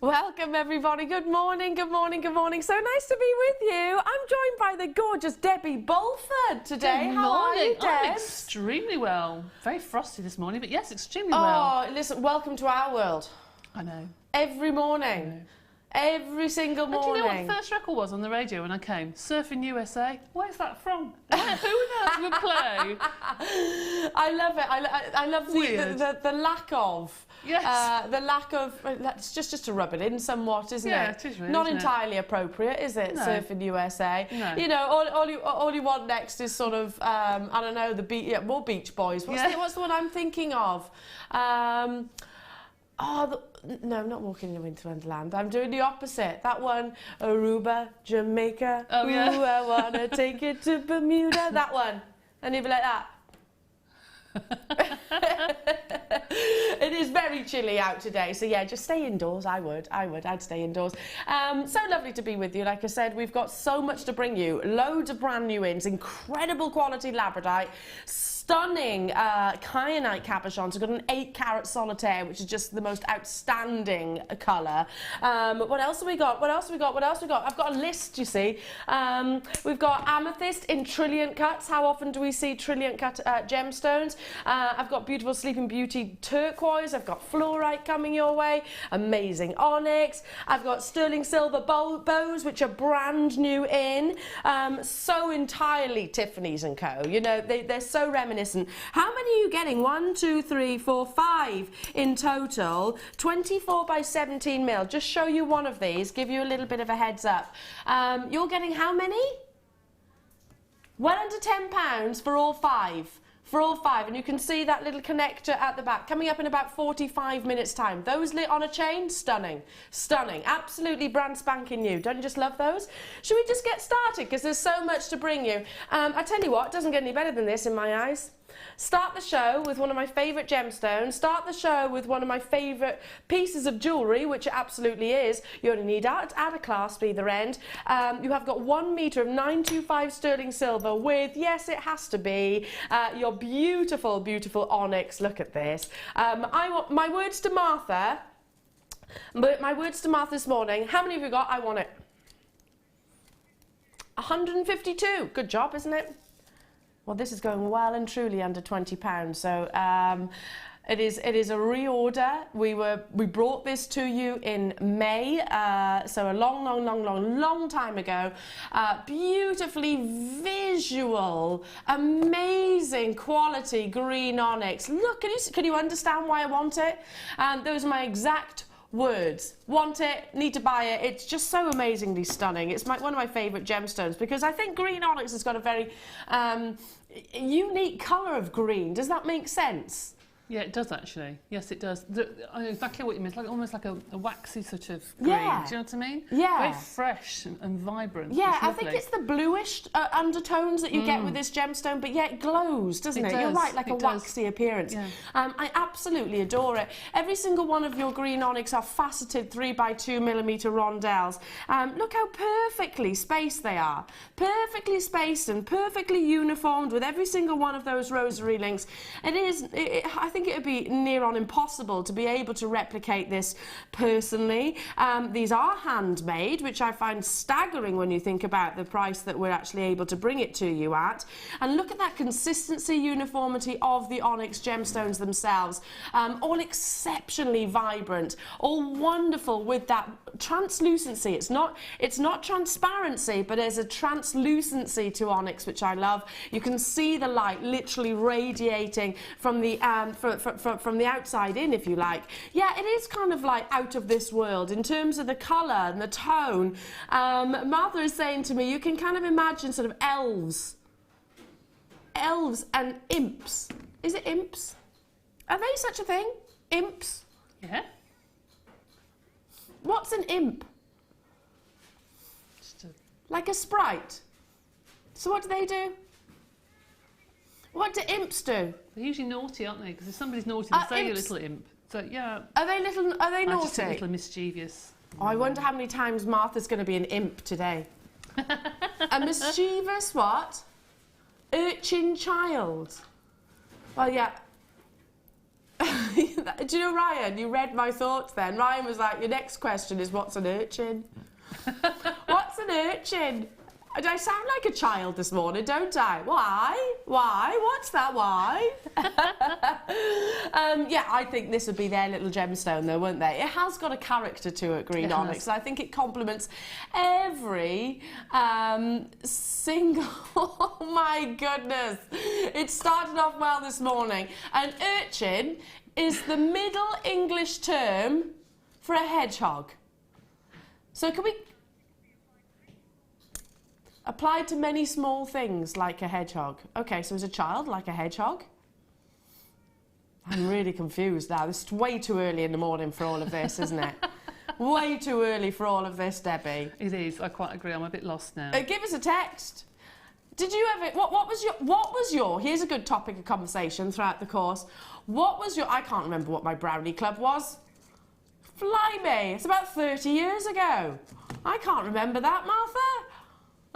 Welcome everybody, good morning, good morning, good morning. So nice to be with you. I'm joined by the gorgeous Debbie Bulford today. Good How are you, morning. I'm Deb? extremely well. Very frosty this morning, but yes, extremely well. well. Oh, listen, welcome to our world. I know. Every morning. Every single morning. And do you know what the first record was on the radio when I came? Surfing USA. Where's that from? Who on earth would play? I love it. I love the lack of. Yes. The lack of. It's just to rub it in somewhat, isn't Yeah, it? it is really, Not isn't entirely appropriate, is it? No. Surfing USA. No. You know, all you want next is sort of I don't know, the beach. Yeah, more Beach Boys. What's the one I'm thinking of? No, I'm not Walking in the Winter Wonderland. I'm doing the opposite. That one, Aruba, Jamaica. Oh, yeah. Ooh, I wanna take it to Bermuda. That one. And you'd be like that. It is very chilly out today, so yeah, just stay indoors. I'd stay indoors. So lovely to be with you. Like I said, we've got so much to bring you. Loads of brand new ins, incredible quality Labradorite, stunning kyanite cabochons. We've got an 8-carat solitaire, which is just the most outstanding colour. What else have we got? I've got a list, you see. We've got amethyst in Trilliant cuts. How often do we see Trilliant cut gemstones? I've got beautiful Sleeping Beauty turquoise. I've got fluorite coming your way. Amazing onyx. I've got sterling silver bows, which are brand new in. So entirely Tiffany's & Co. You know, they're so reminiscent. How many are you getting? 1, 2, 3, 4, 5 in total. 24 by 17 mil. Just show you one of these, give you a little bit of a heads up. You're getting how many? Well under £10 for all 5. For all 5, and you can see that little connector at the back coming up in about 45 minutes time. Those lit on a chain, stunning, stunning, absolutely brand spanking new. Don't you just love those? Should we just get started, because there's so much to bring you. I tell you what, it doesn't get any better than this in my eyes. Start the show with one of my favourite gemstones. Start the show with one of my favourite pieces of jewellery, which it absolutely is. You only need to add a clasp either end. You have got 1 metre of 925 sterling silver with, yes, it has to be, your beautiful, beautiful onyx. Look at this. I want my words to Martha. My words to Martha this morning. How many have you got? I want it. 152. Good job, isn't it? Well, this is going well and truly under £20, so it is a reorder. We brought this to you in May, so a long time ago. Beautifully visual, amazing quality green onyx. Look, can you understand why I want it? Those are my exact words. Want it, need to buy it. It's just so amazingly stunning. It's one of my favourite gemstones, because I think green onyx has got a very unique colour of green. Does that make sense? Yeah, it does actually. Yes, it does. I know exactly what you mean. It's like, almost like a waxy sort of green. Yeah. Do you know what I mean? Yeah. Very fresh and vibrant. Yeah, I think it's the bluish undertones that you get with this gemstone, but yeah, it glows, doesn't it? You're right, like a waxy appearance. Yeah. I absolutely adore it. Every single one of your green onyx are faceted 3x2mm rondelles. Look how perfectly spaced they are. Perfectly spaced and perfectly uniformed with every single one of those rosary links. I think it would be near on impossible to be able to replicate this personally. These are handmade, which I find staggering when you think about the price that we're actually able to bring it to you at. And look at that consistency, uniformity of the onyx gemstones themselves. All exceptionally vibrant, all wonderful with that translucency. It's not transparency, but there's a translucency to onyx, which I love. You can see the light literally radiating from the from the outside in, if you like. Yeah, it is kind of like out of this world in terms of the colour and the tone. Martha is saying to me, you can kind of imagine sort of elves and imps. Is it imps? Are they such a thing? Imps? Yeah. What's an imp? Like a sprite. So what do they do? What do imps do? They're usually naughty, aren't they? Because if somebody's naughty, they say you're a little imp. So yeah. Are they naughty? Just a little mischievous. Oh, I wonder how many times Martha's going to be an imp today. A mischievous what? Urchin child. Well, yeah. do you know, Ryan, you read my thoughts then. Ryan was like, your next question is, what's an urchin? What's an urchin? I sound like a child this morning, don't I? Why? Why? What's that? Why? Yeah, I think this would be their little gemstone though, won't they? It has got a character to it, green onyx. I think it complements every single... Oh my goodness. It started off well this morning. An urchin is the Middle English term for a hedgehog. So can we... Applied to many small things like a hedgehog. Okay, so as a child, like a hedgehog? I'm really confused now. This is way too early in the morning for all of this, isn't it? Way too early for all of this, Debbie. It is. I quite agree. I'm a bit lost now. Give us a text. Did you ever... What was your... Here's a good topic of conversation throughout the course. What was your... I can't remember what my brownie club was. Blimey, it's about 30 years ago. I can't remember that, Martha.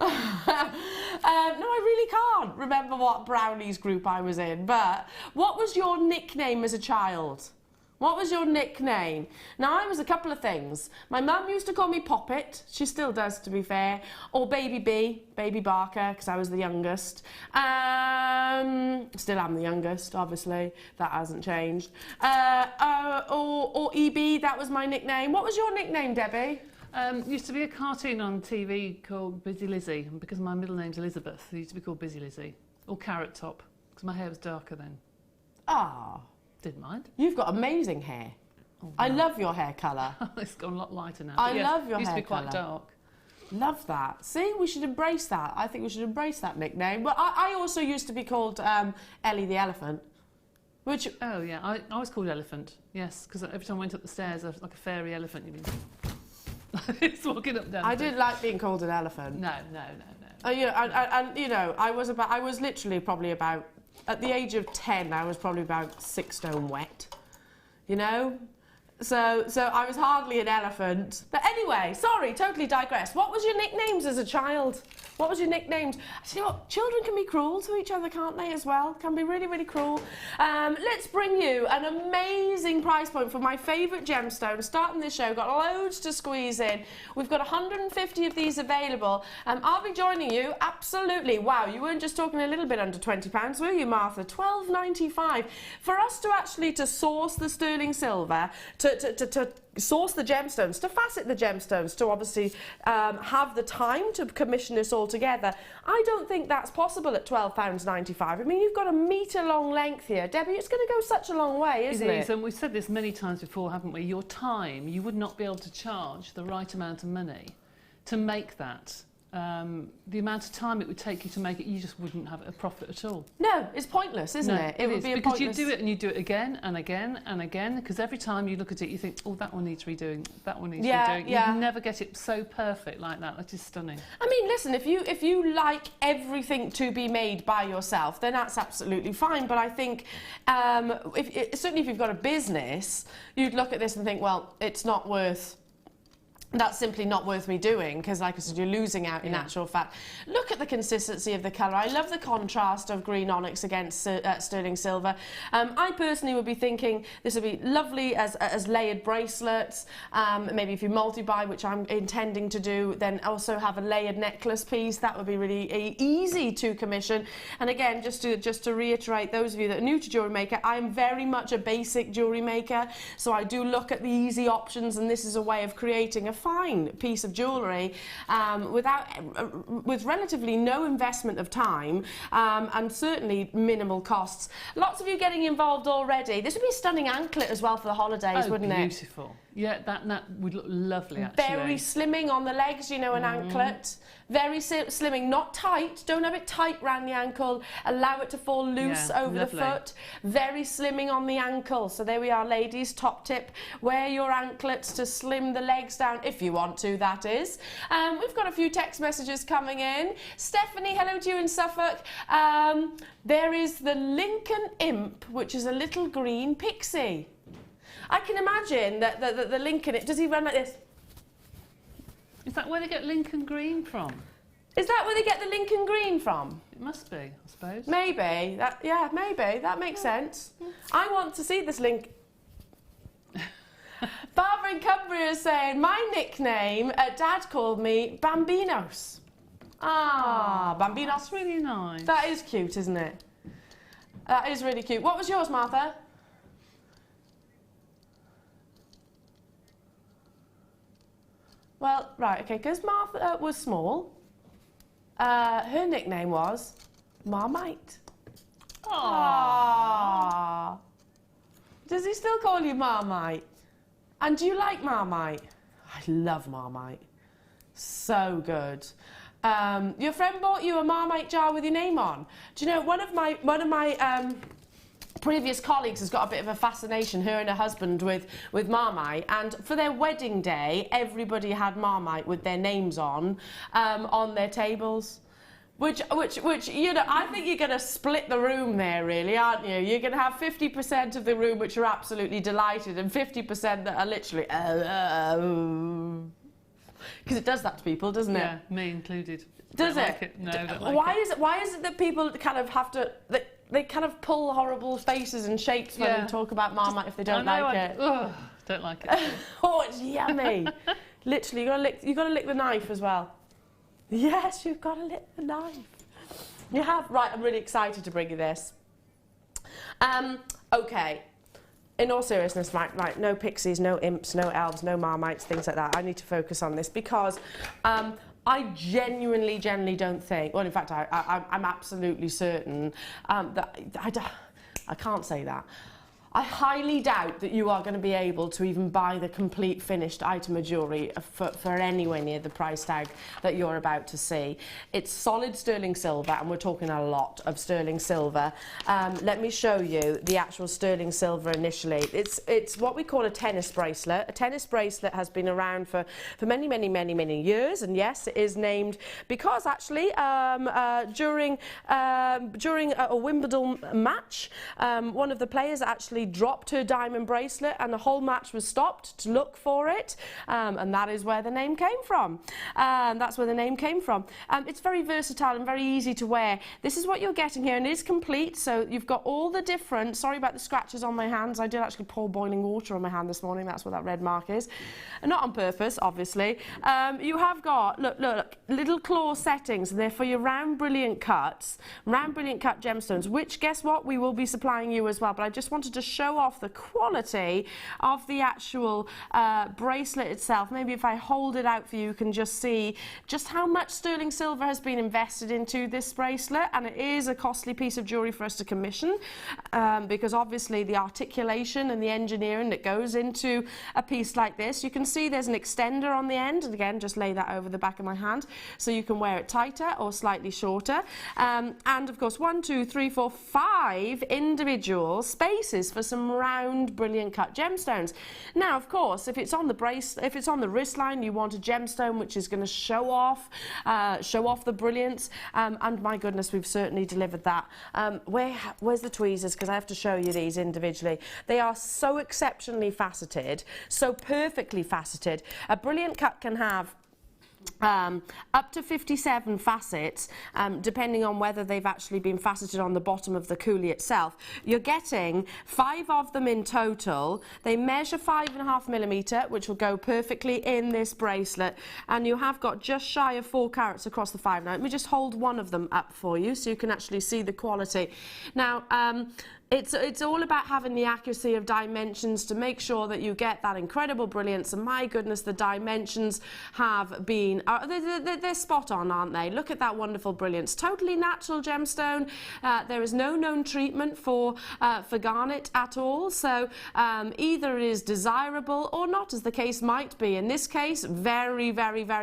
No, I really can't remember what brownies group I was in, but what was your nickname as a child? What was your nickname? Now, I was a couple of things. My mum used to call me Poppet, she still does to be fair, or Baby B, Baby Barker, because I was the youngest. Still am the youngest, obviously, that hasn't changed. Or EB, that was my nickname. What was your nickname, Debbie? Used to be a cartoon on TV called Busy Lizzie, and because my middle name's Elizabeth, it used to be called Busy Lizzie. Or Carrot Top, because my hair was darker then. Ah. Didn't mind. You've got amazing hair. Oh, wow. I love your hair colour. It's gone a lot lighter now. I love your hair colour. It used to be quite dark. Love that. See, we should embrace that. I think we should embrace that nickname. But I also used to be called Ellie the Elephant. Which... Oh, yeah. I was called Elephant, yes, because every time I went up the stairs, I was like a fairy elephant. You mean... It's walking up down. I didn't like being called an elephant. No. You know, and you know, I was literally probably about, at the age of 10, I was probably about 6 stone wet. You know? So I was hardly an elephant. But anyway, sorry, totally digress. What was your nicknames as a child? What was your nicknames? See what, children can be cruel to each other, can't they, as well? Can be really, really cruel. Let's bring you an amazing price point for my favourite gemstone. Starting this show, got loads to squeeze in. We've got 150 of these available. I'll be joining you, absolutely. Wow, you weren't just talking a little bit under £20, were you, Martha? £12.95. For us to actually source the sterling silver, to source the gemstones, to facet the gemstones, to obviously have the time to commission this all together. I don't think that's possible at £12.95. I mean, you've got a metre long length here. Debbie, it's going to go such a long way, isn't it? It is, and we've said this many times before, haven't we? Your time, you would not be able to charge the right amount of money to make that. The amount of time it would take you to make it, you just wouldn't have a profit at all. No, it's pointless, isn't it? It would be a pointless... Because you do it and you do it again and again and again, because every time you look at it you think, oh, that one needs redoing, that one needs redoing. Yeah. You'd never get it so perfect like that. That is stunning. I mean, listen, if you like everything to be made by yourself, then that's absolutely fine. But I think, certainly if you've got a business, you'd look at this and think, well, it's not worth... That's simply not worth me doing, because like I said, you're losing out in actual fact. Look at the consistency of the colour. I love the contrast of green onyx against sterling silver. I personally would be thinking this would be lovely as layered bracelets. Maybe if you multi-buy, which I'm intending to do, then also have a layered necklace piece. That would be really easy to commission. And again, just to reiterate, those of you that are new to Jewellery Maker, I am very much a basic jewellery maker. So I do look at the easy options, and this is a way of creating a fine piece of jewellery with relatively no investment of time and certainly minimal costs. Lots of you getting involved already. This would be a stunning anklet as well for the holidays, wouldn't it? Beautiful. Yeah, that would look lovely, actually. Very slimming on the legs, you know, an anklet. Very slimming, not tight. Don't have it tight round the ankle. Allow it to fall loose over the foot. Very slimming on the ankle. So there we are, ladies. Top tip: wear your anklets to slim the legs down, if you want to, that is. We've got a few text messages coming in. Stephanie, hello to you in Suffolk. There is the Lincoln Imp, which is a little green pixie. I can imagine that the Lincoln, does he run like this? Is that where they get Lincoln green from? Is that where they get the Lincoln green from? It must be, I suppose. Maybe. Maybe. That makes sense. I want to see this Barbara in Cumbria is saying, my nickname, Dad called me Bambinos. Ah, Bambinos. That's really nice. That is cute, isn't it? That is really cute. What was yours, Martha? Well, right, okay, because Martha was small, her nickname was Marmite. Aww. Does he still call you Marmite? And do you like Marmite? I love Marmite. So good. Your friend bought you a Marmite jar with your name on. Do you know, one of my previous colleagues has got a bit of a fascination, her and her husband, with Marmite, and for their wedding day, everybody had Marmite with their names on their tables. Which, you know, I think you're going to split the room there, really, aren't you? You're going to have 50% of the room which are absolutely delighted and 50% that are literally, because it does that to people, doesn't it? Yeah, me included. Does don't it? Like it? No, don't like why it. is it that people kind of have to, they kind of pull horrible faces and shapes when they talk about Marmite if they don't like it? Don't like it. Oh, it's yummy. Literally, you got to lick the knife as well. Yes, you've got to lick the knife. You have. Right, I'm really excited to bring you this. Okay. In all seriousness, right, no pixies, no imps, no elves, no marmites, things like that. I need to focus on this because I genuinely don't think, well, in fact, I'm absolutely certain that I can't say that. I highly doubt that you are going to be able to even buy the complete finished item of jewellery for anywhere near the price tag that you're about to see. It's solid sterling silver, and we're talking a lot of sterling silver. Let me show you the actual sterling silver initially. It's what we call a tennis bracelet. A tennis bracelet has been around for many years, and yes, it is named because actually during a Wimbledon match, one of the players actually dropped her diamond bracelet and the whole match was stopped to look for it, and that is where the name came from. That's where the name came from. It's very versatile and very easy to wear. This is what you're getting here, and it is complete, so you've got all the different, sorry about the scratches on my hands, I did actually pour boiling water on my hand this morning, that's what that red mark is, and not on purpose obviously. You have got, look, little claw settings, and they're for your round brilliant cut gemstones, which, guess what, we will be supplying you as well, but I just wanted to show off the quality of the actual bracelet itself. Maybe if I hold it out for you, you can just see just how much sterling silver has been invested into this bracelet, and it is a costly piece of jewellery for us to commission because obviously the articulation and the engineering that goes into a piece like this. You can see there's an extender on the end, and again, just lay that over the back of my hand so you can wear it tighter or slightly shorter, and of course 1, 2, 3, 4, 5 individual spaces for some round brilliant cut gemstones. Now of course, if it's on the wrist line, you want a gemstone which is going to show off the brilliance, and my goodness, we've certainly delivered that. Where's the tweezers, because I have to show you these individually. They are so exceptionally faceted, so perfectly faceted. A brilliant cut can have up to 57 facets, depending on whether they've actually been faceted on the bottom of the coulis itself. You're getting 5 of them in total. They measure 5.5mm, which will go perfectly in this bracelet, and you have got just shy of 4 carats across the 5. Now let me just hold one of them up for you so you can actually see the quality. Now it's all about having the accuracy of dimensions to make sure that you get that incredible brilliance, and my goodness, the dimensions have been, they're spot on, aren't they? Look at that wonderful brilliance. Totally natural gemstone. There is no known treatment for garnet at all, so either it is desirable or not, as the case might be. In this case, very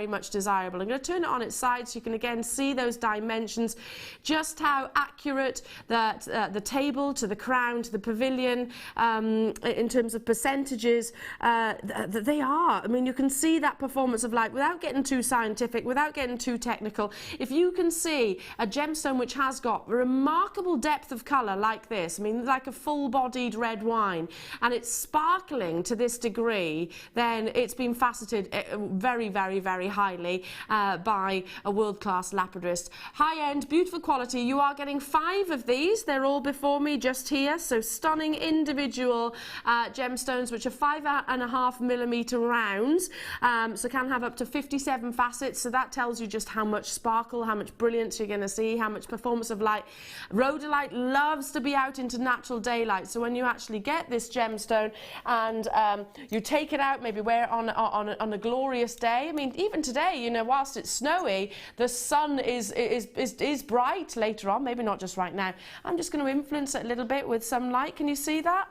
much desirable. I'm going to turn it on its side so you can again see those dimensions, just how accurate that the table to the crown to the pavilion in terms of percentages they are. I mean, you can see that performance of light without getting too scientific, without getting too technical. If you can see a gemstone which has got remarkable depth of colour like this, I mean like a full-bodied red wine, and it's sparkling to this degree, then it's been faceted very highly by a world-class Labradorite. High-end, beautiful quality. You are getting 5 of these. They're all before me just just here. So stunning individual gemstones, which are 5.5mm rounds. So can have up to 57 facets. So that tells you just how much sparkle, how much brilliance you're going to see, how much performance of light. Rhodolite loves to be out into natural daylight. So when you actually get this gemstone and you take it out, maybe wear it on a glorious day. I mean, even today, you know, whilst it's snowy, the sun is bright later on, maybe not just right now. I'm just going to influence it a little bit with some light. Can you see that?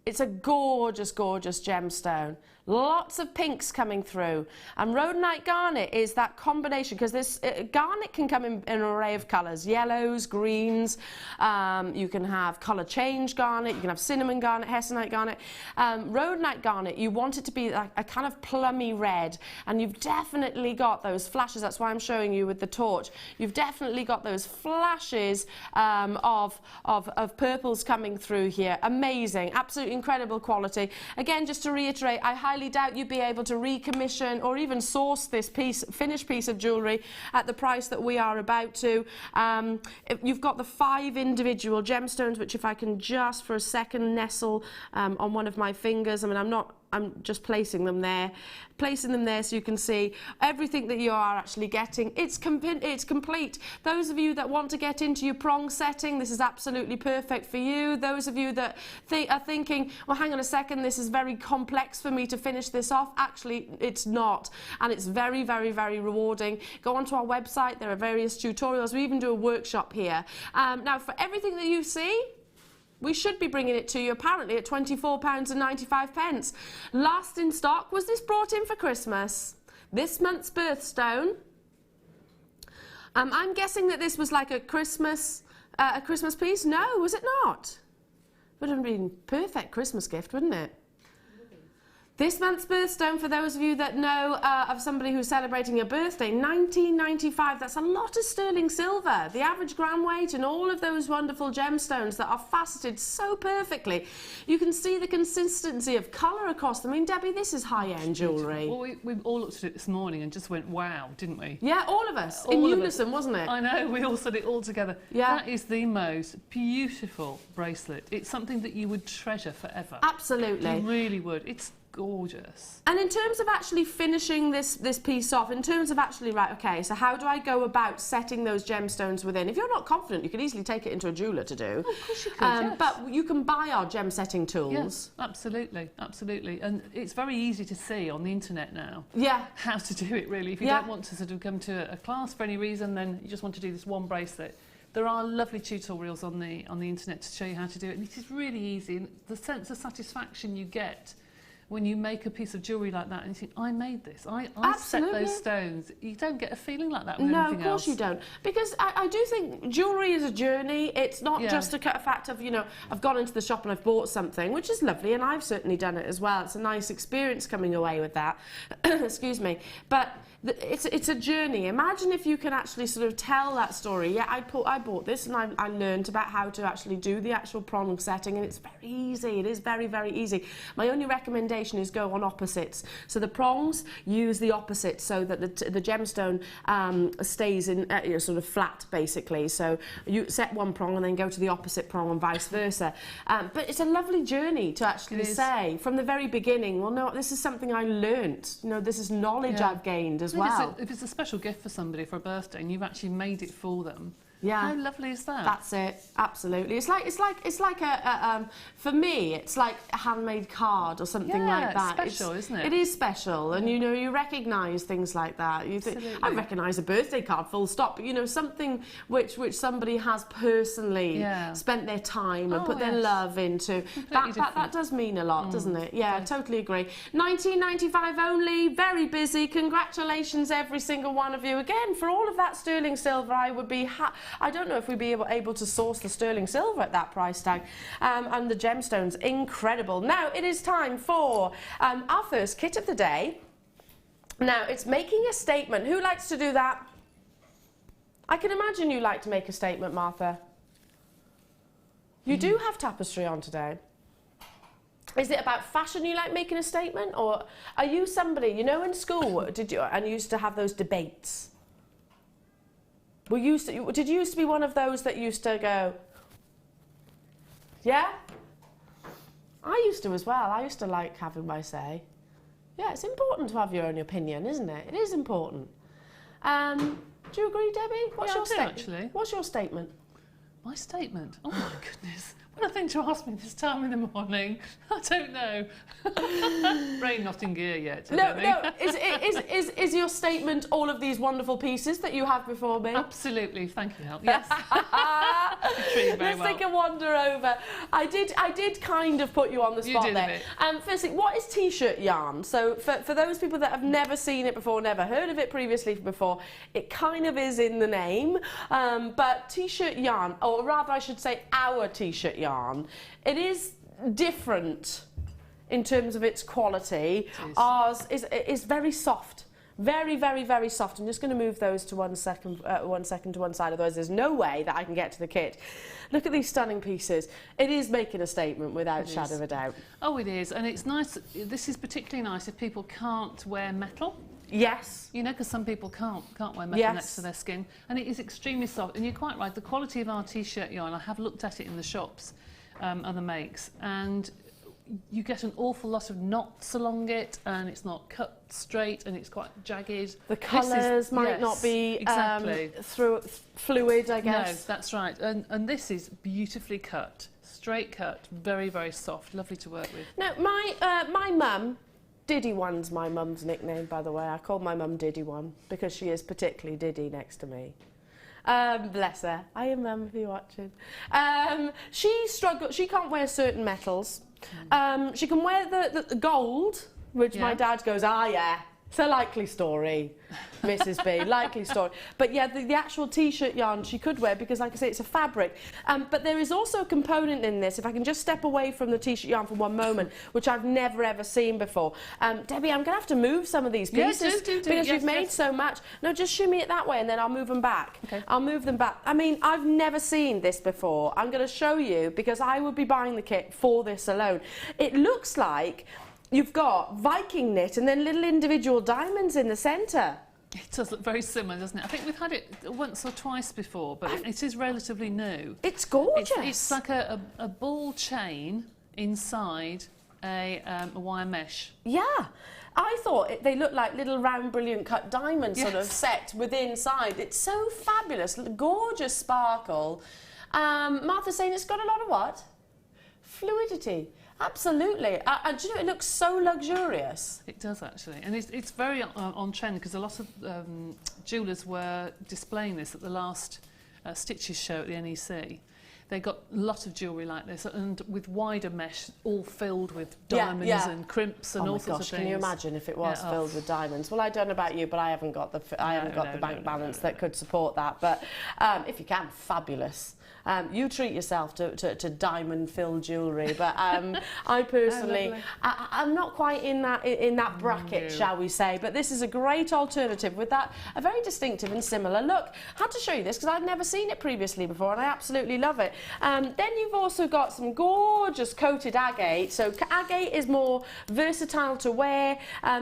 It's a gorgeous, gorgeous gemstone. Lots of pinks coming through. And Rhodolite garnet is that combination, because this garnet can come in an array of colours, yellows, greens. You can have colour change garnet, you can have cinnamon garnet, hessonite garnet. Rhodolite garnet, you want it to be like a kind of plummy red, and you've definitely got those flashes. That's why I'm showing you with the torch. You've definitely got those flashes of purples coming through here. Amazing, absolutely incredible quality. Again, just to reiterate, I highly doubt you'd be able to recommission or even source this finished piece of jewellery at the price that we are about to. You've got the 5 individual gemstones, which if I can just for a second nestle on one of my fingers. I mean, I'm just placing them there so you can see everything that you are actually getting. It's complete. Those of you that want to get into your prong setting, this is absolutely perfect for you. Those of you that are thinking, well, hang on a second, this is very complex for me to finish this off. Actually, it's not. And it's very, very, very rewarding. Go onto our website. There are various tutorials. We even do a workshop here. Now, for everything that you see, we should be bringing it to you apparently at £24.95. Last in stock. Was this brought in for Christmas? This month's birthstone. I'm guessing that this was like a Christmas piece. No, was it not? Would have been perfect Christmas gift, wouldn't it? This month's birthstone, for those of you that know of somebody who's celebrating a birthday, 1995. That's a lot of sterling silver. The average gram weight and all of those wonderful gemstones that are faceted so perfectly. You can see the consistency of colour across them. I mean, Debbie, this is high-end jewellery. Well, we all looked at it this morning and just went, wow, didn't we? Yeah, all of us. In unison, wasn't it? I know, we all said it all together. Yeah. That is the most beautiful bracelet. It's something that you would treasure forever. Absolutely. You really would. It's gorgeous. And in terms of actually finishing this piece off, in terms of actually, right, okay, so how do I go about setting those gemstones within? If you're not confident, you can easily take it into a jeweller to do. Oh, of course you can, yes. But you can buy our gem setting tools. Yes, absolutely, absolutely. And it's very easy to see on the internet now. Yeah. How to do it, really. If you don't want to sort of come to a class for any reason, then you just want to do this one bracelet. There are lovely tutorials on the internet to show you how to do it. And it is really easy. And the sense of satisfaction you get when you make a piece of jewellery like that and you think, I made this, I set those stones. You don't get a feeling like that with anything else. No, of course you don't. Because I do think jewellery is a journey. It's not just a fact of, you know, I've gone into the shop and I've bought something, which is lovely, and I've certainly done it as well. It's a nice experience coming away with that. Excuse me. But it's a journey. Imagine if you can actually sort of tell that story. Yeah, I bought this and I learned about how to actually do the actual prong setting, and it's very easy. It is very, very easy. My only recommendation is go on opposites. So the prongs, use the opposite so that the gemstone stays in sort of flat, basically. So you set one prong and then go to the opposite prong and vice versa. But it's a lovely journey to actually say from the very beginning, well, no, this is something I learnt. You know, this is knowledge I've gained as well. If it's a special gift for somebody for a birthday and you've actually made it for them, yeah, how lovely is that? That's it. Absolutely. It's like a for me, it's like a handmade card or something like that. It's special, isn't it? It is special, and you know, you recognise things like that. You think, I recognise a birthday card, full stop. But you know, something which somebody has personally spent their time and put their love into. That does mean a lot, doesn't it? Yeah, totally agree. 1995 only. Very busy. Congratulations, every single one of you. Again, for all of that sterling silver, I would be. I don't know if we'd be able to source the sterling silver at that price tag. And the gemstones, incredible. Now it is time for our first kit of the day. Now it's making a statement. Who likes to do that? I can imagine you like to make a statement, Martha. You do have tapestry on today. Is it about fashion you like making a statement, or are you somebody, you know, in school, you used to have those debates? Did you used to be one of those that used to go, yeah? I used to as well. I used to like having my say. Yeah, it's important to have your own opinion, isn't it? It is important. Do you agree, Debbie? What's your statement? Actually. What's your statement? My statement? Oh my goodness. What a thing to ask me this time in the morning. I don't know. Brain not in gear yet. No. Is your statement all of these wonderful pieces that you have before me? Absolutely. Thank you, Hel. Yes. Let's take a wander over. I did kind of put you on the spot there. Firstly, what is t-shirt yarn? So for those people that have never seen it before, never heard of it previously before, it kind of is in the name. But t-shirt yarn, or rather I should say our t-shirt yarn, it is different in terms of its quality. Ours is very soft. Very, very, very soft. I'm just going to move those to 1 second to one side, otherwise there's no way that I can get to the kit. Look at these stunning pieces. It is making a statement without a shadow of a doubt. Oh, it is, and it's nice. This is particularly nice if people can't wear metal. Yes. You know, because some people can't wear metal next to their skin, and it is extremely soft. And you're quite right. The quality of our t-shirt yarn, I have looked at it in the shops, other makes, and you get an awful lot of knots along it, and it's not cut straight, and it's quite jagged. The colours might not be exactly fluid, I guess. No, that's right. And this is beautifully cut, straight cut, very, very soft, lovely to work with. Now, my mum, Diddy One's my mum's nickname, by the way. I call my mum Diddy One because she is particularly Diddy next to me. Bless her. I am Mum if you're watching. She can't wear certain metals. She can wear the gold, which my dad goes, yeah, it's a likely story, Mrs. B, likely story. But yeah, the actual t-shirt yarn she could wear because, like I say, it's a fabric. But there is also a component in this, if I can just step away from the t-shirt yarn for one moment, which I've never ever seen before. Debbie, I'm going to have to move some of these pieces because you've made so much. No, just shimmy it that way and then I'll move them back. Okay. I'll move them back. I mean, I've never seen this before. I'm going to show you because I would be buying the kit for this alone. It looks like you've got Viking knit and then little individual diamonds in the centre. It does look very similar, doesn't it? I think we've had it once or twice before, but it is relatively new. It's gorgeous. It's like a ball chain inside a wire mesh. Yeah. I thought they looked like little round brilliant cut diamonds sort of set within inside. It's so fabulous. Gorgeous sparkle. Martha's saying it's got a lot of what? Fluidity. Absolutely. And do you know, it looks so luxurious. It does, actually. And it's very on trend because a lot of jewellers were displaying this at the last Stitches show at the NEC. They got a lot of jewellery like this and with wider mesh all filled with diamonds and crimps and all sorts of things. Can you imagine if it was filled with diamonds? Well, I don't know about you, but I haven't got the bank balance that could support that. But if you can, fabulous. You treat yourself to diamond-filled jewellery, but I personally, I'm not quite in that bracket, shall we say. But this is a great alternative with a very distinctive and similar look. I had to show you this because I'd never seen it previously before, and I absolutely love it. Then you've also got some gorgeous coated agate. So agate is more versatile to wear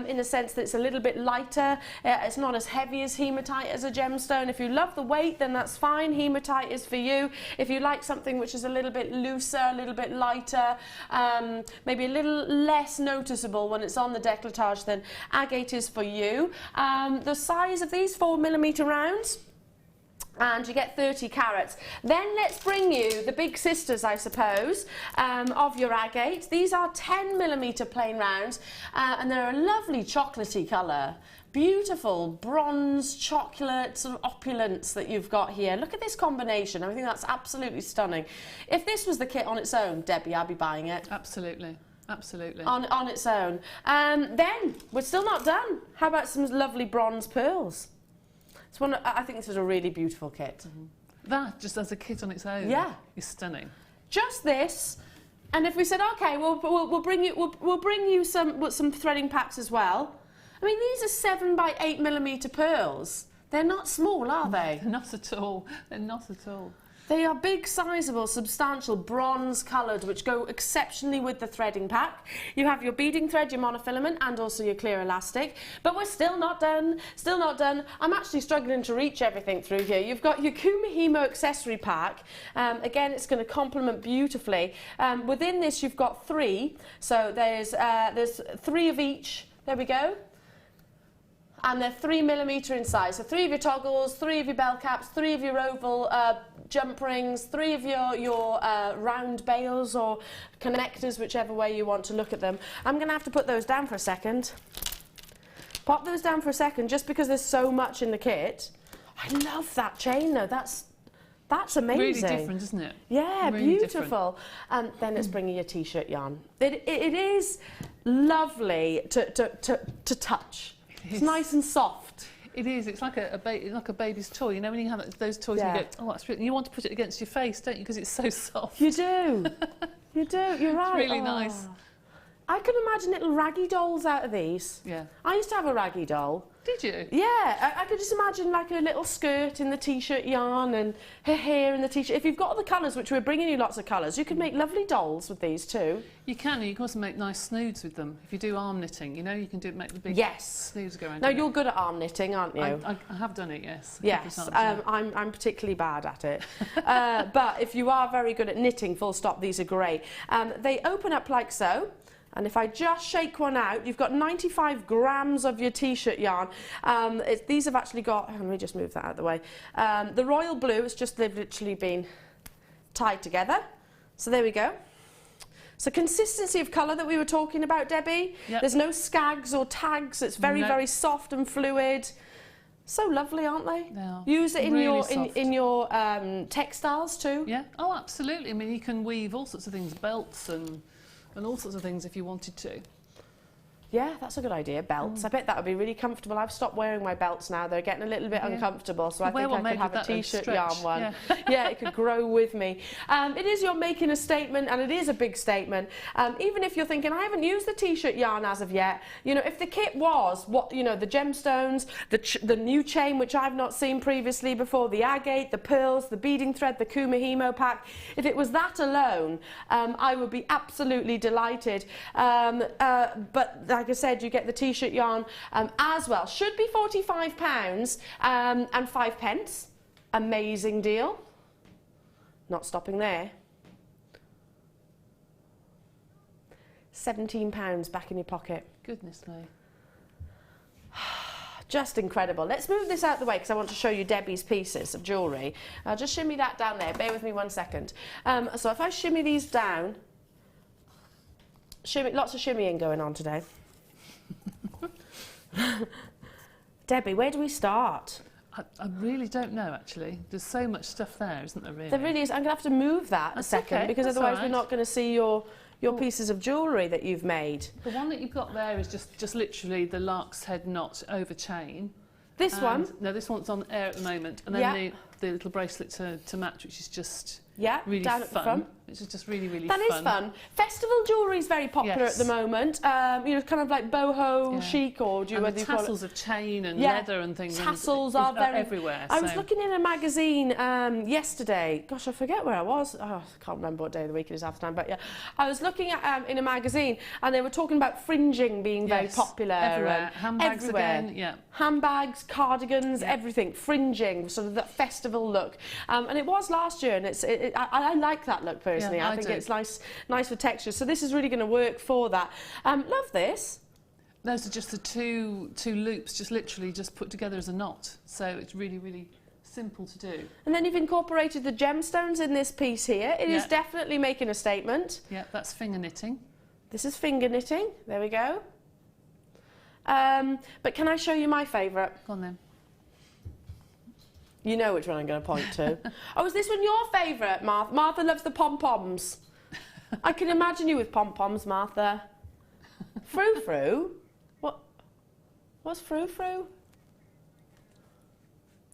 in the sense that it's a little bit lighter. It's not as heavy as hematite as a gemstone. If you love the weight, then that's fine. Hematite is for you. If you like something which is a little bit looser, a little bit lighter, maybe a little less noticeable when it's on the décolletage, then agate is for you. The size of these 4mm rounds, and you get 30 carats. Then let's bring you the big sisters, I suppose, of your agate. These are 10mm plain rounds, and they're a lovely chocolatey colour. Beautiful bronze chocolate sort of opulence that you've got here. Look at this combination. I think that's absolutely stunning. If this was the kit on its own, Debbie, I'd be buying it. Absolutely. Absolutely. On its own. Then we're still not done. How about some lovely bronze pearls? It's I think this is a really beautiful kit. That just as a kit on its own is stunning. Just this. And if we said, okay, we'll bring you some threading packs as well. I mean, these are 7 by 8mm pearls. They're not small, are they? Not at all. They're not at all. They are big, sizable, substantial, bronze-coloured, which go exceptionally with the threading pack. You have your beading thread, your monofilament, and also your clear elastic. But we're still not done. Still not done. I'm actually struggling to reach everything through here. You've got your Kumihimo accessory pack. Again, it's going to complement beautifully. Within this, you've got 3. So there's 3 of each. There we go. And they're 3mm in size. So 3 of your toggles, 3 of your bell caps, 3 of your oval jump rings, 3 of your round bails or connectors, whichever way you want to look at them. I'm going to have to put those down for a second. Pop those down for a second, just because there's so much in the kit. I love that chain though. That's amazing. Really different, isn't it? Yeah, really beautiful. And then it's bringing your t-shirt yarn. It is lovely to touch. It's nice and soft. It is. It's like a baby's toy. You know when you have those toys and you go, oh, that's really... You want to put it against your face, don't you? Because it's so soft. You do. You do. You're right. It's really nice. I can imagine little raggy dolls out of these. Yeah. I used to have a raggy doll. Did you? Yeah, I could just imagine like a little skirt in the t-shirt yarn and her hair in the t-shirt. If you've got the colours, which we're bringing you lots of colours, you could make lovely dolls with these too. You can, and you can also make nice snoods with them. If you do arm knitting, you know, you can make the big snoods go around. Now, you're good at arm knitting, aren't you? I have done it, yes. Yes, I'm particularly bad at it. But if you are very good at knitting, full stop, these are great. They open up like so. And if I just shake one out, you've got 95 grams of your t-shirt yarn. These have actually got, let me just move that out of the way. The royal blue, it's just they've literally been tied together. So there we go. So consistency of colour that we were talking about, Debbie. Yep. There's no skags or tags. It's very, very soft and fluid. So lovely, aren't they? They are. Use it in Really in your textiles too. Yeah. Oh, absolutely. I mean, you can weave all sorts of things, belts and all sorts of things if you wanted to. Yeah, that's a good idea. Belts. I bet that would be really comfortable. I've stopped wearing my belts now. They're getting a little bit uncomfortable, so I think I could have a t-shirt yarn one. Yeah. Yeah, it could grow with me. It is you're making a statement, and it is a big statement. Even if you're thinking, I haven't used the t-shirt yarn as of yet, you know, if the kit was what, you know, the gemstones, the new chain, which I've not seen previously before, the agate, the pearls, the beading thread, the Kumihimo pack, if it was that alone, I would be absolutely delighted. But like I said, you get the t-shirt yarn as well. Should be £45 and 5 pence. Amazing deal. Not stopping there. £17 back in your pocket. Goodness me. Just incredible. Let's move this out the way because I want to show you Debbie's pieces of jewellery. I'll just shimmy that down there. Bear with me 1 second. So if I shimmy these down, lots of shimmying going on today. Debbie, where do we start? I really don't know, actually. There's so much stuff there, isn't there, really? There really is. I'm going to have to move that a second because otherwise we're not going to see your pieces of jewellery that you've made. The one that you've got there is just literally the lark's head knot over chain. This one? No, this one's on air at the moment. And then the little bracelet to match, which is just really down fun. at the front. It's just really, really fun. That is fun. Festival jewellery is very popular at the moment. You know, kind of like boho chic, or do you and the tassels of chain and leather and things. Tassels are very everywhere. I was looking in a magazine yesterday. Gosh, I forget where I was. Oh, I can't remember what day of the week it is half the time. But yeah, I was looking at in a magazine, and they were talking about fringing being very popular. Everywhere. Handbags again. Yeah. Handbags, cardigans, everything. Fringing, sort of that festival look. And it was last year, and I like that look personally. I think it's nice with texture. So this is really going to work for that. Love this. Those are just the two loops, just literally just put together as a knot. So it's really, really simple to do. And then you've incorporated the gemstones in this piece here. It is definitely making a statement. Yeah, that's finger knitting. This is finger knitting. There we go. But can I show you my favourite? Go on then. You know which one I'm going to point to. Oh, is this one your favourite, Martha? Martha loves the pom-poms. I can imagine you with pom-poms, Martha. Frou-frou? What's frou-frou?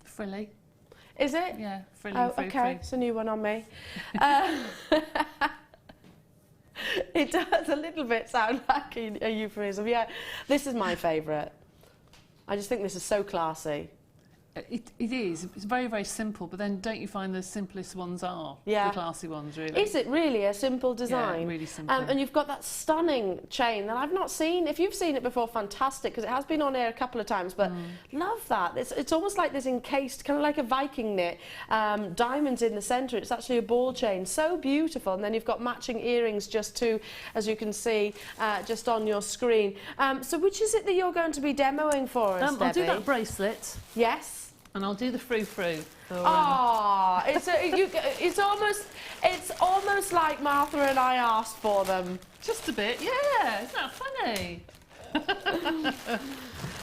Frilly. Is it? Yeah, frilly, okay, it's a new one on me. It does a little bit sound like a euphemism. Yeah, this is my favourite. I just think this is so classy. It is. It's very, very simple, but then don't you find the simplest ones are Yeah. the classy ones, really? Is it really a simple design? Yeah, really simple. And you've got that stunning chain that I've not seen. If you've seen it before, fantastic, because it has been on air a couple of times, but love that. It's almost like this encased, kind of like a Viking knit, diamonds in the centre. It's actually a ball chain, so beautiful. And then you've got matching earrings just to, as you can see, just on your screen. So which is it that you're going to be demoing for us, Debbie? I'll do that bracelet. Yes. And I'll do the frou-frou. Ah, it's almost like Martha and I asked for them. Just a bit, yeah. Isn't that funny?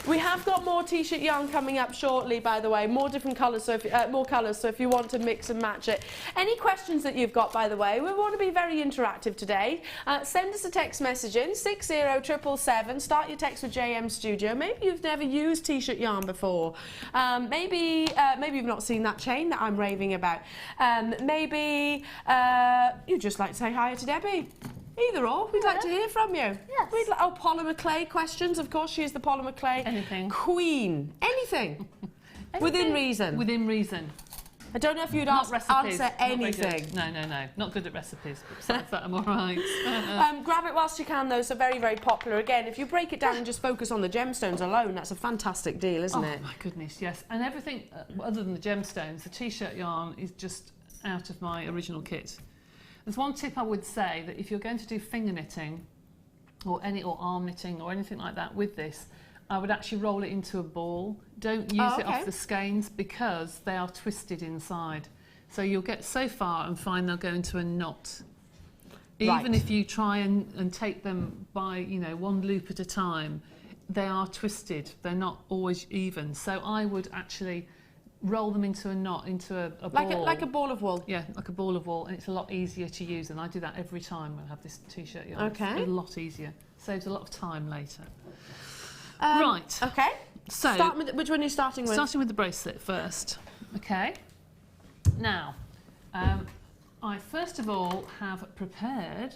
We have got more t-shirt yarn coming up shortly, by the way, more different colours, so more colours, so if you want to mix and match it. Any questions that you've got, by the way, we want to be very interactive today. Send us a text message in 60777. Start your text with JM Studio. Maybe you've never used t-shirt yarn before. Maybe you've not seen that chain that I'm raving about. Maybe you'd just like to say hi to Debbie. Either or, we'd like to hear from you. Yes. Polymer clay questions, of course, she is the polymer clay queen. Anything. Within reason. Within reason. I don't know if you'd answer anything. No. Not good at recipes, but besides that, I'm all right. Grab it whilst you can, though, so very, very popular. Again, if you break it down and just focus on the gemstones alone, that's a fantastic deal, isn't it? Oh, my goodness, yes. And everything, other than the gemstones, the T-shirt yarn is just out of my original kit. There's one tip I would say, that if you're going to do finger knitting or arm knitting or anything like that with this, I would actually roll it into a ball. Don't use it off the skeins because they are twisted inside. So you'll get so far and find they'll go into a knot. Even if you try and take them by, one loop at a time, they are twisted. They're not always even. So I would actually roll them into a knot, into a ball. Like a ball of wool? Yeah, like a ball of wool, and it's a lot easier to use, and I do that every time when I have this t-shirt yarn. Okay. It's a lot easier. Saves a lot of time later. Right. Okay. So, which one are you starting with? Starting with the bracelet first. Okay. Now, I first of all have prepared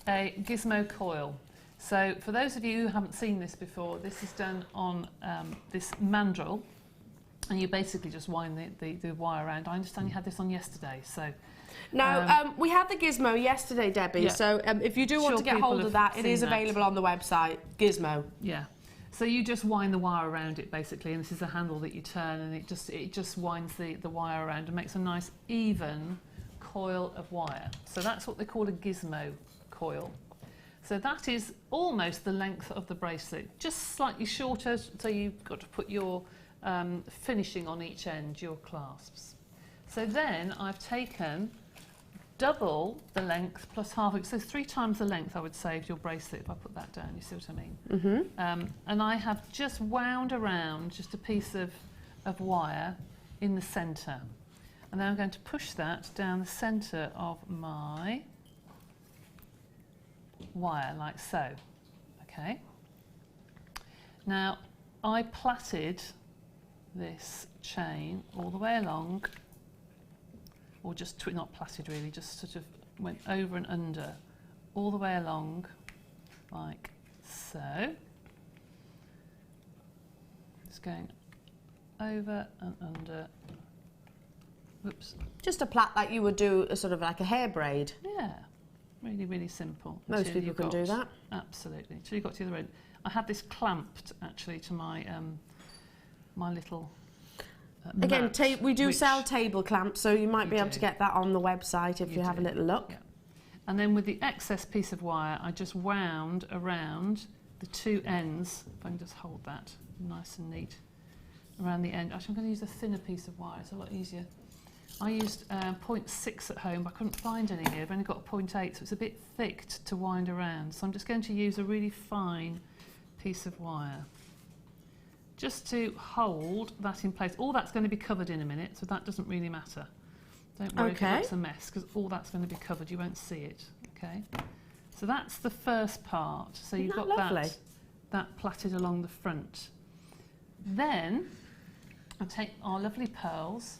a gizmo coil. So for those of you who haven't seen this before, this is done on this mandrel. And you basically just wind the wire around. I understand you had this on yesterday, so... No, we had the gizmo yesterday, Debbie, yeah. So if you do want to get hold of that, it is available on the website, gizmo. Yeah. So you just wind the wire around it, basically, and this is a handle that you turn, and it just winds the wire around and makes a nice, even coil of wire. So that's what they call a gizmo coil. So that is almost the length of the bracelet, just slightly shorter, so you've got to put your... finishing on each end, your clasps. So then I've taken double the length plus half, so 3 times the length I would say of your bracelet if I put that down, you see what I mean? Mm-hmm. And I have just wound around just a piece of wire in the centre. And then I'm going to push that down the centre of my wire like so. Okay. Now I plaited this chain all the way along, or just not plaited really, just sort of went over and under all the way along like so. Just going over and under. Whoops. Just a plait like you would do a sort of like a hair braid. Yeah, really, really simple. Most people can do that. Absolutely. Until you got to the other end. I had this clamped actually to my my little again, we do sell table clamps, so you might be able to get that on the website if you have a little look. Yeah. And then with the excess piece of wire, I just wound around the 2 ends, if I can just hold that nice and neat, around the end. Actually, I'm going to use a thinner piece of wire, it's a lot easier. I used 0.6 at home, but I couldn't find any here. I've only got a 0.8, so it's a bit thick to wind around. So I'm just going to use a really fine piece of wire, just to hold that in place. All that's going to be covered in a minute, so that doesn't really matter. Don't worry if it looks a mess, because all that's going to be covered, you won't see it. Okay. So that's the first part. So you've got that plaited along the front. Then I take our lovely pearls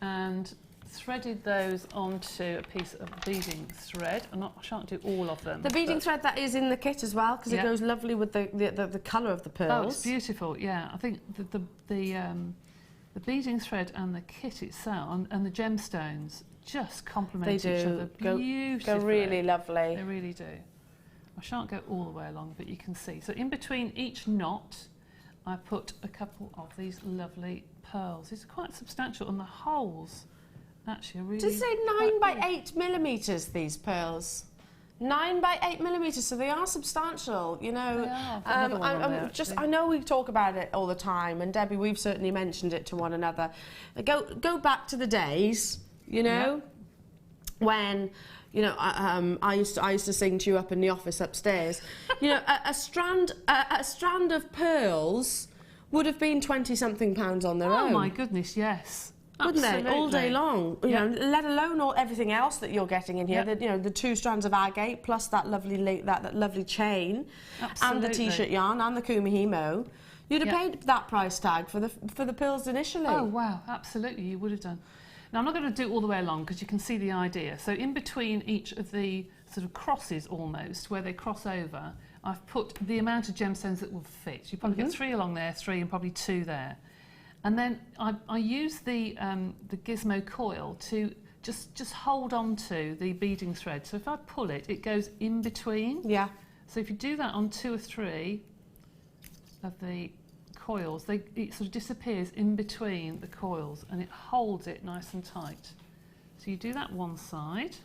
and threaded those onto a piece of beading thread. I shan't do all of them. The beading thread that is in the kit as well, because it goes lovely with the colour of the pearls. Oh, it's beautiful. Yeah, I think the beading thread and the kit itself and the gemstones just complement each other beautifully. Go really lovely. They really do. I shan't go all the way along, but you can see. So in between each knot, I put a couple of these lovely pearls. These are quite substantial, and the holes actually are really... Does it say 9 by 8 millimetres, these pearls? 9 by 8 millimetres, so they are substantial, you know. I know we talk about it all the time, and Debbie, we've certainly mentioned it to one another. Go back to the days, you know, when, you know, I used to sing to you up in the office upstairs. You know, a strand of pearls would have been 20-something pounds on their own. Oh my goodness, yes. Wouldn't Absolutely. they? All day long, you know, let alone everything else that you're getting in here. The, you know, the 2 strands of agate plus that lovely that lovely chain, and the t-shirt yarn and the kumihimo. You'd have paid that price tag for the pearls initially. Oh wow, absolutely, you would have done. Now I'm not going to do it all the way along because you can see the idea. So in between each of the sort of crosses almost, where they cross over, I've put the amount of gemstones that will fit. You probably get 3 along there, 3 and probably 2 there. And then I use the gizmo coil to just hold on to the beading thread. So if I pull it, it goes in between. Yeah. So if you do that on 2 or 3 of the coils, it sort of disappears in between the coils and it holds it nice and tight. So you do that one side,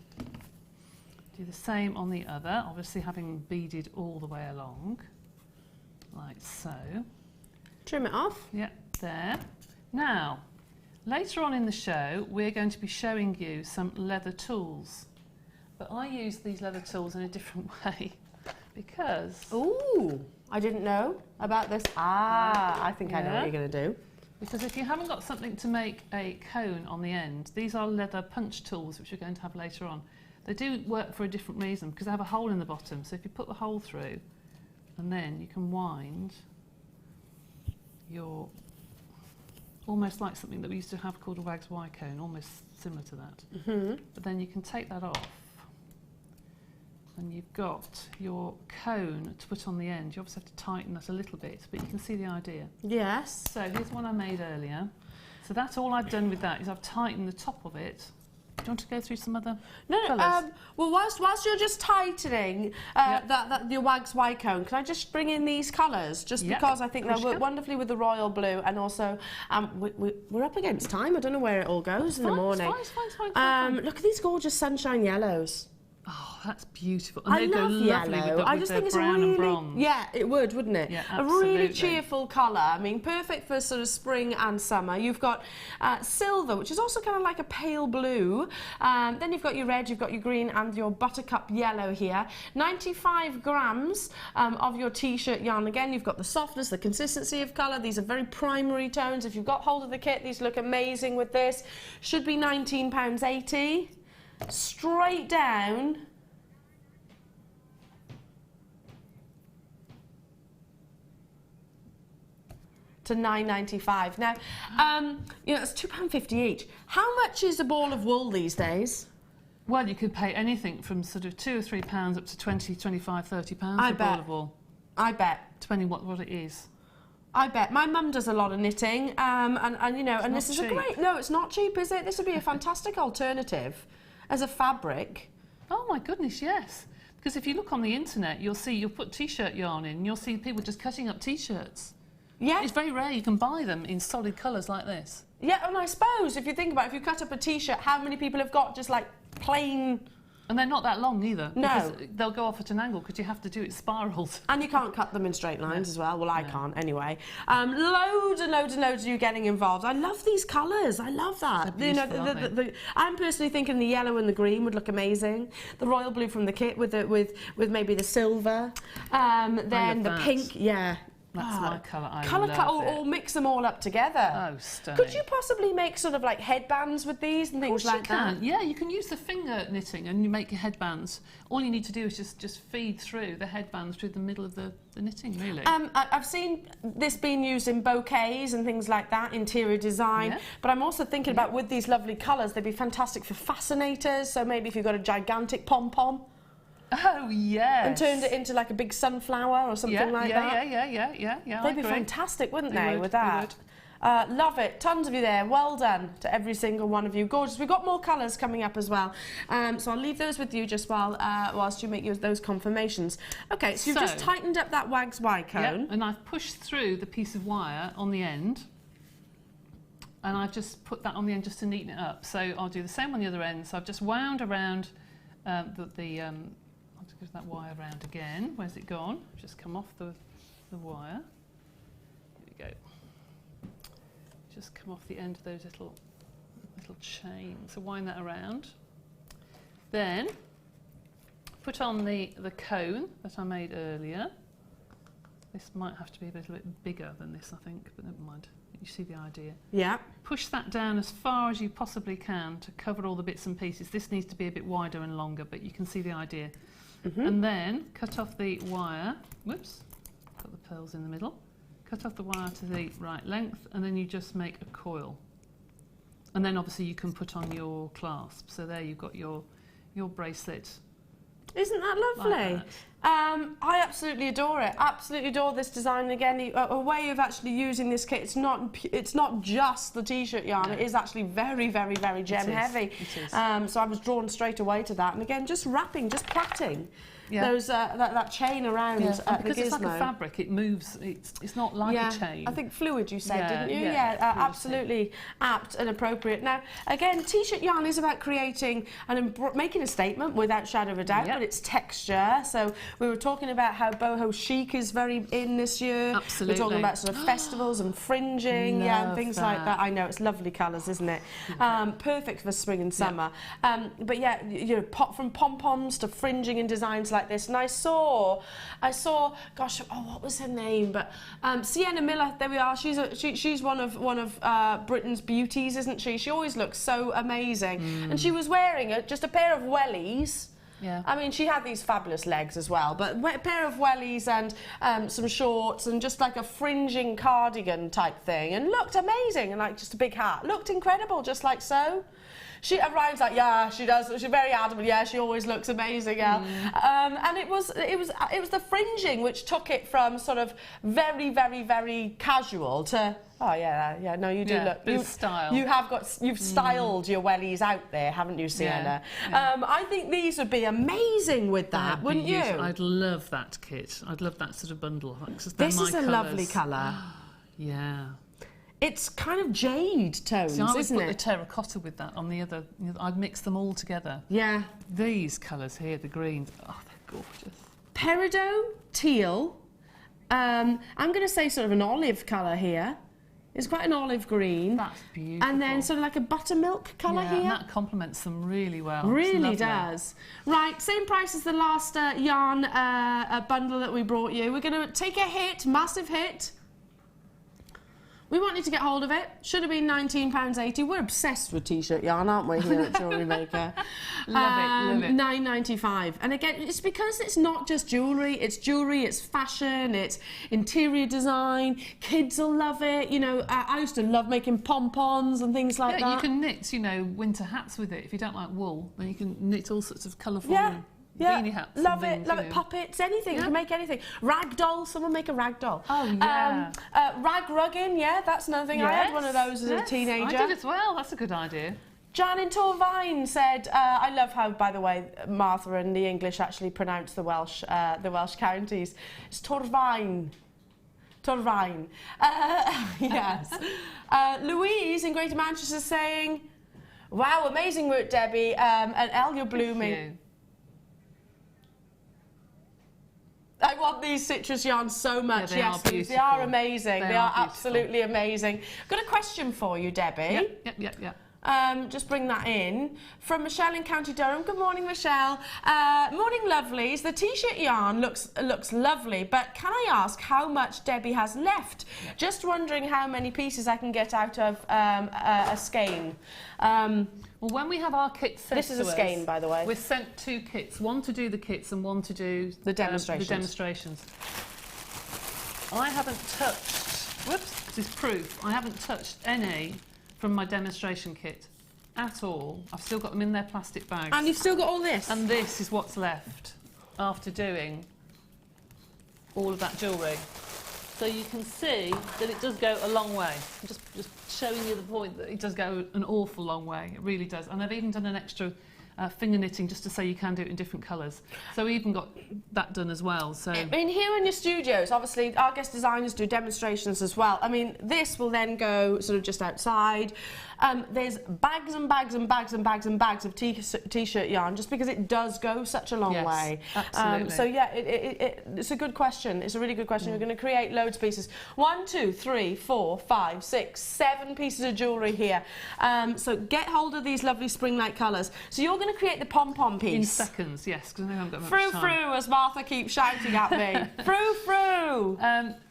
do the same on the other, obviously having beaded all the way along, like so. Trim it off. Yep, there. Now, later on in the show, we're going to be showing you some leather tools. But I use these leather tools in a different way because... Ooh, I didn't know about this. I think I know what you're going to do. Because if you haven't got something to make a cone on the end, these are leather punch tools, which we're going to have later on. They do work for a different reason, because they have a hole in the bottom. So if you put the hole through, and then you can wind your... almost like something that we used to have called a Wags Y cone, almost similar to that. But then you can take that off, and you've got your cone to put on the end. You obviously have to tighten that a little bit, but you can see the idea. Yes. So here's one I made earlier. So that's all I've done with that, is I've tightened the top of it. Do you want to go through some other colours? Well, whilst you're just tightening your Wags Y cone, can I just bring in these colours? Just because I think they'll work wonderfully with the royal blue, and also we're up against time. I don't know where it all goes in the morning. It's fine. Look at these gorgeous sunshine yellows. Oh, that's beautiful. And I love yellow. I just think it's brown really, and bronze. Yeah, it wouldn't it? Yeah, a really cheerful colour. I mean, perfect for sort of spring and summer. You've got silver, which is also kind of like a pale blue. Then you've got your red, you've got your green, and your buttercup yellow here. 95 grams of your t-shirt yarn. Again, you've got the softness, the consistency of colour. These are very primary tones. If you've got hold of the kit, these look amazing with this. Should be £19.80. Straight down to £9.95. Now, you know, it's £2.50 each. How much is a ball of wool these days? Well, you could pay anything from sort of £2 or £3 up to 20, 25, 30 pounds a ball of wool. I bet. Depending what it is. I bet. My mum does a lot of knitting, and you know, and this is a great... No, it's not cheap, is it? This would be a fantastic alternative as a fabric. Oh my goodness, yes. Because if you look on the internet, you'll put t-shirt yarn in, and you'll see people just cutting up t-shirts. Yeah. It's very rare you can buy them in solid colours like this. Yeah, and I suppose if you think about it, if you cut up a t-shirt, how many people have got just like plain... And they're not that long either. No. Because they'll go off at an angle because you have to do it spirals. And you can't cut them in straight lines as well. Well, I can't anyway. Loads and loads and loads of you getting involved. I love these colours. I love that. You know, I'm personally thinking the yellow and the green would look amazing. The royal blue from the kit with maybe the silver. Then the pink. Yeah. That's my colour. I love it. Or mix them all up together. Oh, stunning. Could you possibly make sort of like headbands with these and things like that? Yeah, you can use the finger knitting and you make your headbands. All you need to do is just feed through the headbands through the middle of the knitting, really. I've seen this being used in bouquets and things like that, interior design. But I'm also thinking about with these lovely colours, they'd be fantastic for fascinators. So maybe if you've got a gigantic pom-pom. Oh, yes. And turned it into like a big sunflower or something like that. Yeah. They'd be fantastic, wouldn't they, with that? Love it. Tons of you there. Well done to every single one of you. Gorgeous. We've got more colours coming up as well. So I'll leave those with you just whilst you make those confirmations. Okay, so you've just tightened up that Wags Y cone. Yep, and I've pushed through the piece of wire on the end. And I've just put that on the end just to neaten it up. So I'll do the same on the other end. So I've just wound around I'll just go that wire around again. Where's it gone? Just come off the wire. Here we go. Just come off the end of those little chains. So wind that around. Then put on the cone that I made earlier. This might have to be a little bit bigger than this, I think, but never mind. You see the idea. Yeah. Push that down as far as you possibly can to cover all the bits and pieces. This needs to be a bit wider and longer, but you can see the idea. And then cut off the wire. Whoops, got the pearls in the middle. Cut off the wire to the right length, and then you just make a coil. And then obviously you can put on your clasp. So there you've got your bracelet. Isn't that lovely? Like that. I absolutely adore it. Absolutely adore this design. Again, a way of actually using this kit. It's not just the t-shirt yarn. No. It is actually very, very, very gem heavy. It is. So I was drawn straight away to that. And again, just wrapping, just plaiting. Yeah. Those that chain around because the gizmo. it's like a fabric, it moves. It's not like a chain. I think fluid. You said, didn't you? Absolutely apt and appropriate. Now, again, t-shirt yarn is about creating and making a statement without shadow of a doubt. But it's texture. So we were talking about how boho chic is very in this year. Absolutely. We're talking about sort of festivals and fringing, and things like that. I know it's lovely colours, isn't it? Perfect for spring and summer. But yeah, you know, from pom-poms to fringing and designs like this. And I saw, gosh, what was her name? But Sienna Miller, there we are. She's one of Britain's beauties, isn't she? She always looks so amazing. And she was wearing just a pair of wellies. Yeah. I mean, she had these fabulous legs as well, but a pair of wellies and some shorts and just like a fringing cardigan type thing, and looked amazing, and like just a big hat. Looked incredible, just like so. Ryan's like, yeah, she does. She's very adamant. Yeah, she always looks amazing. And it was the fringing which took it from sort of very, very, very casual to no, you do look. Bit of style. You've styled your wellies out there, haven't you, Sienna? I think these would be amazing with that, wouldn't you? I'd love that kit. I'd love that sort of bundle. This is a lovely colour. Yeah. It's kind of jade tones, isn't it? I would put the terracotta with that on the other. I'd mix them all together. Yeah. These colours here, the greens, they're gorgeous. Peridot, teal. I'm going to say sort of an olive colour here. It's quite an olive green. That's beautiful. And then sort of like a buttermilk colour here. And that complements them really well. Really does. Right, same price as the last yarn bundle that we brought you. We're going to take a hit, massive hit. We wanted to get hold of it. Should have been £19.80. We're obsessed with t-shirt yarn, aren't we, here at Jewellery Maker? Love it. £9.95. And again, it's because it's not just jewellery. It's fashion, it's interior design. Kids will love it. You know, I used to love making pom-poms and things like that. You can knit, winter hats with it. If you don't like wool, then you can knit all sorts of colourful beanie hats. Love it. Puppets, anything. You can make anything. Rag doll. Someone make a rag doll. Oh, yeah. Rag rugging, that's another thing. Yes. I had one of those as a teenager. I did as well. That's a good idea. Jan in Torvine said, I love how, by the way, Martha and the English actually pronounce the Welsh counties. It's Torvine. Torvine. Yes. Louise in Greater Manchester saying, wow, amazing work, Debbie. And Elle, you're blooming. I want these citrus yarns so much. Yeah, they are amazing. They are absolutely amazing. I've got a question for you, Debbie. Yep. Just bring that in. From Michelle in County Durham. Good morning, Michelle. Morning, lovelies. The t-shirt yarn looks lovely, but can I ask how much Debbie has left? Yep. Just wondering how many pieces I can get out of a skein. Well, when we have our kits sent this is a skein, by the way. We're sent 2 kits, one to do the kits and one to do the demonstrations. I haven't touched, this is proof, I haven't touched any from my demonstration kit at all. I've still got them in their plastic bags. And you've still got all this? And this is what's left after doing all of that jewellery. So you can see that it does go a long way. I'm just showing you the point that it does go an awful long way. It really does. And I've even done an extra finger knitting just to say you can do it in different colours. So we even got that done as well. So I mean, here in your studios, obviously our guest designers do demonstrations as well. I mean, this will then go sort of just outside. There's bags and bags and bags and bags and bags of t-shirt yarn, just because it does go such a long way. Absolutely. So yeah, it's a good question. It's a really good question. We're going to create loads of pieces. 1, 2, 3, 4, 5, 6, 7 pieces of jewellery here. So get hold of these lovely spring-like colours. So you're going to create the pom-pom piece. in seconds, yes, because I know I haven't got much time. Frou, as Martha keeps shouting at me. Frou.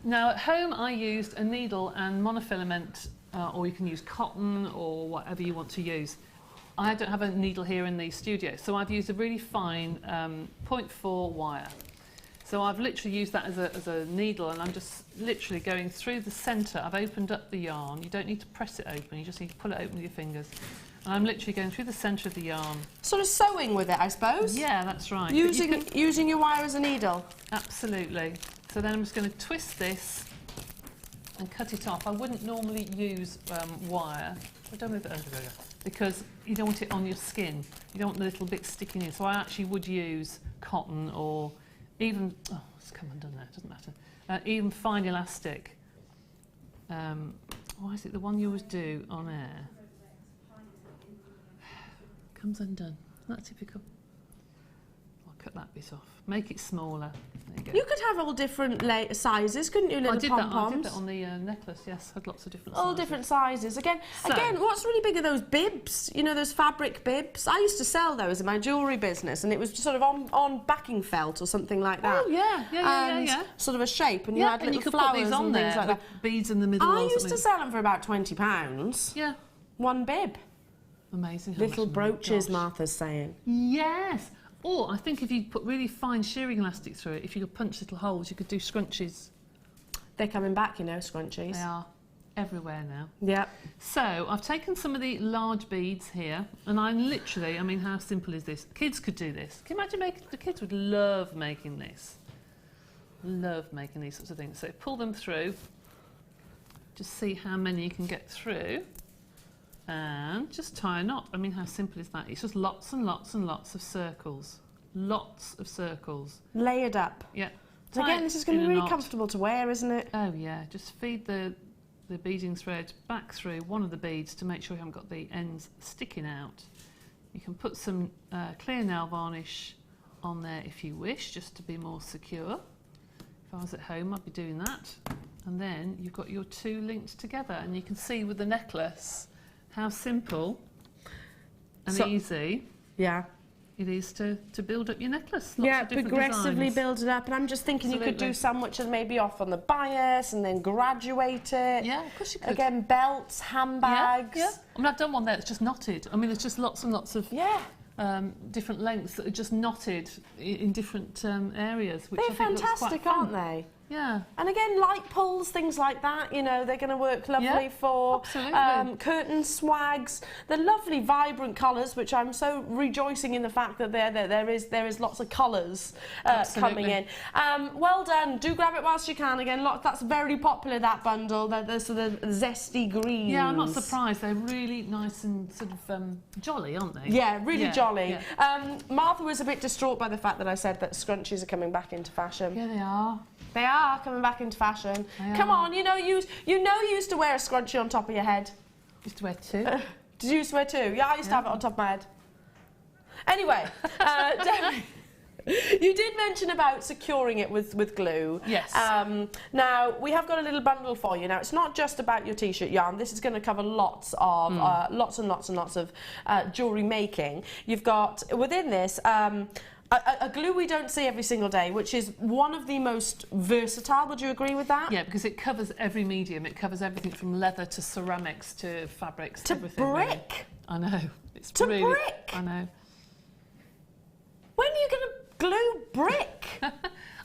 Now at home I used a needle and monofilament, or you can use cotton or whatever you want to use. I don't have a needle here in the studio, so I've used a really fine 0.4 wire. So I've literally used that as a needle, and I'm just literally going through the centre. I've opened up the yarn. You don't need to press it open, you just need to pull it open with your fingers. And I'm literally going through the centre of the yarn. Sort of sewing with it, I suppose. Yeah, that's right. Using your wire as a needle. Absolutely. So then I'm just going to twist this and cut it off. I wouldn't normally use wire. I don't move it over there, because you don't want it on your skin. You don't want the little bit sticking in. So I actually would use cotton, or even, oh, it's come undone there, it doesn't matter. Even fine elastic. Why is it the one you always do on air? Comes undone. Isn't that typical? I'll cut that bit off. Make it smaller. There you go. You could have all different sizes, couldn't you, little pom-poms? I did that on the necklace, yes. Had lots of different all sizes. Different sizes. Again, what's really big are those bibs. You know, those fabric bibs. I used to sell those in my jewellery business, and it was just sort of on backing felt or something like that. Oh yeah, yeah. Sort of a shape, and you had little you could flowers put these on and there, things like that. Beads in the middle. I used to sell them for about £20. Yeah. One bib. Amazing. Little brooches, Martha's saying. Yes. Or I think if you put really fine shearing elastic through it, if you could punch little holes, you could do scrunchies. They're coming back, you know, scrunchies. They are everywhere now. Yep. So I've taken some of the large beads here, and I'm literally, I mean, how simple is this? Kids could do this. Can you imagine the kids would love making this. Love making these sorts of things. So pull them through. Just see how many you can get through. And just tie a knot. I mean, how simple is that? It's just lots and lots and lots of circles. Lots of circles. Layered up. Yeah. So again, this is going to be really comfortable to wear, isn't it? Oh yeah. Just feed the beading thread back through one of the beads to make sure you haven't got the ends sticking out. You can put some clear nail varnish on there if you wish, just to be more secure. If I was at home, I'd be doing that. And then you've got your two linked together, and you can see with the necklace how simple and easy it is to build up your necklace. Lots of different progressively designs. build it up. And I'm just thinking you could do some which are maybe off on the bias and then graduate it. Yeah, of course you could. Again, belts, handbags. Yeah. I mean, I've done one there that's just knotted. I mean, there's just lots and lots of different lengths that are just knotted in different areas. Which They're fantastic, aren't they? Yeah. And again, light pulls, things like that, you know, they're going to work lovely for curtain swags. The lovely vibrant colours, which I'm so rejoicing in the fact that there is lots of colours coming in. Well done. Do grab it whilst you can. Again, that's very popular, that bundle. They're sort of zesty greens. Yeah, I'm not surprised. They're really nice and sort of jolly, aren't they? Yeah, really jolly. Yeah. Martha was a bit distraught by the fact that I said that scrunchies are coming back into fashion. Yeah, they are. They are coming back into fashion. Come on, you used to wear a scrunchie on top of your head. Used to wear two. Did you used to wear two? Yeah, I used to have it on top of my head. Anyway, you did mention about securing it with glue. Yes. Now, we have got a little bundle for you. Now, it's not just about your t-shirt yarn. This is going to cover lots of, lots and lots and lots of jewellery making. You've got, within this, a glue we don't see every single day, which is one of the most versatile. Would you agree with that? Yeah, because it covers every medium. It covers everything from leather to ceramics to fabrics to everything. Brick. Really. I know. It's to really, brick. I know. When are you going to glue brick?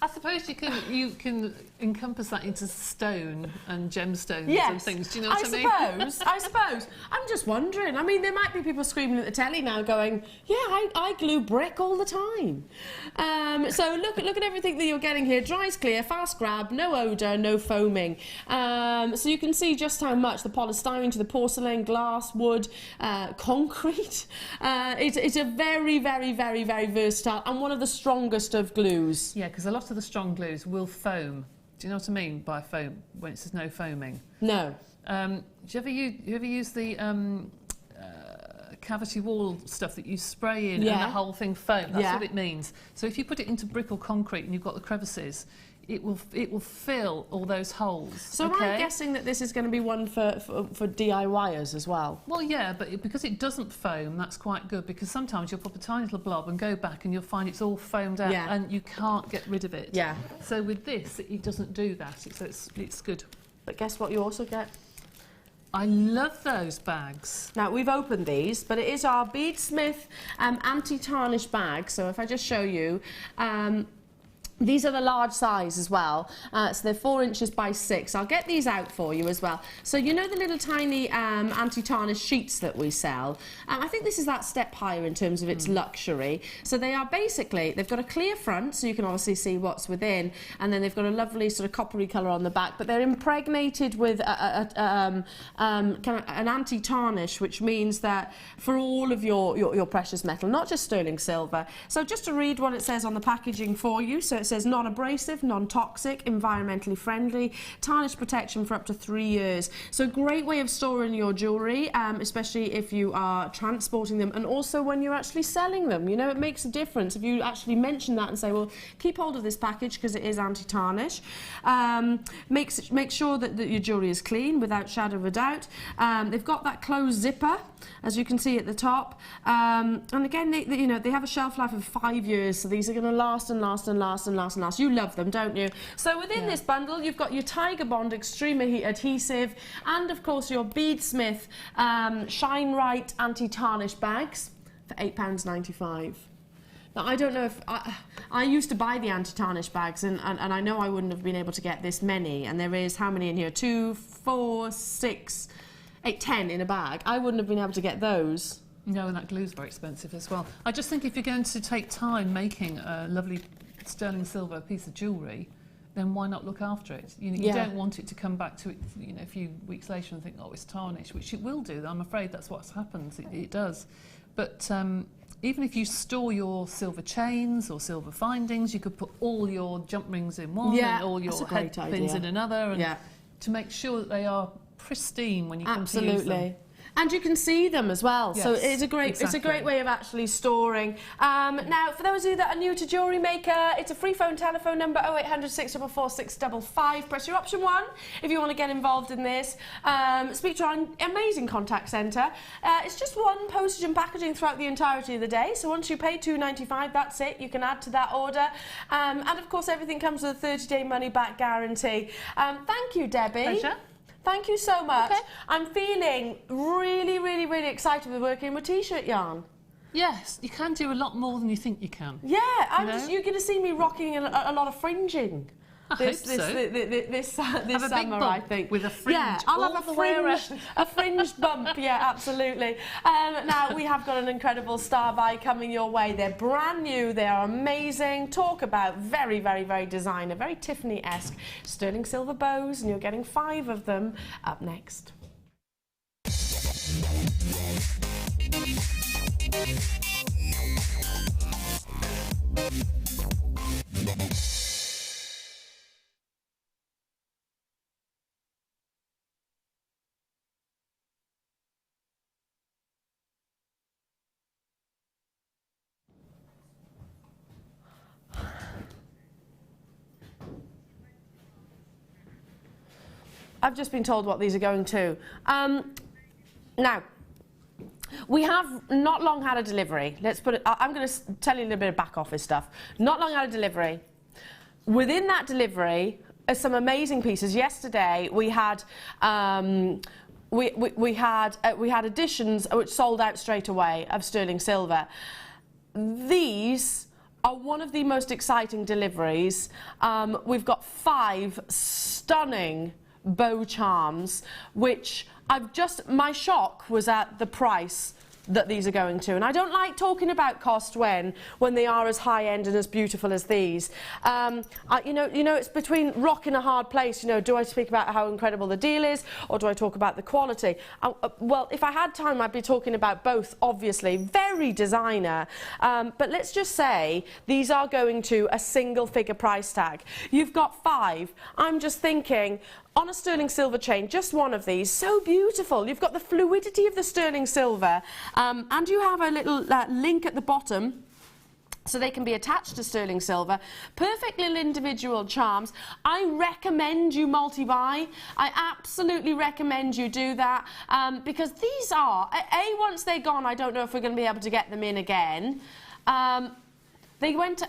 I suppose you can encompass that into stone and gemstones Yes, and things. Do you know what I mean? I suppose. I'm just wondering. I mean, there might be people screaming at the telly now going, yeah, I glue brick all the time. So look at everything that you're getting here. Dries clear, fast grab, no odour, no foaming. So you can see just how much the polystyrene to the porcelain, glass, wood, concrete. It's a very, very, very, very versatile and one of the strongest of glues. Yeah, because a lot of the strong glues will foam. Do you know what I mean by foam when it says no foaming? No. Do you ever use the cavity wall stuff that you spray in and the whole thing foam? That's what it means. So if you put it into brick or concrete and you've got the crevices, it will fill all those holes. So am I guessing that this is going to be one for DIYers as well? Well, yeah, but because it doesn't foam, that's quite good, because sometimes you'll pop a tiny little blob and go back and you'll find it's all foamed out and you can't get rid of it. Yeah. So with this, it doesn't do that. It's good. But guess what you also get? I love those bags. Now, we've opened these, but it is our Beadsmith anti-tarnish bag. So if I just show you, these are the large size as well, so they're 4 inches by 6. I'll get these out for you as well. So you know the little tiny anti-tarnish sheets that we sell? I think this is that step higher in terms of its luxury. So they are basically, they've got a clear front, so you can obviously see what's within, and then they've got a lovely sort of coppery colour on the back, but they're impregnated with kind of an anti-tarnish, which means that for all of your precious metal, not just sterling silver. So just to read what it says on the packaging for you, so it says non-abrasive, non-toxic, environmentally friendly, tarnish protection for up to 3 years. So a great way of storing your jewellery, especially if you are transporting them and also when you're actually selling them. You know, it makes a difference if you actually mention that and say, well, keep hold of this package because it is anti-tarnish. Make sure that your jewellery is clean without shadow of a doubt. They've got that closed zipper, as you can see at the top. And again, they have a shelf life of 5 years, so these are going to last and last and last and last and last. You love them, don't you? So within this bundle, you've got your Tiger Bond Extreme Heat Adhesive and, of course, your Beadsmith Shine Right Anti-Tarnish bags for £8.95. Now, I don't know if... I used to buy the anti-tarnish bags, and I know I wouldn't have been able to get this many. And there is, how many in here? 2, 4, 6, 8, 10 in a bag. I wouldn't have been able to get those. No, and that glue's very expensive as well. I just think if you're going to take time making a lovely sterling silver piece of jewellery, then why not look after it? You don't want it to come back to it, a few weeks later and think, oh, it's tarnished, which it will do. I'm afraid that's what happens. It does. But even if you store your silver chains or silver findings, you could put all your jump rings in one and all your head pins in another, and to make sure that they are pristine when you come to use them. And you can see them as well, so it's a great way of actually storing. Now, for those of you that are new to Jewellery Maker, it's a free phone telephone number 0800 644 655. Press your option 1 if you want to get involved in this. Speak to our amazing contact centre. It's just 1 postage and packaging throughout the entirety of the day, so once you pay £2.95, that's it. You can add to that order. And of course, everything comes with a 30-day money-back guarantee. Thank you, Debbie. Pleasure. Thank you so much. Okay. I'm feeling really, really, really excited with working with t-shirt yarn. Yes, you can do a lot more than you think you can. Yeah, you're going to see me rocking a lot of fringing. This summer, I think. With a fringe. Yeah, I'll have a fringed bump. Yeah, absolutely. Now we have got an incredible star buy coming your way. They're brand new. They are amazing. Talk about very, very, very designer, very Tiffany-esque sterling silver bows, and you're getting 5 of them up next. I've just been told what these are going to. Now, we have not long had a delivery. Let's put it, I'm going to tell you a little bit of back office stuff. Not long had a delivery. Within that delivery are some amazing pieces. Yesterday we had we had editions which sold out straight away of sterling silver. These are one of the most exciting deliveries. We've got 5 stunning bow charms, which my shock was at the price that these are going to, and I don't like talking about cost when they are as high end and as beautiful as these. You know, it's between rock and a hard place. You know, do I speak about how incredible the deal is, or do I talk about the quality? Well, if I had time, I'd be talking about both. Obviously, very designer, but let's just say these are going to a single figure price tag. You've got 5. I'm just thinking, on a sterling silver chain, just one of these, so beautiful. You've got the fluidity of the sterling silver, and you have a little link at the bottom so they can be attached to sterling silver. Perfect little individual charms. I recommend you multi-buy. I absolutely recommend you do that, because these are, once they're gone, I don't know if we're going to be able to get them in again. They went to,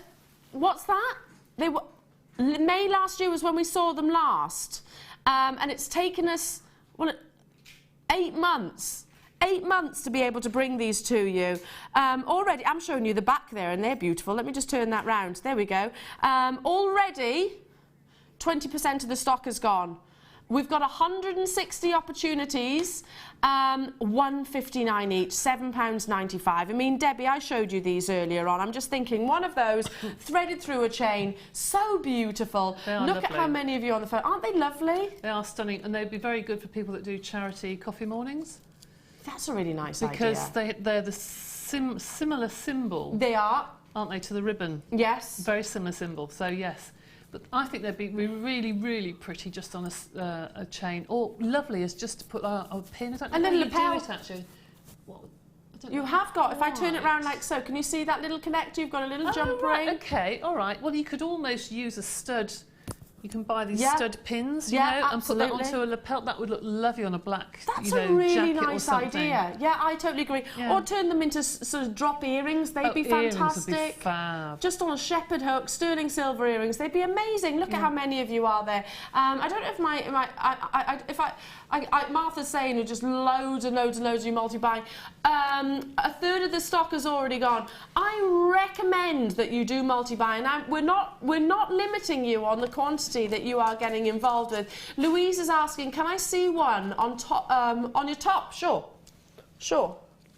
what's that? May last year was when we saw them last. And it's taken us, well, 8 months. 8 months to be able to bring these to you. Already, I'm showing you the back there, and they're beautiful. Let me just turn that round. There we go. Already, 20% of the stock is gone. We've got 160 opportunities, £1.59 each, £7.95. I mean, Debbie, I showed you these earlier on. I'm just thinking, one of those threaded through a chain, so beautiful. Look at how many of you on the phone. Aren't they lovely? They are stunning, and they'd be very good for people that do charity coffee mornings. That's a really nice because idea. Because they're the similar symbol. They are. Aren't they, to the ribbon? Yes. Very similar symbol, so yes. But I think they'd be really, really pretty just on a chain. Or lovely as just to put a pin. I don't know and how then you lapel. do it, actually. You have got, if I turn it round like so, can you see that little connector? You've got a little jump ring. Okay, all right. Well, you could almost use a stud. You can buy these stud pins, you know, and put that onto a lapel. That would look lovely on a black, That's a really nice something. idea. Yeah, I totally agree. Yeah. Or turn them into sort of drop earrings. They'd be fantastic. Earrings would be fab. Just on a shepherd hook, sterling silver earrings. They'd be amazing. Look at how many of you are there. I don't know if Martha's saying who just loads and loads and loads of you multi-buying. A third of the stock is already gone. I recommend that you do multi-buy. Now we're not limiting you on the quantity that you are getting involved with. Louise is asking, can I see one on top, on your top? Sure.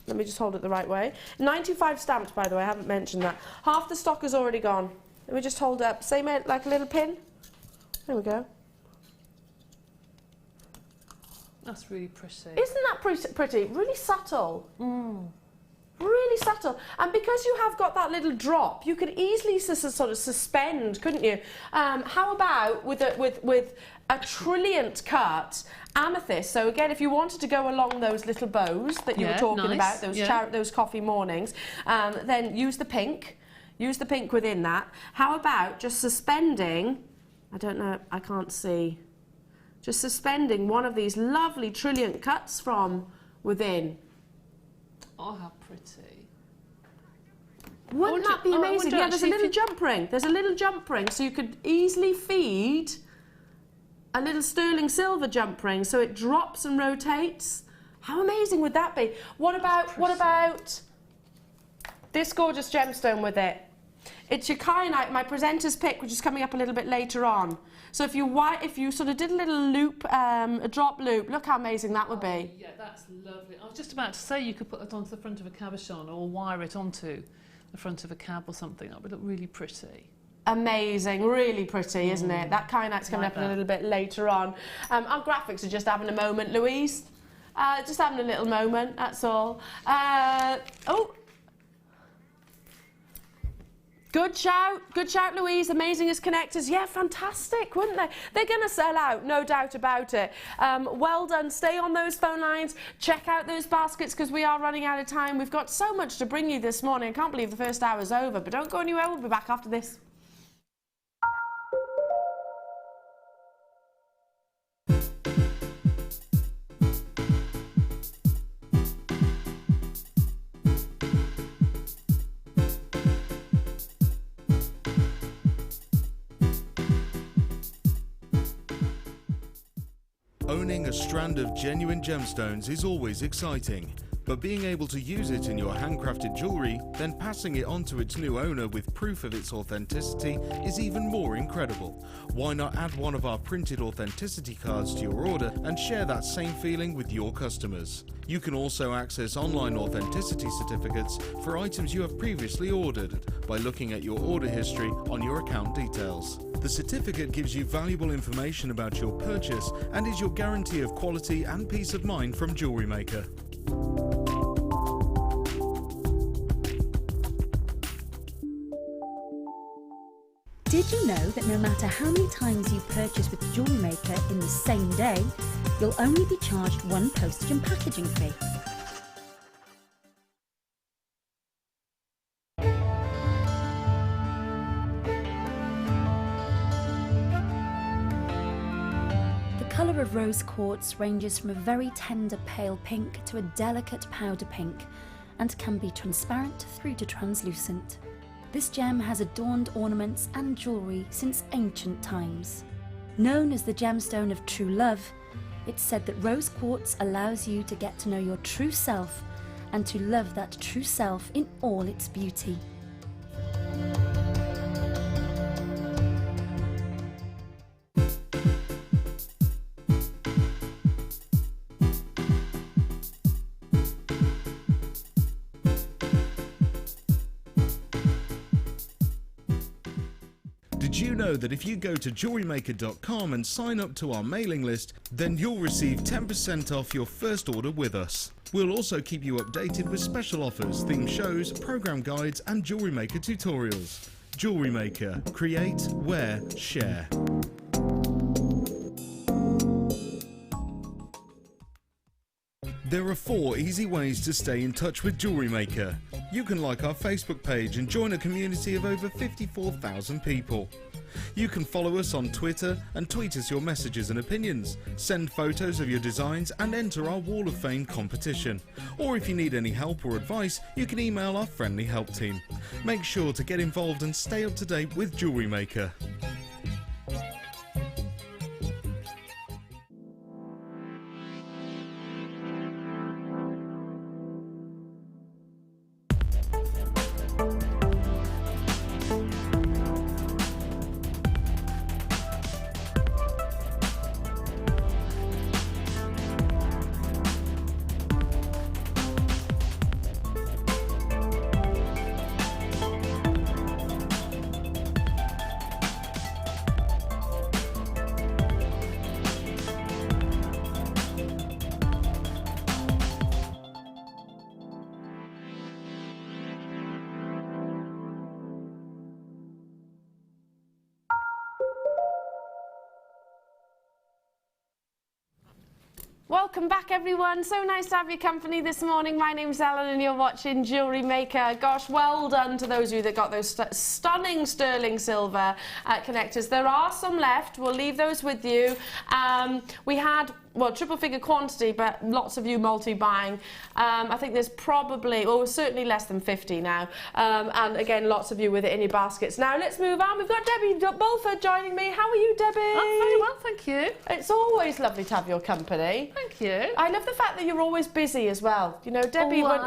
Let me just hold it the right way. 95 stamped, by the way, I haven't mentioned that. Half the stock is already gone. Let me just hold it up. Same like a little pin. There we go. That's really pretty. Isn't that pretty? Really subtle. Really subtle, and because you have got that little drop, you could easily sort of suspend, couldn't you? How about with a Trilliant cut amethyst? So again, if you wanted to go along those little bows that you were talking about, those coffee mornings, then use the pink. Use the pink within that. How about just suspending? I don't know. I can't see. Just suspending one of these lovely Trilliant cuts from within. Oh, how pretty. Wouldn't that be amazing? Yeah, there's a little jump ring. There's a little jump ring, so you could easily feed a little sterling silver jump ring, so it drops and rotates. How amazing would that be? What about this gorgeous gemstone with it? It's your kyanite, my presenter's pick, which is coming up a little bit later on. So if you sort of did a little loop, a drop loop, look how amazing that would be. Yeah, that's lovely. I was just about to say you could put it onto the front of a cabochon or wire it onto the front of a cab or something. That would look really pretty. Amazing, really pretty, isn't it? That kyanite's coming up a little bit later on. Our graphics are just having a moment, Louise. Just having a little moment, that's all. Good shout, Louise. Amazing as connectors. Yeah, fantastic, wouldn't they? They're going to sell out, no doubt about it. Well done. Stay on those phone lines. Check out those baskets because we are running out of time. We've got so much to bring you this morning. I can't believe the first hour's over, but don't go anywhere. We'll be back after this. Owning a strand of genuine gemstones is always exciting, But being able to use it in your handcrafted jewellery, then passing it on to its new owner with proof of its authenticity is even more incredible. Why not add one of our printed authenticity cards to your order and share that same feeling with your customers? You can also access online authenticity certificates for items you have previously ordered by looking at your order history on your account details. The certificate gives you valuable information about your purchase and is your guarantee of quality and peace of mind from Jewellery Maker. Did you know that no matter how many times you purchase with Jewellery Maker in the same day, you'll only be charged one postage and packaging fee? The colour of rose quartz ranges from a very tender pale pink to a delicate powder pink and can be transparent through to translucent. This gem has adorned ornaments and jewellery since ancient times. Known as the gemstone of true love, it's said that rose quartz allows you to get to know your true self and to love that true self in all its beauty. Did you know that if you go to JewelleryMaker.com and sign up to our mailing list, then you'll receive 10% off your first order with us. We'll also keep you updated with special offers, theme shows, program guides and Jewellery Maker tutorials. Jewellery Maker. Create, wear, share. There are 4 easy ways to stay in touch with Jewellery Maker. You can like our Facebook page and join a community of over 54,000 people. You can follow us on Twitter and tweet us your messages and opinions, send photos of your designs and enter our Wall of Fame competition. Or if you need any help or advice, you can email our friendly help team. Make sure to get involved and stay up to date with Jewellery Maker. Welcome back, everyone. So nice to have your company this morning. My name's Ellen and you're watching Jewellery Maker. Gosh, well done to those of you that got those stunning sterling silver connectors. There are some left. We'll leave those with you. We had, well, triple figure quantity, but lots of you multi-buying. I think there's probably, well, certainly less than 50 now. And again, lots of you with it in your baskets. Now let's move on. We've got Debbie Bulford joining me. How are you, Debbie? I'm very well, thank you. It's always lovely to have your company. Thank you. I love the fact that you're always busy as well. You know, Debbie. I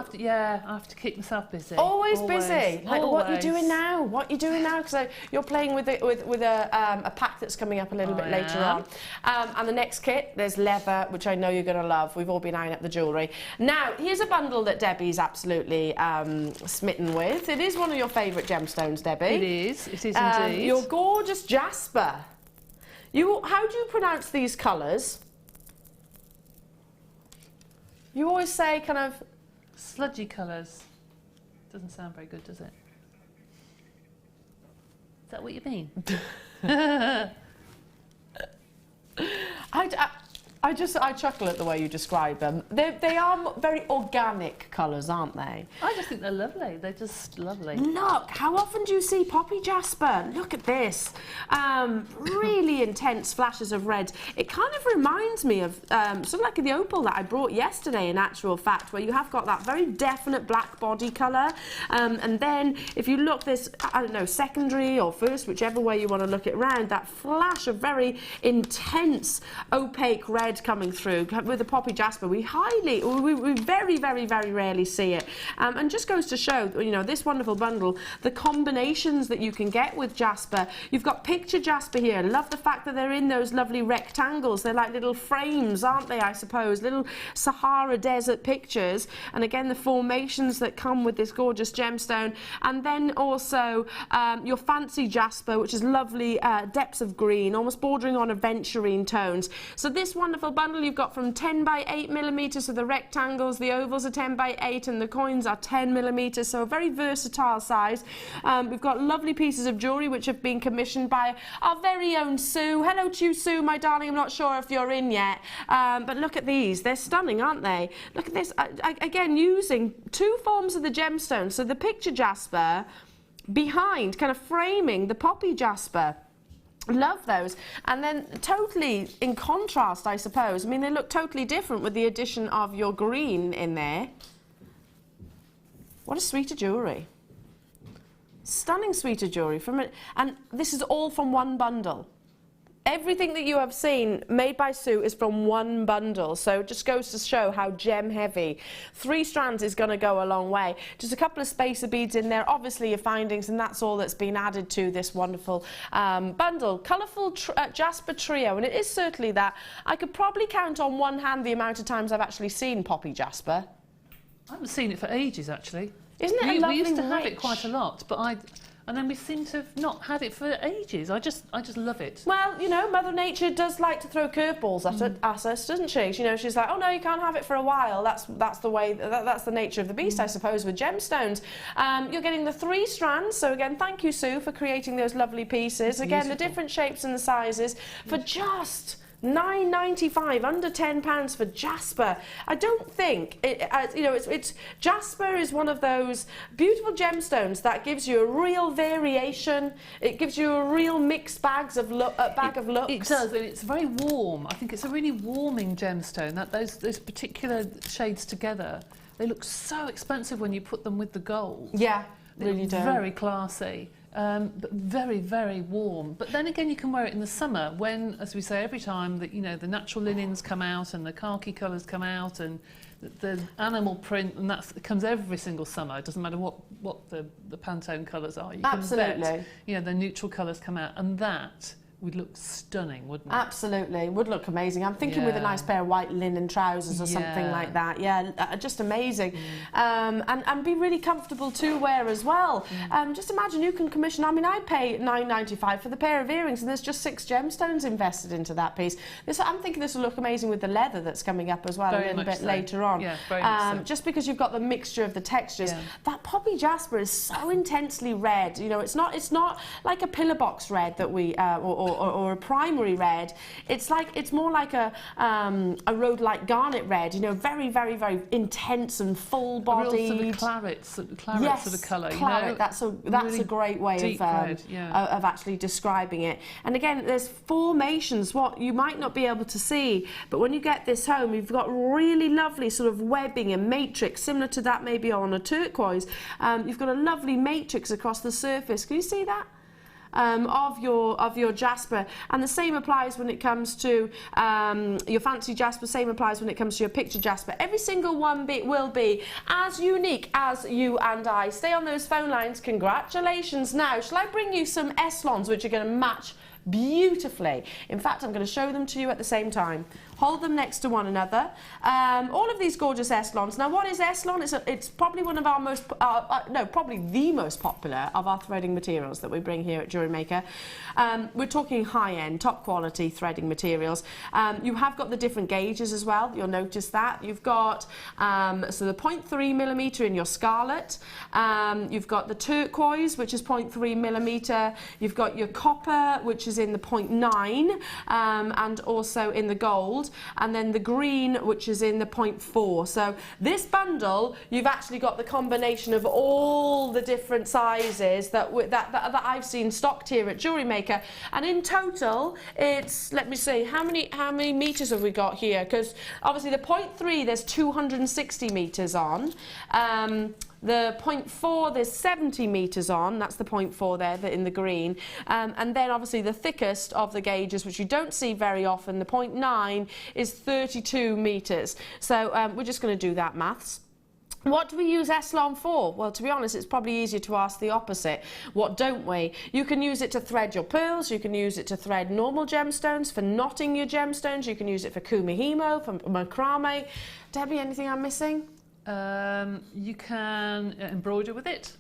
have to keep myself busy. Always busy. Like, what are you doing Always. now? What are you doing now? Because you're playing with a pack that's coming up a little bit later on. And the next kit, there's leather, which I know you're going to love. We've all been eyeing up the jewellery. Now, here's a bundle that Debbie's absolutely smitten with. It is one of your favourite gemstones, Debbie. It is indeed. Your gorgeous Jasper. How do you pronounce these colours? You always say kind of... Sludgy colours. Doesn't sound very good, does it? Is that what you mean? I chuckle at the way you describe them. They are very organic colours, aren't they? I just think they're lovely. They're just lovely. Look, how often do you see poppy jasper? Look at this. Really intense flashes of red. It kind of reminds me of sort of like the opal that I brought yesterday, in actual fact, where you have got that very definite black body colour. And then if you look this, I don't know, secondary or first, whichever way you want to look it round, that flash of very intense opaque red red coming through with the poppy jasper. We very, very, very rarely see it. And just goes to show, you know, this wonderful bundle, the combinations that you can get with jasper. You've got picture jasper here. Love the fact that they're in those lovely rectangles. They're like little frames, aren't they, I suppose? Little Sahara Desert pictures. And again, the formations that come with this gorgeous gemstone. And then also your fancy jasper, which is lovely depths of green, almost bordering on aventurine tones. So this wonderful bundle you've got from 10 by 8 millimeters, so the rectangles, the ovals are 10 by 8 and the coins are 10 millimeters, so a very versatile size. We've got lovely pieces of jewellery which have been commissioned by our very own Sue. Hello to you, Sue, my darling. I'm not sure if you're in yet, but look at these. They're stunning, aren't they? Look at this. Again, using two forms of the gemstone, so the picture jasper behind, kind of framing the poppy jasper. Love those. And then totally in contrast, I suppose. I mean, they look totally different with the addition of your green in there. What a suite of jewellery. Stunning suite of jewellery. And this is all from one bundle. Everything that you have seen made by Sue is from one bundle, so it just goes to show how gem heavy. 3 strands is going to go a long way. Just a couple of spacer beads in there, obviously your findings, and that's all that's been added to this wonderful bundle. Colourful Jasper trio, and it is certainly that. I could probably count on one hand the amount of times I've actually seen poppy jasper. I haven't seen it for ages, actually. Isn't it a lovely, we used to have rich... it quite a lot, but and then we seem to have not had it for ages. I just love it. Well, you know, Mother Nature does like to throw curveballs at us, doesn't she? You know, she's like, oh no, you can't have it for a while. That's the way. That's the nature of the beast, I suppose, with gemstones. You're getting the 3 strands. So again, thank you, Sue, for creating those lovely pieces. Again, the different shapes and the sizes for just £9.95, under £10 for jasper. I don't think you know, it's jasper is one of those beautiful gemstones that gives you a real variation. It gives you a real mixed bag of looks. It does, and it's very warm. I think it's a really warming gemstone. That those particular shades together, they look so expensive when you put them with the gold. Yeah, they really do. Very classy. But very, very warm. But then again, you can wear it in the summer when, as we say every time, that, you know, the natural linens come out and the khaki colours come out and the animal print, and that comes every single summer. It doesn't matter what the Pantone colours are. You Absolutely. Can bet, you know, the neutral colours come out, and that would look stunning, wouldn't it? Absolutely, would look amazing. I'm thinking with a nice pair of white linen trousers or something like that. Yeah, just amazing. And be really comfortable to wear as well. Just imagine you can commission, I mean, I pay £9.95 for the pair of earrings and there's just 6 gemstones invested into that piece. I'm thinking this will look amazing with the leather that's coming up as well a little bit later on. Yeah, very much so. Just because you've got the mixture of the textures. That poppy jasper is so intensely red. You know, it's not like a pillar box red that we, or a primary red. It's more like a Rhodolite garnet red, you know, very, very, very intense and full-bodied. A real sort of claret sort of colour. Claret, you know? that's a great way of actually describing it. And again, there's formations, what you might not be able to see, but when you get this home, you've got really lovely sort of webbing and matrix, similar to that maybe on a turquoise. You've got a lovely matrix across the surface. Can you see that? Of your jasper, and the same applies when it comes to your fancy jasper. Same applies when it comes to your picture jasper. Every single one will be as unique as you and I. Stay on those phone lines. Congratulations. Now, shall I bring you some Eslons which are going to match beautifully? In fact, I'm going to show them to you at the same time. Hold them next to one another. All of these gorgeous Eslons. Now, what is Eslon? It's probably one of our most, probably the most popular of our threading materials that we bring here at Jewellery Maker. We're talking high-end, top quality threading materials. You have got the different gauges as well. You'll notice that. You've got, so the 0.3 millimetre in your scarlet. You've got the turquoise, which is 0.3 millimetre. You've got your copper, which is in the 0.9, and also in the gold. And then the green, which is in the 0.4. So this bundle, you've actually got the combination of all the different sizes that I've seen stocked here at Jewellery Maker. And in total, it's, let me see, how many meters have we got here? Because obviously the 0.3, there's 260 meters on. The 0.4, there's 70 metres on. That's the 0.4 there in the green. And then obviously the thickest of the gauges, which you don't see very often, the 0.9 is 32 metres. So we're just going to do that maths. What do we use Eslon for? Well, to be honest, it's probably easier to ask the opposite. What don't we? You can use it to thread your pearls. You can use it to thread normal gemstones, for knotting your gemstones. You can use it for kumihimo, for macrame. Debbie, anything I'm missing? You can embroider with it.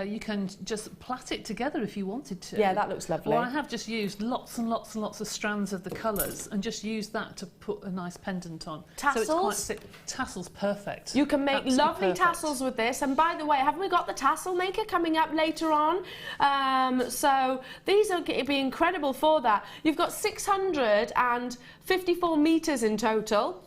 You can just plait it together if you wanted to. Yeah, that looks lovely. Well, I have just used lots and lots and lots of strands of the colours and just used that to put a nice pendant on. Tassels? So it's quite tassels, perfect. You can make Absolutely lovely perfect. tassels with this. And by the way, haven't we got the tassel maker coming up later on? So these are going to be incredible for that. You've got 654 metres in total.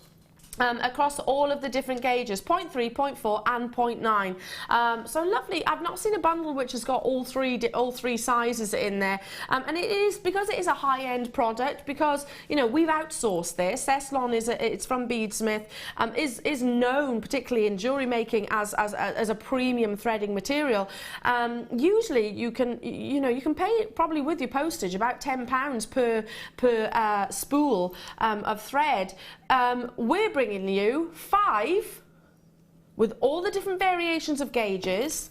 Across all of the different gauges, 0.3, 0.4 and 0.9. So lovely. I've not seen a bundle which has got all three sizes in there. And it is, because it is a high-end product, because, you know, we've outsourced this. Eslon it's from Beadsmith, is known, particularly in jewellery making, as a premium threading material. Usually you can pay it probably with your postage about £10 per spool of thread. We're bringing you 5 with all the different variations of gauges.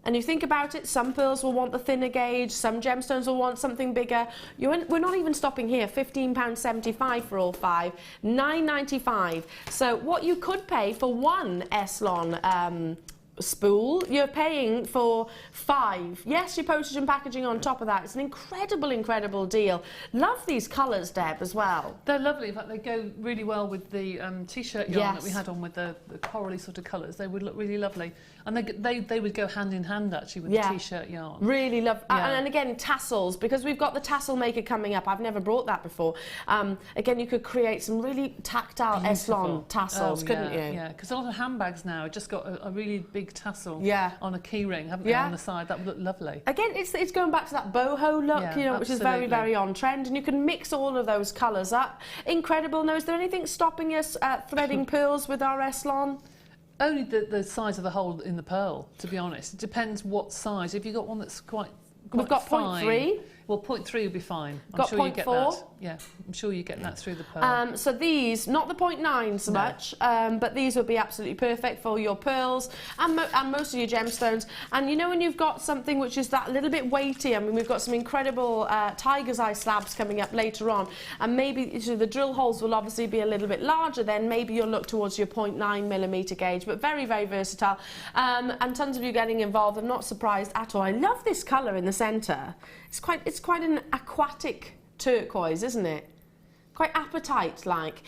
And you think about it, some pearls will want the thinner gauge, some gemstones will want something bigger. We're not even stopping here. £15.75 for all 5, £9.95. So what you could pay for one Eslon spool, you're paying for 5. Yes, your postage and packaging on top of that. It's an incredible deal. Love these colours, Deb, as well. They're lovely. In fact, they go really well with the t-shirt yarn that we had on with the corally sort of colours. They would look really lovely. And they would go hand in hand, actually, with the t-shirt yarn. Really love. And again, tassels, because we've got the tassel maker coming up. I've never brought that before. Again, you could create some really tactile Eslon tassels, couldn't you? Yeah, because a lot of handbags now just got a really big tassel on a key ring, haven't they, on the side? That would look lovely. Again, it's going back to that boho look, you know, which is very on trend, and you can mix all of those colours up. Incredible. Now, is there anything stopping us threading pearls with our Eslon? Only the size of the hole in the pearl, to be honest. It depends what size. If you've got one that's quite We've got fine, 0.3. Well, 0.3 will be fine. Got I'm sure you get 0.4. that. Yeah, I'm sure you get that through the pearl. So these, not the 0.9 so much, but these would be absolutely perfect for your pearls and most of your gemstones. And you know, when you've got something which is that little bit weighty, I mean, we've got some incredible tiger's eye slabs coming up later on, and maybe the drill holes will obviously be a little bit larger, then maybe you'll look towards your 0.9mm gauge, but very versatile. And tons of you getting involved. I'm not surprised at all. I love this colour in the centre. It's quite an aquatic turquoise, isn't it? Quite appetite-like.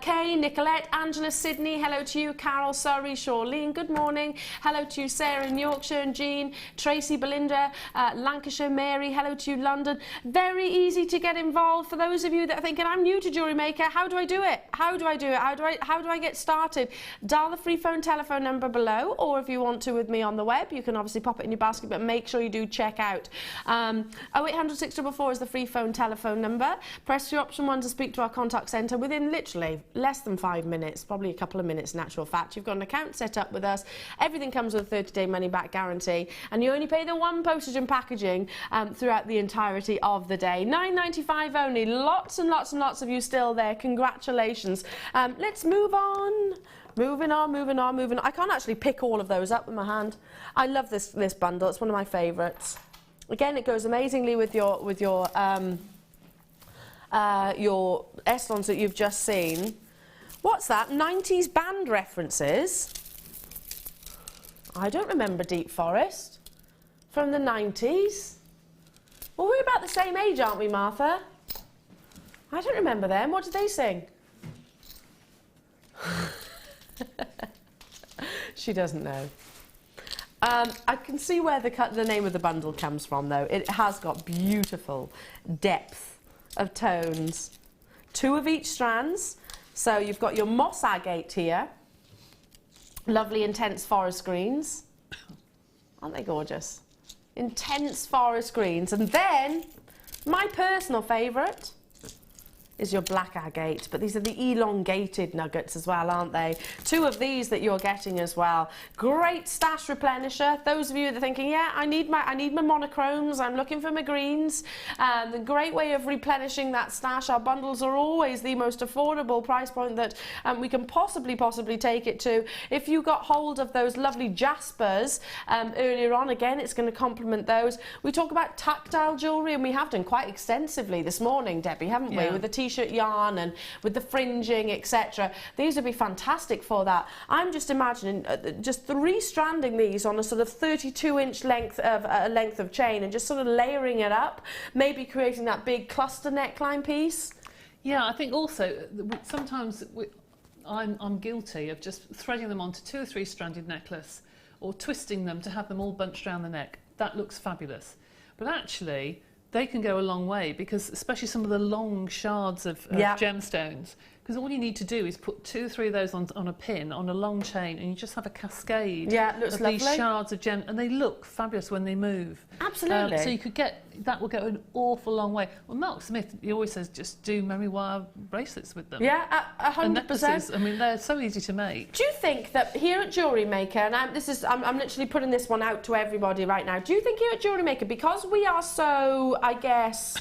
Kay, Nicolette, Angela, Sydney, hello to you. Carol, Surrey, Shawleen, good morning. Hello to you, Sarah in Yorkshire and Jean. Tracy, Belinda, Lancashire, Mary, hello to you, London. Very easy to get involved. For those of you that are thinking, I'm new to Jewellery Maker, how do I do it? How do I do it? How do I get started? Dial the free phone telephone number below, or if you want to with me on the web, you can obviously pop it in your basket, but make sure you do check out. 0800 644 is the free phone telephone number. Press your option 1 to speak to our contact centre within literally less than 5 minutes, probably a couple of minutes in actual fact. You've got an account set up with us, everything comes with a 30-day money-back guarantee, and you only pay the 1 postage and packaging throughout the entirety of the day. £9.95 only. Lots and lots of you still there. Congratulations. Let's move on. Moving on. I can't actually pick all of those up with my hand. I love this bundle. It's one of my favourites. Again, it goes amazingly with your Eslons that you've just seen. What's that? 90s band references. I don't remember Deep Forest from the 90s. Well, we're about the same age, aren't we, Martha? I don't remember them. What did they sing? She doesn't know. I can see where the name of the bundle comes from, though. It has got beautiful depth of tones, 2 of each strands. So you've got your moss agate here, lovely intense forest greens. Aren't they gorgeous? Intense forest greens. And then my personal favourite, is your black agate, but these are the elongated nuggets as well, aren't they? 2 of these that you're getting as well. Great stash replenisher. Those of you that are thinking, yeah, I need my monochromes, I'm looking for my greens. The great way of replenishing that stash. Our bundles are always the most affordable price point that we can possibly take it to. If you got hold of those lovely Jaspers earlier on, again, it's going to complement those. We talk about tactile jewellery, and we have done quite extensively this morning, Debbie, haven't we? With the t-shirt yarn and with the fringing, etc. These would be fantastic for that. I'm just imagining just 3-stranding these on a sort of 32-inch length of chain and just sort of layering it up, maybe creating that big cluster neckline piece. Yeah, I think also sometimes I'm guilty of just threading them onto 2 or 3-stranded necklace or twisting them to have them all bunched around the neck. That looks fabulous. But actually, they can go a long way, because especially some of the long shards of gemstones, because all you need to do is put 2 or 3 of those on a pin, on a long chain, and you just have a cascade of these shards of gem, and they look fabulous when they move. Absolutely. So you could get, that will go an awful long way. Well, Mark Smith, he always says just do memory wire bracelets with them. Yeah, 100%. And necklaces, I mean, they're so easy to make. Do you think that here at Jewellery Maker, and I'm literally putting this one out to everybody right now, do you think here at Jewellery Maker, because we are so, I guess,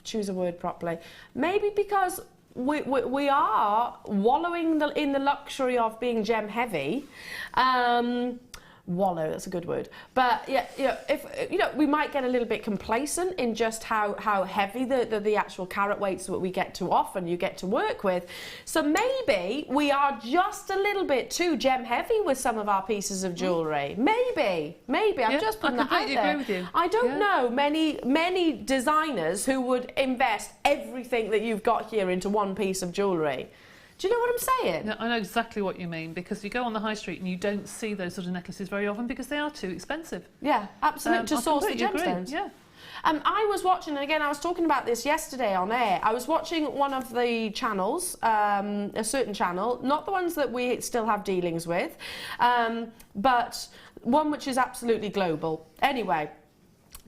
choose a word properly, maybe because we are wallowing in the luxury of being gem heavy, wallow, that's a good word, but yeah, if we might get a little bit complacent in just how heavy the actual carat weights that we get to often you get to work with. So maybe we are just a little bit too gem heavy with some of our pieces of jewellery. Maybe I'm just putting that out there. Agree with you. I don't know many designers who would invest everything that you've got here into one piece of jewellery. Do you know what I'm saying? No, I know exactly what you mean, because you go on the high street and you don't see those sort of necklaces very often because they are too expensive. Yeah, absolutely, to source the gemstones. Yeah. I was watching, and again, I was talking about this yesterday on air. I was watching one of the channels, a certain channel, not the ones that we still have dealings with, but one which is absolutely global. Anyway,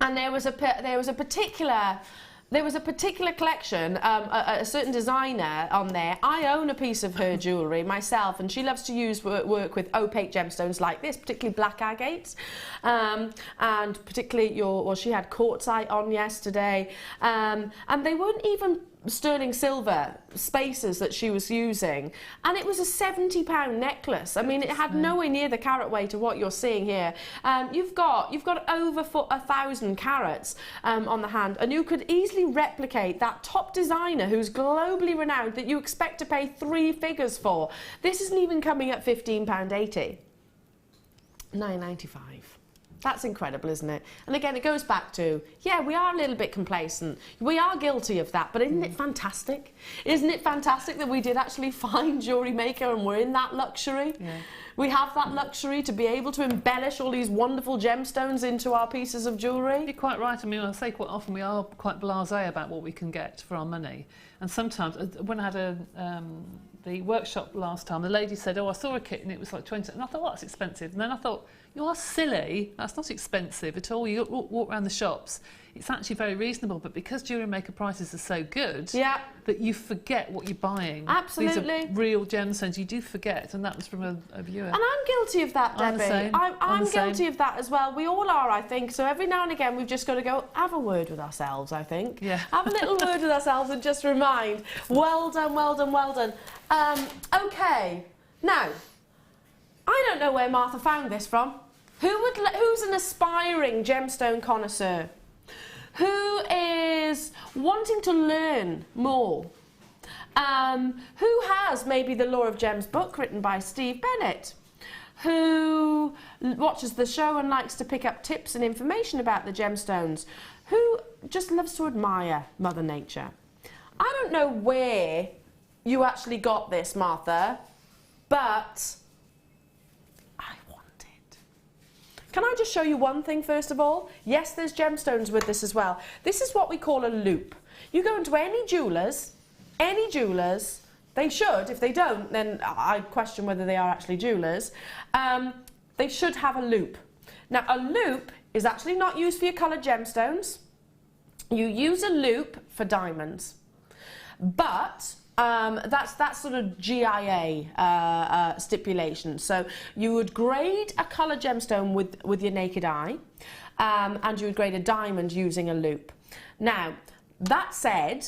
and there was a particular collection, a certain designer on there. I own a piece of her jewellery myself, and she loves to work with opaque gemstones like this, particularly black agates, and particularly she had quartzite on yesterday, and they weren't even sterling silver spaces that she was using, and it was a £70 necklace. I mean, it had nowhere near the carat weight of what you're seeing here. You've got over 1,000 carats on the hand, and you could easily replicate that top designer who's globally renowned that you expect to pay 3 figures for. This isn't even coming at £15.80. £9.95. That's incredible, isn't it? And again, it goes back to, yeah, we are a little bit complacent. We are guilty of that, but isn't it fantastic? Isn't it fantastic that we did actually find Jewellery Maker and we're in that luxury? Yeah. We have that luxury to be able to embellish all these wonderful gemstones into our pieces of jewellery. You're quite right. I mean, I say quite often we are quite blasé about what we can get for our money. And sometimes, when I had the workshop last time, the lady said, oh, I saw a kit and it was like 20, and I thought, well, that's expensive. And then I thought, you are silly, that's not expensive at all. You walk around the shops, it's actually very reasonable, but because Jewellery Maker prices are so good, that you forget what you're buying. Absolutely. These are real gemstones, you do forget, and that was from a viewer. And I'm guilty of that, Debbie. I'm guilty of that as well. We all are, I think. So every now and again, we've just got to go, have a word with ourselves, I think. Yeah. Have a little word with ourselves and just remind, well done, well done, well done. Okay, now, I don't know where Martha found this from. Who's an aspiring gemstone connoisseur? Who is wanting to learn more? Who has maybe the Law of Gems book written by Steve Bennett? Who watches the show and likes to pick up tips and information about the gemstones? Who just loves to admire Mother Nature? I don't know where you actually got this, Martha, but can I just show you one thing first of all? Yes, there's gemstones with this as well. This is what we call a loupe. You go into any jewellers, they should, if they don't, then I question whether they are actually jewellers, they should have a loupe. Now, a loupe is actually not used for your coloured gemstones. You use a loupe for diamonds, but that's sort of GIA stipulation. So you would grade a colour gemstone with your naked eye, and you would grade a diamond using a loupe. Now, that said,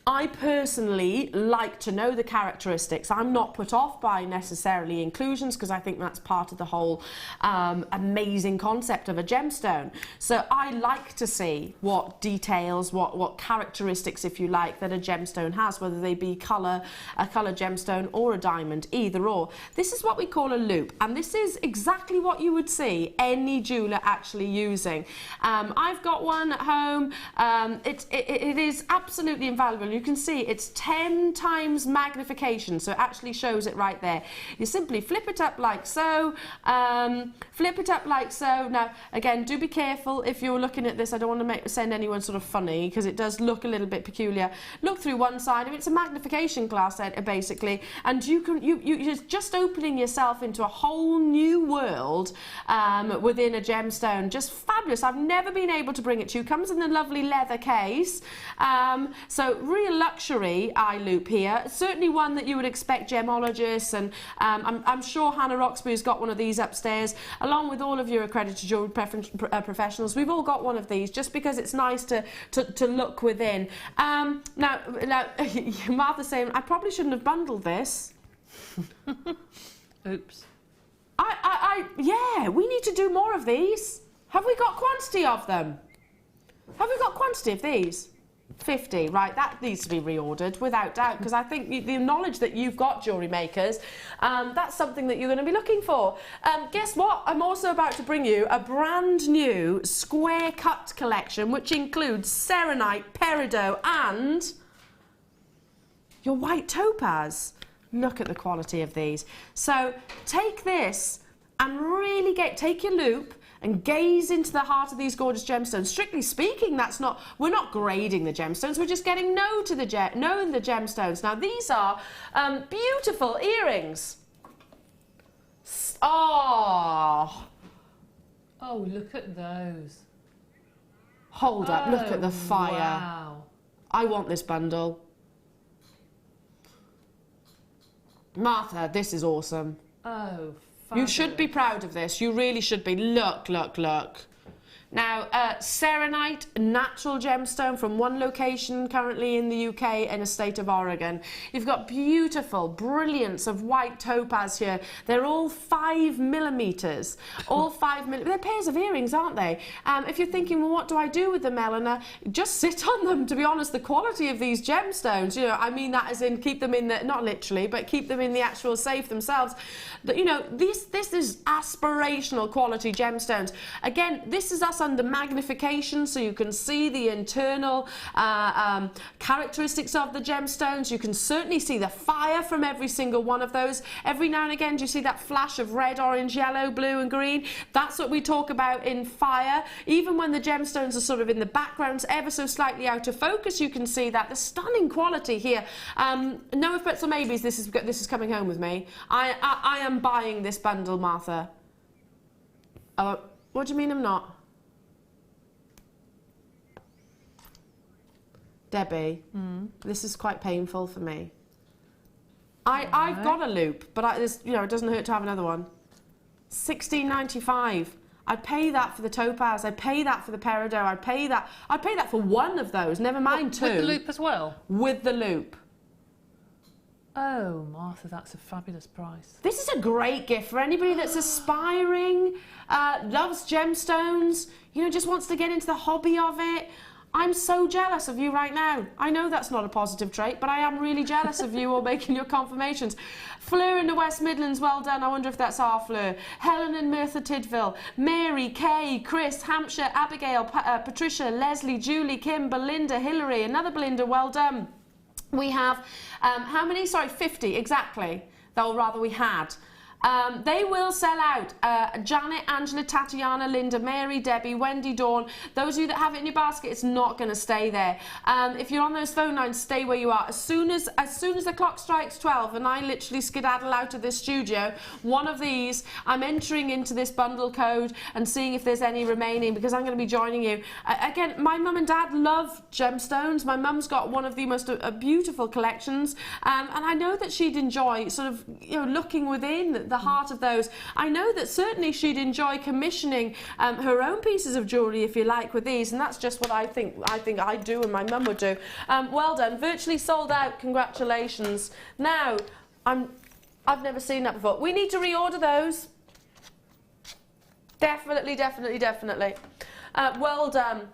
I personally like to know the characteristics. I'm not put off by necessarily inclusions because I think that's part of the whole amazing concept of a gemstone. So I like to see what details, what characteristics, if you like, that a gemstone has, whether they be a colour gemstone or a diamond, either or. This is what we call a loupe, and this is exactly what you would see any jeweller actually using. I've got one at home. It is absolutely invaluable. You can see it's 10 times magnification, so it actually shows it right there. You simply flip it up like so, flip it up like so. Now, again, do be careful if you're looking at this. I don't want to send anyone sort of funny, because it does look a little bit peculiar. Look through one side. It's a magnification glass, basically, and you're just opening yourself into a whole new world within a gemstone. Just fabulous. I've never been able to bring it to you. Comes in a lovely leather case, so real luxury eye loupe here. Certainly one that you would expect gemologists, and I'm sure Hannah Roxbury's got one of these upstairs, along with all of your accredited jewellery professionals. We've all got one of these, just because it's nice to look within. Now, Martha's saying, I probably shouldn't have bundled this. Oops. Yeah, we need to do more of these. Have we got quantity of them? Have we got quantity of these? 50, right, that needs to be reordered without doubt, because I think the knowledge that you've got, jewellery makers, that's something that you're going to be looking for. Guess what? I'm also about to bring you a brand new square cut collection, which includes serenite, peridot and your white topaz. Look at the quality of these. So take this and really take your loupe and gaze into the heart of these gorgeous gemstones. Strictly speaking, we're not grading the gemstones, we're just getting knowing the gemstones. Now, these are beautiful earrings. Oh, look at those. Hold up, look at the fire. Wow. I want this bundle. Martha, this is awesome. Oh, you should be proud of this. You really should be. Look, look, look. Now, serenite, natural gemstone from one location currently in the UK in the state of Oregon. You've got beautiful brilliance of white topaz here. They're all 5mm. All 5mm. They're pairs of earrings, aren't they? If you're thinking, well, what do I do with them, Eleanor? Just sit on them. To be honest, the quality of these gemstones, you know, I mean that as in keep them in the, not literally, but keep them in the actual safe themselves. But, you know, this is aspirational quality gemstones. Again, this is us under magnification, so you can see the internal characteristics of the gemstones. You can certainly see the fire from every single one of those. Every now and again, do you see that flash of red, orange, yellow, blue and green? That's what we talk about in fire. Even when the gemstones are sort of in the background, ever so slightly out of focus, you can see that. The stunning quality here. No if buts or maybes, this is coming home with me. I am buying this bundle, Martha. What do you mean I'm not? Debbie, this is quite painful for me. I've got a loupe, but you know, it doesn't hurt to have another one. $16.95. I'd pay that for the topaz. I'd pay that for the peridot. I'd pay that for one of those. Never mind two. With the loupe as well. With the loupe. Oh, Martha, that's a fabulous price. This is a great gift for anybody that's aspiring, loves gemstones, you know, just wants to get into the hobby of it. I'm so jealous of you right now. I know that's not a positive trait, but I am really jealous of you all making your confirmations. Fleur in the West Midlands, well done. I wonder if that's our Fleur. Helen and Merthyr Tydfil. Mary, Kay, Chris, Hampshire, Abigail, Patricia, Leslie, Julie, Kim, Belinda, Hilary, another Belinda, well done. We have, how many? Sorry, 50, exactly. Or rather, we had. They will sell out. Janet, Angela, Tatiana, Linda, Mary, Debbie, Wendy, Dawn. Those of you that have it in your basket, it's not going to stay there. If you're on those phone lines, stay where you are. As soon as the clock strikes 12 and I literally skedaddle out of this studio, one of these, I'm entering into this bundle code and seeing if there's any remaining, because I'm going to be joining you. Again, my mum and dad love gemstones. My mum's got one of the most beautiful collections, and I know that she'd enjoy sort of, you know, looking within the heart of those. I know that certainly she'd enjoy commissioning her own pieces of jewellery, if you like, with these, and that's just what I think I'd do and my mum would do. Well done, virtually sold out, congratulations. Now, I've never seen that before. We need to reorder those. Definitely, definitely, definitely. Well done.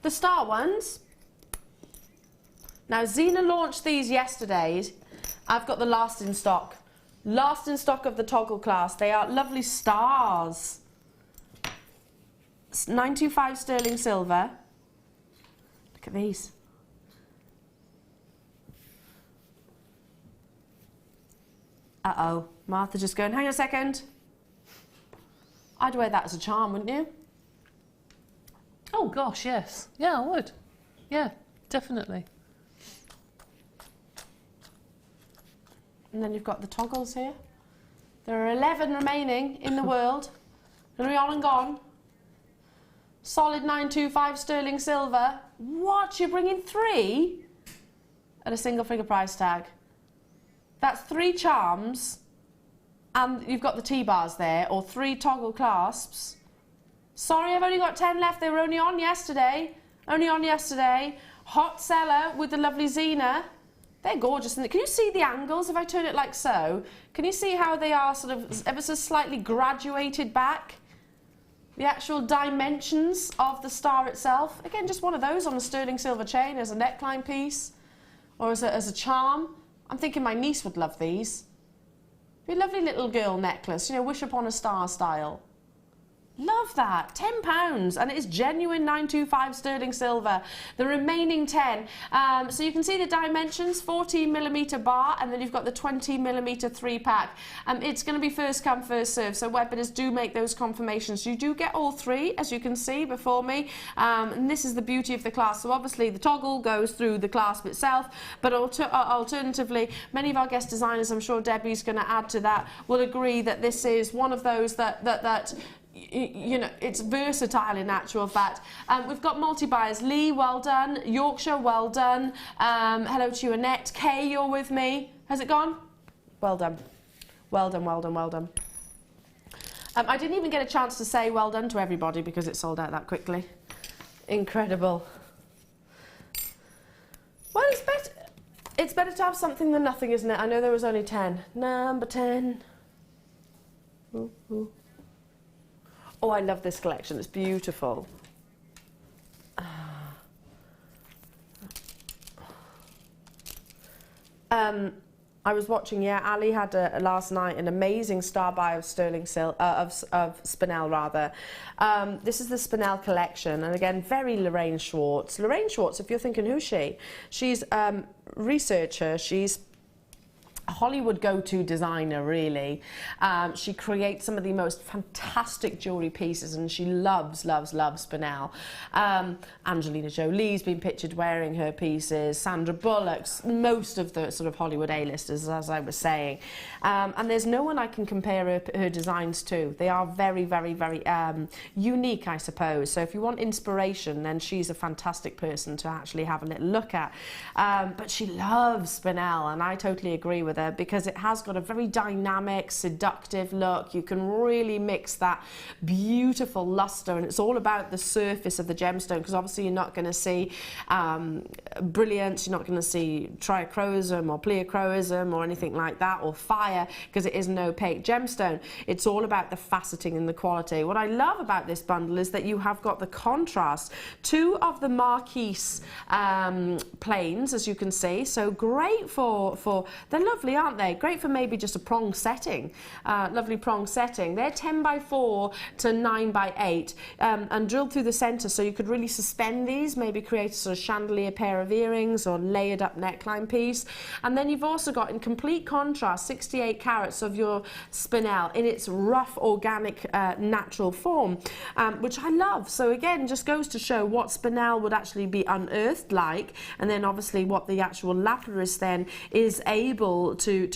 The star ones. Now, Zena launched these yesterday. I've got the last in stock. Last in stock of the toggle class. They are lovely stars. 925 sterling silver. Look at these. Uh-oh. Martha just going, hang on a second. I'd wear that as a charm, wouldn't you? Oh gosh, yes. Yeah, I would. Yeah, definitely. And then you've got the toggles here. There are 11 remaining in the world. Going to be on and gone. Solid 925 sterling silver. What? You're bringing 3 at a single figure price tag. That's 3 charms, and you've got the T-bars there, or 3 toggle clasps. Sorry, I've only got 10 left. They were only on yesterday. Only on yesterday. Hot seller with the lovely Zena. They're gorgeous. Can you see the angles if I turn it like so? Can you see how they are sort of ever so slightly graduated back? The actual dimensions of the star itself. Again, just one of those on a sterling silver chain as a neckline piece or as a charm. I'm thinking my niece would love these. Be a lovely little girl necklace, you know, wish upon a star style. Love that. £10, and it is genuine 925 sterling silver. The remaining 10. So you can see the dimensions, 14mm bar, and then you've got the 20mm 3-pack. It's going to be first come, first serve, so webbitters do make those confirmations. You do get all 3, as you can see before me, and this is the beauty of the clasp. So obviously the toggle goes through the clasp itself, but alternatively, many of our guest designers, I'm sure Debbie's going to add to that, will agree that this is one of those that you know, it's versatile in actual fact. We've got multi-buyers. Lee, well done. Yorkshire, well done. Hello to you, Annette. Kay, you're with me. Has it gone? Well done. Well done, well done, well done. I didn't even get a chance to say well done to everybody because it sold out that quickly. Incredible. Well, it's better to have something than nothing, isn't it? I know there was only 10. Number 10. Ooh, ooh. Oh, I love this collection. It's beautiful. I was watching, Ali had last night an amazing star buy of of Spinel rather. This is the Spinel collection, and again, very Lorraine Schwartz. Lorraine Schwartz, if you're thinking, who's she? She's a researcher. She's a Hollywood go-to designer, really. She creates some of the most fantastic jewellery pieces, and she loves Spinel. Angelina Jolie's been pictured wearing her pieces, Sandra Bullock's, most of the sort of Hollywood A-listers, as I was saying. And there's no one I can compare her designs to. They are very, very, very unique, I suppose. So if you want inspiration, then she's a fantastic person to actually have a little look at. But she loves Spinel, and I totally agree with her, because it has got a very dynamic, seductive look. You can really mix that beautiful luster, and it's all about the surface of the gemstone, because obviously you're not going to see brilliance, you're not going to see trichroism or pleochroism or anything like that, or fire, because it is an opaque gemstone. It's all about the faceting and the quality. What I love about this bundle is that you have got the contrast. 2 of the marquise planes, as you can see, so great for they're lovely lovely, aren't they? Great for maybe just a prong setting. Lovely prong setting. They're 10 by 4 to 9 by 8 and drilled through the centre, so you could really suspend these, maybe create a sort of chandelier pair of earrings or layered up neckline piece. And then you've also got, in complete contrast, 68 carats of your spinel in its rough, organic, natural form, which I love. So again, just goes to show what spinel would actually be unearthed like, and then obviously what the actual lapidus then is able to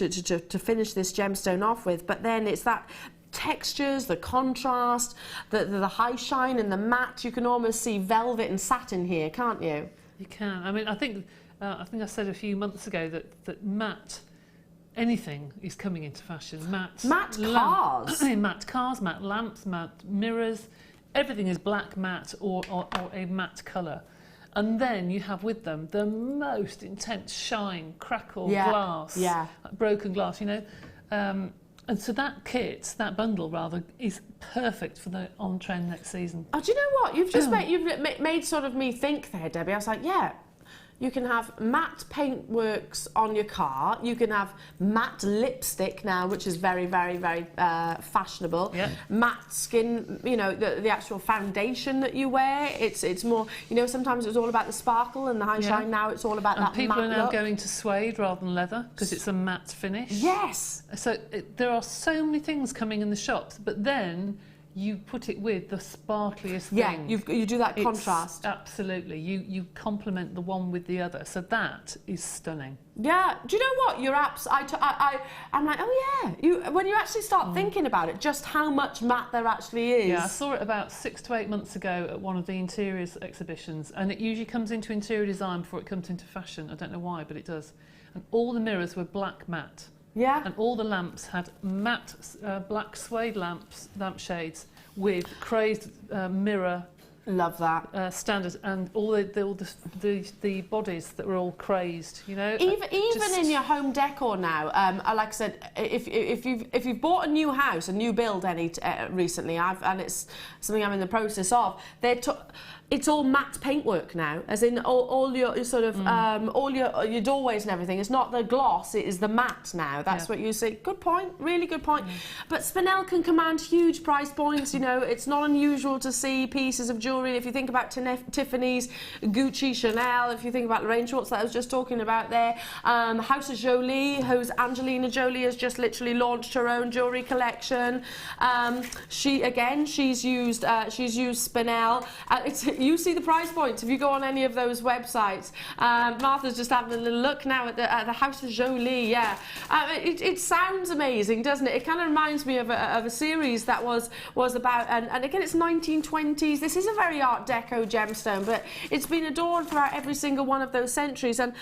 finish this gemstone off with. But then it's that textures, the contrast, the high shine and the matte. You can almost see velvet and satin here, can't you? You can. I mean, I think I said a few months ago that matte anything is coming into fashion. Matte cars, matte cars, matte lamps, matte mirrors. Everything is black matte or a matte colour. And then you have with them the most intense shine, crackle, glass, like broken glass, you know. And so that kit, that bundle rather, is perfect for the on-trend next season. Oh, do you know what? You've just made sort of me think there, Debbie. I was like, yeah. You can have matte paintworks on your car. You can have matte lipstick now, which is very, very, very fashionable. Yep. Matte skin, you know, the actual foundation that you wear. It's more, you know, sometimes it's all about the sparkle and the high shine. Now it's all about that matte people are now look. Going to suede rather than leather because it's a matte finish. Yes. So there are so many things coming in the shops, but then you put it with the sparkliest thing. Yeah, you do that contrast. Absolutely. You complement the one with the other. So that is stunning. Yeah. Do you know what? Your apps, I'm like, oh yeah. When you actually start thinking about it, just how much matte there actually is. Yeah, I saw it about 6 to 8 months ago at one of the interiors exhibitions, and it usually comes into interior design before it comes into fashion. I don't know why, but it does. And all the mirrors were black matte. Yeah. And all the lamps had matte black suede lamp shades with crazed mirror. Love that. Standards, and all the bodies that were all crazed, you know. Even in your home decor now, like I said, if you've bought a new house, a new build recently, and it's something I'm in the process of, it's all matte paintwork now, as in all your sort of all your doorways and everything. It's not the gloss; it is the matte now. That's what you see. Good point, really good point. But Spinel can command huge price points. You know, it's not unusual to see pieces of jewellery. If you think about Tiffany's, Gucci, Chanel. If you think about Lorraine Schwartz that I was just talking about there, House of Jolie, whose Angelina Jolie has just literally launched her own jewellery collection. She's used Spinel. You see the price points if you go on any of those websites. Martha's just having a little look now at the House of Jolie. Yeah, it sounds amazing, doesn't it? It kind of reminds me of a series that was about, and again, it's 1920s. This is a very Art Deco gemstone, but it's been adored throughout every single one of those centuries. And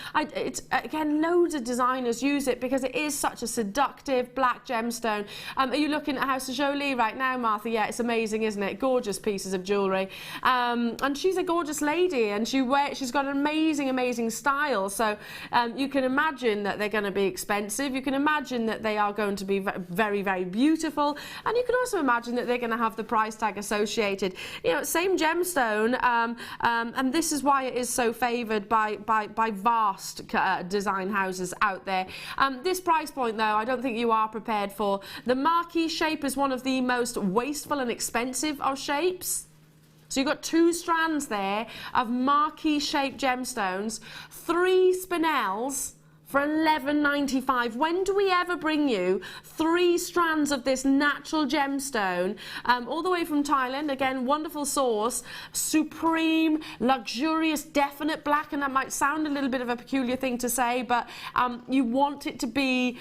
again, loads of designers use it because it is such a seductive black gemstone. Are you looking at House of Jolie right now, Martha? Yeah, it's amazing, isn't it? Gorgeous pieces of jewellery. And she's a gorgeous lady, and she's got an amazing style. So you can imagine that they're going to be expensive. You can imagine that they are going to be very, very beautiful, and you can also imagine that they're going to have the price tag associated. You know, same gemstone, and this is why it is so favoured by vast design houses out there. This price point, though, I don't think you are prepared for. The marquee shape is one of the most wasteful and expensive of shapes. So you've got 2 strands there of marquee-shaped gemstones, 3 spinels for $11.95. When do we ever bring you 3 strands of this natural gemstone, all the way from Thailand? Again, wonderful source, supreme, luxurious, definite black, and that might sound a little bit of a peculiar thing to say, but you want it to be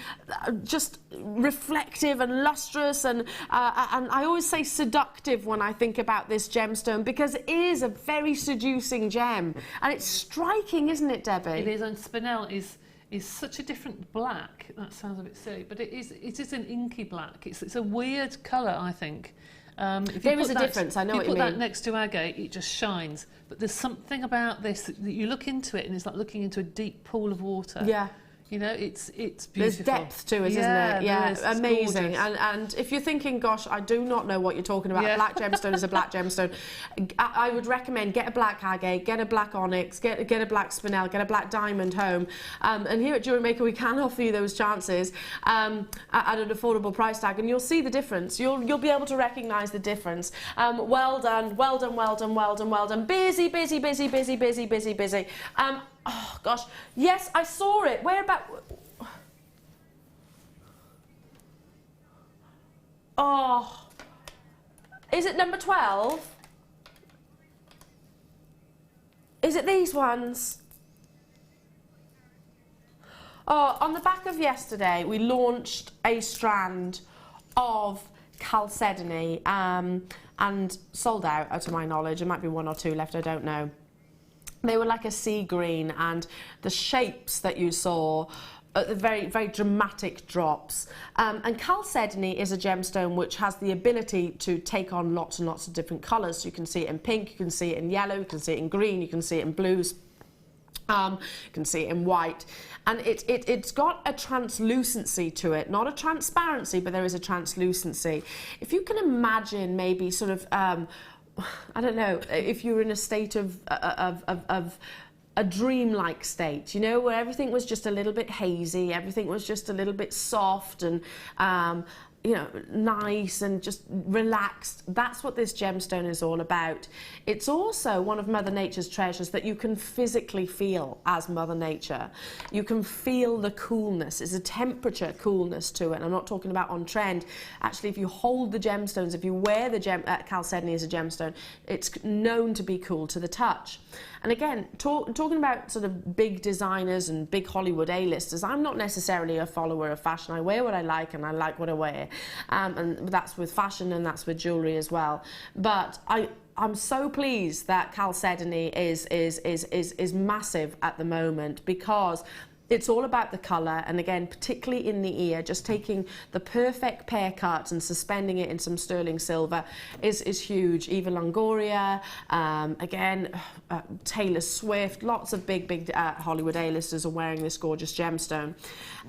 just reflective and lustrous, and I always say seductive when I think about this gemstone, because it is a very seducing gem, and it's striking, isn't it, Debbie? It is, and Spinel is such a different black. That sounds a bit silly, but it is an inky black. It's a weird colour, I think. There is a difference, I know what you mean. If you put that next to agate, it just shines. But there's something about this that you look into it, and it's like looking into a deep pool of water. Yeah. You know, it's beautiful. There's depth to it, isn't it? Yeah, there is. amazing. Gorgeous. And if you're thinking, gosh, I do not know what you're talking about, a black gemstone is a black gemstone, I would recommend get a black agate, get a black onyx, get a black spinel, get a black diamond home. And here at Jewellery Maker, we can offer you those chances at an affordable price tag, and you'll see the difference. You'll be able to recognise the difference. Well done, well done, well done, well done, well done. Busy, busy, busy, busy, busy, busy, busy. Oh gosh, yes, I saw it. Where about? Oh, is it number 12? Is it these ones? Oh, on the back of yesterday, we launched a strand of chalcedony and sold out to my knowledge. There might be one or two left, I don't know. They were like a sea green, and the shapes that you saw, the very, very dramatic drops. And chalcedony is a gemstone which has the ability to take on lots and lots of different colours. You can see it in pink, you can see it in yellow, you can see it in green, you can see it in blues. You can see it in white, and it's got a translucency to it, not a transparency, but there is a translucency. If you can imagine maybe sort of I don't know, if you were in a state of a dreamlike state, you know, where everything was just a little bit hazy, everything was just a little bit soft and you know, nice and just relaxed. That's what this gemstone is all about. It's also one of Mother Nature's treasures that you can physically feel as Mother Nature. You can feel the coolness. It's a temperature coolness to it. I'm not talking about on trend. Actually, if you hold the gemstones, if you wear the chalcedony as a gemstone, it's known to be cool to the touch. And again, talking about sort of big designers and big Hollywood A-listers, I'm not necessarily a follower of fashion. I wear what I like and I like what I wear. And that's with fashion and that's with jewellery as well. But I'm so pleased that chalcedony is massive at the moment, because it's all about the colour, and again, particularly in the ear, just taking the perfect pear cut and suspending it in some sterling silver is huge. Eva Longoria, again, Taylor Swift, lots of big Hollywood A-listers are wearing this gorgeous gemstone.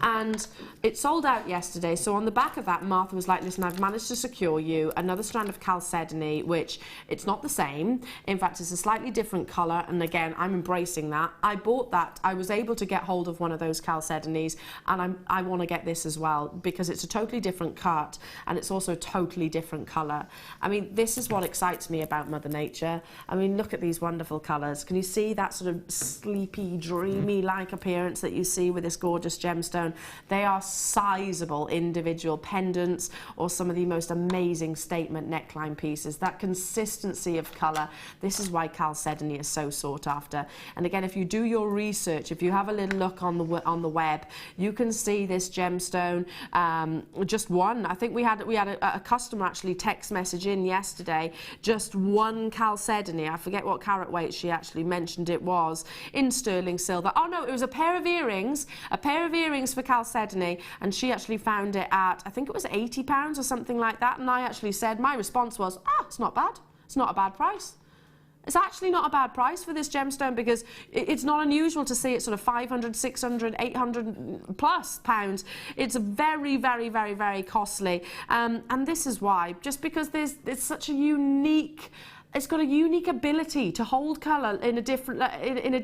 And it sold out yesterday, so on the back of that, Martha was like, listen, I've managed to secure you another strand of chalcedony, which it's not the same. In fact, it's a slightly different colour, and again, I'm embracing that. I bought that. I was able to get hold of one of those chalcedonies, and I want to get this as well, because it's a totally different cut and it's also a totally different colour. I mean, this is what excites me about Mother Nature. I mean, look at these wonderful colours. Can you see that sort of sleepy, dreamy-like appearance that you see with this gorgeous gemstone? They are sizable individual pendants or some of the most amazing statement neckline pieces. That consistency of colour, this is why chalcedony is so sought after. And again, if you do your research, if you have a little look on the web, you can see this gemstone, just one. I think we had a customer actually text message in yesterday, just one chalcedony. I forget what carat weight she actually mentioned it was, in sterling silver. Oh no, it was a pair of earrings for chalcedony, and she actually found it at, I think it was £80 or something like that, and I actually said, my response was, it's not bad. It's not a bad price. It's actually not a bad price for this gemstone, because it's not unusual to see it sort of 500, 600, 800 plus pounds. It's very, very, very, very costly. And this is why, just because there's such a unique, it's got a unique ability to hold colour in a different way, in a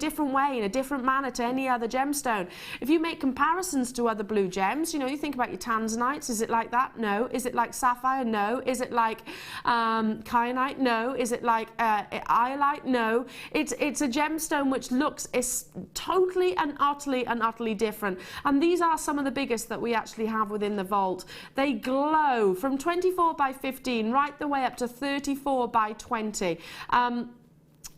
different manner to any other gemstone. If you make comparisons to other blue gems, you know, you think about your tanzanites, is it like that? No. Is it like sapphire? No. Is it like kyanite? No. Is it like iolite? No. It's a gemstone which is totally and utterly different. And these are some of the biggest that we actually have within the vault. They glow from 24 by 15 right the way up to 34 by 20.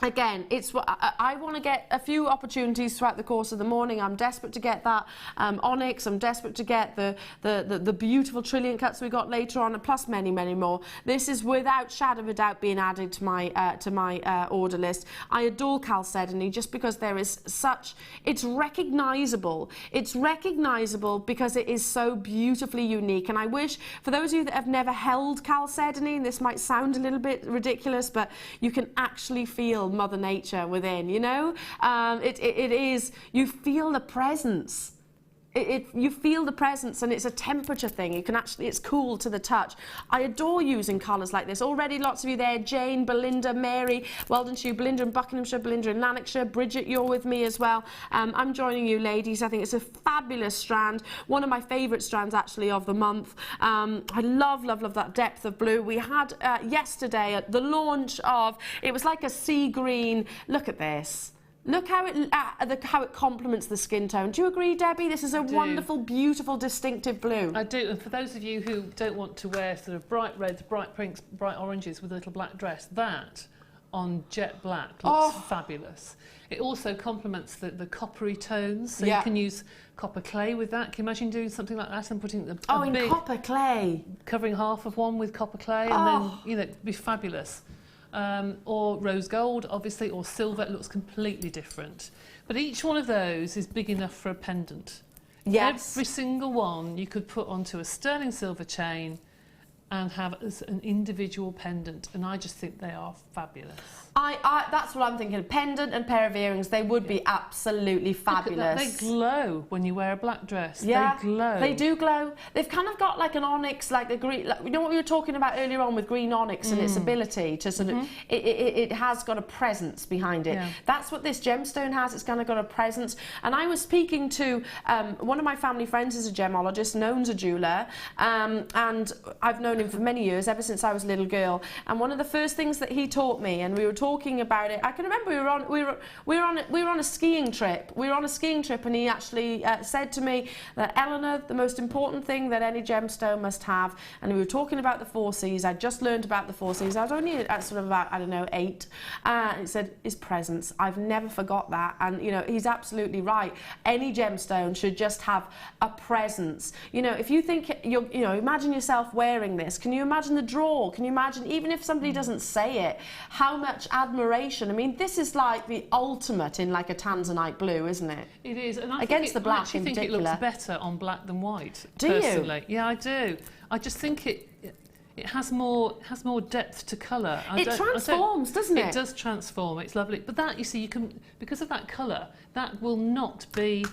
Again, it's what I want to get a few opportunities throughout the course of the morning. I'm desperate to get that onyx. I'm desperate to get the beautiful Trilliant cuts we got later on, plus many more. This is without shadow of a doubt being added to my order list. I adore chalcedony just because there is such, it's recognizable. It's recognizable because it is so beautifully unique. And I wish, for those of you that have never held chalcedony, and this might sound a little bit ridiculous, but you can actually feel Mother Nature within, you know. It is, you feel the presence you feel the presence, and it's a temperature thing. You can actually, it's cool to the touch. I adore using colours like this. Already lots of you there, Jane, Belinda, Mary, well done to you, Belinda in Buckinghamshire, Belinda in Lanarkshire, Bridget, you're with me as well. I'm joining you ladies. I think it's a fabulous strand, one of my favourite strands actually of the month. I love that depth of blue. We had yesterday at the launch of, it was like a sea green, look at this. Look how it complements the skin tone. Do you agree, Debbie? This is a wonderful, beautiful, distinctive blue. I do, and for those of you who don't want to wear sort of bright reds, bright pinks, bright oranges with a little black dress, that on jet black looks fabulous. It also complements the coppery tones, so you can use copper clay with that. Can you imagine doing something like that and putting the in copper clay, covering half of one with copper clay, and then it'd be fabulous. Or rose gold, obviously, or silver. It looks completely different. But each one of those is big enough for a pendant. Yes. Every single one you could put onto a sterling silver chain and have as an individual pendant, and I just think they are fabulous. That's what I'm thinking. A pendant and pair of earrings, they would be absolutely fabulous. They glow when you wear a black dress. Yeah, they glow. They do glow. They've kind of got like an onyx, like the green. Like, you know what we were talking about earlier on with green onyx and its ability to sort of. It has got a presence behind it. Yeah. That's what this gemstone has. It's kind of got a presence. And I was speaking to one of my family friends is a gemologist and owns a jeweller, and I've known him for many years, ever since I was a little girl. And one of the first things that he taught me, and we were talking about it, I can remember we were on a skiing trip. We were on a skiing trip, and he actually said to me that, Eleanor, the most important thing that any gemstone must have, and we were talking about the 4 C's. I just learned about the 4 C's. I was only sort of about, I don't know, 8. And he said, is presence. I've never forgot that. And, you know, he's absolutely right. Any gemstone should just have a presence. You know, if you think, imagine yourself wearing this. Can you imagine the draw? Can you imagine, even if somebody doesn't say it, how much admiration? I mean, this is like the ultimate in like a tanzanite blue, isn't it? It is. And I against the black in particular. I think it looks better on black than white. Do personally. you? Yeah, I do. I just think it has more depth to colour. It transforms, doesn't it? It does transform. It's lovely. But that, you see, you can, because of that colour, that will not be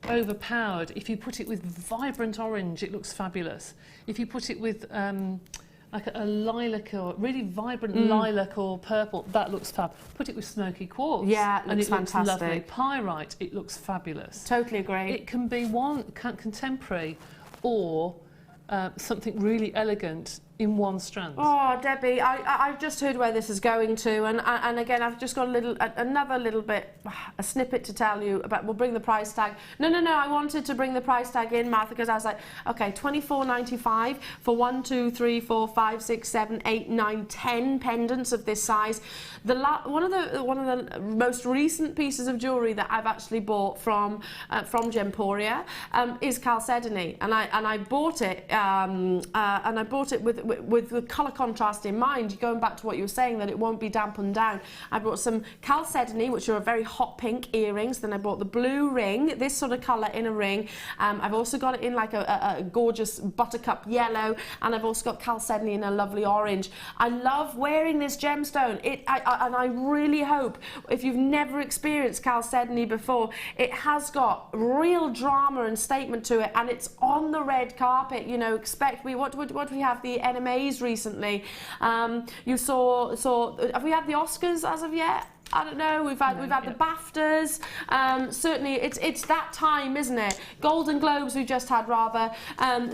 overpowered. If you put it with vibrant orange, it looks fabulous. If you put it with like a lilac or really vibrant lilac or purple, that looks fab. Put it with smoky quartz, and it looks fantastic. Lovely. Pyrite, it looks fabulous. Totally agree. It can be one contemporary or something really elegant in one strand. Oh, Debbie, I've just heard where this is going to, and again, I've just got another little bit, a snippet to tell you about. We'll bring the price tag. No, I wanted to bring the price tag in, Martha, because I was like, okay, $24.95 for 1, 2, 3, 4, 5, 6, 7, 8, 9, 10 pendants of this size. One of the most recent pieces of jewellery that I've actually bought from Gemporia is chalcedony, and I bought it with the colour contrast in mind. Going back to what you were saying, that it won't be dampened down. I bought some chalcedony, which are a very hot pink earrings. Then I bought the blue ring, this sort of colour in a ring. I've also got it in like a gorgeous buttercup yellow, and I've also got chalcedony in a lovely orange. I love wearing this gemstone. And I really hope, if you've never experienced chalcedony before, it has got real drama and statement to it, and it's on the red carpet. You know, what we have, the NMAs recently. You saw have we had the Oscars as of yet? I don't know. We've had the BAFTAs. Certainly, it's that time, isn't it? Golden Globes we just had, rather.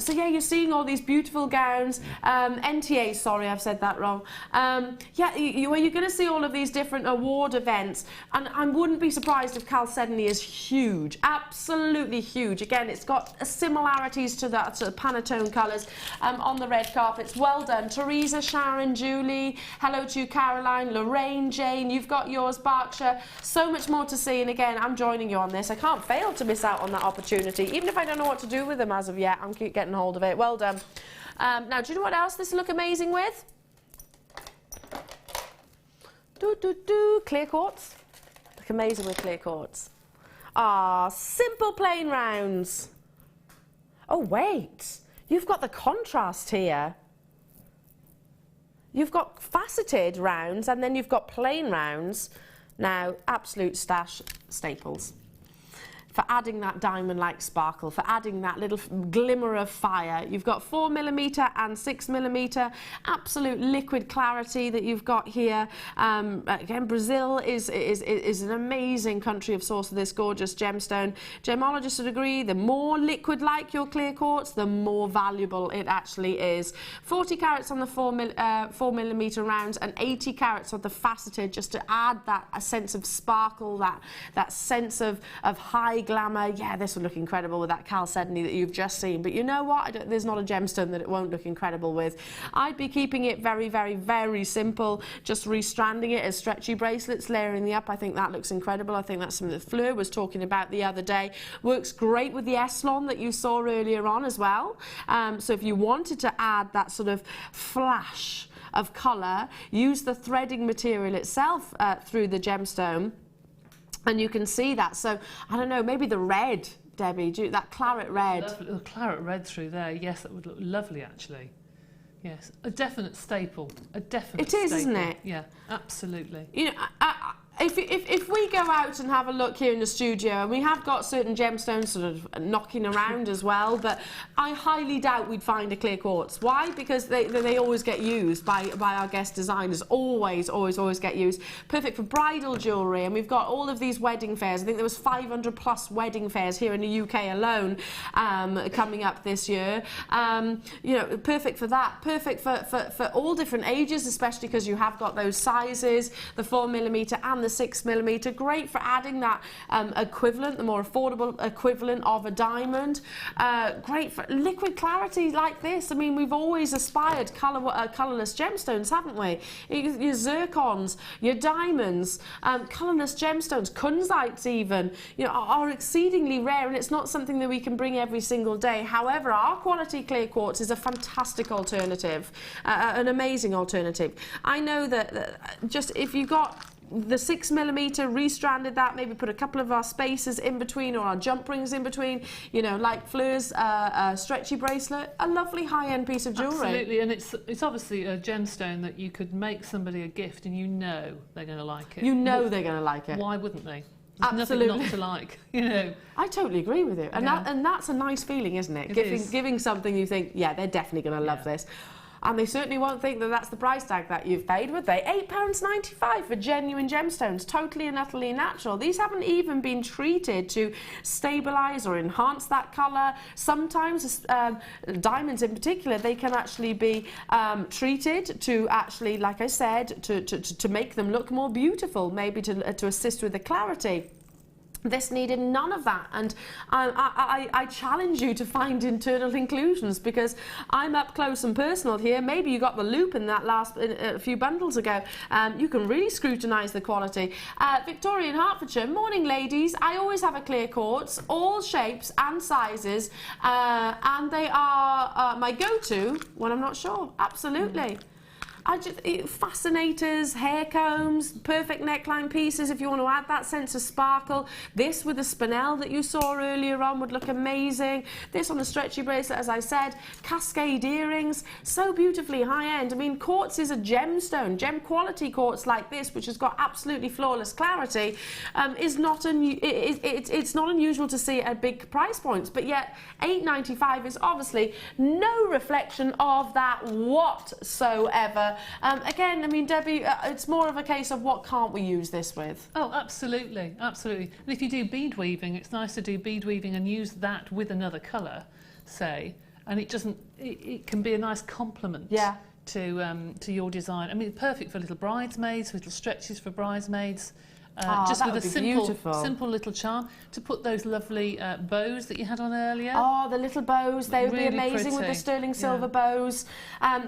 So yeah, you're seeing all these beautiful gowns. NTAs, sorry, I've said that wrong. Yeah, you're going to see all of these different award events, and I wouldn't be surprised if chalcedony is huge, absolutely huge. Again, it's got similarities to that sort of Pantone colours on the red carpets. Well done, Teresa, Sharon, Julie. Hello to you, Caroline, Lorraine, Jane. You've got yours, Berkshire. So much more to see, and again, I'm joining you on this. I can't fail to miss out on that opportunity, even if I don't know what to do with them as of yet. I'm keep getting hold of it. Well done. Now, do you know what else this will look amazing with? Clear quartz. Look amazing with clear quartz. Ah, simple plain rounds. Oh wait, you've got the contrast here. You've got faceted rounds, and then you've got plain rounds. Now, absolute stash staples. for adding that diamond-like sparkle, for adding that little glimmer of fire. You've got 4mm and 6mm, absolute liquid clarity that you've got here. Again, Brazil is an amazing country of source of this gorgeous gemstone. Gemologists would agree, the more liquid-like your clear quartz, the more valuable it actually is. 40 carats on the 4mm rounds and 80 carats on the faceted, just to add that a sense of sparkle, that sense of high glamour. Yeah, this would look incredible with that chalcedony that you've just seen. But you know what? There's not a gemstone that it won't look incredible with. I'd be keeping it very, very, very simple, just restranding it as stretchy bracelets, layering the up. I think that looks incredible. I think that's something that Fleur was talking about the other day. Works great with the Eslon that you saw earlier on as well. So if you wanted to add that sort of flash of colour, use the threading material itself through the gemstone, and you can see that. So I don't know, maybe the red, Debbie, that claret red. Lovely, the claret red through there, yes, that would look lovely actually. Yes, a definite staple. A definite staple. It is, isn't it? Yeah, absolutely. You know, if we go out and have a look here in the studio, and we have got certain gemstones sort of knocking around as well, but I highly doubt we'd find a clear quartz. Why? Because they always get used by our guest designers. Always get used. Perfect for bridal jewellery, and we've got all of these wedding fairs. I think there was 500 plus wedding fairs here in the UK alone coming up this year. You know, perfect for that. Perfect for all different ages, especially because you have got those sizes, the 4mm and the 6mm. Great for adding that equivalent, the more affordable equivalent of a diamond. Great for liquid clarity like this. I mean, we've always aspired colourless gemstones, haven't we? Your zircons, your diamonds, colourless gemstones, kunzites even, you know, are exceedingly rare, and it's not something that we can bring every single day. However, our quality clear quartz is a fantastic alternative, an amazing alternative. I know that just if you got the 6mm, restranded that, maybe put a couple of our spacers in between or our jump rings in between, you know, like Fleur's stretchy bracelet, a lovely high-end piece of jewellery. Absolutely, and it's obviously a gemstone that you could make somebody a gift and you know they're going to like it. You know they're going to like it. Why wouldn't they? There's Absolutely. nothing not to like, you know. I totally agree with you. And, Yeah. that's a nice feeling, isn't it? Giving something you think, yeah, they're definitely going to love this. And they certainly won't think that that's the price tag that you've paid, would they? £8.95 for genuine gemstones, totally and utterly natural. These haven't even been treated to stabilise or enhance that colour. Sometimes, diamonds in particular, they can actually be treated to actually, like I said, to make them look more beautiful, maybe to assist with the clarity. This needed none of that, and I challenge you to find internal inclusions, because I'm up close and personal here. Maybe you got the loupe in that last a few bundles ago. You can really scrutinise the quality. Victoria in Hertfordshire, morning ladies. I always have a clear quartz, all shapes and sizes, and they are my go-to when I'm not sure. Absolutely. Fascinators, hair combs, perfect neckline pieces if you want to add that sense of sparkle. This with the Spinel that you saw earlier on would look amazing. This on the stretchy bracelet, as I said. Cascade earrings, so beautifully high-end. I mean, quartz is a gemstone. Gem quality quartz like this, which has got absolutely flawless clarity, is not it's not unusual to see at big price points, but yet £8.95 is obviously no reflection of that whatsoever. Again, I mean, Debbie, it's more of a case of what can't we use this with? Oh, absolutely, absolutely. And if you do bead weaving, it's nice to do bead weaving and use that with another colour, say, and it can be a nice complement to your design. I mean, perfect for little bridesmaids, little stretches for bridesmaids. Just with a simple little charm to put those lovely bows that you had on earlier. Oh, the little bows, they would Really be amazing pretty. with the sterling silver bows.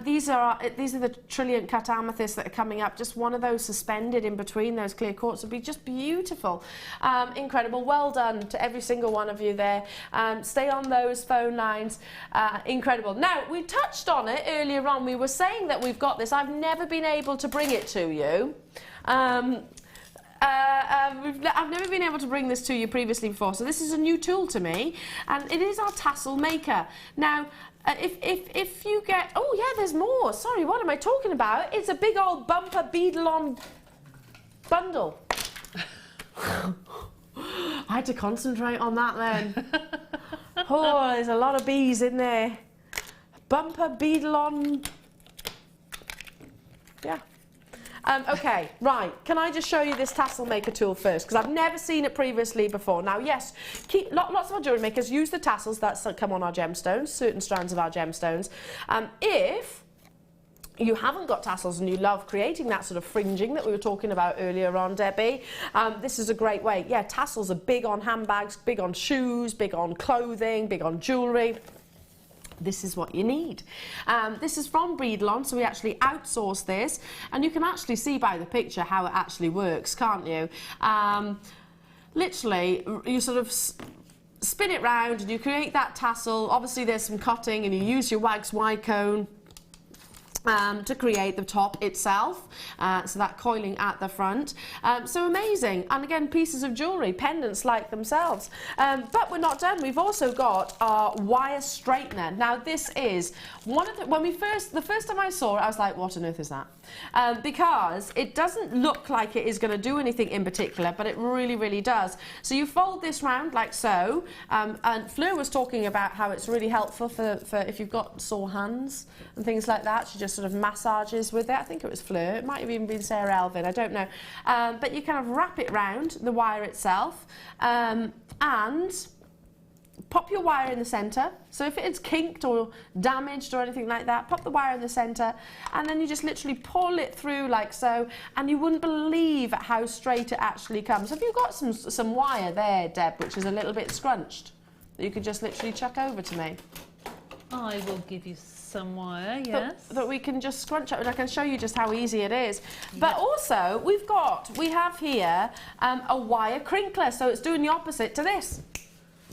These are the Trilliant cut amethysts that are coming up. Just one of those suspended in between those clear quartz would be just beautiful. Incredible. Well done to every single one of you there. Stay on those phone lines. Incredible. Now, we touched on it earlier on. We were saying that we've got this. I've never been able to bring it to you. I've never been able to bring this to you previously before, so this is a new tool to me, and it is our tassel maker. Now, if you get, oh yeah, there's more. Sorry, what am I talking about? It's a big old bumper beadle-on bundle. I had to concentrate on that then. Oh, there's a lot of bees in there. Bumper beadle on. Yeah. Okay, right. Can I just show you this tassel maker tool first? Because I've never seen it previously before. Now, yes, lots of our jewellery makers use the tassels that come on our gemstones, certain strands of our gemstones. If you haven't got tassels and you love creating that sort of fringing that we were talking about earlier on, Debbie, this is a great way. Yeah, tassels are big on handbags, big on shoes, big on clothing, big on jewellery. This is what you need. This is from Eslon, so we actually outsource this, and you can actually see by the picture how it actually works, can't you? Literally, you sort of spin it round and you create that tassel. Obviously there's some cutting and you use your wax Y cone to create the top itself, so that coiling at the front. So amazing. And again, pieces of jewellery, pendants like themselves. But we're not done. We've also got our wire straightener. Now this is one of the, the first time I saw it, I was like, what on earth is that? Because it doesn't look like it is going to do anything in particular, but it really, really does. So you fold this round like so, and Fleur was talking about how it's really helpful for if you've got sore hands and things like that. She just sort of massages with it. I think it was Fleur. It might have even been Sarah Elvin. I don't know. But you kind of wrap it round the wire itself, and pop your wire in the centre. So if it's kinked or damaged or anything like that, pop the wire in the centre, and then you just literally pull it through like so, and you wouldn't believe how straight it actually comes. Have you got some wire there, Deb, which is a little bit scrunched, that you could just literally chuck over to me? I will give you some wire, yes. That we can just scrunch up, and I can show you just how easy it is. But also, we have here a wire crinkler, so it's doing the opposite to this.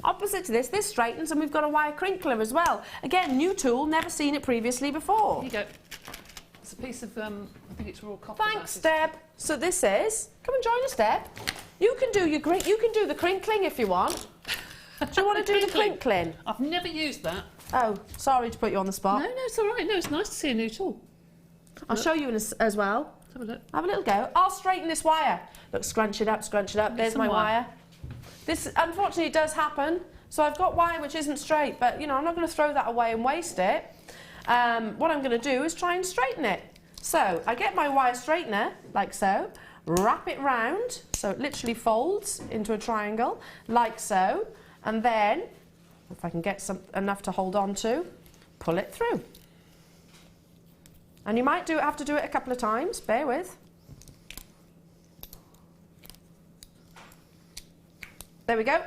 Opposite to this straightens, and we've got a wire crinkler as well. Again, new tool, never seen it previously before. Here you go. It's a piece of, I think it's raw copper. Thanks, Deb. So this is, come and join us, Deb. You can do the crinkling if you want. Do you want to do the crinkling? I've never used that. Oh, sorry to put you on the spot. No, it's all right. No, it's nice to see a new tool. I'll show you as well. Let's have a look. Have a little go. I'll straighten this wire. Look, scrunch it up, scrunch it up. There's my wire. This, unfortunately, does happen. So I've got wire which isn't straight, but, you know, I'm not going to throw that away and waste it. What I'm going to do is try and straighten it. So I get my wire straightener, like so, wrap it round, so it literally folds into a triangle, like so, and then, if I can get enough to hold on to, pull it through. And you might have to do it a couple of times, bear with. There we go,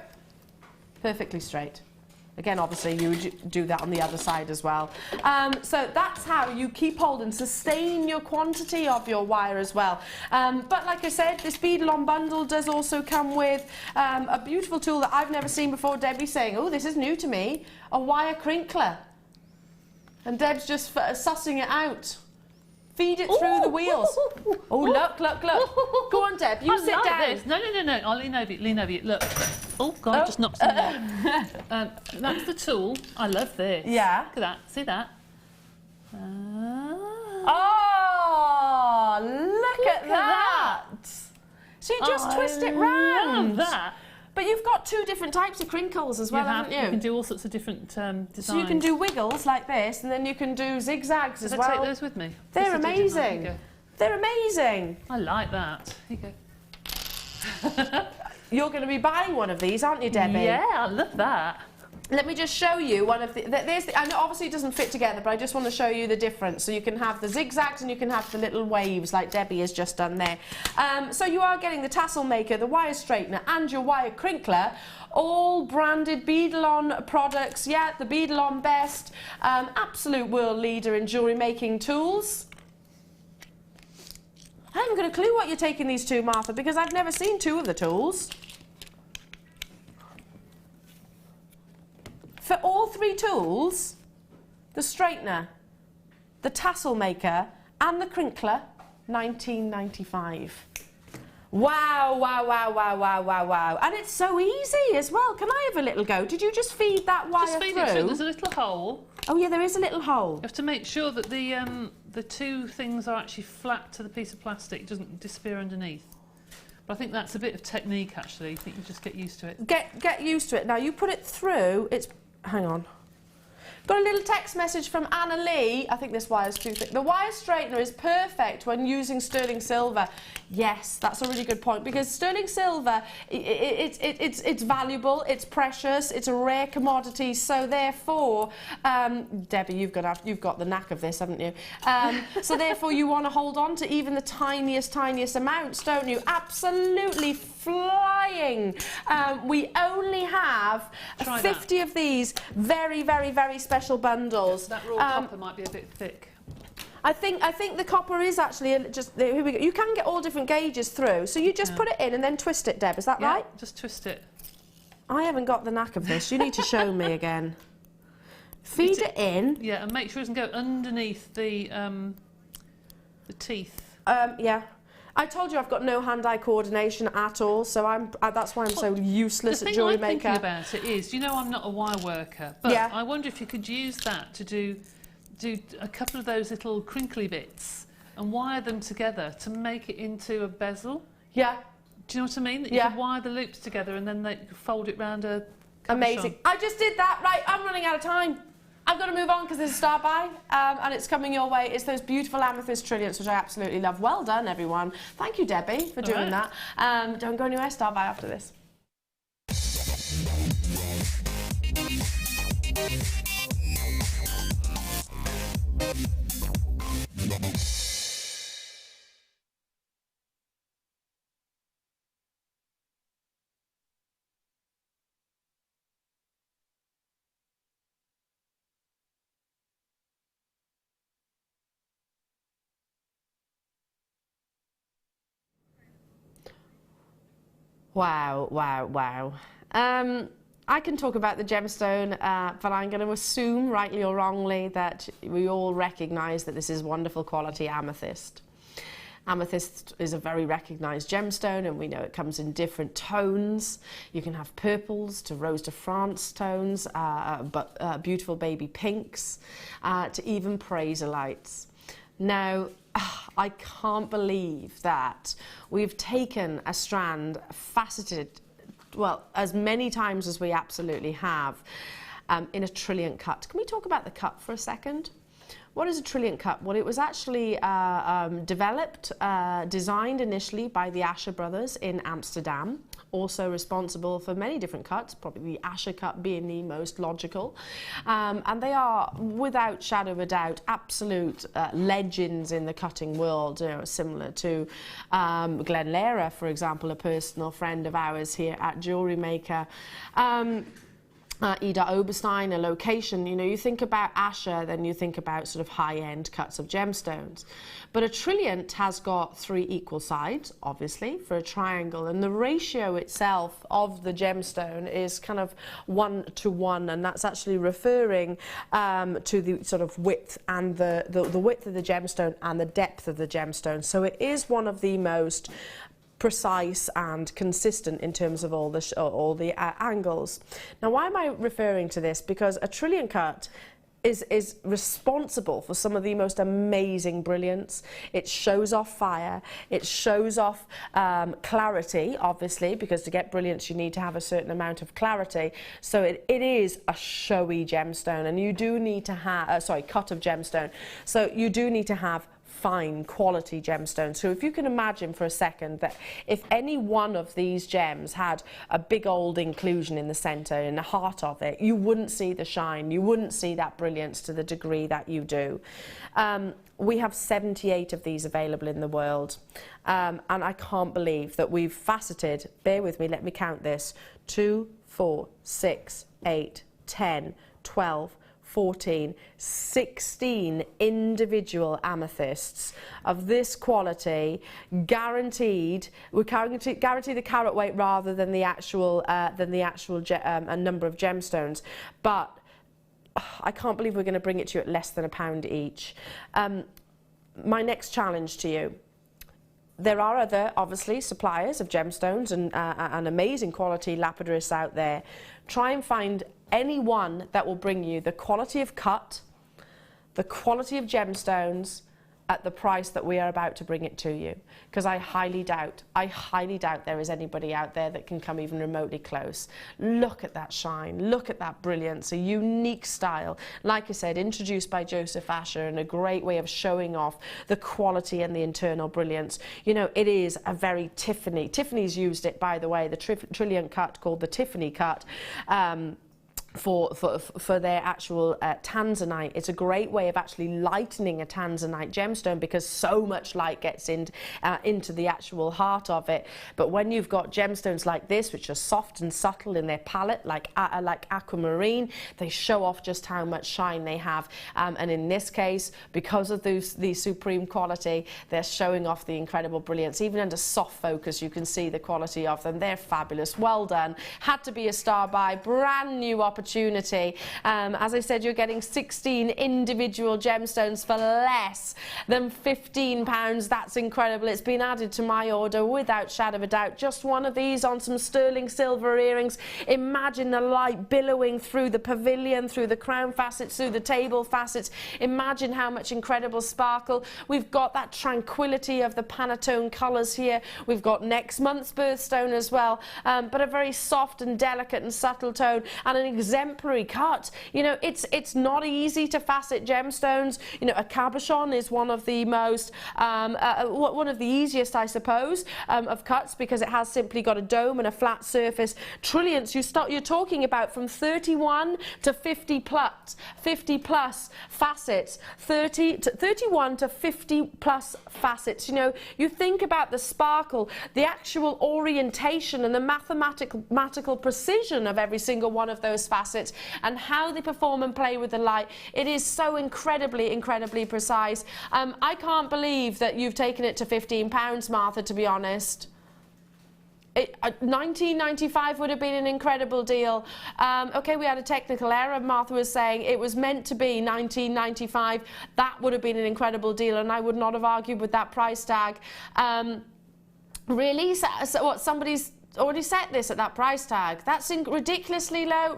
perfectly straight. Again, obviously, you would do that on the other side as well. So that's how you keep hold and sustain your quantity of your wire as well. But like I said, this Eslon bundle does also come with a beautiful tool that I've never seen before. Debbie's saying, oh, this is new to me, a wire crinkler. And Deb's just sussing it out. Feed it through the wheels. Oh, look. Go on, Deb, you sit down. This. No. I'll lean over you. Look. Oh, God, I just knocked something off. That's the tool. I love this. Yeah. Look at that. See that? Oh, look at that. So you just twist it round. I love that. But you've got two different types of crinkles as well, haven't you? You can do all sorts of different designs. So you can do wiggles like this, and then you can do zigzags as well. Did I take those with me? They're amazing. They're amazing. I like that. Here you go. You're going to be buying one of these, aren't you, Debbie? Yeah, I love that. Let me just show you one of the... I know obviously it doesn't fit together, but I just want to show you the difference. So you can have the zigzags and you can have the little waves like Debbie has just done there. So you are getting the tassel maker, the wire straightener and your wire crinkler, all branded Eslon products. Yeah, the Eslon best, absolute world leader in jewellery making tools. I haven't got a clue what you're taking these to, Martha, because I've never seen two of the tools. For all three tools, the straightener, the tassel maker and the crinkler, £19.95. Wow. And it's so easy as well. Can I have a little go? Did you just feed that wire through? Just feed it through. There's a little hole. Oh yeah, there is a little hole. You have to make sure that the two things are actually flat to the piece of plastic. It doesn't disappear underneath. But I think that's a bit of technique, actually. I think you just get used to it. Get used to it. Now, you put it through, hang on. Got a little text message from Anna Lee. I think this wire's too thick. The wire straightener is perfect when using sterling silver. Yes, that's a really good point, because sterling silver, it's valuable, it's precious, it's a rare commodity. So therefore, Debbie, you've got the knack of this, haven't you? So therefore, you want to hold on to even the tiniest amounts, don't you? Absolutely flying. We only have 50 of these very special bundles. That raw copper might be a bit thick. I think the copper is actually just, here we go. You can get all different gauges through, so you just put it in and then twist it, Deb, is that right? Just twist it. I haven't got the knack of this. You need to show me again. Feed it in. Yeah, and make sure it doesn't go underneath the teeth. Yeah. I told you I've got no hand-eye coordination at all, so that's why I'm so useless at Jewellery Maker. The thing I'm thinking about it is, you know, I'm not a wire worker, but I wonder if you could use that to do a couple of those little crinkly bits and wire them together to make it into a bezel. Yeah. Do you know what I mean? That you could wire the loops together and then you could fold it round a cabochon. Amazing. I just did that. Right, I'm running out of time. I've got to move on because there's a star by and it's coming your way. It's those beautiful amethyst trilliants, which I absolutely love. Well done, everyone. Thank you, Debbie, for doing that. Don't go anywhere. Star by after this. Wow. I can talk about the gemstone, but I'm going to assume, rightly or wrongly, that we all recognise that this is wonderful quality amethyst. Amethyst is a very recognised gemstone, and we know it comes in different tones. You can have purples to Rose de France tones, but beautiful baby pinks, to even Rhodolites. Now, I can't believe that we've taken a strand, faceted, well, as many times as we absolutely have, in a Trilliant cut. Can we talk about the cut for a second? What is a Trilliant cut? Well, it was actually developed, designed initially by the Asher brothers in Amsterdam, also responsible for many different cuts, probably the Asher cut being the most logical. And they are, without shadow of a doubt, absolute legends in the cutting world, you know, similar to Glenn Lehrer, for example, a personal friend of ours here at Jewellery Maker. Ida Oberstein, a location, you know, you think about Asher, then you think about sort of high-end cuts of gemstones. But a Trilliant has got 3 equal sides, obviously, for a triangle, and the ratio itself of the gemstone is kind of 1:1, and that's actually referring to the sort of width and the width of the gemstone and the depth of the gemstone. So it is one of the most precise and consistent in terms of all the angles. Now, why am I referring to this? Because a Trilliant cut is responsible for some of the most amazing brilliance. It shows off fire, it shows off clarity, obviously, because to get brilliance you need to have a certain amount of clarity. So it is a showy gemstone, and you do need to have, cut of gemstone. So you do need to have fine quality gemstones. So if you can imagine for a second that if any one of these gems had a big old inclusion in the center, in the heart of it, you wouldn't see the shine, you wouldn't see that brilliance to the degree that you do. We have 78 of these available in the world, and I can't believe that we've faceted, bear with me, let me count this, 2, 4, 6, 8, 10, 12, 14, 16 individual amethysts of this quality, guaranteed. We guarantee the carat weight rather than the actual number of gemstones. But I can't believe we're going to bring it to you at less than £1 each. My next challenge to you. There are other, obviously, suppliers of gemstones and amazing quality lapidarists out there. Try and find any one that will bring you the quality of cut, the quality of gemstones, at the price that we are about to bring it to you, because I highly doubt there is anybody out there that can come even remotely close. Look at that shine, look at that brilliance, a unique style, like I said, introduced by Joseph Asher, and a great way of showing off the quality and the internal brilliance. You know, it is a very Tiffany. Tiffany's used it, by the way, the Trilliant cut called the Tiffany cut. For their actual tanzanite. It's a great way of actually lightening a tanzanite gemstone, because so much light gets into the actual heart of it. But when you've got gemstones like this, which are soft and subtle in their palette, like aquamarine, they show off just how much shine they have. And in this case, because of the supreme quality, they're showing off the incredible brilliance. Even under soft focus, you can see the quality of them. They're fabulous. Well done. Had to be a star buy. Brand new opportunity. As I said, you're getting 16 individual gemstones for less than £15. That's incredible. It's been added to my order without shadow of a doubt. Just one of these on some sterling silver earrings. Imagine the light billowing through the pavilion, through the crown facets, through the table facets. Imagine how much incredible sparkle. We've got that tranquility of the Pantone colours here. We've got next month's birthstone as well, but a very soft and delicate and subtle tone, and an exemplary cut. You know, it's not easy to facet gemstones. You know, a cabochon is one of the most one of the easiest, I suppose, of cuts, because it has simply got a dome and a flat surface. Trilliants, you're talking about from 31 to 50 plus facets, 31 to 50 plus facets. You know, you think about the sparkle, the actual orientation, and the mathematical precision of every single one of those facets, and how they perform and play with the light. It is so incredibly precise. I can't believe that you've taken it to £15, Martha, to be honest. $19.95 would have been an incredible deal. Okay, we had a technical error. Martha was saying it was meant to be $19.95. That would have been an incredible deal, and I would not have argued with that price tag. Really? So what, somebody's already set this at that price tag? That's ridiculously low,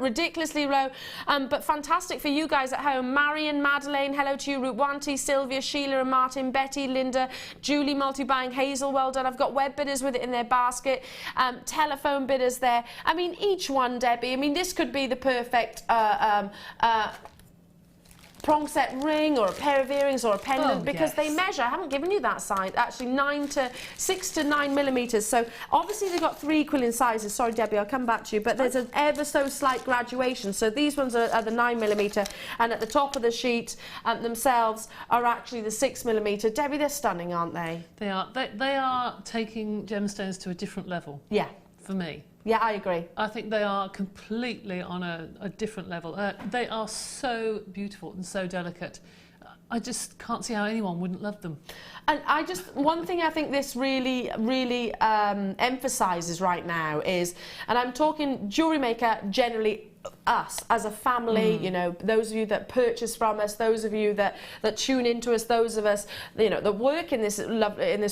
but fantastic for you guys at home. Marion, Madeleine, hello to you. Rutwanti, Sylvia, Sheila and Martin, Betty, Linda, Julie, multi-buying, Hazel, well done. I've got web bidders with it in their basket, telephone bidders there. I mean, each one, Debbie, I mean, this could be the perfect prong set ring, or a pair of earrings, or a pendant, because they measure, I haven't given you that size, actually 6 to 9 millimetres. So obviously they've got 3 equal in sizes. Sorry, Debbie, I'll come back to you, but there's an ever so slight graduation. So these ones are the 9 millimetre, and at the top of the sheet themselves are actually the 6 millimetre. Debbie, they're stunning, aren't they? They are. They are taking gemstones to a different level. Yeah. For me. Yeah, I agree. I think they are completely on a different level. They are so beautiful and so delicate. I just can't see how anyone wouldn't love them. And one thing I think this really emphasises right now is, and I'm talking Jewellery Maker generally, us as a family, you know, those of you that purchase from us, those of you that tune into us, those of us, you know, that work in this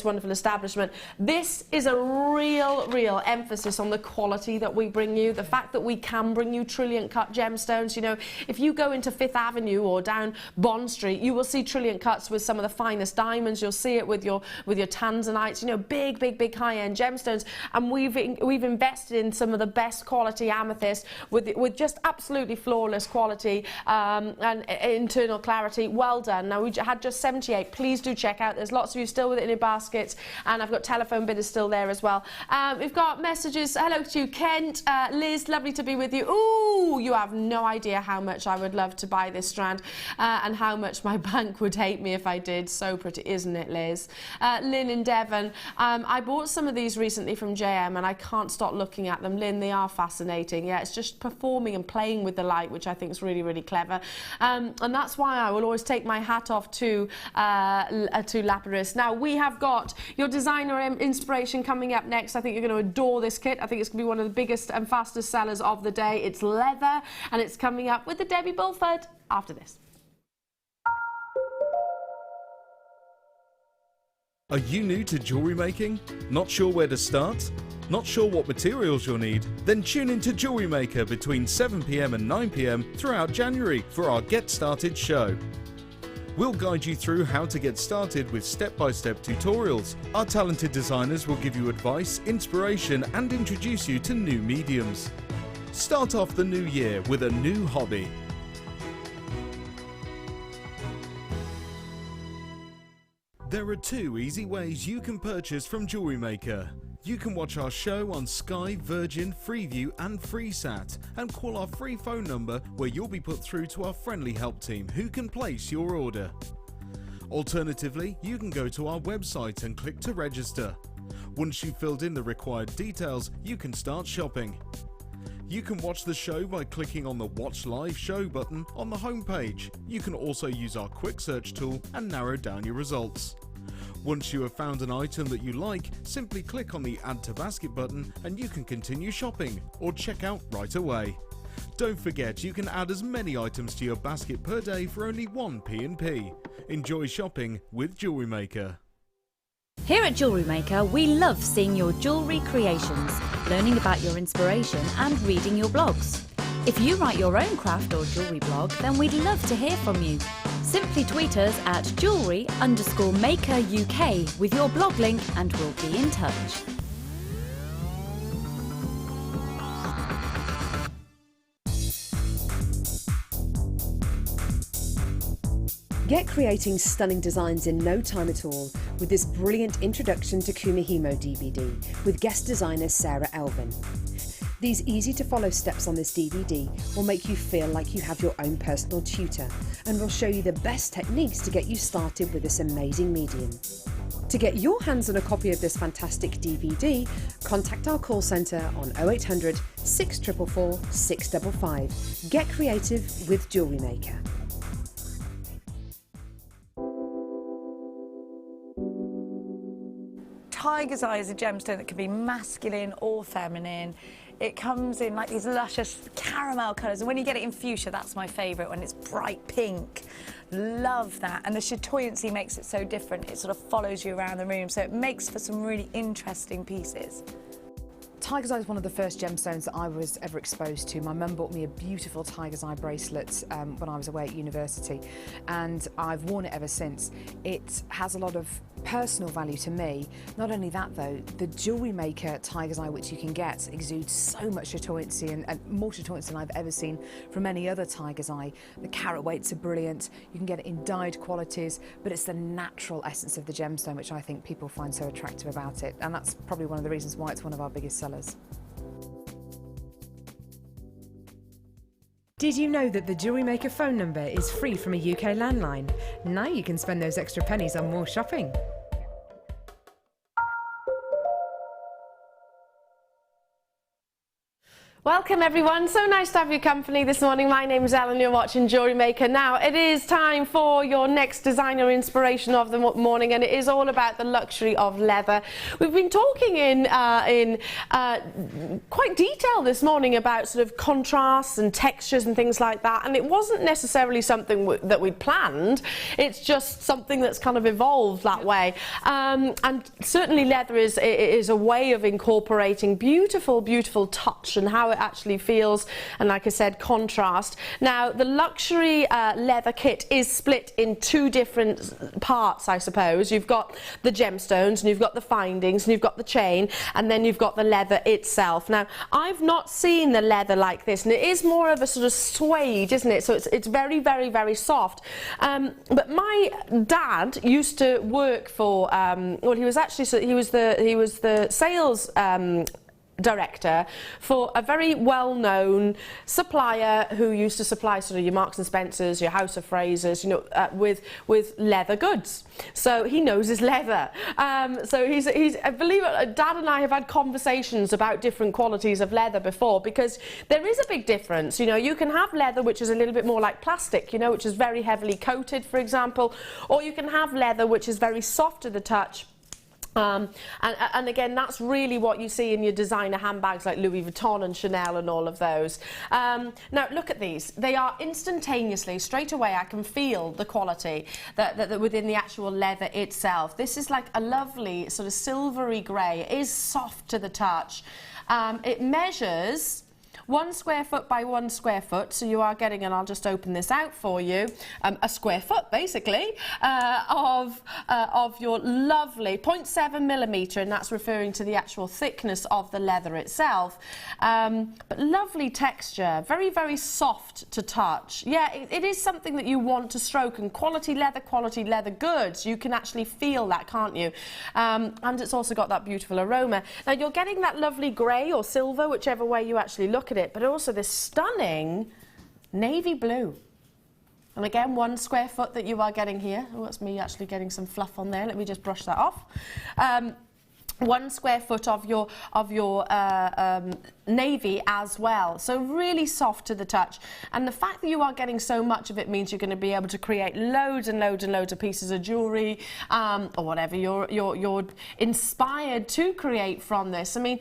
wonderful establishment. This is a real emphasis on the quality that we bring you, the fact that we can bring you Trilliant cut gemstones. You know, if you go into Fifth Avenue or down Bond Street, you will see Trilliant cuts with some of the finest diamonds. You'll see it with your tanzanites, you know, big high-end gemstones. And we've invested in some of the best quality amethyst with just absolutely flawless quality and internal clarity. Well done. Now, we had just 78. Please do check out. There's lots of you still with it in your baskets, and I've got telephone bidders still there as well. We've got messages. Hello to you, Kent. Liz, lovely to be with you. Ooh, you have no idea how much I would love to buy this strand, and how much my bank would hate me if I did. So pretty, isn't it, Liz? Lynn in Devon. I bought some of these recently from JM, and I can't stop looking at them. Lynn, they are fascinating. Yeah, it's just performing and playing with the light, which I think is really clever, and that's why I will always take my hat off to Labradorite. Now, we have got your designer inspiration coming up next. I think you're going to adore this kit. I think it's going to be one of the biggest and fastest sellers of the day. It's leather, and it's coming up with the Debbie Bulford after this. Are you new to jewellery making? Not sure where to start? Not sure what materials you'll need? Then tune into Jewellery Maker between 7 PM and 9 PM throughout January for our Get Started show. We'll guide you through how to get started with step-by-step tutorials. Our talented designers will give you advice, inspiration, and introduce you to new mediums. Start off the new year with a new hobby. There are 2 easy ways you can purchase from Jewellery Maker. You can watch our show on Sky, Virgin, Freeview and FreeSat and call our free phone number where you'll be put through to our friendly help team who can place your order. Alternatively, you can go to our website and click to register. Once you've filled in the required details, you can start shopping. You can watch the show by clicking on the Watch Live Show button on the homepage. You can also use our quick search tool and narrow down your results. Once you have found an item that you like, simply click on the Add to Basket button and you can continue shopping or check out right away. Don't forget you can add as many items to your basket per day for only 1 P&P. Enjoy shopping with Jewellery Maker. Here at Jewellery Maker, we love seeing your jewellery creations, learning about your inspiration and reading your blogs. If you write your own craft or jewellery blog, then we'd love to hear from you. Simply tweet us at jewellery_maker UK with your blog link and we'll be in touch. Get creating stunning designs in no time at all with this brilliant Introduction to Kumihimo DVD with guest designer Sarah Elvin. These easy to follow steps on this DVD will make you feel like you have your own personal tutor and will show you the best techniques to get you started with this amazing medium. To get your hands on a copy of this fantastic DVD, contact our call centre on 0800 644 655. Get creative with Jewellery Maker. Tiger's Eye is a gemstone that can be masculine or feminine. It comes in like these luscious caramel colours, and when you get it in fuchsia, that's my favourite, when it's bright pink. Love that, and the chatoyancy makes it so different. It sort of follows you around the room, so it makes for some really interesting pieces. Tiger's Eye is one of the first gemstones that I was ever exposed to. My mum bought me a beautiful Tiger's Eye bracelet when I was away at university, and I've worn it ever since. It has a lot of personal value to me. Not only that though, the Jewellery Maker Tiger's Eye which you can get exudes so much chatoyancy and more chatoyancy than I've ever seen from any other Tiger's Eye. The carat weights are brilliant, you can get it in dyed qualities, but it's the natural essence of the gemstone which I think people find so attractive about it, and that's probably one of the reasons why it's one of our biggest sellers. Did you know that the Jewellery Maker phone number is free from a UK landline? Now you can spend those extra pennies on more shopping. Welcome everyone, so nice to have your company this morning. My name is Elena, you're watching Jewellery Maker. Now it is time for your next designer inspiration of the morning, and it is all about the luxury of leather. We've been talking in quite detail this morning about sort of contrasts and textures and things like that, and it wasn't necessarily something that we'd planned, it's just something that's kind of evolved that way. And certainly leather is a way of incorporating beautiful, beautiful touch and how it actually feels, and like I said, contrast. Now the luxury leather kit is split in 2 different parts, I suppose. You've got the gemstones and you've got the findings and you've got the chain, and then you've got the leather itself. Now I've not seen the leather like this, and it is more of a sort of suede, isn't it? So it's very, very, very soft. But my dad used to work for well, he was actually, so he was the sales director for a very well-known supplier who used to supply sort of your Marks and Spencers, your House of Frasers, you know, with leather goods. So he knows his leather. So he's I believe it, Dad and I have had conversations about different qualities of leather before, because there is a big difference. You know, you can have leather which is a little bit more like plastic, you know, which is very heavily coated, for example, or you can have leather which is very soft to the touch. And again, that's really what you see in your designer handbags like Louis Vuitton and Chanel and all of those. Now look at these, they are instantaneously, straight away I can feel the quality that within the actual leather itself. This is like a lovely sort of silvery grey, it is soft to the touch. It measures 1 square foot by 1 square foot. So you are getting, and I'll just open this out for you, a square foot basically of your lovely 0.7 millimetre, and that's referring to the actual thickness of the leather itself. But lovely texture, very, very soft to touch. Yeah, it is something that you want to stroke, and quality leather goods, you can actually feel that, can't you? And it's also got that beautiful aroma. Now you're getting that lovely grey or silver, whichever way you actually look at it, but also this stunning navy blue. And again, 1 square foot that you are getting here. Oh, that's me actually getting some fluff on there. Let me just brush that off. 1 square foot of your navy as well, so really soft to the touch. And the fact that you are getting so much of it means you're going to be able to create loads and loads and loads of pieces of jewellery, or whatever you're inspired to create from this. I mean,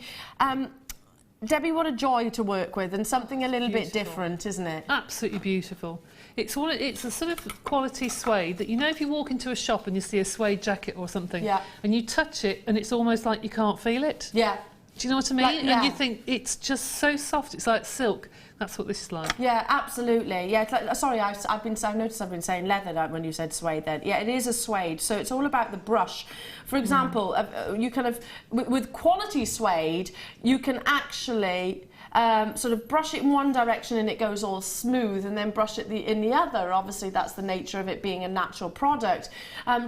Debbie, what a joy to work with, and something a little bit different, isn't it? Absolutely beautiful. It's a sort of quality suede that, you know, if you walk into a shop and you see a suede jacket or something, and you touch it and it's almost like you can't feel it. Yeah. Do you know what I mean? Like, and you think it's just so soft. It's like silk. That's what this is like. Yeah, absolutely. Yeah. It's like, sorry, I've noticed I've been saying leather when you said suede. Then, yeah, it is a suede. So it's all about the brush. For example, you kind of with quality suede, you can actually sort of brush it in one direction and it goes all smooth, and then brush it in the other. Obviously, that's the nature of it being a natural product.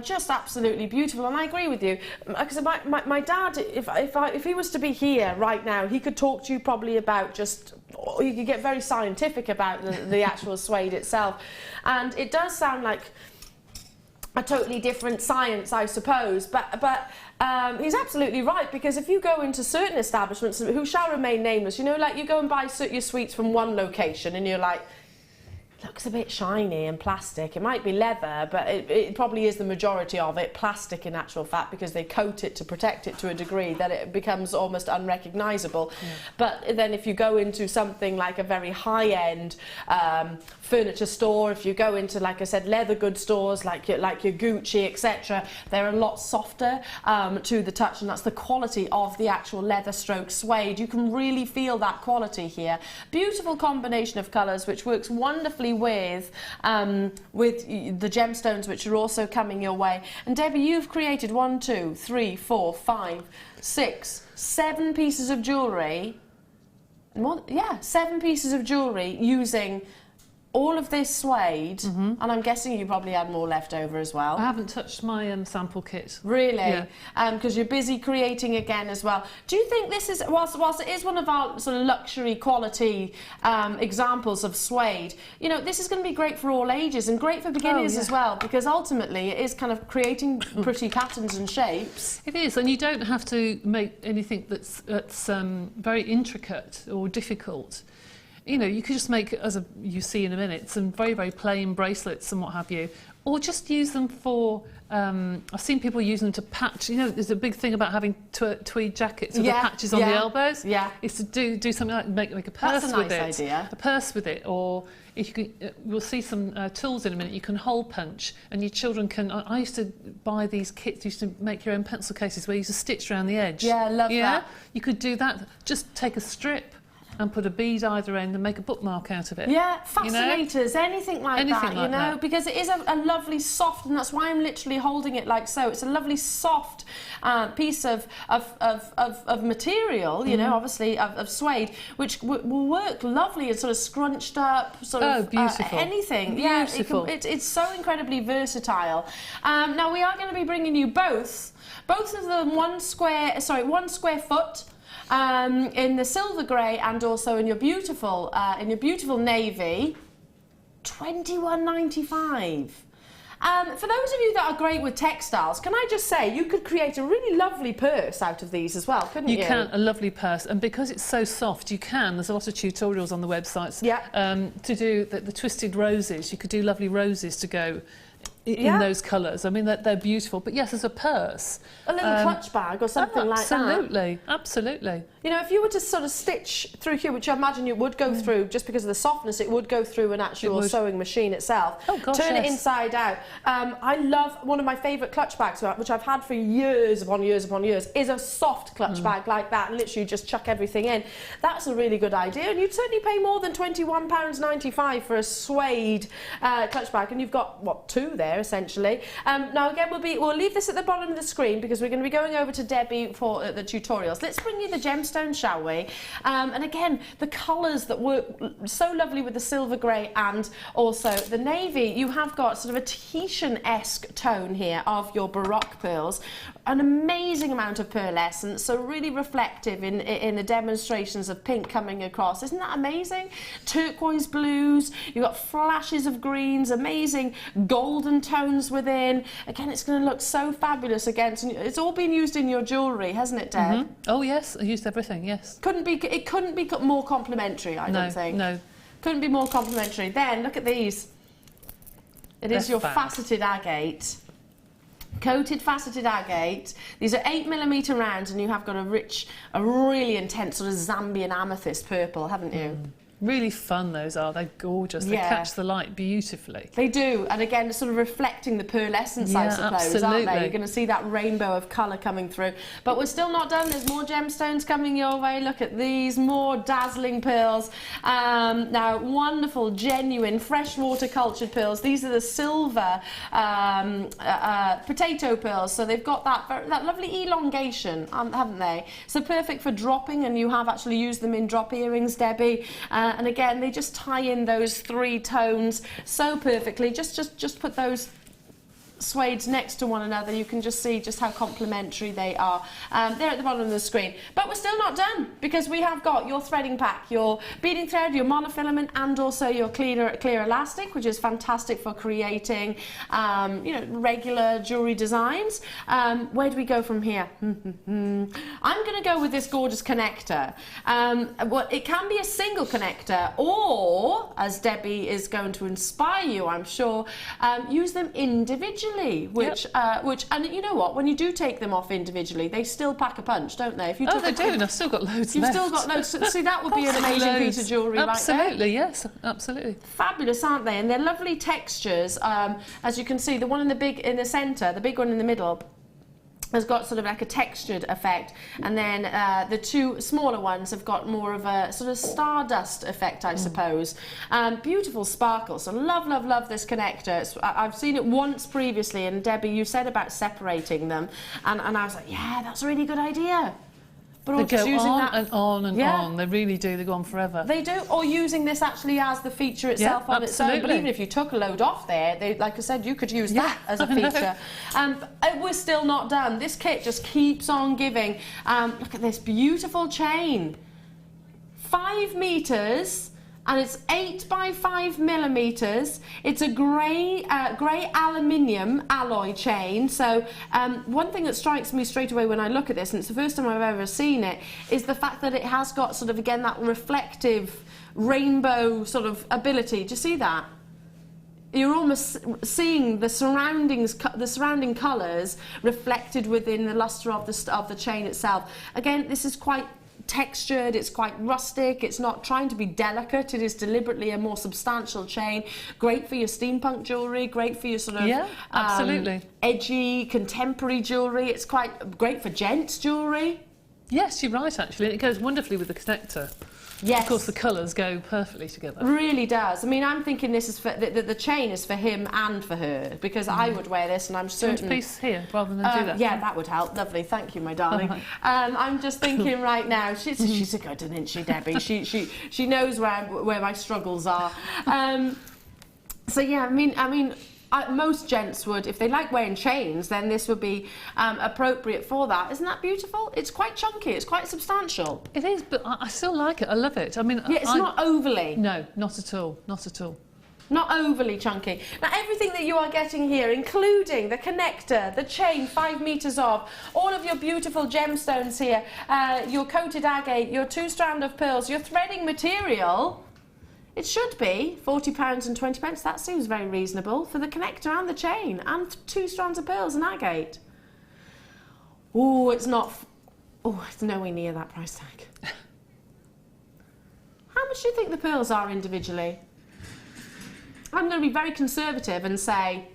Just absolutely beautiful. And I agree with you, because my dad, if he was to be here right now, he could talk to you probably about just. You could get very scientific about the actual suede itself, and it does sound like a totally different science, I suppose, but he's absolutely right, because if you go into certain establishments who shall remain nameless, you know, like you go and buy your sweets from one location and you're like, looks a bit shiny and plastic. It might be leather, but it probably is the majority of it plastic in actual fact, because they coat it to protect it to a degree that it becomes almost unrecognisable. Yeah. But then if you go into something like a very high-end furniture store, if you go into, like I said, leather goods stores like your Gucci, etc., they're a lot softer to the touch, and that's the quality of the actual leather stroke suede. You can really feel that quality here. Beautiful combination of colours, which works wonderfully with the gemstones, which are also coming your way. And Debbie, you've created 1, 2, 3, 4, 5, 6, 7 pieces of jewellery. Yeah, 7 pieces of jewellery using all of this suede, and I'm guessing you probably had more left over as well. I haven't touched my sample kit. Really? Yeah. Because you're busy creating again as well. Do you think this is, whilst it is one of our sort of luxury quality examples of suede, you know, this is going to be great for all ages and great for beginners as well, because ultimately it is kind of creating pretty patterns and shapes. It is, and you don't have to make anything that's very intricate or difficult. You know, you could just make, as you see in a minute, some very, very plain bracelets and what have you, or just use them for, I've seen people use them to patch. You know, there's a big thing about having tweed jackets with the patches on the elbows. Yeah. Is to do something like make a purse with it. That's a nice idea. A purse with it, or if you can, we'll see some tools in a minute. You can hole punch, and your children can. I used to buy these kits. Used to make your own pencil cases where you used to stitch around the edge. Yeah, love that. You could do that. Just take a strip and put a bead either end and make a bookmark out of it. Yeah, fascinators, anything like that, you know, because it is a lovely soft, and that's why I'm literally holding it like so. It's a lovely soft piece of material, you know, obviously of suede, which will work lovely and sort of scrunched up, sort of beautiful. Anything. Beautiful. Yeah, it's so incredibly versatile. Now we are going to be bringing you both of them 1 square foot. In the silver grey, and also in your beautiful navy, $21.95. For those of you that are great with textiles, can I just say you could create a really lovely purse out of these as well, couldn't you? You can, a lovely purse, and because it's so soft, you can. There's a lot of tutorials on the websites. To do the twisted roses. You could do lovely roses to go in those colours. I mean, they're beautiful. But yes, as a purse. A little clutch bag or something like that. Absolutely, absolutely. You know, if you were to sort of stitch through here, which I imagine you would go through, just because of the softness, it would go through an actual sewing machine itself. Oh, gosh, turn it yes. inside out. I love, one of my favourite clutch bags, which I've had for years upon years upon years, is a soft clutch bag like that. Literally just chuck everything in. That's a really good idea. And you'd certainly pay more than £21.95 for a suede clutch bag. And you've got, what, 2 there, essentially. Now, again, we'll leave this at the bottom of the screen because we're going to be going over to Debbie for the tutorials. Let's bring you the gemstones, shall we? And again, the colours that work so lovely with the silver grey and also the navy. You have got sort of a Tahitian-esque tone here of your Baroque pearls. An amazing amount of pearlescence, so really reflective in the demonstrations of pink coming across. Isn't that amazing? Turquoise blues, you've got flashes of greens, amazing golden tones within. Again, it's going to look so fabulous against, and it's all been used in your jewellery, hasn't it, Deb? Oh yes, I used everything, yes. It couldn't be more complimentary, I don't think. No. Couldn't be more complimentary. Then, look at these. It is your fab. faceted agate. Coated faceted agate. These are 8mm rounds, and you have got a really intense sort of Zambian amethyst purple, haven't you? Really fun those are. They're gorgeous. They catch the light beautifully. They do, and again, sort of reflecting the pearlescence, I suppose, absolutely. aren't they? You're going to see that rainbow of colour coming through. But we're still not done. There's more gemstones coming your way. Look at these, more dazzling pearls. Now, wonderful, genuine, freshwater cultured pearls. These are the silver potato pearls. So they've got that lovely elongation, haven't they? So perfect for dropping, and you have actually used them in drop earrings, Debbie. And again, they just tie in those 3 tones so perfectly. Just put those suedes next to one another. You can just see just how complementary they are. They're at the bottom of the screen. But we're still not done, because we have got your threading pack, your beading thread, your monofilament, and also your clear elastic, which is fantastic for creating you know, regular jewellery designs. Where do we go from here? I'm going to go with this gorgeous connector. Well, it can be a single connector, or, as Debbie is going to inspire you, I'm sure, use them individually. Which and you know what, when you do take them off individually, they still pack a punch, don't they? If you they do, and I've still got loads left. You've still got loads. See, that would be an amazing piece of jewellery right there. Absolutely, yes, absolutely. Fabulous, aren't they? And they're lovely textures. As you can see, the one in the centre, the big one in the middle, has got sort of like a textured effect, and then the 2 smaller ones have got more of a sort of stardust effect, I suppose. Beautiful sparkle, so love this connector. I've seen it once previously, and Debbie, you said about separating them, and I was like, yeah, that's a really good idea. But they go using on that, and on and on. They really do. They go on forever. They do, or using this actually as the feature itself on its own. But even if you took a load off there, like I said, you could use that as a feature. We're still not done. This kit just keeps on giving. Look at this beautiful chain. 5 meters. And it's 8 by 5mm. It's a grey aluminium alloy chain. So one thing that strikes me straight away when I look at this, and it's the first time I've ever seen it, is the fact that it has got sort of, again, that reflective rainbow sort of ability. Do you see that? You're almost seeing the surrounding colours reflected within the lustre of the chain itself. Again, this is quite textured, it's quite rustic, it's not trying to be delicate, it is deliberately a more substantial chain. Great for your steampunk jewellery, great for your sort of absolutely edgy contemporary jewellery. It's quite great for gents jewellery. Yes, you're right, actually. It goes wonderfully with the connector. Yes. Of course, the colours go perfectly together. Really does. I mean, I'm thinking this is for the chain is for him and for her, because I would wear this, and I'm certain. Do you want a piece here rather than do that? Yeah, that would help. Lovely, thank you, my darling. I'm just thinking right now. She's a good one, isn't she, Debbie? She knows where my struggles are. So yeah, I mean. Most gents would, if they like wearing chains, then this would be appropriate for that. Isn't that beautiful? It's quite chunky, it's quite substantial. It is, but I still like it. I love it. I mean, yeah, it's not overly. No, not at all. Not at all. Not overly chunky. Now, everything that you are getting here, including the connector, the chain 5 meters of, all of your beautiful gemstones here, your coated agate, your 2 strand of pearls, your threading material, It should be £40 and 20 pence. That seems very reasonable for the connector and the chain and 2 strands of pearls and agate. Oh, it's not. Oh, it's nowhere near that price tag. How much do you think the pearls are individually? I'm going to be very conservative and say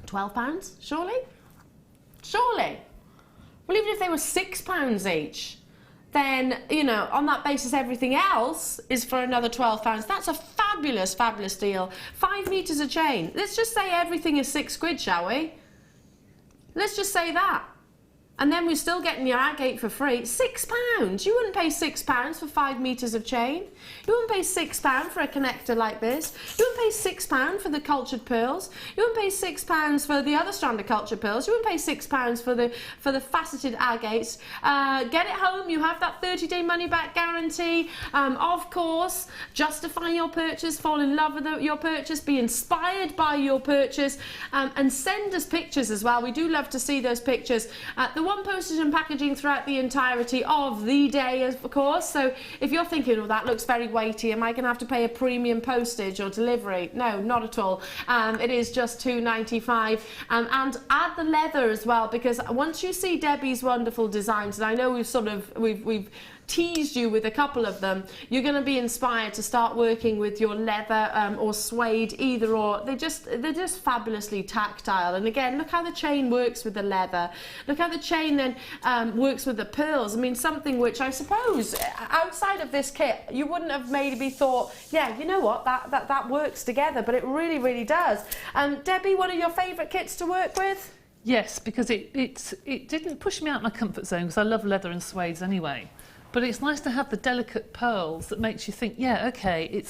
£12, surely? Surely. Well, even if they were £6 each, then, you know, on that basis, everything else is for another £12. That's a fabulous, fabulous deal. 5 metres of chain. Let's just say everything is £6, shall we? Let's just say that. And then we're still getting your agate for free. £6. You wouldn't pay £6 for 5 metres of chain. You wouldn't pay £6 for a connector like this. You wouldn't pay £6 for the cultured pearls. You wouldn't pay £6 for the other strand of cultured pearls. You wouldn't pay £6 for the faceted agates. Get it home. You have that 30-day money-back guarantee. Of course, justify your purchase, fall in love with your purchase, be inspired by your purchase, and send us pictures as well. We do love to see those pictures. The one postage and packaging throughout the entirety of the day, of course. So if you're thinking, oh, that looks very weighty, am I going to have to pay a premium postage or delivery? No, not at all. It is just £2.95. And add the leather as well, because once you see Debbie's wonderful designs, and I know we've teased you with a couple of them, you're going to be inspired to start working with your leather or suede, either or. They're just fabulously tactile. And again, look how the chain works with the leather. Look how the chain then works with the pearls. I mean, something which I suppose outside of this kit you wouldn't have maybe thought, yeah, you know what, that works together, but it really, really does. Debbie, one of your favourite kits to work with? Yes, because it didn't push me out my comfort zone, because I love leather and suedes anyway. But it's nice to have the delicate pearls that makes you think, yeah, okay,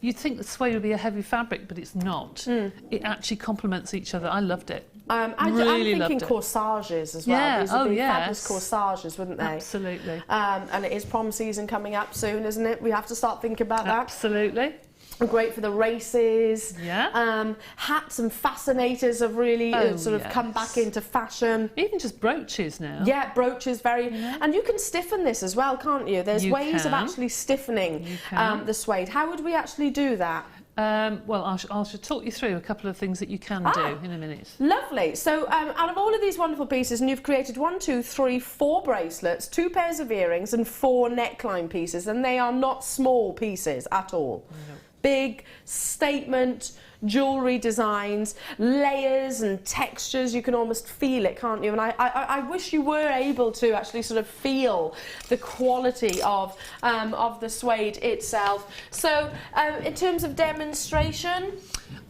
you'd think that suede would be a heavy fabric, but it's not. It actually complements each other. I loved it. I'm thinking corsages as well. Yeah. These would be fabulous corsages, wouldn't they? Absolutely. And it is prom season coming up soon, isn't it? We have to start thinking about that. Absolutely. Great for the races. Yeah. Hats and fascinators have really sort of come back into fashion. Even just brooches now. Yeah, brooches, and you can stiffen this as well, can't you? There's ways of actually stiffening the suede. How would we actually do that? Well, I should talk you through a couple of things that you can do in a minute. Lovely. So out of all of these wonderful pieces, and you've created 1, 2, 3, 4 bracelets, 2 pairs of earrings and 4 neckline pieces, and they are not small pieces at all. No. Big statement jewellery designs, layers and textures. You can almost feel it, can't you? And I wish you were able to actually sort of feel the quality of the suede itself. So in terms of demonstration,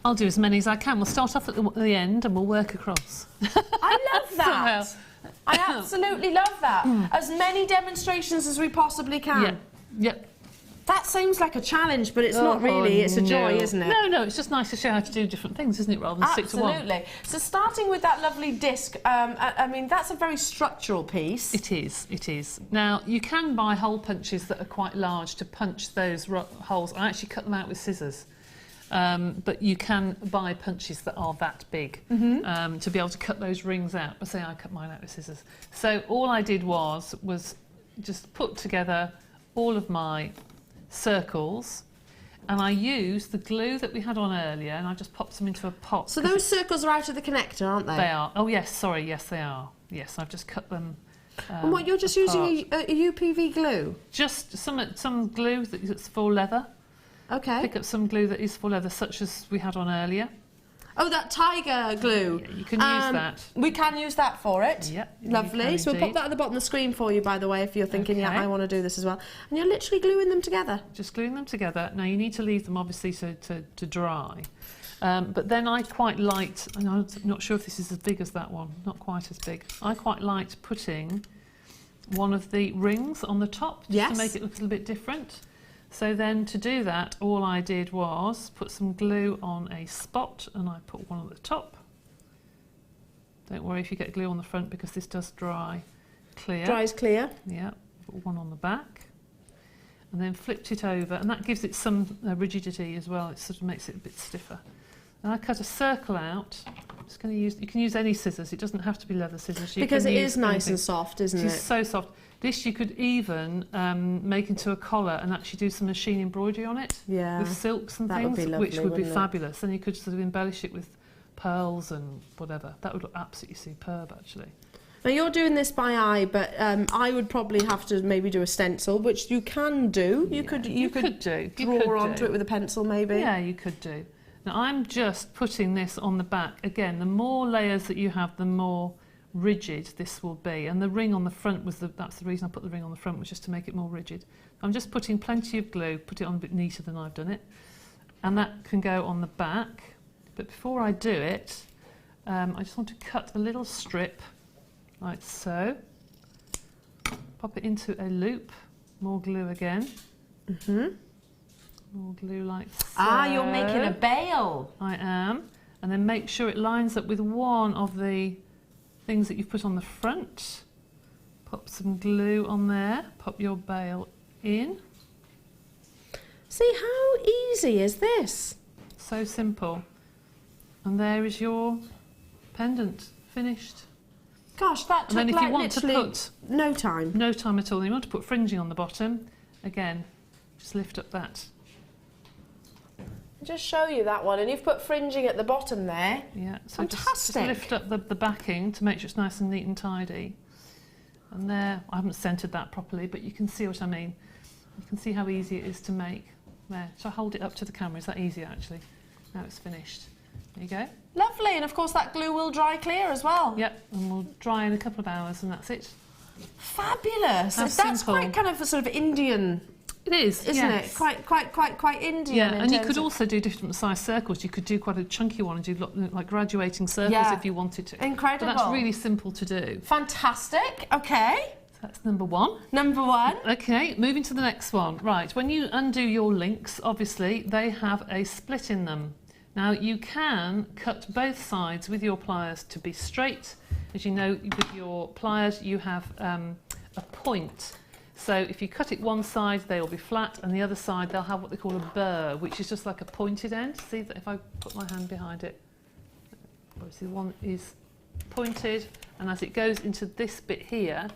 I'll do as many as I can. We'll start off at the end and we'll work across. I love that. I absolutely love that. As many demonstrations as we possibly can. Yeah. Yep. That seems like a challenge, but it's not really. It's a joy, isn't it? No, it's just nice to show how to do different things, isn't it, rather than stick to one. Absolutely. So starting with that lovely disc, I mean, that's a very structural piece. It is. Now, you can buy hole punches that are quite large to punch those holes. I actually cut them out with scissors. But you can buy punches that are that big to be able to cut those rings out. But say I cut mine out with scissors. So all I did was just put together all of my circles, and I used the glue that we had on earlier, and I just popped them into a pot. So those circles are out of the connector, aren't they? They are. Oh yes, sorry, yes they are. Yes, I've just cut them. And what, you're just using a UPV glue? Just some glue that's for leather. Okay. Pick up some glue that is for leather, such as we had on earlier. Oh, that tiger glue. Yeah, you can use that. We can use that for it. Yep. Lovely. So we'll pop that at the bottom of the screen for you, by the way, if you're thinking, yeah, I want to do this as well. And you're literally gluing them together. Just gluing them together. Now, you need to leave them, obviously, to dry. But then I quite liked, and I'm not sure if this is as big as that one, not quite as big. I quite liked putting one of the rings on the top just to make it look a little bit different. So then to do that, all I did was put some glue on a spot, and I put one at the top. Don't worry if you get glue on the front, because this does dry clear. Dries clear. Yeah, put one on the back. And then flipped it over, and that gives it some rigidity as well. It sort of makes it a bit stiffer. And I cut a circle out. I'm just going to use, you can use any scissors, it doesn't have to be leather scissors. Because it is nice and soft, isn't it? It's so soft. This you could even make into a collar and actually do some machine embroidery on it with silks and That would things, be lovely, which would be wouldn't it? fabulous. And you could sort of embellish it with pearls and whatever. That would look absolutely superb, actually. Now you're doing this by eye, but I would probably have to maybe do a stencil, which you can do. You could draw onto it with a pencil, maybe. Yeah, you could do. Now I'm just putting this on the back. Again, the more layers that you have, the more rigid this will be. And the ring on the front that's the reason I put the ring on the front, was just to make it more rigid. I'm just putting plenty of glue, put it on a bit neater than I've done it. And that can go on the back. But before I do it, I just want to cut a little strip like so. Pop it into a loop. More glue again. More glue like so. Ah, you're making a bail. I am. And then make sure it lines up with one of the things that you've put on the front. Pop some glue on there. Pop your bail in. See, how easy is this? So simple. And there is your pendant finished. Gosh, that took And then if like you want to literally put no time. no time at all, and you want to put fringing on the bottom, again, just lift up that. Just show you that one, and you've put fringing at the bottom there. Yeah, so Fantastic. just lift up the backing to make sure it's nice and neat and tidy. And there, I haven't centred that properly, but you can see what I mean. You can see how easy it is to make. There, so I hold it up to the camera, is that easier actually? Now it's finished. There you go. Lovely, and of course that glue will dry clear as well. Yep, and we'll dry in a couple of hours and that's it. Fabulous. How That's simple. quite kind of a sort of Indian, It is, isn't yes. it? Quite Indian. Yeah, in and you terms could of- also do different size circles. You could do quite a chunky one and do like graduating circles Yeah. if you wanted to. Incredible. But that's really simple to do. Fantastic. Okay. So that's number one. Number one. Okay, moving to the next one. Right, when you undo your links, obviously, they have a split in them. Now, you can cut both sides with your pliers to be straight. As you know, with your pliers, you have a point. So if you cut it one side, they'll be flat, and the other side, they'll have what they call a burr, which is just like a pointed end. See that if I put my hand behind it, obviously one is pointed, and as it goes into this bit here,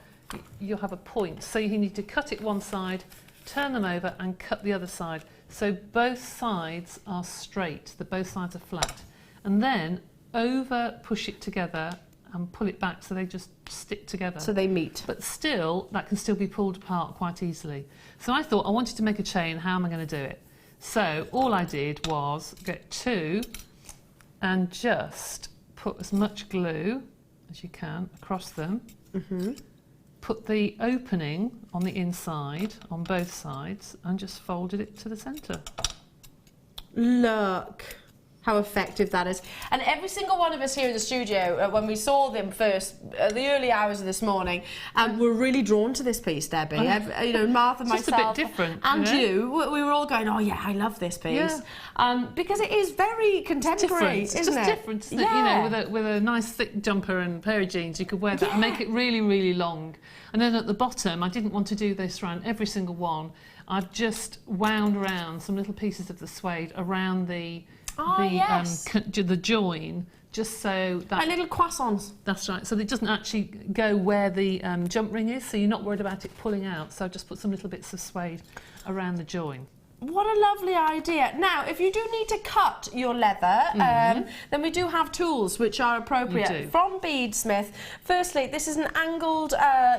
you'll have a point. So you need to cut it one side, turn them over, and cut the other side. So both sides are straight, both sides are flat. And then over push it together and pull it back so they just stick together. So they meet. But still, that can still be pulled apart quite easily. So I thought I wanted to make a chain, how am I going to do it? So all I did was get two and just put as much glue as you can across them. Put the opening on the inside, on both sides, and just folded it to the centre. Look how effective that is. And every single one of us here in the studio, when we saw them first, the early hours of this morning, were really drawn to this piece, Debbie. You know, Martha, It's just a myself, bit different, and you know? we were all going, oh yeah, I love this piece. Because it is very contemporary, It's isn't just it? different, isn't it? You know, with a nice thick jumper and pair of jeans, you could wear that and make it really, really long. And then at the bottom, I didn't want to do this around every single one. I've just wound around some little pieces of the suede around the join, just so that... Like little croissants. That's right, so it doesn't actually go where the jump ring is, so you're not worried about it pulling out. So I've just put some little bits of suede around the join. What a lovely idea. Now, if you do need to cut your leather, then we do have tools which are appropriate. We do. From Beadsmith. Firstly, this is an angled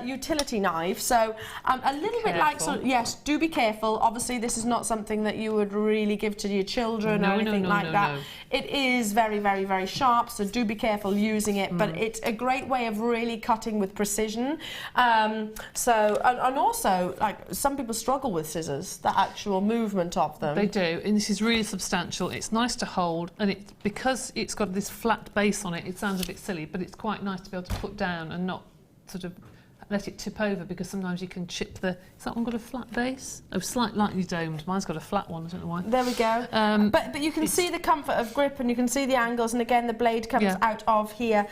utility knife, so a little bit like... yes, do be careful. Obviously, this is not something that you would really give to your children or anything like that. No. It is very, very, very sharp, so do be careful using it, but it's a great way of really cutting with precision. And also, like, some people struggle with scissors, the actual movement of them. They do, and this is really substantial. It's nice to hold, and because it's got this flat base on it, it sounds a bit silly, but it's quite nice to be able to put down and not sort of let it tip over, because sometimes you can chip the... Has that one got a flat base? Oh, slightly domed. Mine's got a flat one, I don't know why. There we go. But you can see the comfort of grip, and you can see the angles, and again the blade comes out of here.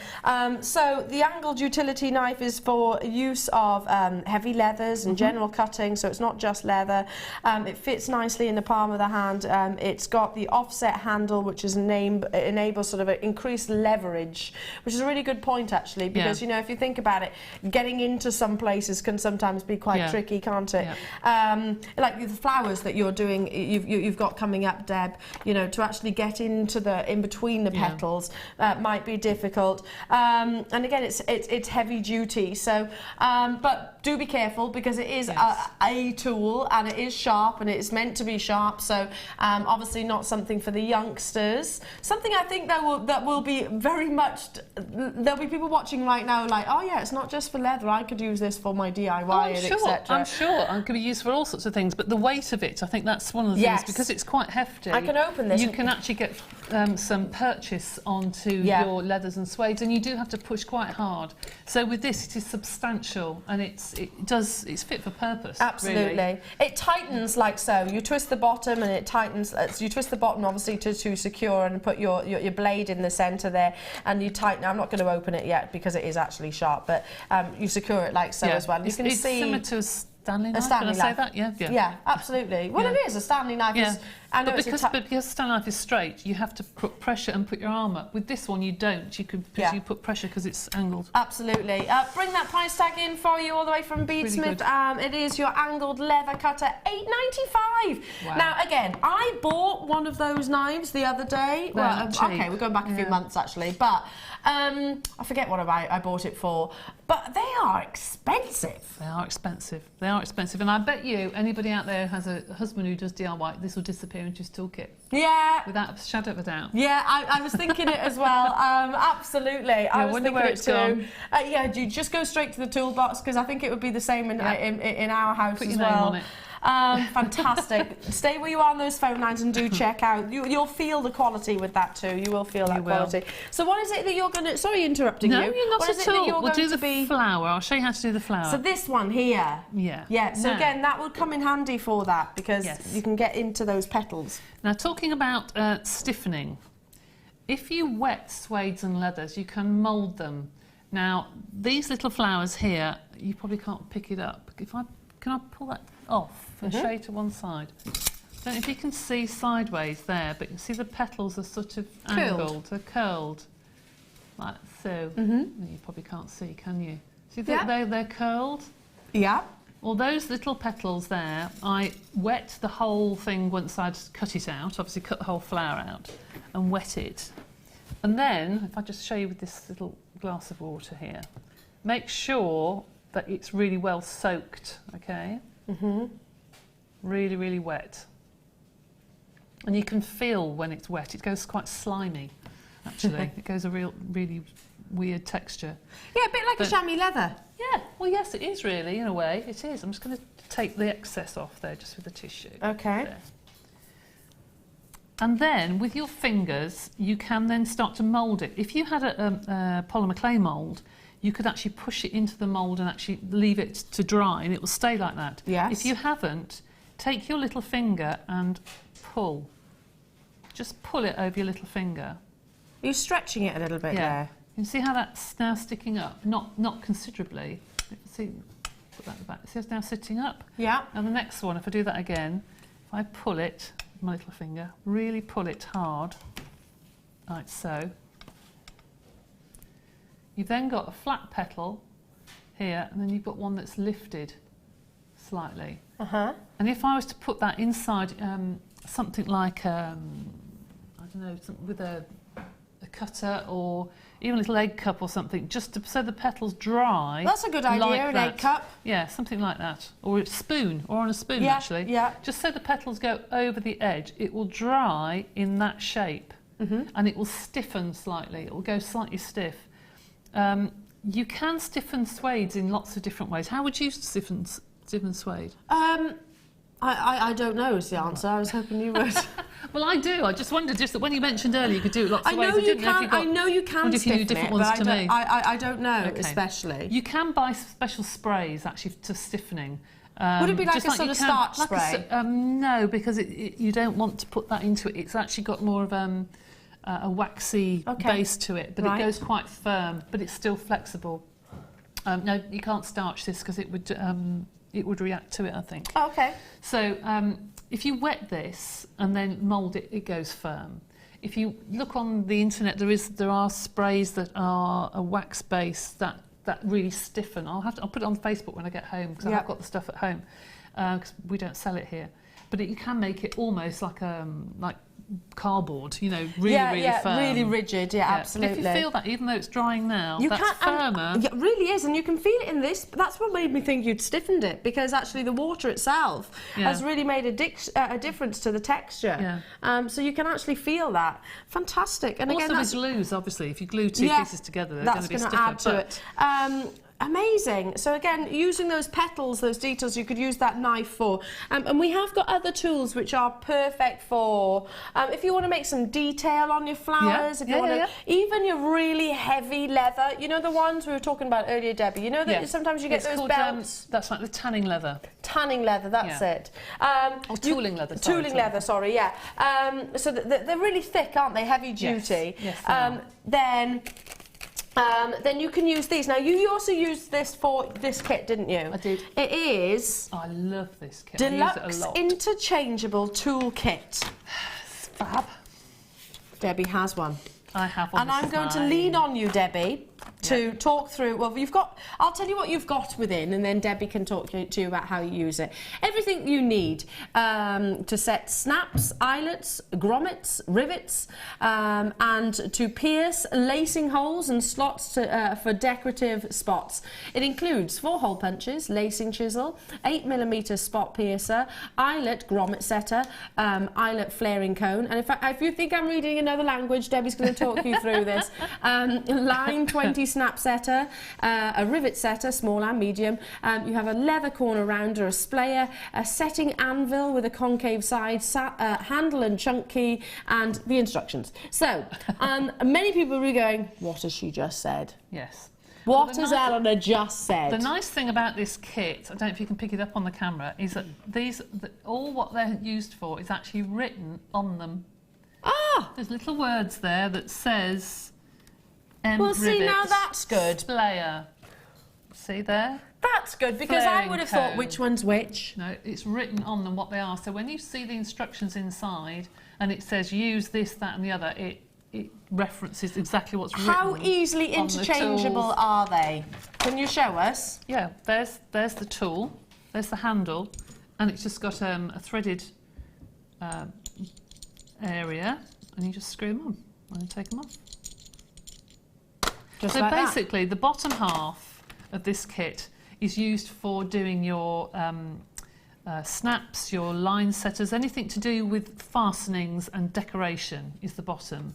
So the angled utility knife is for use of heavy leathers and general cutting, so it's not just leather. It fits nicely in the palm of the hand. It's got the offset handle, which is enables sort of increased leverage, which is a really good point actually, because you know, if you think about it, getting into to some places can sometimes be quite tricky, can't it? Like the flowers that you're doing, you've got coming up, Deb, you know, to actually get into in between the petals might be difficult. And again, it's heavy duty, so but do be careful, because it is a tool and it is sharp and it's meant to be sharp. So obviously not something for the youngsters. Something I think that will be very much, there'll be people watching right now like, oh yeah, it's not just for leather, I could use this for my DIY and etc. I'm sure it could be used for all sorts of things, but the weight of it, I think that's one of the things, because it's quite hefty. I can open this. You can actually get some purchase onto your leathers and suedes, and you do have to push quite hard. So with this, it is substantial, and it's fit for purpose. Absolutely. Really. It tightens like so. You twist the bottom and it tightens. You twist the bottom obviously to secure and put your blade in the centre there, and you tighten. I'm not going to open it yet because it is actually sharp, but you secure it like so as well. You can see similar to a Stanley knife. Stanley Can I say that? Yeah, absolutely. Well, it is a Stanley knife. Yeah. But because Stanley knife is straight, you have to put pressure and put your arm up. With this one, you don't. You put pressure because it's angled. Absolutely. Bring that price tag in for you all the way from Beadsmith. Really it is your angled leather cutter, $8.95. Wow. Now, again, I bought one of those knives the other day. Well, okay, we're going back a few months actually, but I forget what I bought it for. But they are expensive. They are expensive. They are expensive. And I bet you, anybody out there who has a husband who does DIY, this will disappear into his toolkit. Yeah. Without a shadow of a doubt. Yeah, I was thinking it as well. Absolutely. I was wonder thinking where it it's too. gone. Yeah, you just go straight to the toolbox, because I think it would be the same in our house Put as your name well. on it. Fantastic. Stay where you are on those phone lines and do check out. You'll feel the quality with that too. You will feel that quality. So what is it that you're going to... Sorry, interrupting you. No, you're not what is at it all. That you're we'll going do the flower. I'll show you how to do the flower. So this one here. Yeah. Yeah, so now, again, that would come in handy for that, because you can get into those petals. Now, talking about stiffening, if you wet suedes and leathers, you can mould them. Now, these little flowers here, you probably can't pick it up. Can I pull that off and show you to one side? I don't know if you can see sideways there, but you see the petals are sort of angled, they're curled, like so. You probably can't see, can you? See they're curled? Yeah. Well, those little petals there, I wet the whole thing once I'd cut it out, obviously cut the whole flower out, and wet it. And then, if I just show you with this little glass of water here, make sure that it's really well soaked, okay? Really, really wet. And you can feel when it's wet. It goes quite slimy, actually. It goes a really weird texture. Yeah, a bit like a chamois leather. Yeah, well, yes, it is really, in a way. It is. I'm just going to take the excess off there, just with the tissue. Okay. There. And then, with your fingers, you can then start to mould it. If you had a polymer clay mould, you could actually push it into the mould and actually leave it to dry, and it will stay like that. Yes. If you haven't, take your little finger and pull. Just pull it over your little finger. Are you stretching it a little bit there? You can see how that's now sticking up, not considerably. See, put that back. See, it's now sitting up. Yeah. And the next one, if I do that again, if I pull it with my little finger, really pull it hard, like so. You've then got a flat petal here, and then you've got one that's lifted slightly. And if I was to put that inside something like, I don't know, something with a cutter or even a little egg cup or something, just so the petals dry. That's a good idea, like an that. egg cup. Yeah, something like that. Or a spoon, or on a spoon actually. Yeah. Just so the petals go over the edge, it will dry in that shape, and it will stiffen slightly. It will go slightly stiff. You can stiffen suedes in lots of different ways. How would you stiffen suede? I don't know is the answer. I was hoping you would. Well, I do. I just wondered that when you mentioned earlier you could do it lots of ways. I know you can stiffen different it, ones but to me. I don't know, especially. You can buy special sprays actually to stiffening. Would it be like a sort of starch spray? No, because you don't want to put that into it. It's actually got more of a waxy base to it, but it goes quite firm, but it's still flexible. No, you can't starch this because it would react to it, I think. Oh, okay. So if you wet this and then mould it, it goes firm. If you look on the internet, there are sprays that are a wax base that that really stiffen. I'll put it on Facebook when I get home, because I've got the stuff at home, because we don't sell it here. But you can make it almost like cardboard, you know, really firm. Really rigid, absolutely. But if you feel that, even though it's drying now, that's firmer. It really is, and you can feel it in this. That's what made me think you'd stiffened it, because actually the water itself has really made a difference to the texture. So you can actually feel that. Fantastic. And also again, with glues, obviously, if you glue two pieces together, they're going to be stiffer. Add to it. Amazing. So again, using those petals, those details, you could use that knife for. And we have got other tools which are perfect for if you want to make some detail on your flowers, if you want to, even your really heavy leather, you know, the ones we were talking about earlier, Debbie, you know that sometimes you get those belts. That's like the tanning leather. Tanning leather, that's it. Or tooling leather. Tooling leather, sorry, so they're really thick, aren't they? Heavy duty. Yes, then you can use these. Now, you also used this for this kit, didn't you? I did. It is... I love this kit. Deluxe I use it a lot. interchangeable tool kit. Fab. Debbie has one. I have one. And I'm going to lean on you, Debbie, to talk through. Well, I'll tell you what you've got within, and then Debbie can talk to you about how you use it. Everything you need to set snaps, eyelets, grommets, rivets, and to pierce lacing holes and slots for decorative spots. It includes 4-hole punches, lacing chisel, 8mm spot piercer, eyelet grommet setter, eyelet flaring cone. And if you think I'm reading another language, Debbie's going to talk you through this. Line 20 snap setter, a rivet setter, small and medium. You have a leather corner rounder, a splayer, a setting anvil with a concave side, handle and chunk key, and the instructions. So, many people will be going, what has she just said? Yes. What has Elena just said? The nice thing about this kit, I don't know if you can pick it up on the camera, is that all what they're used for is actually written on them. Ah! There's little words there that says well, see, now that's good. Splayer. See there? That's good, because I would have thought which one's which. No, it's written on them what they are. So when you see the instructions inside and it says use this, that and the other, it references exactly what's written. How easily interchangeable are they? Can you show us? Yeah, there's the tool, there's the handle, and it's just got a threaded area, and you just screw them on and take them off. Just so like basically, the bottom half of this kit is used for doing your snaps, your line setters, anything to do with fastenings and decoration is the bottom.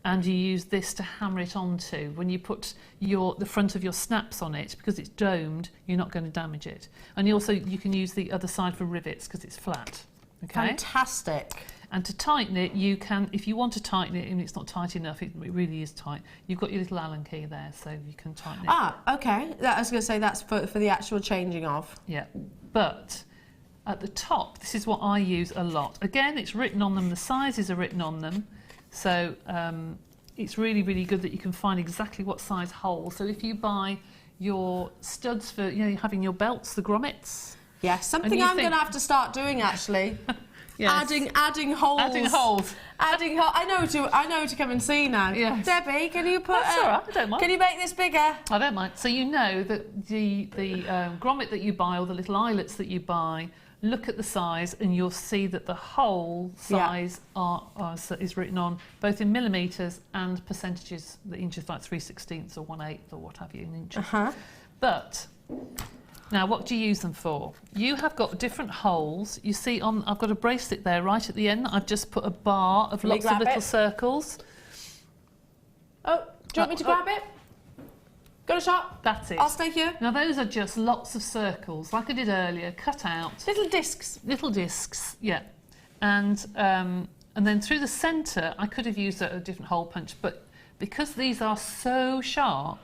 And you use this to hammer it onto. When you put the front of your snaps on it, because it's domed, you're not going to damage it. And you can use the other side for rivets because it's flat. Okay? Fantastic. And to tighten it, you can, if you want to tighten it and it's not tight enough, it really is tight, you've got your little Allen key there, so you can tighten it. Ah, okay. I was going to say that's for the actual changing of. Yeah, but at the top, this is what I use a lot. Again, it's written on them, the sizes are written on them, so it's really, really good that you can find exactly what size hole. So if you buy your studs for, having your belts, the grommets. Yes, something I'm going to have to start doing, actually. Yes. Adding holes. Adding holes. I know to come and see now. Yes. Debbie, can you put? That's all right. I don't mind. Can you make this bigger? I don't mind. So you know that the grommet that you buy, or the little eyelets that you buy, look at the size, and you'll see that the hole size is written on both in millimetres and percentages. The inches, like 3/16 or 1/8 or what have you in inches. But now, what do you use them for? You have got different holes. You see, I've got a bracelet there right at the end. I've just put a bar of lots of little circles. Oh, do you want me to grab it? Got a shot? That's it. I'll stay here. Now, those are just lots of circles, like I did earlier, cut out. Little discs. Little discs, yeah. And then through the centre, I could have used a different hole punch, but because these are so sharp,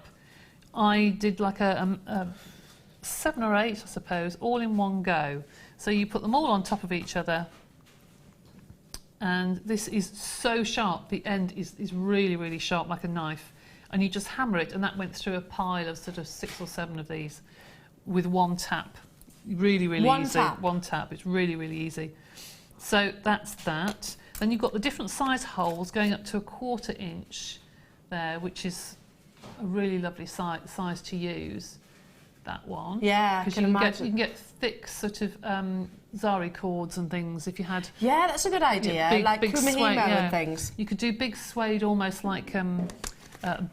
I did like a 7 or 8, I suppose, all in one go. So you put them all on top of each other, and this is so sharp, the end is really, really sharp, like a knife, and you just hammer it, and that went through a pile of sort of 6 or 7 of these with one tap. Really, really easy. One tap. It's really, really easy. So that's that. Then you've got the different size holes going up to 1/4 inch there, which is a really lovely size to use. That one. Yeah, I because can imagine. You can get thick sort of zari cords and things if you had. Yeah, that's a good idea. Big, like big kumihimo suede, and things. You could do big suede, almost like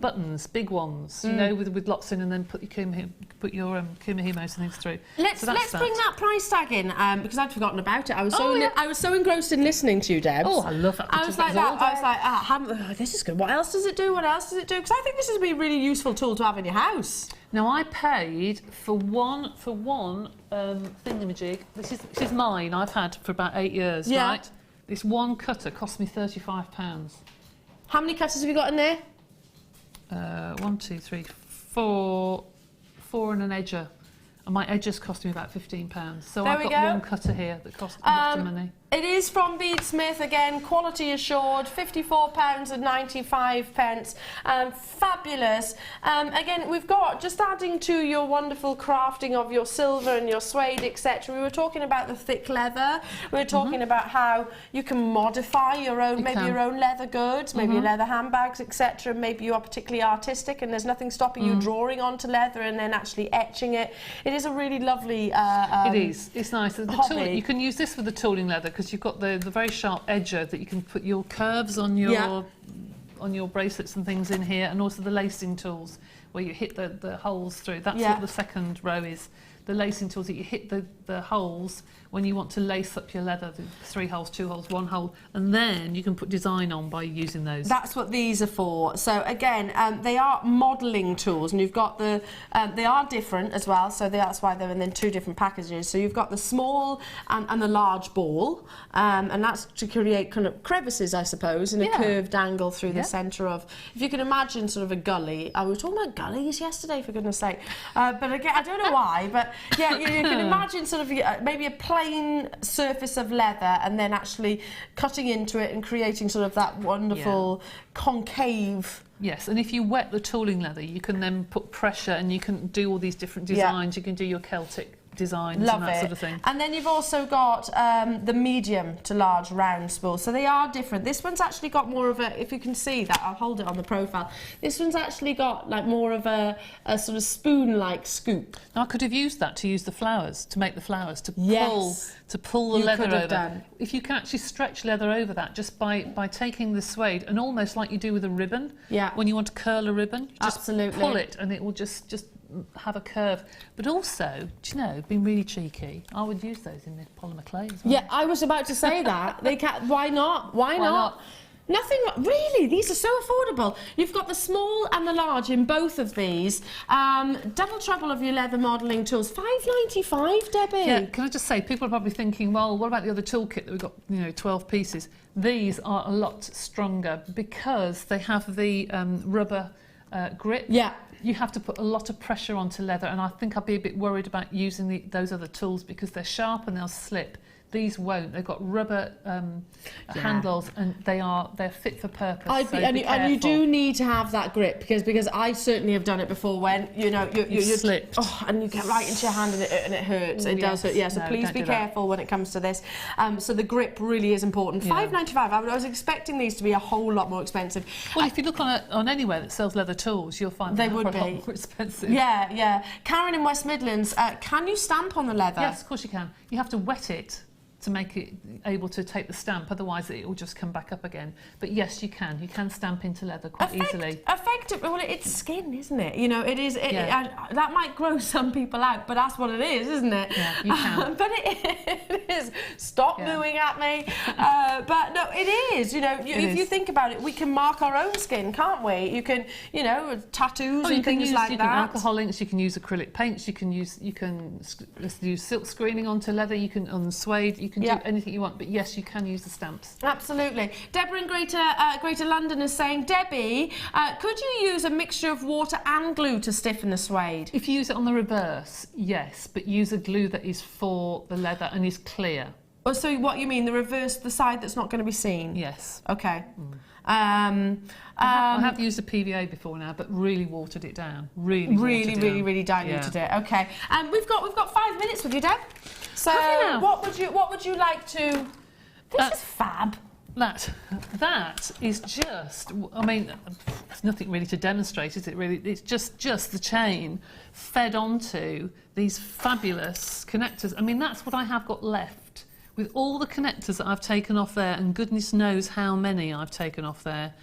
buttons, big ones, you know, with lots in, and then put your kumihimos and things through. Let's bring that price tag in because I'd forgotten about it. I was so engrossed in listening to you, Debs. Oh, I love that. I was like, this is good. What else does it do? What else does it do? Because I think this would be a really useful tool to have in your house. Now I paid for one thingamajig. This is mine. I've had for about 8 years. Yeah. Right. This one cutter cost me £35. How many cutters have you got in there? 1, 2, 3, 4 and an edger. And my edgers cost me about £15. So I've got one cutter here that cost a lot of money. It is from Beadsmith again, quality assured, £54.95. Fabulous. Again, we've got, just adding to your wonderful crafting of your silver and your suede, etc. We were talking about the thick leather. We were talking about how you can modify your own, your own leather goods, maybe your leather handbags, etc. Maybe you are particularly artistic and there's nothing stopping you drawing onto leather and then actually etching it. It is a really lovely it is. It's nice. The tool, you can use this with the tooling leather because you've got the very sharp edger that you can put your curves on your bracelets and things in here, and also the lacing tools where you hit the holes through. That's what the second row is. The lacing tools that you hit the holes when you want to lace up your leather, 3 holes, 2 holes, 1 hole, and then you can put design on by using those. That's what these are for. So again, they are modelling tools, and you've got the, they are different as well, so that's why they're in 2 different packages. So you've got the small and the large ball, and that's to create kind of crevices, I suppose, in a curved angle through the centre of, if you can imagine sort of a gully. We were talking about gullies yesterday, for goodness sake, but again, I don't know why, but yeah, you can imagine sort of maybe a plain surface of leather and then actually cutting into it and creating sort of that wonderful concave. Yes, and if you wet the tooling leather, you can then put pressure and you can do all these different designs. You can do your Celtic designs and that sort of thing. And then you've also got the medium to large round spool, so they are different. This one's actually got more of a, if you can see that, I'll hold it on the profile, this one's actually got like more of a sort of spoon-like scoop. Now I could have used that to use the flowers, to make the flowers, to pull the leather over. If you can actually stretch leather over that just by taking the suede, and almost like you do with a ribbon, when you want to curl a ribbon, you just pull it and it will just have a curve. But also, do you know, being really cheeky, I would use those in the polymer clay as well. Yeah, I was about to say that. They can, why not? Why not? Nothing, really, these are so affordable. You've got the small and the large in both of these. Double trouble of your leather modelling tools. £5.95, Debbie. Yeah, can I just say, people are probably thinking, well, what about the other toolkit that we've got, 12 pieces? These are a lot stronger because they have the rubber grip. Yeah. You have to put a lot of pressure onto leather, and I think I'd be a bit worried about using those other tools because they're sharp and they'll slip. These won't. They've got rubber handles, and they're fit for purpose. And you do need to have that grip because I certainly have done it before when you slipped. And you get right into your hand and it hurts. It does hurt. Yeah. So please be careful when it comes to this. So the grip really is important. £5.95. I was expecting these to be a whole lot more expensive. Well, if you look on anywhere that sells leather tools, you'll find they would be a lot more expensive. Yeah, yeah. Karen in West Midlands, can you stamp on the leather? Yes, of course you can. You have to wet it to make it able to take the stamp, otherwise it will just come back up again. But yes, you can stamp into leather quite easily. Effectively, well, it's skin, isn't it? It is. That might gross some people out, but that's what it is, isn't it? Yeah, you can. But it is. Stop mooing at me. But no, it is. If you think about it, we can mark our own skin, can't we? You can, tattoos and things like that. You can alcohol inks. You can use acrylic paints. You can use silk screening onto leather. You can on suede. You can do anything you want, but yes, you can use the stamps. Absolutely. Deborah in Greater London is saying, Debbie, could you use a mixture of water and glue to stiffen the suede? If you use it on the reverse, yes, but use a glue that is for the leather and is clear. Oh, so what you mean, the reverse, the side that's not going to be seen? Yes. Okay. I have used a PVA before now, but really watered it down. Really diluted it. Okay. We've got 5 minutes with you, Deb. So what would you like to? This is fab. That that is just, I mean, there's nothing really to demonstrate, is it really? It's just the chain fed onto these fabulous connectors. I mean, that's what I have got left. With all the connectors that I've taken off there, and goodness knows how many I've taken off there,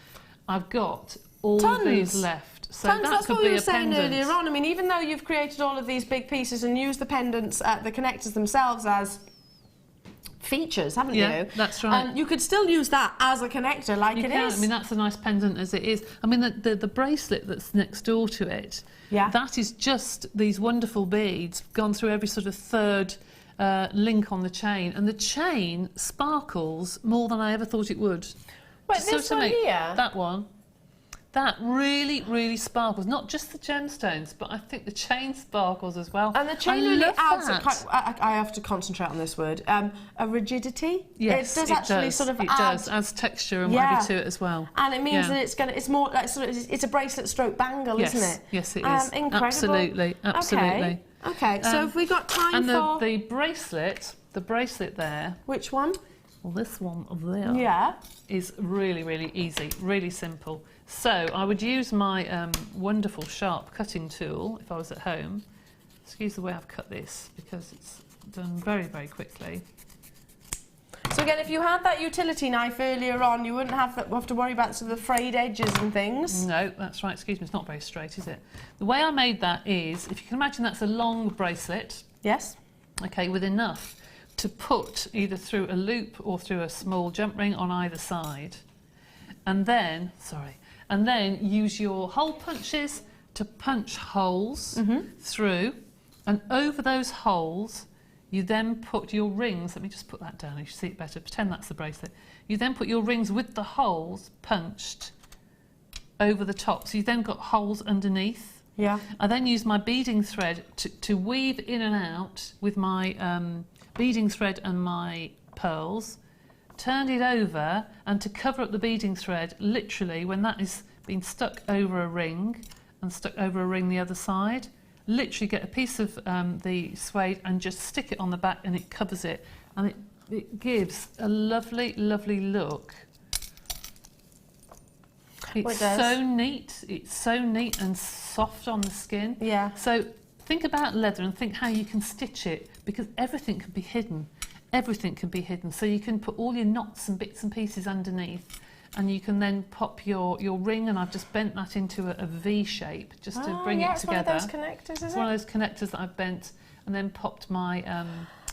I've got all of these left. So Tons. that That's could what be we were a saying pendant. earlier on. I mean, even though you've created all of these big pieces and used the pendants, the connectors themselves as features, haven't you? Yeah, that's right. You could still use that as a connector, like You it can. is. I mean, that's a nice pendant as it is. I mean, the bracelet that's next door to it, Yeah. that is just these wonderful beads gone through every sort of third link on the chain, and the chain sparkles more than I ever thought it would. Wait, So this to one me, here? that one, that really, really sparkles. Not just the gemstones, but I think the chain sparkles as well. And the chain I really love adds, that. I have to concentrate on this word, a rigidity. Yes, it does actually sort of it add. does, adds texture and whatever to it as well. And it means Yeah. that it's more like it's a bracelet stroke bangle, Yes, isn't it? yes, it is. Incredible. Absolutely, absolutely. Okay, so if we got time And for the bracelet there, which one? well, this one there Yeah. is really, really easy, really simple. So I would use my wonderful sharp cutting tool if I was at home. Excuse the way I've cut this because it's done very, very quickly. So again, if you had that utility knife earlier on, you wouldn't have to worry about sort of the frayed edges and things. No, that's right. Excuse me, it's not very straight, is it? The way I made that is, if you can imagine, that's a long bracelet. Yes. Okay, with enough to put either through a loop or through a small jump ring on either side. And then use your hole punches to punch holes through, and over those holes you then put your rings. Let me just put that down, you should see it better. Pretend that's the bracelet. You then put your rings with the holes punched over the top. So you've then got holes underneath. Yeah. I then use my beading thread to weave in and out with my beading thread and my pearls, turned it over, and to cover up the beading thread, literally when that is being stuck over a ring and stuck over a ring the other side, literally get a piece of the suede and just stick it on the back and it covers it, and it gives a lovely, lovely look. It's so neat. It's so neat and soft on the skin. Yeah. So think about leather and think how you can stitch it, because everything can be hidden. Everything can be hidden. So you can put all your knots and bits and pieces underneath, and you can then pop your ring, and I've just bent that into a V shape just to bring it together. It's one of those connectors, is It's it? one of those connectors that I've bent and then popped my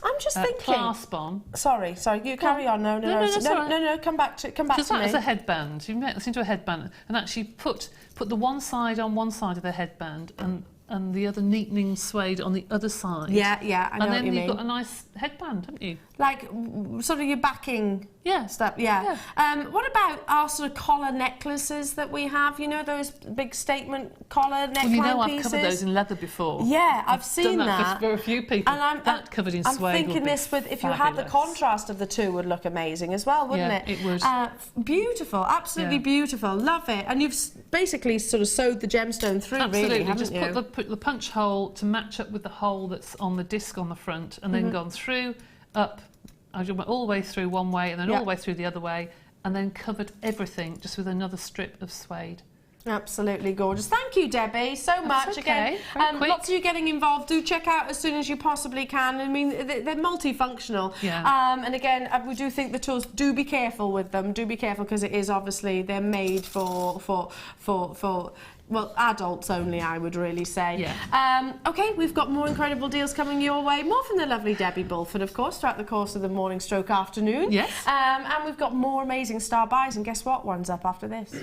I'm just thinking. clasp on. Sorry, you carry on. No, that's all right. no, come back to Because me. that is a headband. You make this into a headband and actually put the one side on one side of the headband and the other neatening suede on the other side. Yeah, I know and what then you you've mean. got a nice headband, haven't you? Like sort of your backing Yeah. stuff. Yeah. What about our sort of collar necklaces that we have? You know, those big statement collar neckline Well, you know, I've pieces? covered those in leather before. Yeah, I've seen done that. for a few people. And that covered in I'm suede thinking would be this with, if you had the fabulous. contrast of the two, would look amazing as well, wouldn't Yeah, it? it would. Beautiful, absolutely Yeah. beautiful. Love it. And you've basically sort of sewed the gemstone through, Absolutely, really, haven't just you? put the punch hole to match up with the hole that's on the disc on the front, and then gone through, up. I just went all the way through one way, and then all the way through the other way, and then covered everything just with another strip of suede. Absolutely gorgeous. Thank you, Debbie, so much. okay. Again, Very quick. lots of you getting involved. Do check out as soon as you possibly can. I mean, they're multifunctional. Yeah. And again, we do think the tools, do be careful with them. Do be careful, because it is obviously, they're made for well, adults only, I would really say. Yeah. Okay, we've got more incredible deals coming your way. More from the lovely Debbie Bulford, of course, throughout the course of the morning stroke afternoon. Yes. And we've got more amazing star buys, and guess what? One's up after this.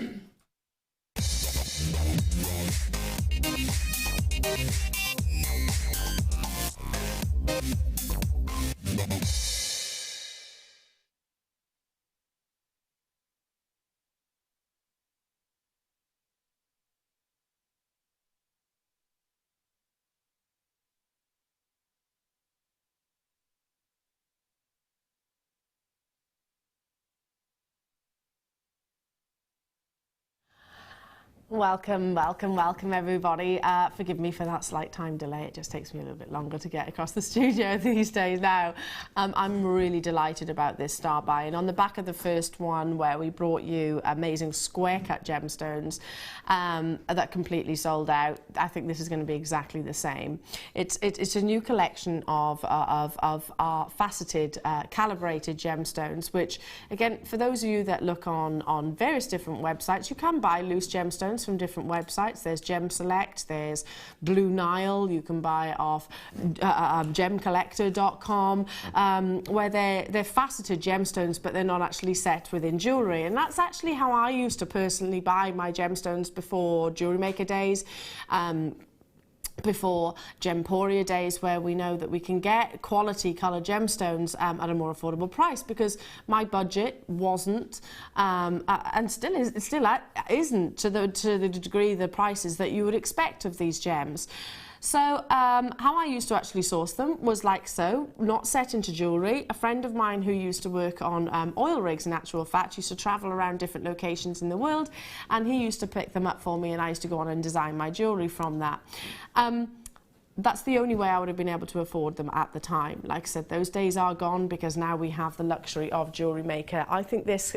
Welcome, welcome, welcome everybody. Forgive me for that slight time delay. It just takes me a little bit longer to get across the studio these days now. I'm really delighted about this star buy, and on the back of the first one where we brought you amazing square cut gemstones that completely sold out, I think this is going to be exactly the same. It's a new collection of our faceted calibrated gemstones, which again, for those of you that look on various different websites, you can buy loose gemstones from different websites. There's Gem Select, there's Blue Nile, you can buy off gemcollector.com, where they're faceted gemstones, but they're not actually set within jewellery. And that's actually how I used to personally buy my gemstones before Jewellery Maker days. Before Gemporia days, where we know that we can get quality colour gemstones at a more affordable price, because my budget wasn't and still isn't to the degree the prices that you would expect of these gems. So how I used to actually source them was like so, not set into jewellery. A friend of mine who used to work on oil rigs, in actual fact, used to travel around different locations in the world, and he used to pick them up for me, and I used to go on and design my jewellery from that. That's the only way I would have been able to afford them at the time. Like I said, those days are gone, because now we have the luxury of Jewellery Maker. I think this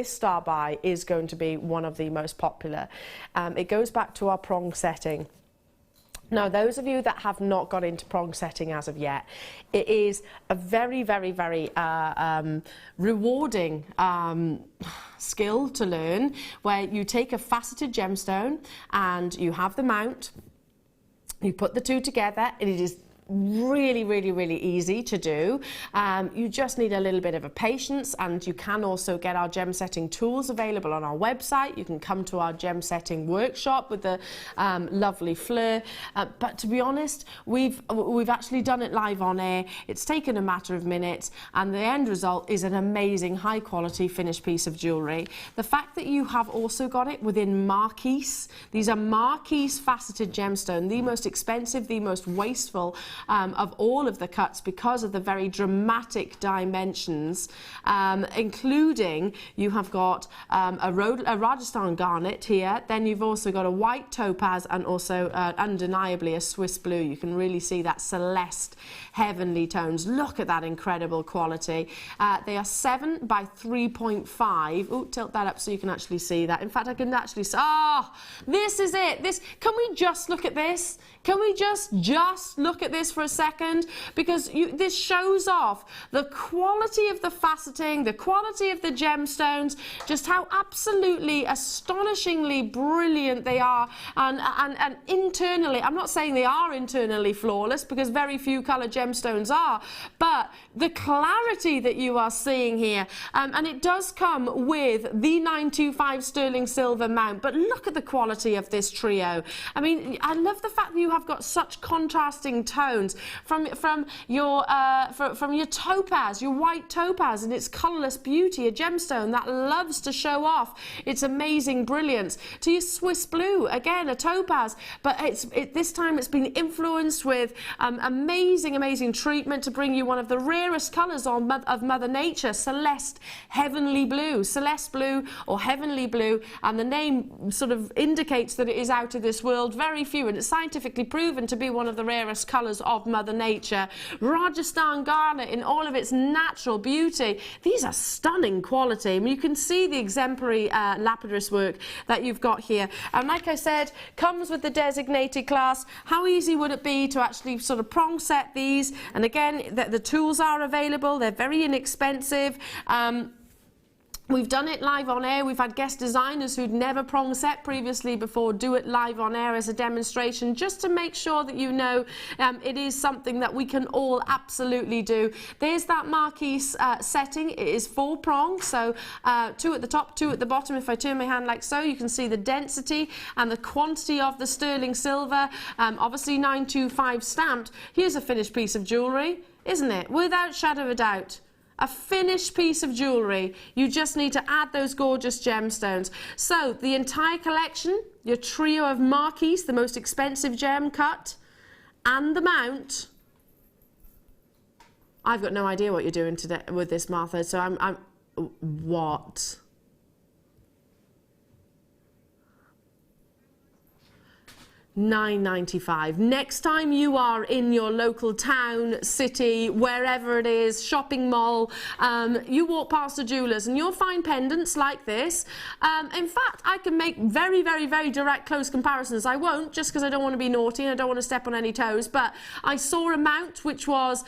star buy is going to be one of the most popular. It goes back to our prong setting. Now, those of you that have not got into prong setting as of yet, it is a very, very, very rewarding skill to learn, where you take a faceted gemstone and you have the mount, you put the two together, and it is really, really, really easy to do. You just need a little bit of a patience, and you can also get our gem setting tools available on our website. You can come to our gem setting workshop with the lovely Fleur. But to be honest, we've actually done it live on air. It's taken a matter of minutes, and the end result is an amazing high quality finished piece of jewellery. The fact that you have also got it within marquise, these are marquise faceted gemstone, the most expensive, the most wasteful of all of the cuts, because of the very dramatic dimensions, including you have got a Rajasthan garnet here, then you've also got a white topaz, and also undeniably a Swiss blue. You can really see that celeste heavenly tones. Look at that incredible quality. They are 7 by 3.5. Oh, tilt that up so you can actually see that. In fact, I can actually see, this is it. Can we just look at this? Can we just look at this for a second? Because this shows off the quality of the faceting, the quality of the gemstones, just how absolutely astonishingly brilliant they are, and internally, I'm not saying they are internally flawless, because very few colour gemstones are, but the clarity that you are seeing here, and it does come with the 925 sterling silver mount, but look at the quality of this trio. I mean, I love the fact that you have got such contrasting tones from your topaz, your white topaz, and its colourless beauty, a gemstone that loves to show off its amazing brilliance, to your Swiss blue, again a topaz, but this time it's been influenced with amazing treatment to bring you one of the rarest colours of Mother Nature, Celeste Heavenly Blue, Celeste Blue or Heavenly Blue, and the name sort of indicates that it is out of this world. Very few, and it's scientifically proven to be one of the rarest colours of Mother Nature. Rajasthan garnet in all of its natural beauty. These are stunning quality. I mean, you can see the exemplary lapidus work that you've got here, and like I said, comes with the designated class. How easy would it be to actually sort of prong set these? And again, the tools are available. They're very inexpensive. We've done it live on air. We've had guest designers who'd never prong set previously before do it live on air as a demonstration, just to make sure that you know it is something that we can all absolutely do. There's that marquise setting. It is 4 prongs, so 2 at the top, 2 at the bottom. If I turn my hand like so, you can see the density and the quantity of the sterling silver, obviously 925 stamped. Here's a finished piece of jewellery, isn't it? Without shadow of a doubt. A finished piece of jewellery. You just need to add those gorgeous gemstones. So the entire collection, your trio of marquise, the most expensive gem cut, and the mount. I've got no idea what you're doing today with this, Martha, so I'm what? 9.95. Next time you are in your local town, city, wherever it is, shopping mall, you walk past a jeweller's and you'll find pendants like this. In fact, I can make very, very, very direct close comparisons. I won't, just because I don't want to be naughty and I don't want to step on any toes, but I saw a mount which was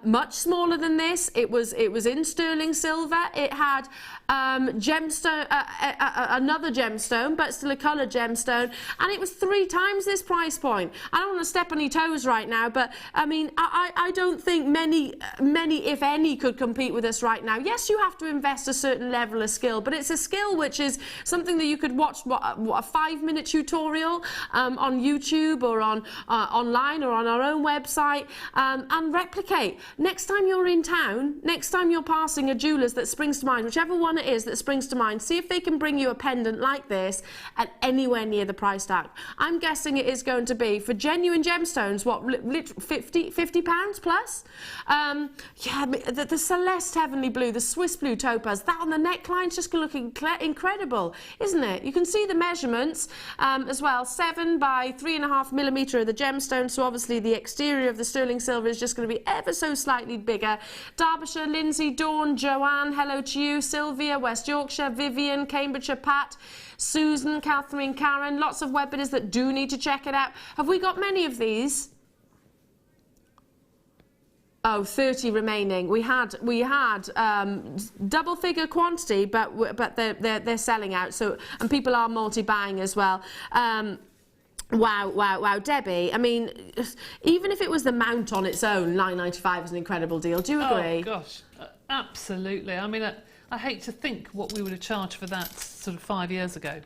much smaller than this. It was in sterling silver. It had gemstone, another gemstone, but still a coloured gemstone, and it was 3 times this price point. I don't want to step on your toes right now, but I mean, I don't think many, if any, could compete with us right now. Yes, you have to invest a certain level of skill, but it's a skill which is something that you could watch a 5-minute tutorial on YouTube or on online or on our own website and replicate. Next time you're in town, next time you're passing a jeweller's that springs to mind, whichever one it is that springs to mind, see if they can bring you a pendant like this at anywhere near the price tag. I'm guessing it is going to be, for genuine gemstones, what, £50 plus? Yeah, the Celeste Heavenly Blue, the Swiss Blue Topaz, that on the neckline's just looking incredible, isn't it? You can see the measurements as well, 7 by 3.5 millimetre of the gemstone, so obviously the exterior of the sterling silver is just going to be ever so slightly bigger. Derbyshire, Lindsay, Dawn, Joanne, hello to you, Sylvia, West Yorkshire, Vivian, Cambridgeshire, Pat, Susan, Catherine, Karen, lots of web bidders that do need to check it out. Have we got many of these? Oh, 30 remaining. We had double figure quantity, but they're selling out. So, and people are multi-buying as well. Wow, Debbie. I mean, even if it was the mount on its own, £9.95 is an incredible deal. Do you agree? Oh gosh, absolutely. I mean, I hate to think what we would have charged for that sort of 5 years ago.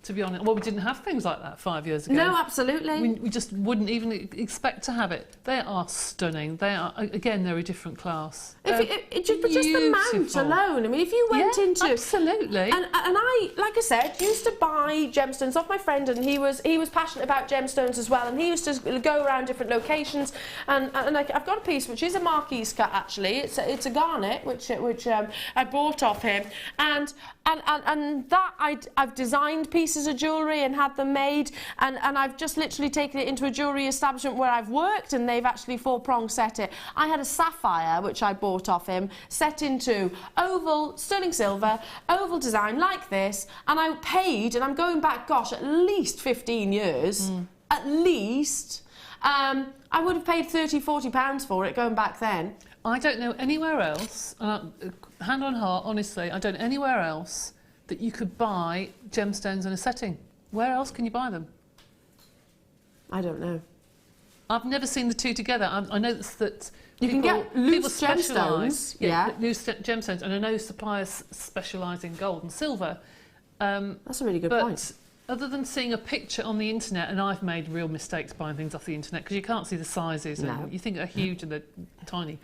To be honest, well, we didn't have things like that 5 years ago. No, absolutely. We just wouldn't even expect to have it. They are stunning. They are, again, they're a different class. But just the mount alone. I mean, if you went into absolutely, and I, like I said, used to buy gemstones off my friend, and he was passionate about gemstones as well, and he used to go around different locations. And I've got a piece which is a Marquise cut actually. It's a garnet which I bought off him, and that I've designed pieces of jewellery and had them made, and I've just literally taken it into a jewellery establishment where I've worked, and they've actually 4-prong set it. I had a sapphire which I bought off him, set into oval sterling silver, oval design like this, and I paid, and I'm going back, gosh, at least 15 years, at least. I would have paid £30–40 for it going back then. I don't know anywhere else, hand on heart, honestly, I don't know anywhere else that you could buy gemstones in a setting. Where else can you buy them? I don't know. I've never seen the two together. I know that you can get loose gemstones. Yeah, loose gemstones, and I know suppliers specialise in gold and silver. That's a really good point. Other than seeing a picture on the internet, and I've made real mistakes buying things off the internet because you can't see the sizes, and you think they're huge and they're tiny.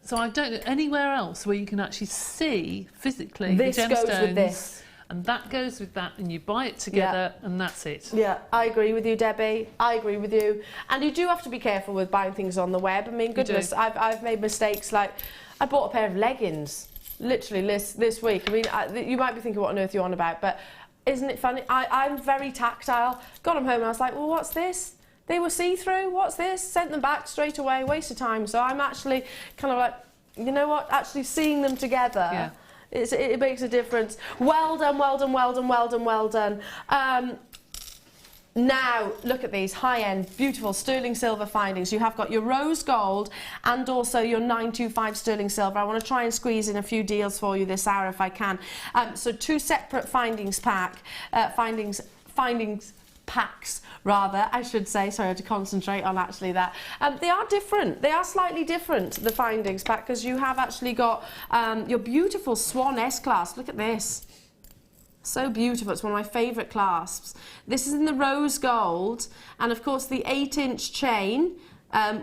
So I don't know anywhere else where you can actually see physically this the gemstones. Goes with this. And that goes with that, and you buy it together, and that's it. Yeah, I agree with you, Debbie. I agree with you. And you do have to be careful with buying things on the web. I mean, goodness, I've made mistakes. Like, I bought a pair of leggings, literally this week. I mean, you might be thinking, what on earth you're on about? But isn't it funny? I'm very tactile. Got them home, and I was like, well, what's this? They were see-through. What's this? Sent them back straight away. Waste of time. So I'm actually kind of like, you know what? Actually seeing them together. Yeah. It makes a difference. Well done, well done, well done, well done, well done. Now, look at these high-end, beautiful sterling silver findings. You have got your rose gold and also your 925 sterling silver. I want to try and squeeze in a few deals for you this hour if I can. So 2 separate findings packs, rather, I should say. Sorry, I had to concentrate on actually that. They are different. They are slightly different, the findings pack, because you have actually got your beautiful Swan S-class. Look at this. So beautiful. It's one of my favourite clasps. This is in the rose gold, and of course the 8-inch chain,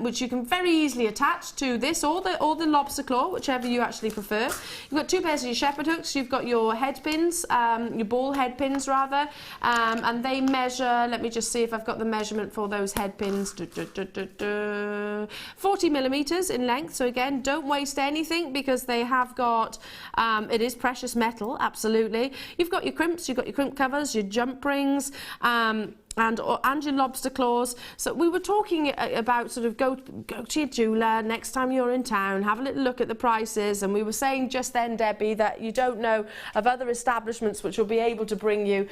which you can very easily attach to this or the lobster claw, whichever you actually prefer. You've got 2 pairs of your shepherd hooks. You've got your head pins, your ball head pins rather, and they measure. Let me just see if I've got the measurement for those head pins. 40 millimeters in length. So again, don't waste anything because they have got. It is precious metal, absolutely. You've got your crimps. You've got your crimp covers, your jump rings. and your lobster claws. So we were talking about sort of go to your jeweller next time you're in town, have a little look at the prices, and we were saying just then, Debbie, that you don't know of other establishments which will be able to bring you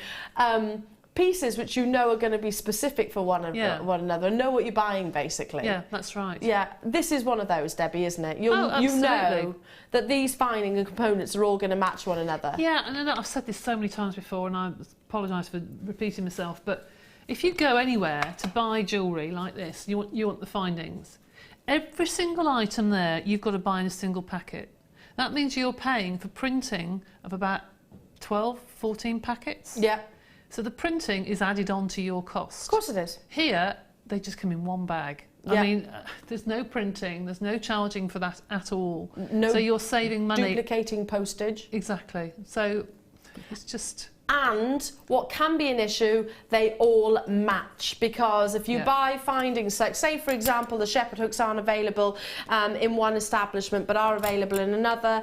pieces which you know are going to be specific for one another, know what you're buying basically. Yeah, that's right. Yeah, this is one of those, Debbie, isn't it? You absolutely. know that these finding and components are all going to match one another. Yeah, and I know I've said this so many times before, and I apologise for repeating myself, but if you go anywhere to buy jewellery like this, you want the findings. Every single item there, you've got to buy in a single packet. That means you're paying for printing of about 12, 14 packets. Yeah. So the printing is added on to your cost. Of course it is. Here, they just come in one bag. Yeah. I mean, there's no printing, there's no charging for that at all. No, so you're saving money. Duplicating postage. Exactly. So it's just... And what can be an issue, they all match, because if you buy findings, like say for example the shepherd hooks aren't available in one establishment but are available in another,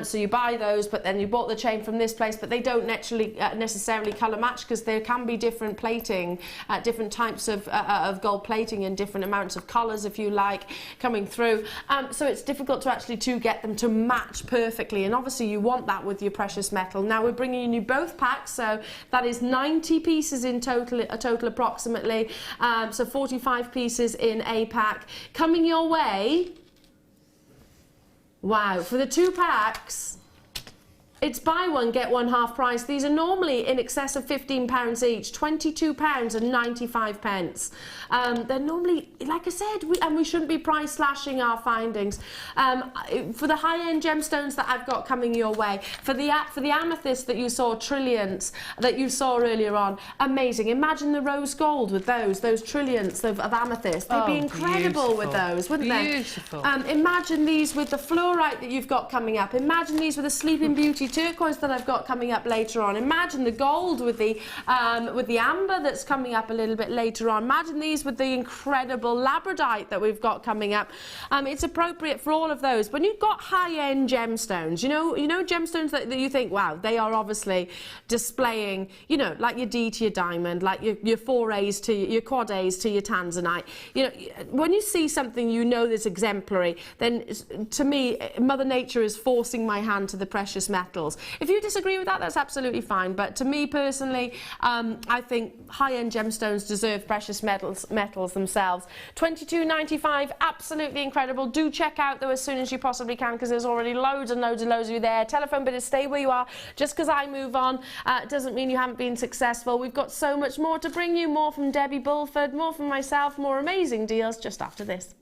so you buy those, but then you bought the chain from this place, but they don't necessarily colour match, because there can be different plating, different types of gold plating in different amounts of colours, if you like, coming through, so it's difficult to actually get them to match perfectly, and obviously you want that with your precious metal. Now we're bringing you both packs. So that is 90 pieces in total, approximately. So 45 pieces in a pack. Coming your way. Wow, for the 2 packs, it's buy one, get one half price. These are normally in excess of £15 each, £22 and 95 pence. They're normally, like I said, we shouldn't be price slashing our findings. For the high-end gemstones that I've got coming your way, for the amethyst that you saw, Trilliants, that you saw earlier on, amazing. Imagine the rose gold with those Trilliants of amethyst. They'd be incredible with those, wouldn't they? Beautiful. Imagine these with the fluorite that you've got coming up. Imagine these with the Sleeping Beauty turquoise that I've got coming up later on. Imagine the gold with the amber that's coming up a little bit later on. Imagine these with the incredible labradorite that we've got coming up. It's appropriate for all of those. When you've got high-end gemstones, you know gemstones that you think, wow, they are obviously displaying, like your D to your diamond, like your 4As to your quad As to your tanzanite. When you see something that's exemplary, then to me, Mother Nature is forcing my hand to the precious metals. If you disagree with that, that's absolutely fine. But to me personally, I think high-end gemstones deserve precious metals themselves. $22.95, absolutely incredible. Do check out though as soon as you possibly can, because there's already loads and loads and loads of you there. Telephone bit is stay where you are. Just because I move on doesn't mean you haven't been successful. We've got so much more to bring you. More from Debbie Bulford, more from myself, more amazing deals just after this.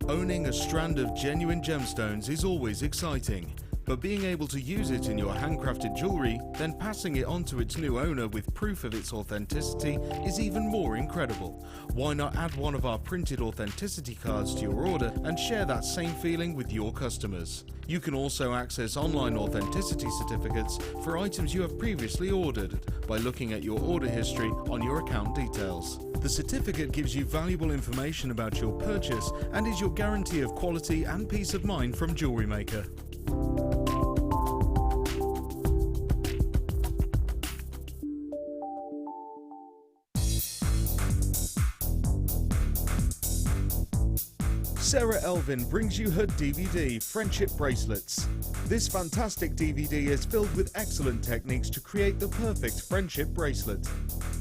Owning a strand of genuine gemstones is always exciting, but being able to use it in your handcrafted jewellery, then passing it on to its new owner with proof of its authenticity is even more incredible. Why not add one of our printed authenticity cards to your order and share that same feeling with your customers? You can also access online authenticity certificates for items you have previously ordered by looking at your order history on your account details. The certificate gives you valuable information about your purchase and is your guarantee of quality and peace of mind from Jewellery Maker. Sarah Elvin brings you her DVD, Friendship Bracelets. This fantastic DVD is filled with excellent techniques to create the perfect friendship bracelet.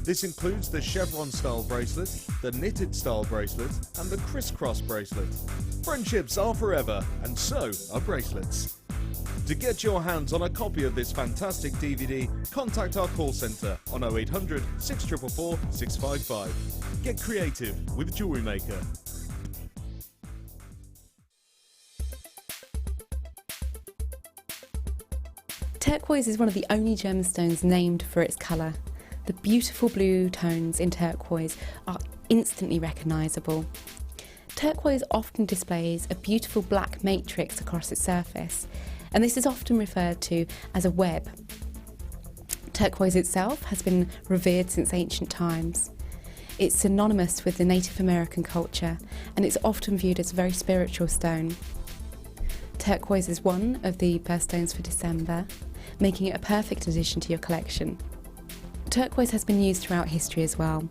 This includes the chevron style bracelet, the knitted style bracelet, and the crisscross bracelet. Friendships are forever, and so are bracelets. To get your hands on a copy of this fantastic DVD, contact our call centre on 0800 644 655. Get creative with Jewellery Maker. Turquoise is one of the only gemstones named for its colour. The beautiful blue tones in turquoise are instantly recognisable. Turquoise often displays a beautiful black matrix across its surface, and this is often referred to as a web. Turquoise itself has been revered since ancient times. It's synonymous with the Native American culture, and it's often viewed as a very spiritual stone. Turquoise is one of the birthstones for December, making it a perfect addition to your collection. Turquoise has been used throughout history as well.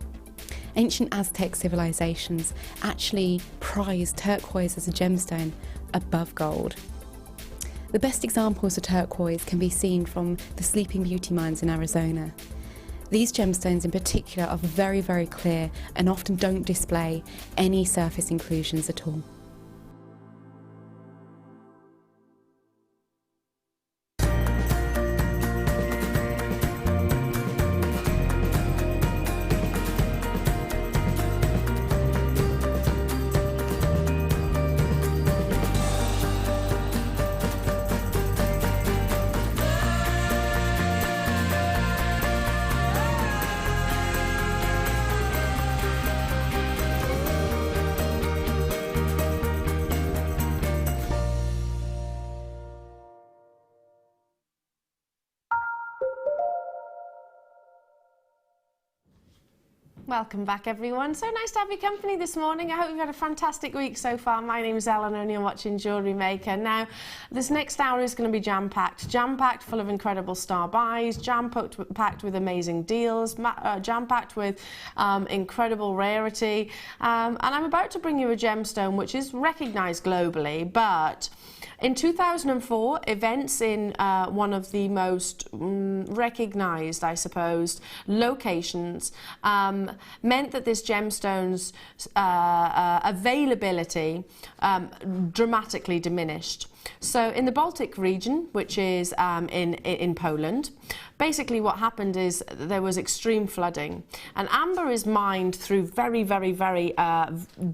Ancient Aztec civilizations actually prized turquoise as a gemstone above gold. The best examples of turquoise can be seen from the Sleeping Beauty mines in Arizona. These gemstones in particular are very, very clear and often don't display any surface inclusions at all. Welcome back, everyone. So nice to have your company this morning. I hope you've had a fantastic week so far. My name is Elena and you're watching Jewellery Maker. Now, this next hour is going to be jam-packed full of incredible star buys, jam-packed with amazing deals, jam-packed with incredible rarity. And I'm about to bring you a gemstone which is recognised globally, but in 2004, events in one of the most recognised, I suppose, locations meant that this gemstone's availability dramatically diminished. So in the Baltic region, which is in Poland, basically what happened is there was extreme flooding, and amber is mined through very, very, very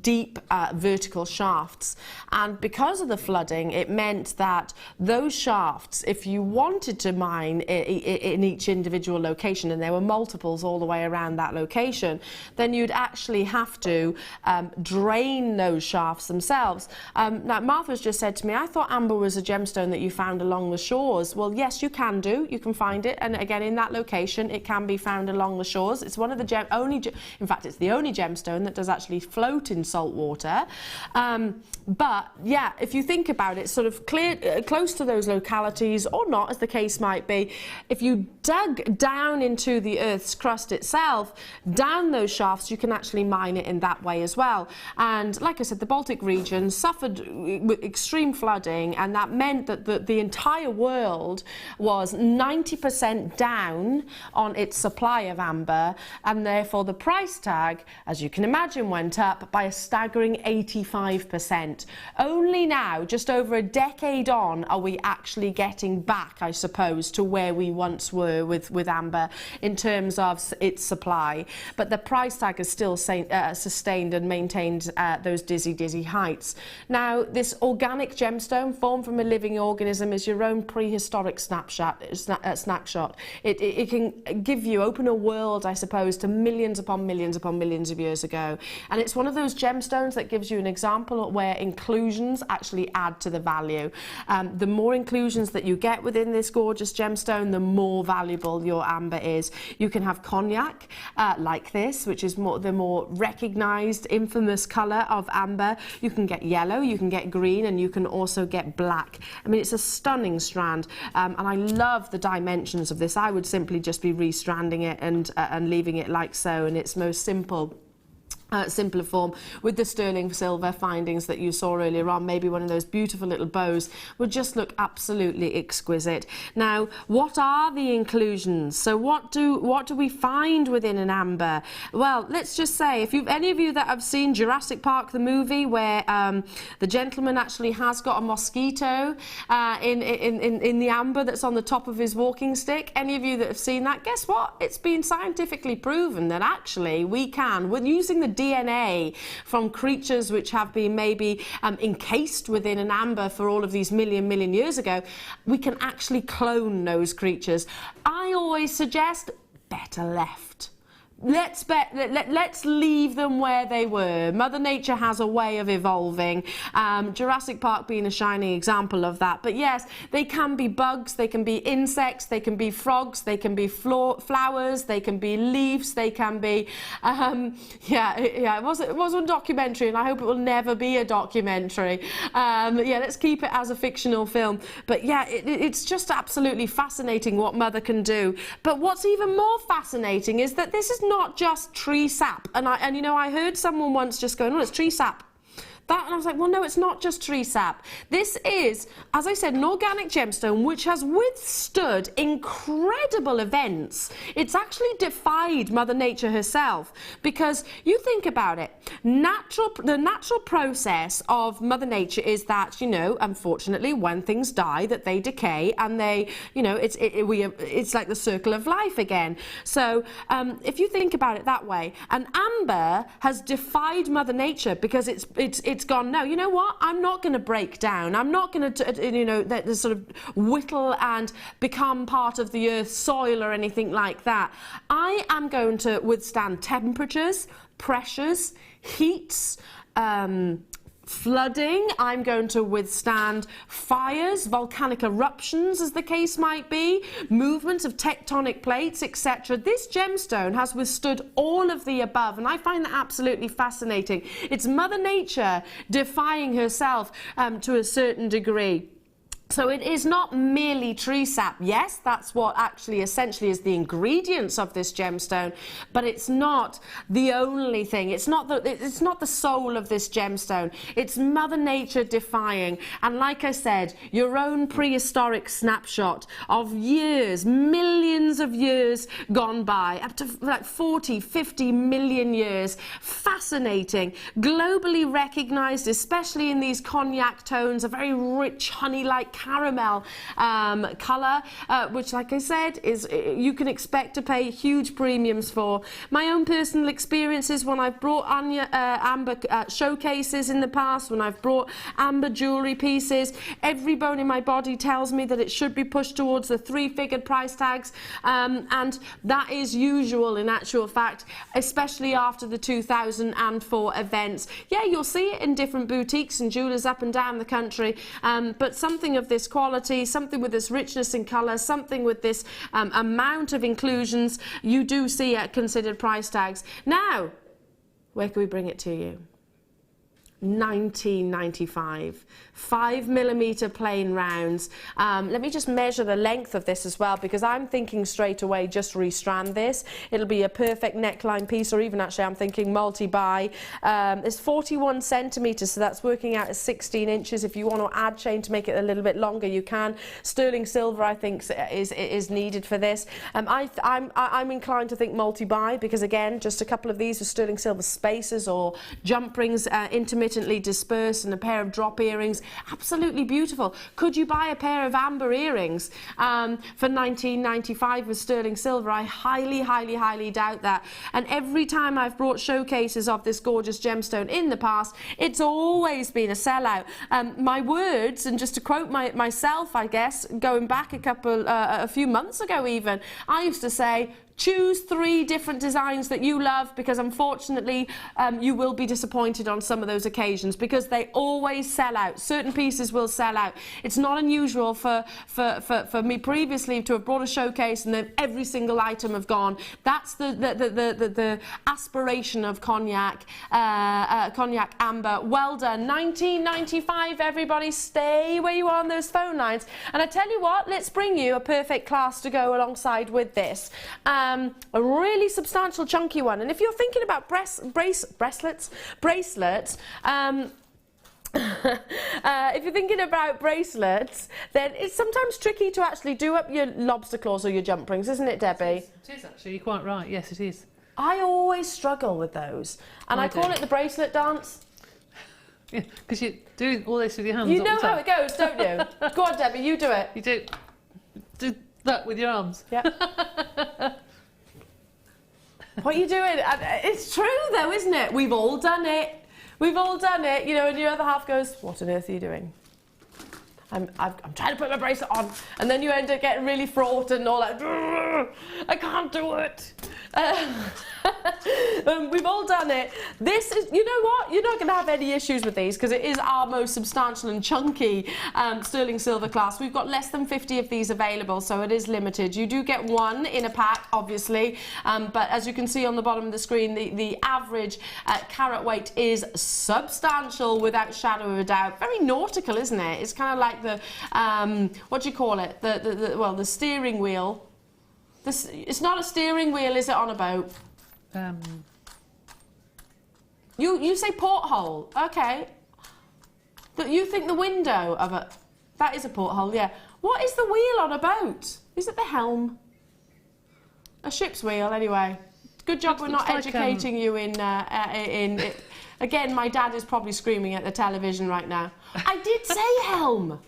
deep vertical shafts, and because of the flooding it meant that those shafts, if you wanted to mine in each individual location, and there were multiples all the way around that location, then you'd actually have to drain those shafts themselves. Now Martha's just said to me, I thought amber was a gemstone that you found along the shores. Well, yes, you can do. You can find it, and again in that location it can be found along the shores. It's one of the in fact it's the only gemstone that does actually float in salt water. But yeah, if you think about it, sort of close to those localities or not, as the case might be, if you dug down into the Earth's crust itself, down those shafts, you can actually mine it in that way as well. And like I said, the Baltic region suffered with extreme flooding, and that meant that the entire world was 90% down on its supply of amber, and therefore the price tag, as you can imagine, went up by a staggering 85%. Only now, just over a decade on, are we actually getting back, I suppose, to where we once were with amber in terms of its supply. But the price tag has still sustained and maintained those dizzy heights. Now, this organic gemstone formed from a living organism is your own prehistoric snapshot. It can open a world, I suppose, to millions upon millions upon millions of years ago. And it's one of those gemstones that gives you an example where inclusions actually add to the value. The more inclusions that you get within this gorgeous gemstone, the more valuable your amber is. You can have cognac like this, which is the more recognised, infamous colour of amber. You can get yellow, you can get green, and you can also get black. I mean, it's a stunning strand, and I love the dimensions of this. I would simply just be restranding it and leaving it like so in its most simpler form, with the sterling silver findings that you saw earlier on. Maybe one of those beautiful little bows would just look absolutely exquisite. Now, what are the inclusions? So what do we find within an amber? Well, let's just say, if any of you that have seen Jurassic Park the movie, where the gentleman actually has got a mosquito in the amber that's on the top of his walking stick, any of you that have seen that, guess what? It's been scientifically proven that actually we can, with using the DNA from creatures which have been maybe encased within an amber for all of these million years ago, we can actually clone those creatures. I always suggest better left. let's leave them where they were. Mother Nature has a way of evolving. Jurassic Park being a shining example of that. But yes, they can be bugs, they can be insects, they can be frogs, they can be flowers, they can be leaves, they can be it was a documentary, and I hope it will never be a documentary. Let's keep it as a fictional film. But yeah, it's just absolutely fascinating what Mother can do. But what's even more fascinating is that this is not just tree sap. And I heard someone once just going, oh, it's tree sap. And I was like, well, no, it's not just tree sap. This is, as I said, an organic gemstone which has withstood incredible events. It's actually defied Mother Nature herself, because you think about it, the natural process of Mother Nature is that, unfortunately, when things die, that they decay, and they, it's like the circle of life again. So if you think about it that way, and amber has defied Mother Nature because it's gone, no, you know what, I'm not going to break down, I'm not going to sort of whittle and become part of the earth's soil or anything like that. I am going to withstand temperatures, pressures, heats, flooding. I'm going to withstand fires, volcanic eruptions, as the case might be, movements of tectonic plates, etc. This gemstone has withstood all of the above, and I find that absolutely fascinating. It's Mother Nature defying herself to a certain degree. So it is not merely tree sap. Yes, that's what actually essentially is the ingredients of this gemstone, but it's not the only thing. It's not the soul of this gemstone. It's Mother Nature defying. And like I said, your own prehistoric snapshot of years, millions of years gone by, up to like 40, 50 million years. Fascinating. Globally recognized, especially in these cognac tones, a very rich honey-like caramel colour, which, like I said, is you can expect to pay huge premiums for. My own personal experiences when I've brought amber showcases in the past, when I've brought amber jewellery pieces, every bone in my body tells me that it should be pushed towards the three-figured price tags, and that is usual in actual fact, especially after the 2004 events. Yeah, you'll see it in different boutiques and jewellers up and down the country, but something of this quality, something with this richness in colour, something with this amount of inclusions, you do see at considered price tags. Now, where can we bring it to you? $19.95, 5mm plain rounds. Let me just measure the length of this as well, because I'm thinking straight away just restrand this. It'll be a perfect neckline piece, or even actually I'm thinking multi-buy. It's 41 centimetres, so that's working out as 16 inches. If you want to add chain to make it a little bit longer, you can. Sterling silver, I think, is needed for this. I'm inclined to think multi-buy, because again, just a couple of these with sterling silver spacers or jump rings, intermittent dispersed, and a pair of drop earrings, absolutely beautiful. Could you buy a pair of amber earrings for $19.95 with sterling silver? I highly doubt that. And every time I've brought showcases of this gorgeous gemstone in the past, it's always been a sellout. My words, and just to quote myself, I guess, going back a few months ago even, I used to say, choose 3 different designs that you love, because unfortunately you will be disappointed on some of those occasions, because they always sell out. Certain pieces will sell out. It's not unusual for me previously to have brought a showcase and then every single item have gone. That's the aspiration of cognac amber. Well done. $19.95, everybody. Stay where you are on those phone lines. And I tell you what, let's bring you a perfect class to go alongside with this. A really substantial chunky one, and if you're thinking about bracelets, if you're thinking about bracelets, then it's sometimes tricky to actually do up your lobster claws or your jump rings, isn't it, Debbie? It is actually, you're quite right, yes it is. I always struggle with those, and I call it the bracelet dance. Yeah, because you're doing all this with your hands. You know how it goes, don't you? Go on, Debbie, you do it. You do that with your arms. Yeah. What are you doing? It's true though, isn't it? We've all done it. We've all done it, you know, and your other half goes, what on earth are you doing? I'm trying to put my bracelet on, and then you end up getting really fraught and all like, I can't do it. We've all done it. This is, you know what? You're not going to have any issues with these because it is our most substantial and chunky sterling silver clasp. We've got less than 50 of these available, so it is limited. You do get one in a pack, obviously, but as you can see on the bottom of the screen, the average carat weight is substantial without shadow of a doubt. Very nautical, isn't it? It's kind of like the, what do you call it? The steering wheel. It's not a steering wheel, is it, on a boat? You say porthole, okay. You think the window of a... That is a porthole, yeah. What is the wheel on a boat? Is it the helm? A ship's wheel, anyway. Good job we're not educating you in again, my dad is probably screaming at the television right now. I did say helm.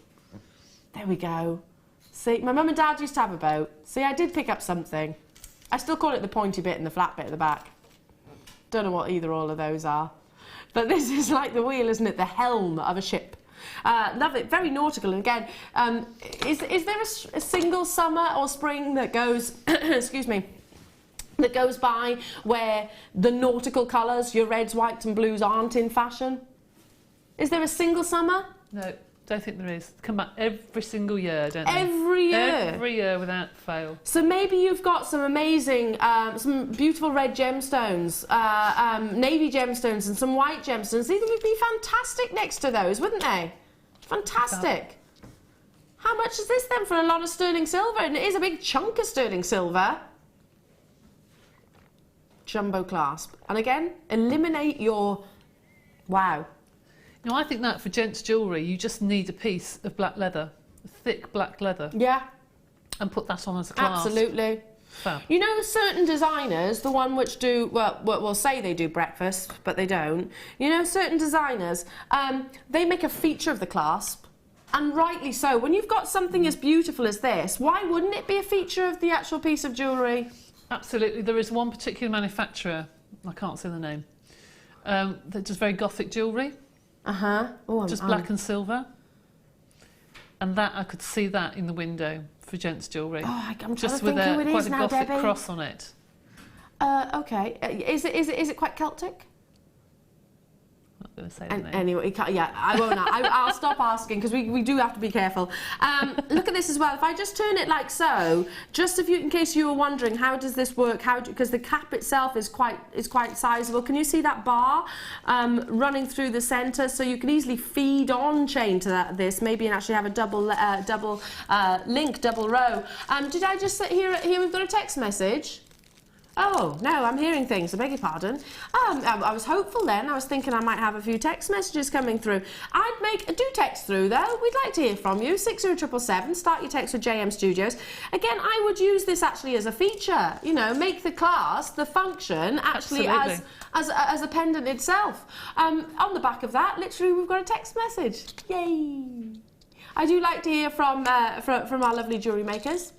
There we go. See, my mum and dad used to have a boat. See, I did pick up something. I still call it the pointy bit and the flat bit at the back. Don't know what either all of those are. But this is like the wheel, isn't it? The helm of a ship. Love it. Very nautical. And again, is there a single summer or spring that goes, excuse me, that goes by where the nautical colours, your reds, whites and blues, aren't in fashion? Is there a single summer? No. Don't think there is. Come back every single year, don't they? Every year? Every year without fail. So maybe you've got some amazing, some beautiful red gemstones, navy gemstones and some white gemstones. These would be fantastic next to those, wouldn't they? Fantastic. How much is this then for a lot of sterling silver? And it is a big chunk of sterling silver. Jumbo clasp. And again, eliminate your... Wow. You know, I think that for gents' jewellery, you just need a piece of black leather, thick black leather. Yeah. And put that on as a clasp. Absolutely. Fab. You know, certain designers, the one which do, well, say they do breakfast, but they don't. You know, certain designers, they make a feature of the clasp, and rightly so. When you've got something as beautiful as this, why wouldn't it be a feature of the actual piece of jewellery? Absolutely. There is one particular manufacturer, I can't say the name, that does very Gothic jewellery. Oh, just black and silver. And that, I could see that in the window for gents' jewellery. Oh, I'm just with quite a now, Gothic Debbie. cross on it. Okay. Is it quite Celtic? I'm not going to say the name. Anyway, yeah, I won't. I'll stop asking because we do have to be careful. Look at this as well. If I just turn it like so, just in case you were wondering, how does this work? Because the cap itself is quite sizable. Can you see that bar running through the centre? So you can easily feed on chain to this, maybe, and actually have a double link, double row. Did I just hear we've got a text message? Oh, no, I'm hearing things, I beg your pardon. I was hopeful then. I was thinking I might have a few text messages coming through. Do text through, though. We'd like to hear from you. 60777, start your text with JM Studios. Again, I would use this actually as a feature. You know, make the class, the function, actually as a pendant itself. On the back of that, literally, we've got a text message. Yay! I do like to hear from our lovely jewellery makers.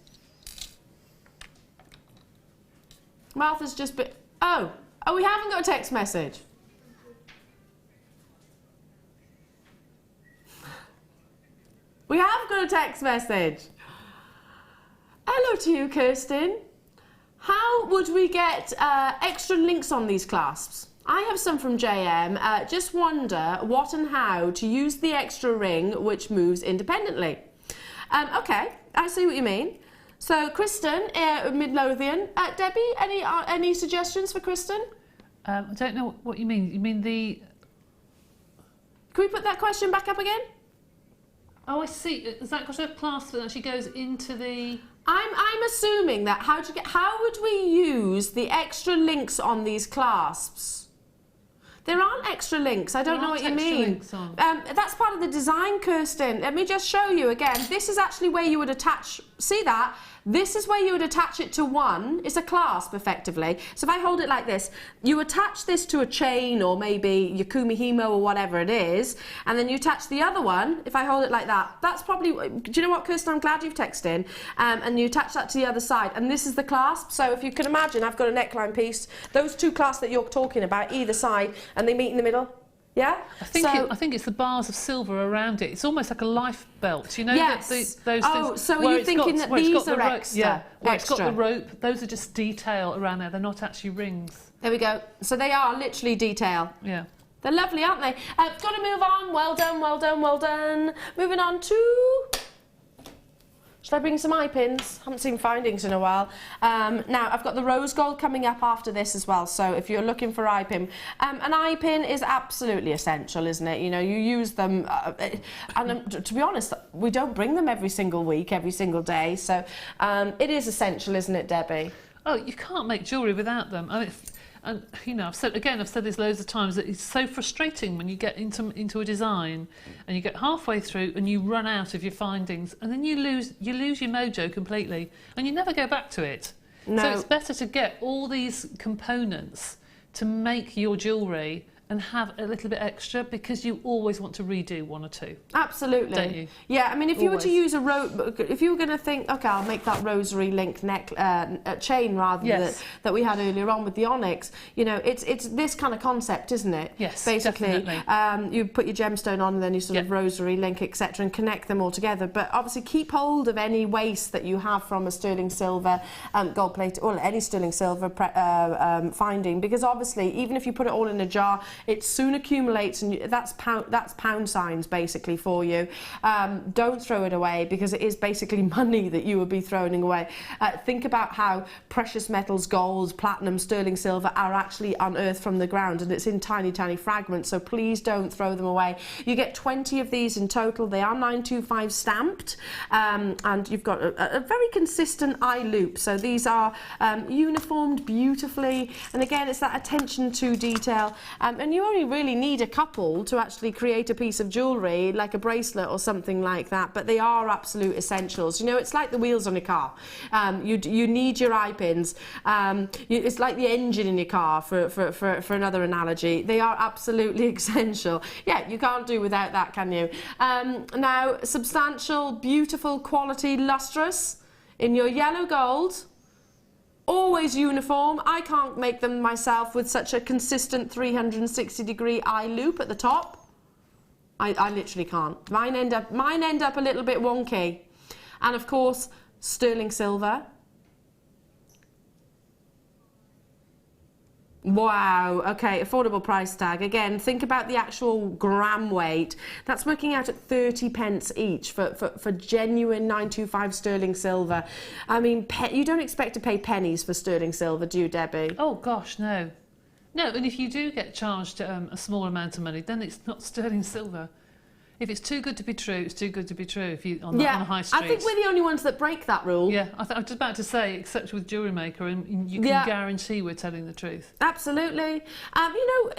Martha's just been... Oh, we haven't got a text message. We have got a text message. Hello to you, Kirsten. How would we get extra links on these clasps? I have some from JM. Just wonder what and how to use the extra ring which moves independently. Okay, I see what you mean. So, Kristen, Midlothian. Debbie, any suggestions for Kristen? I don't know what you mean. You mean the... Can we put that question back up again? Oh, I see. Is that got a clasp that actually goes into the... I'm assuming that how would we use the extra links on these clasps? There aren't extra links. I don't know what you mean. That's part of the design, Kirsten. Let me just show you again. This is actually where you would attach... See that? This is where you would attach it to one. It's a clasp, effectively. So if I hold it like this, you attach this to a chain or maybe your kumihimo or whatever it is, and then you attach the other one. If I hold it like that, that's probably... Do you know what, Kirsten? I'm glad you've texted in. And you attach that to the other side, and this is the clasp. So if you can imagine, I've got a neckline piece. Those two clasps that you're talking about, either side, and they meet in the middle. Yeah? I think it's the bars of silver around it. It's almost like a life belt, you know? Yes. Those things. So are you thinking that these are extra? Yeah, where it's got Extra. the rope. Those are just detail around there. They're not actually rings. There we go. So they are literally detail. Yeah. They're lovely, aren't they? Got to move on. Well done, well done, well done. Moving on to... Should I bring some eye pins? Haven't seen findings in a while. Now, I've got the rose gold coming up after this as well, so if you're looking for eye pin. An eye pin is absolutely essential, isn't it? You know, you use them, and to be honest, we don't bring them every single week, every single day, so it is essential, isn't it, Debbie? Oh, you can't make jewellery without them. I mean, and you know, I've said this loads of times, that it's so frustrating when you get into a design and you get halfway through and you run out of your findings, and then you lose your mojo completely and you never go back to it. No. So it's better to get all these components to make your jewellery and have a little bit extra, because you always want to redo one or two. Absolutely. Don't you? Yeah, I mean, if you were to Always. use a if you were going to think, okay, I'll make that rosary link chain rather Yes. that we had earlier on with the onyx, you know, it's this kind of concept, isn't it? Yes, basically. definitely. You put your gemstone on and then you sort of Yep. rosary link, etc., and connect them all together. But obviously keep hold of any waste that you have from a sterling silver, gold plate, or any sterling silver finding, because obviously even if you put it all in a jar, it soon accumulates, and that's pound signs basically for you. Don't throw it away, because it is basically money that you would be throwing away. Think about how precious metals, gold, platinum, sterling silver are actually unearthed from the ground, and it's in tiny, tiny fragments, so please don't throw them away. You get 20 of these in total. They are 925 stamped, and you've got a very consistent eye loop, so these are uniformed beautifully, and again, it's that attention to detail, and you only really need a couple to actually create a piece of jewellery, like a bracelet or something like that, but they are absolute essentials. You know, it's like the wheels on your car. You need your eye pins. It's like the engine in your car, for another analogy. They are absolutely essential. Yeah, you can't do without that, can you? Now, substantial, beautiful, quality, lustrous, in your yellow gold. Always uniform. I can't make them myself with such a consistent 360-degree eye loop at the top. I literally can't. Mine end up a little bit wonky. And of course, sterling silver. Wow, okay, affordable price tag. Again, think about the actual gram weight. That's working out at 30 pence each for genuine 925 sterling silver. I mean, you don't expect to pay pennies for sterling silver, do you, Debbie? Oh gosh, no. No, and if you do get charged a small amount of money, then it's not sterling silver. If it's too good to be true, it's too good to be true. If you on the high street. I think we're the only ones that break that rule. Yeah, I was just about to say, except with Jewellery Maker, and you can guarantee we're telling the truth. Absolutely. You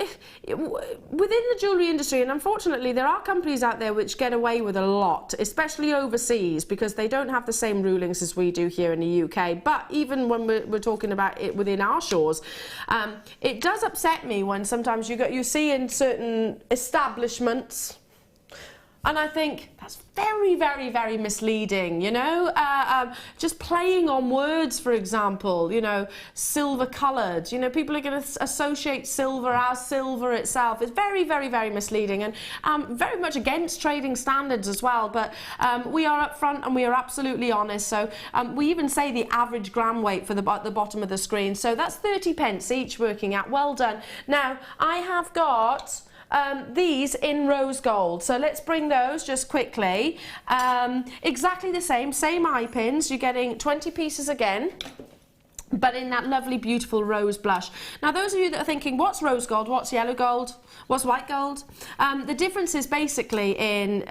know, within the jewellery industry, and unfortunately there are companies out there which get away with a lot, especially overseas, because they don't have the same rulings as we do here in the UK. But even when we're talking about it within our shores, it does upset me when sometimes you see in certain establishments, and I think that's very, very, very misleading, you know? Just playing on words, for example, you know, silver coloured. You know, people are going to associate silver as silver itself. It's very, very, very misleading, and very much against trading standards as well. But we are upfront and we are absolutely honest. So we even say the average gram weight for the bottom of the screen. So that's 30 pence each working out. Well done. Now, I have got these in rose gold, so let's bring those just quickly. Exactly the same eye pins. You're getting 20 pieces again, but in that lovely, beautiful rose blush. Now, those of you that are thinking, what's rose gold, what's yellow gold, what's white gold? The difference is basically in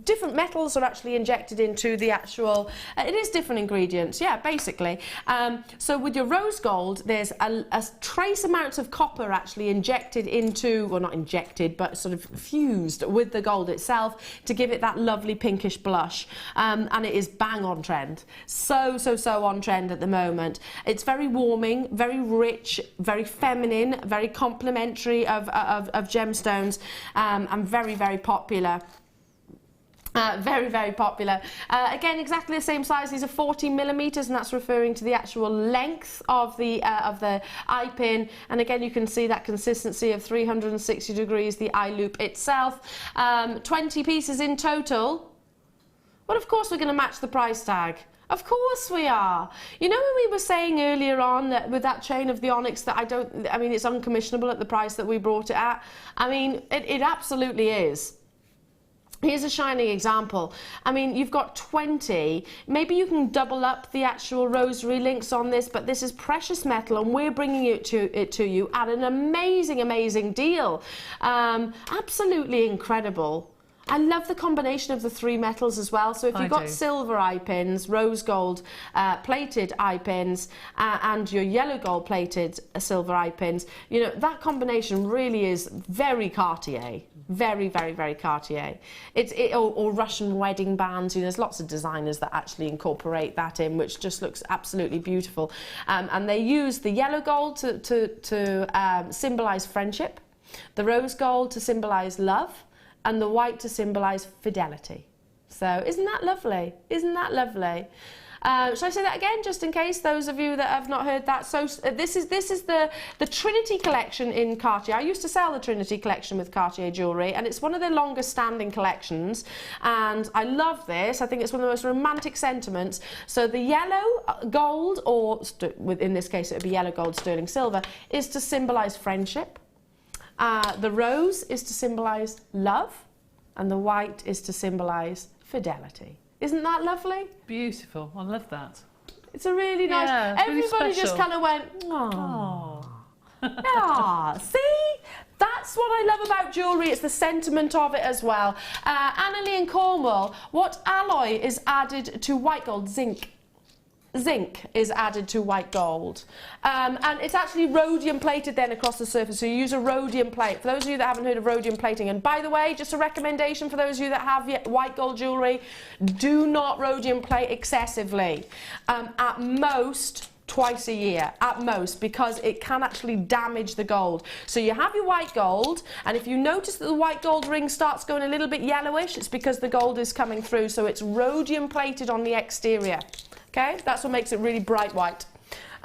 different metals are actually injected into the actual, it is different ingredients, yeah, basically. So with your rose gold, there's a trace amount of copper actually injected into, well, not injected, but sort of fused with the gold itself to give it that lovely pinkish blush. And it is bang on trend. So on trend at the moment. It's very warming, very rich, very feminine, very complimentary of gemstones, and very, very popular. Very, very popular. Again, exactly the same size. These are 40 millimeters, and that's referring to the actual length of the eye pin. And again, you can see that consistency of 360 degrees, the eye loop itself. 20 pieces in total. Well, of course, we're going to match the price tag. Of course we are. You know when we were saying earlier on that with that chain of the onyx that I mean, it's uncommissionable at the price that we brought it at? I mean, it absolutely is. Here's a shining example. I mean, you've got 20. Maybe you can double up the actual rosary links on this, but this is precious metal, and we're bringing it to you at an amazing, amazing deal. Absolutely incredible. I love the combination of the three metals as well. So if you've got silver eye pins, rose gold plated eye pins, and your yellow gold plated silver eye pins, you know, that combination really is very Cartier. Very, very, very Cartier. Or Russian wedding bands. You know, there's lots of designers that actually incorporate that in, which just looks absolutely beautiful. And they use the yellow gold to symbolise friendship, the rose gold to symbolise love, and the white to symbolise fidelity. So isn't that lovely? Isn't that lovely? Shall I say that again, just in case those of you that have not heard that? So this is the Trinity collection in Cartier. I used to sell the Trinity collection with Cartier Jewellery, and it's one of their longest standing collections, and I love this. I think it's one of the most romantic sentiments. So the yellow gold, or in this case it would be yellow gold sterling silver, is to symbolise friendship. The rose is to symbolise love, and the white is to symbolise fidelity. Isn't that lovely? Beautiful. I love that. It's a really nice... Yeah, everybody really just kind of went, oh. Yeah, see? That's what I love about jewellery. It's the sentiment of it as well. Annalie in Cornwall, what alloy is added to white gold? Zinc. Zinc is added to white gold, and it's actually rhodium plated then across the surface, so you use a rhodium plate. For those of you that haven't heard of rhodium plating, and by the way, just a recommendation for those of you that have white gold jewellery, do not rhodium plate excessively. At most twice a year, at most, because it can actually damage the gold. So you have your white gold, and if you notice that the white gold ring starts going a little bit yellowish, it's because the gold is coming through, so it's rhodium plated on the exterior. Okay, that's what makes it really bright white.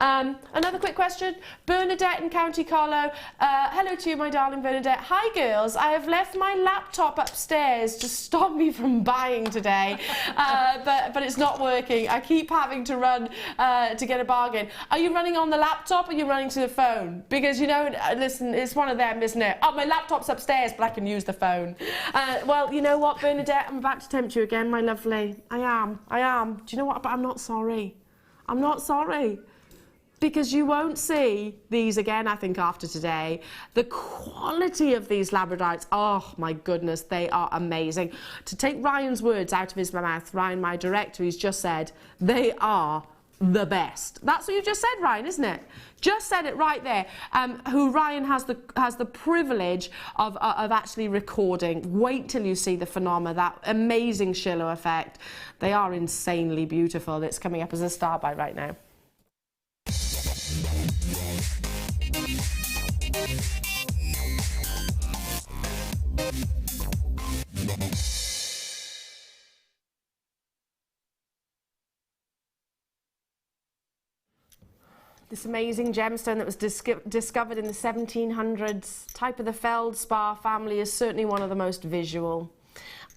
Another quick question. Bernadette in County Carlow. Hello to you, my darling Bernadette. Hi, girls. I have left my laptop upstairs to stop me from buying today, but it's not working. I keep having to run to get a bargain. Are you running on the laptop, or are you running to the phone? Because, you know, listen, it's one of them, isn't it? Oh, my laptop's upstairs, but I can use the phone. Well, you know what, Bernadette? I'm about to tempt you again, my lovely. I am. Do you know what? But I'm not sorry. I'm not sorry. Because you won't see these again, I think, after today. The quality of these Labradorites, oh my goodness, they are amazing. To take Ryan's words out of his mouth, Ryan, my director, he's just said, they are the best. That's what you just said, Ryan, isn't it? Just said it right there. Who Ryan has the privilege of actually recording. Wait till you see the phenomena, that amazing Shiloh effect. They are insanely beautiful. It's coming up as a star by right now. This amazing gemstone that was discovered in the 1700s, type of the feldspar family, is certainly one of the most visual.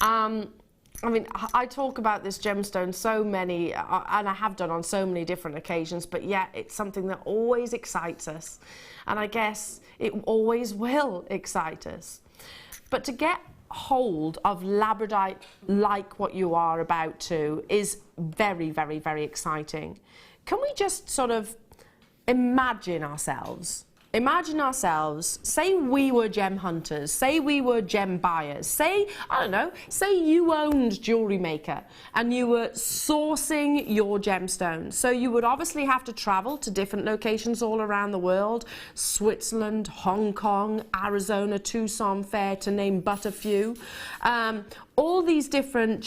I mean, I talk about this gemstone so many, and I have done on so many different occasions, but yet it's something that always excites us. And I guess it always will excite us. But to get hold of Labradorite like what you are about to is very, very, very exciting. Can we just sort of imagine ourselves, say we were gem hunters, say we were gem buyers, say, I don't know, say you owned Jewellery Maker and you were sourcing your gemstones. So you would obviously have to travel to different locations all around the world, Switzerland, Hong Kong, Arizona, Tucson Fair, to name but a few. all these different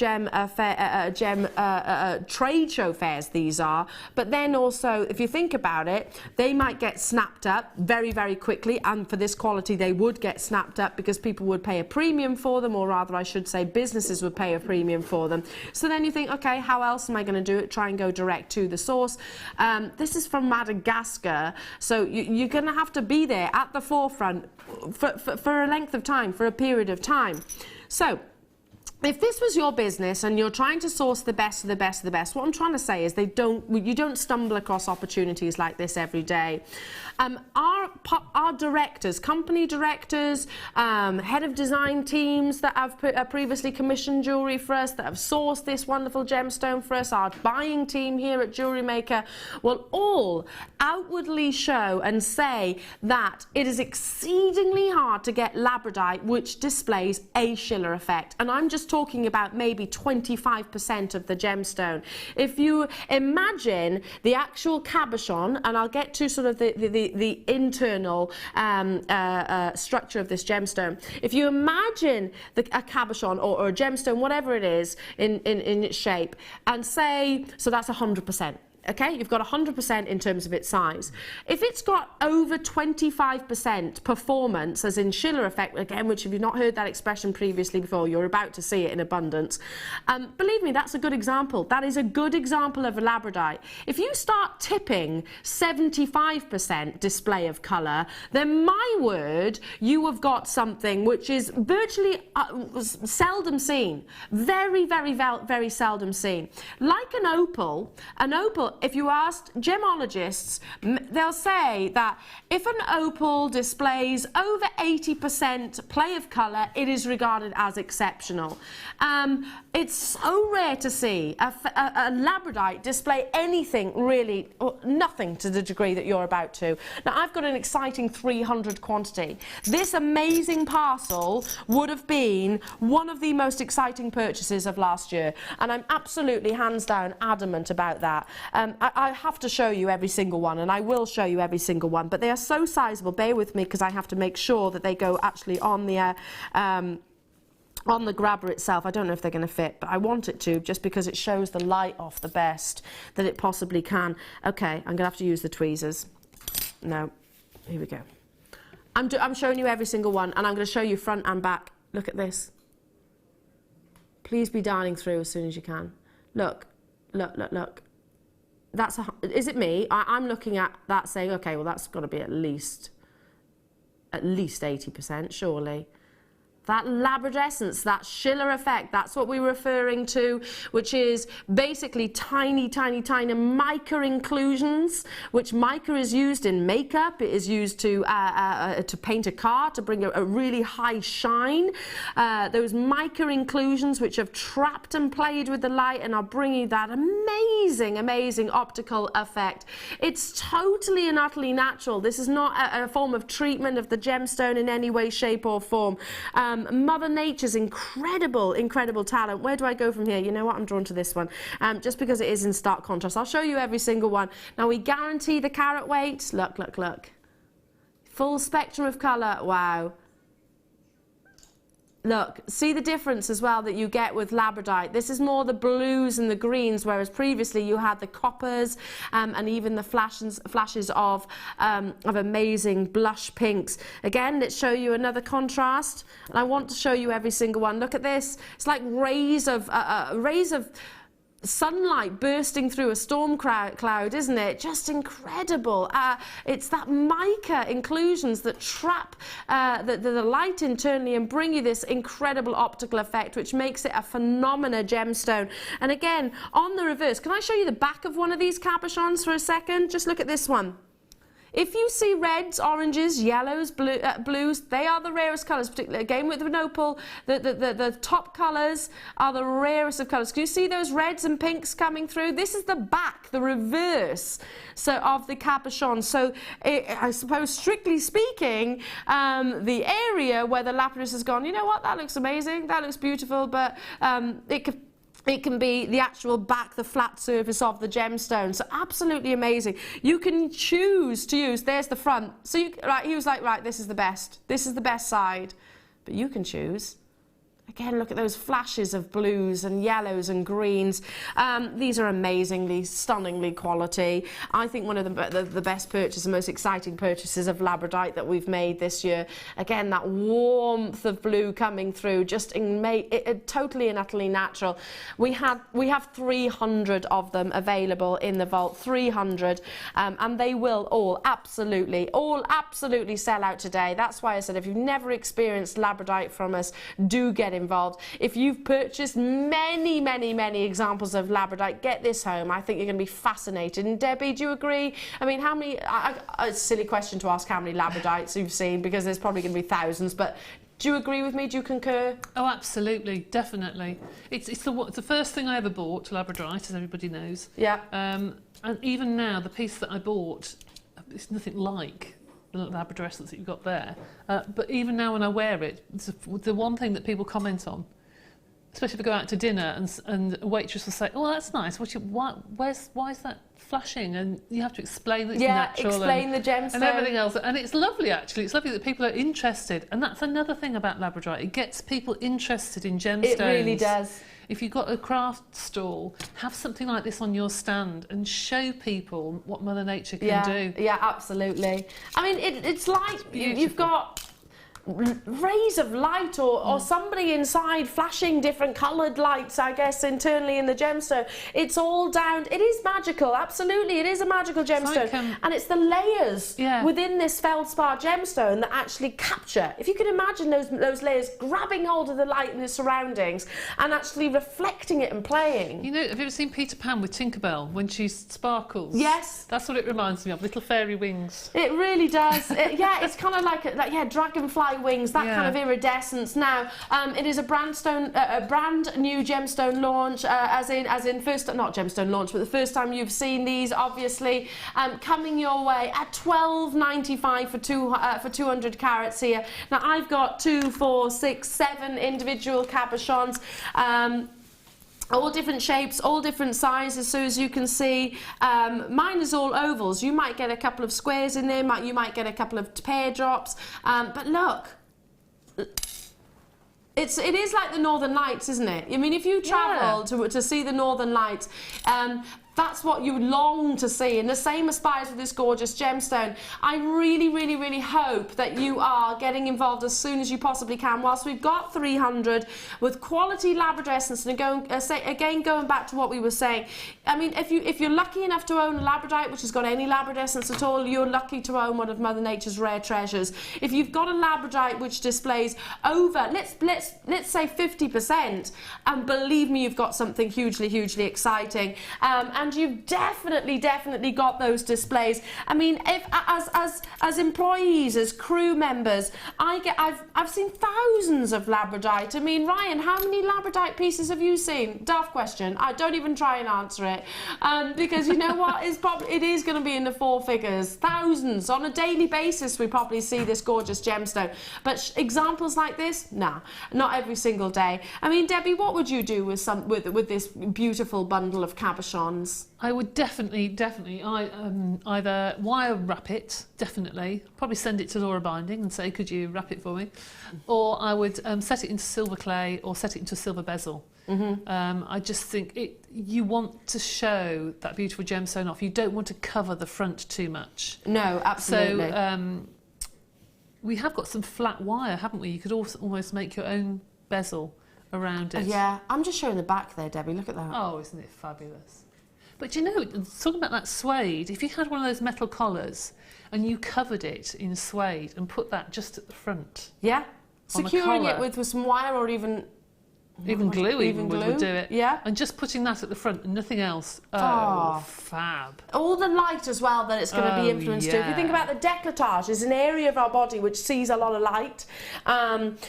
trade show fairs these are, but then also, if you think about it, they might get snapped up very, very quickly, and for this quality they would get snapped up because people would pay a premium for them, or rather I should say businesses would pay a premium for them. So then you think, okay, how else am I going to do it? Try and go direct to the source. This is from Madagascar, so you're going to have to be there at the forefront for a length of time, for a period of time. So if this was your business and you're trying to source the best of the best of the best, what I'm trying to say is you don't stumble across opportunities like this every day. Our directors, company directors, head of design teams that have previously commissioned jewellery for us, that have sourced this wonderful gemstone for us, our buying team here at Jewellery Maker, will all outwardly show and say that it is exceedingly hard to get Labradorite which displays a Schiller effect. And I'm just talking about maybe 25% of the gemstone. If you imagine the actual cabochon, and I'll get to sort of the internal structure of this gemstone. If you imagine a cabochon or a gemstone, whatever it is in its shape, and say, so that's 100%. Okay, you've got 100% in terms of its size. If it's got over 25% performance, as in Schiller effect, again, which if you've not heard that expression previously before, you're about to see it in abundance. Believe me, that's a good example. That is a good example of a Labradorite. If you start tipping 75% display of colour, then my word, you have got something which is virtually seldom seen. Very, very, very seldom seen. Like an opal, if you asked gemologists, they'll say that if an opal displays over 80% play of colour, it is regarded as exceptional. It's so rare to see a Labradorite display anything really, or nothing to the degree that you're about to. Now, I've got an exciting 300 quantity. This amazing parcel would have been one of the most exciting purchases of last year, and I'm absolutely hands down adamant about that. I have to show you every single one, and I will show you every single one, but they are so sizable. Bear with me because I have to make sure that they go actually on the grabber itself. I don't know if they're going to fit, but I want it to, just because it shows the light off the best that it possibly can. Okay, I'm going to have to use the tweezers. No, here we go. I'm showing you every single one, and I'm going to show you front and back. Look at this. Please be darning through as soon as you can. Look, look, look, look. Is it me? I'm looking at that saying, okay, well, that's got to be at least 80%, surely. That labradescence, that Schiller effect, that's what we're referring to, which is basically tiny, tiny, tiny mica inclusions, which mica is used in makeup. It is used to paint a car, to bring a really high shine. Those mica inclusions which have trapped and played with the light and are bringing that amazing, amazing optical effect. It's totally and utterly natural. This is not a form of treatment of the gemstone in any way, shape or form. Mother Nature's incredible, incredible talent. Where do I go from here? You know what? I'm drawn to this one. Just because it is in stark contrast. I'll show you every single one. Now, we guarantee the carat weight. Look, look, look. Full spectrum of colour. Wow. Look, see the difference as well that you get with Labradorite. This is more the blues and the greens, whereas previously you had the coppers and even the flashes of amazing blush pinks. Again, let's show you another contrast. And I want to show you every single one. Look at this. It's like rays of sunlight bursting through a storm cloud, isn't it? Just incredible. It's that mica inclusions that trap the light internally and bring you this incredible optical effect, which makes it a phenomenal gemstone. And again, on the reverse, can I show you the back of one of these cabochons for a second? Just look at this one. If you see reds, oranges, yellows, blues, they are the rarest colours, particularly again with an opal. The top colours are the rarest of colours. Can you see those reds and pinks coming through? This is the back, the reverse of the cabochon. So I suppose, strictly speaking, the area where the lapidus has gone, you know what, that looks amazing, that looks beautiful, but it can be the actual back, the flat surface of the gemstone. So absolutely amazing. You can choose to use, there's the front. So right, he was like, right, this is the best. This is the best side. But you can choose Again, look at those flashes of blues and yellows and greens. These are amazingly, stunningly quality. I think one of the best purchases, the most exciting purchases of Labradorite that we've made this year. Again, that warmth of blue coming through, just totally and utterly natural. We have 300 of them available in the vault, 300, and they will all absolutely sell out today. That's why I said if you've never experienced Labradorite from us, do get involved. If you've purchased many examples of Labradorite, get this home. I think you're going to be fascinated. And Debbie, do you agree? I mean, how many, it's a silly question to ask how many Labradorites you've seen, because there's probably going to be thousands, but do you agree with me? Do you concur? Oh, absolutely, definitely. It's the first thing I ever bought, Labradorite, as everybody knows. Yeah. And even now, the piece that I bought, it's nothing like the Labrador essence that you've got there. But even now when I wear it, it's the one thing that people comment on, especially if I go out to dinner and a waitress will say, "Oh, that's nice. Why is that flashing?" And you have to explain that it's natural. Explain the gemstone. And everything else. And it's lovely, actually. It's lovely that people are interested. And that's another thing about Labradorite. It gets people interested in gemstones. It really does. If you've got a craft stall, have something like this on your stand and show people what Mother Nature can do. Yeah, absolutely. I mean, it's like you've got rays of light or somebody inside flashing different coloured lights, I guess, internally in the gemstone. It's all down. It is magical, absolutely. It is a magical gemstone. Like, and it's the layers within this feldspar gemstone that actually capture. If you can imagine those layers grabbing hold of the light in the surroundings and actually reflecting it and playing. You know, have you ever seen Peter Pan with Tinkerbell when she sparkles? Yes. That's what it reminds me of, little fairy wings. It really does. It's kind of like dragonfly wings, that kind of iridescence. Now, it is a brand new gemstone launch, not gemstone launch, but the first time you've seen these, obviously, coming your way at $12.95 for 200 carats here. Now, I've got 2, 4, 6, 7 individual cabochons. All different shapes, all different sizes, so as you can see, mine is all ovals. You might get a couple of squares in there, you might get a couple of pear drops, but look, it is like the Northern Lights, isn't it? I mean, if you travel to see the Northern Lights, that's what you long to see, and the same applies with this gorgeous gemstone. I really hope that you are getting involved as soon as you possibly can. Whilst we've got 300 with quality Labrador essence, and going back to what we were saying, I mean, if you're lucky enough to own a Labradorite which has got any Labrador essence at all, you're lucky to own one of Mother Nature's rare treasures. If you've got a Labradorite which displays over, let's say 50%, and believe me, you've got something hugely exciting. And you've definitely got those displays. I mean, if as employees, as crew members, I've seen thousands of Labradorite. I mean, Ryan, how many Labradorite pieces have you seen? Daft question. I don't even try and answer it, because you know what? It is going to be in the 4 figures. Thousands on a daily basis. We probably see this gorgeous gemstone. But examples like this, nah, not every single day. I mean, Debbie, what would you do with this beautiful bundle of cabochons? I would definitely either wire wrap it, probably send it to Laura Binding and say, could you wrap it for me? Or I would set it into silver clay or set it into a silver bezel. I just think you want to show that beautiful gemstone off. You don't want to cover the front too much. No, absolutely. So we have got some flat wire, haven't we? You could also almost make your own bezel around it. Yeah, I'm just showing the back there, Debbie. Look at that. Oh, isn't it fabulous? But you know, talking about that suede, if you had one of those metal collars and you covered it in suede and put that just at the front. Yeah, securing it with some wire or even glue would do it. Yeah. And just putting that at the front and nothing else. Oh, fab. All the light as well that it's going to be influenced to. If you think about the décolletage, is an area of our body which sees a lot of light.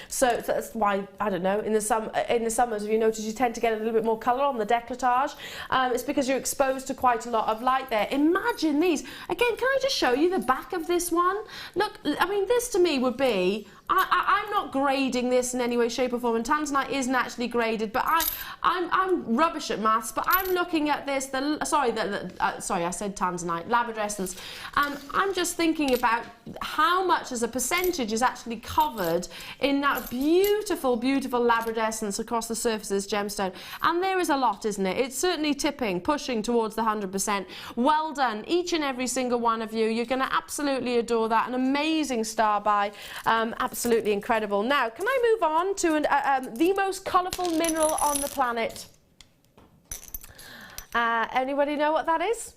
So that's why, I don't know, in the summers, if you notice, you tend to get a little bit more colour on the décolletage. It's because you're exposed to quite a lot of light there. Imagine these. Again, can I just show you the back of this one? Look, I mean, this to me would be, I'm not grading this in any way, shape or form, and tanzanite isn't actually graded, but I'm rubbish at maths, but I'm looking at this, sorry, I said tanzanite, labradorescence. I'm just thinking about how much as a percentage is actually covered in that beautiful, beautiful labradorescence across the surfaces gemstone. And there is a lot, isn't it? It's certainly tipping, pushing towards the 100%. Well done, each and every single one of you. You're going to absolutely adore that. An amazing star by, absolutely incredible. Now, can I move on to the most colourful mineral on the planet? Anybody know what that is?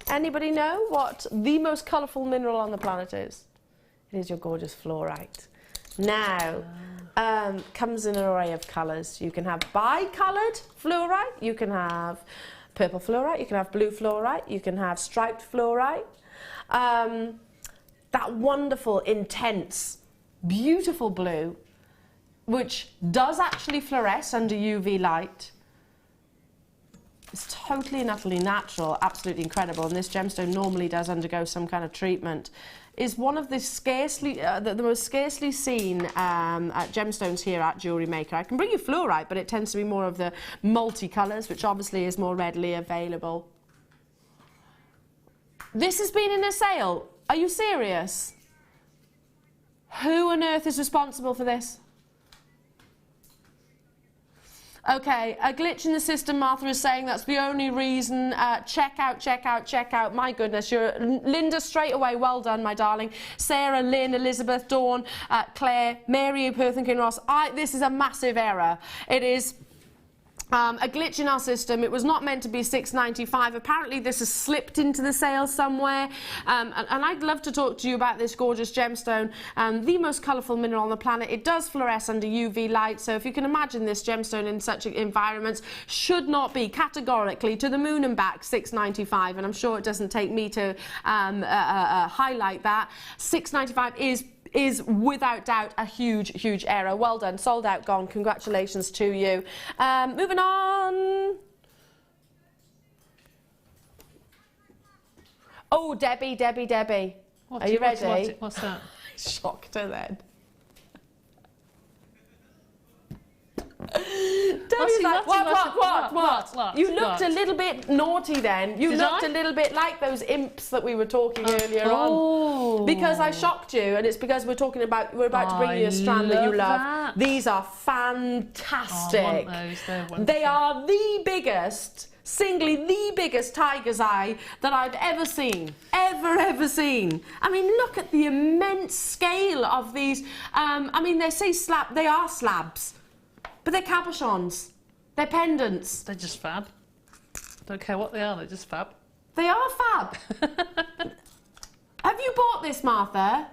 Anybody know what the most colourful mineral on the planet is? It is your gorgeous fluorite. Now, comes in an array of colours. You can have bi-coloured fluorite, you can have purple fluorite, you can have blue fluorite, you can have striped fluorite. That wonderful, intense, beautiful blue, which does actually fluoresce under UV light. It's totally and utterly natural, absolutely incredible, and this gemstone normally does undergo some kind of treatment. Is one of the scarcely, the most scarcely seen gemstones here at Jewellery Maker. I can bring you fluorite, but it tends to be more of the multicolours, which obviously is more readily available. This has been in a sale. Are you serious? Who on earth is responsible for this? Okay, a glitch in the system, Martha is saying that's the only reason. Check out, check out, check out. My goodness, you're Linda straight away. Well done, my darling. Sarah, Lynn, Elizabeth, Dawn, Claire, Mary, Perthenkin Ross. This is a massive error. It is a glitch in our system. It was not meant to be $6.95. Apparently this has slipped into the sale somewhere, and I'd love to talk to you about this gorgeous gemstone, the most colourful mineral on the planet. It does fluoresce under UV light, so if you can imagine this gemstone in such environments, should not be categorically to the moon and back $6.95, and I'm sure it doesn't take me to highlight that. $6.95 is without doubt a huge, huge error. Well done, sold out, gone. Congratulations to you. Moving on. Oh, Debbie. Are you ready? What's that? Shocked her then. What? You looked a little bit naughty then. You looked a little bit like those imps that we were talking earlier on. Because I shocked you, and it's because we're about to bring you a strand that you love. These are fantastic. I want those. They're wonderful. They are the biggest, singly the biggest tiger's eye that I've ever seen. Ever seen. I mean, look at the immense scale of these. I mean, they are slabs. But they're cabochons. They're pendants. They're just fab. Don't care what they are, they're just fab. They are fab. Have you bought this, Martha?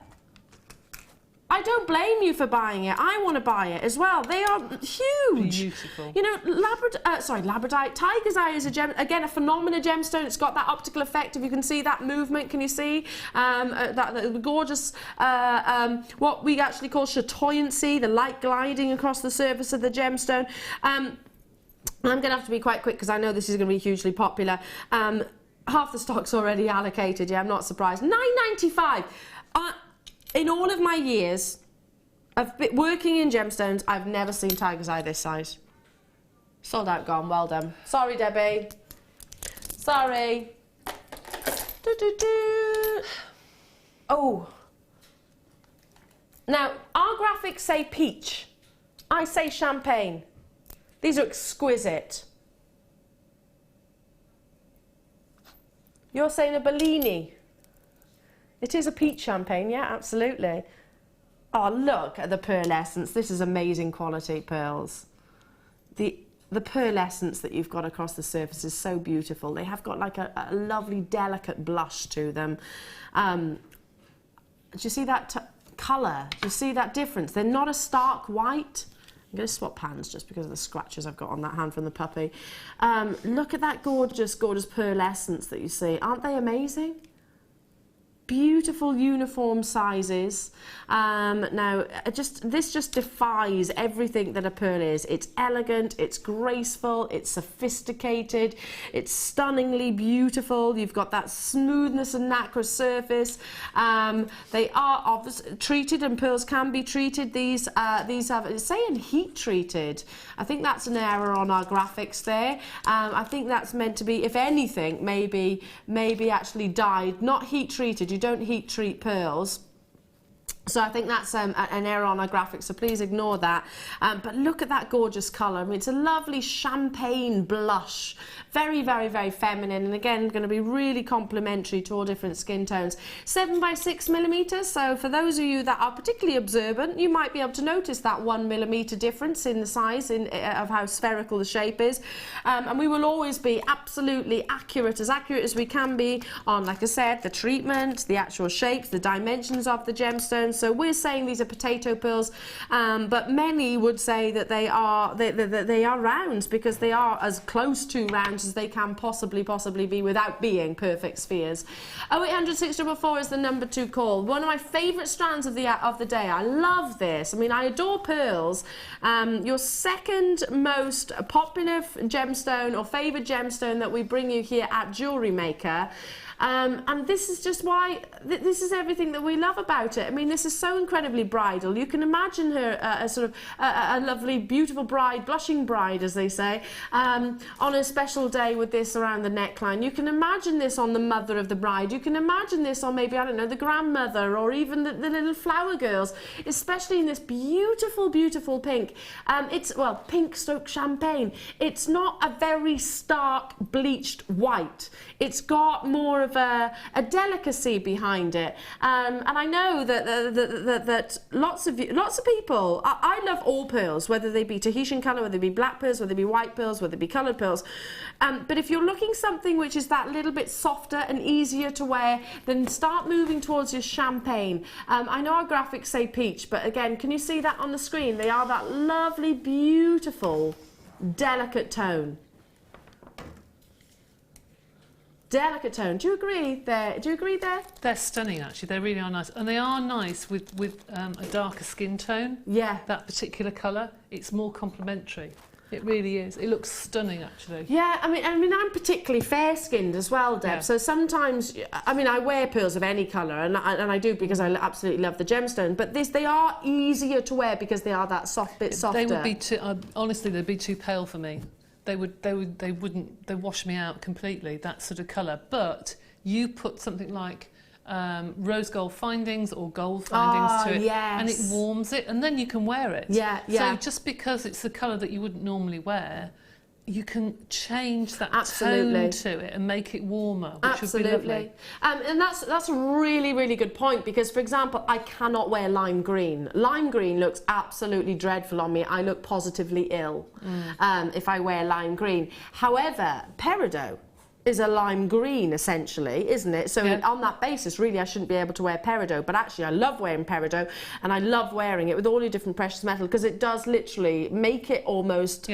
I don't blame you for buying it. I want to buy it as well. They are huge. Beautiful. You know, Labradorite. Tiger's eye is again a phenomena gemstone. It's got that optical effect. If you can see that movement, can you see that gorgeous what we actually call chatoyancy, the light gliding across the surface of the gemstone. I'm going to have to be quite quick because I know this is going to be hugely popular. Half the stock's already allocated. Yeah, I'm not surprised. $9.95. In all of my years of working in gemstones, I've never seen tiger's eye this size. Sold out, gone. Well done. Sorry, Debbie. Sorry. Oh. Now, our graphics say peach. I say champagne. These are exquisite. You're saying a Bellini. It is a peach champagne, yeah, absolutely. Oh, look at the pearlescence. This is amazing quality pearls. The pearlescence that you've got across the surface is so beautiful. They have got like a lovely, delicate blush to them. Do you see that colour? Do you see that difference? They're not a stark white. I'm going to swap hands just because of the scratches I've got on that hand from the puppy. Look at that gorgeous, gorgeous pearlescence that you see. Aren't they amazing? beautiful uniform sizes. Now, this just defies everything that a pearl is. It's elegant, it's graceful, it's sophisticated, it's stunningly beautiful. You've got that smoothness and nacre surface. They are obviously treated, and pearls can be treated. These have, it's saying heat treated. I think that's an error on our graphics there. I think that's meant to be, if anything, maybe actually dyed, not heat treated. You don't heat treat pearls. So I think that's an error on our graphics, so please ignore that. But look at that gorgeous colour. I mean, it's a lovely champagne blush. Very, very, very feminine, and again, going to be really complementary to all different skin tones. 7 by 6 millimetres, so for those of you that are particularly observant, you might be able to notice that 1 millimetre difference in the size of how spherical the shape is. And we will always be absolutely accurate as we can be on, like I said, the treatment, the actual shapes, the dimensions of the gemstones. So we're saying these are potato pearls, but many would say that they are rounds, because they are as close to rounds as they can possibly be without being perfect spheres. 0800 644 is the number to call. One of my favourite strands of the day. I love this. I mean, I adore pearls. Your second most popular gemstone or favoured gemstone that we bring you here at Jewellery Maker. And this is just why, this is everything that we love about it. I mean, this is so incredibly bridal. You can imagine her a sort of a lovely, beautiful bride, blushing bride, as they say, on a special day with this around the neckline. You can imagine this on the mother of the bride. You can imagine this on maybe, I don't know, the grandmother, or even the little flower girls, especially in this beautiful, beautiful pink. It's, well, pink stroke champagne. It's not a very stark bleached white. It's got more of a delicacy behind it, and I know that lots of people. I love all pearls, whether they be Tahitian colour, whether they be black pearls, whether they be white pearls, whether they be coloured pearls. But if you're looking something which is that little bit softer and easier to wear, then start moving towards your champagne. I know our graphics say peach, but again, can you see that on the screen? They are that lovely, beautiful, delicate tone. Delicate tone. Do you agree there? Do you agree there? They're stunning, actually. They really are nice, and they are nice with a darker skin tone. Yeah. That particular colour, it's more complementary. It really is. It looks stunning, actually. Yeah, I mean, I'm particularly fair-skinned as well, Deb. Yeah. So sometimes, I mean, I wear pearls of any colour, and I do because I absolutely love the gemstone. But they are easier to wear because they are that bit softer. They would be too. Honestly, they'd be too pale for me. They wash me out completely, that sort of colour. But you put something like rose gold findings or gold findings to it, yes, and it warms it, and then you can wear it. Yeah, yeah. So just because it's a colour that you wouldn't normally wear, you can change that absolutely tone to it and make it warmer, which absolutely would be lovely. And that's a really, really good point, because, for example, I cannot wear lime green. Lime green looks absolutely dreadful on me. I look positively ill if I wear lime green. However, peridot is a lime green, essentially, isn't it? So yeah, on that basis, really, I shouldn't be able to wear peridot. But actually, I love wearing peridot, and I love wearing it with all your different precious metal, because it does literally make it almost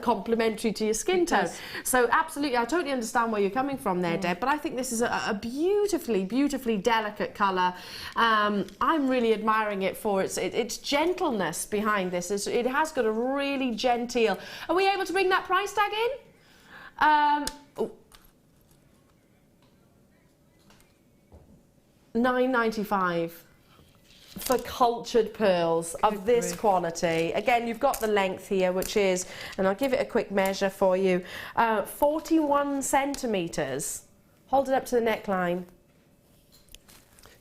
complementary to your skin tone. So absolutely, I totally understand where you're coming from there, Deb. But I think this is a beautifully, beautifully delicate colour. I'm really admiring it for its gentleness behind this. It has got a really genteel. Are we able to bring that price tag in? $9.95 for cultured pearls of this quality. Again, you've got the length here, which is, and I'll give it a quick measure for you, 41 centimetres. Hold it up to the neckline.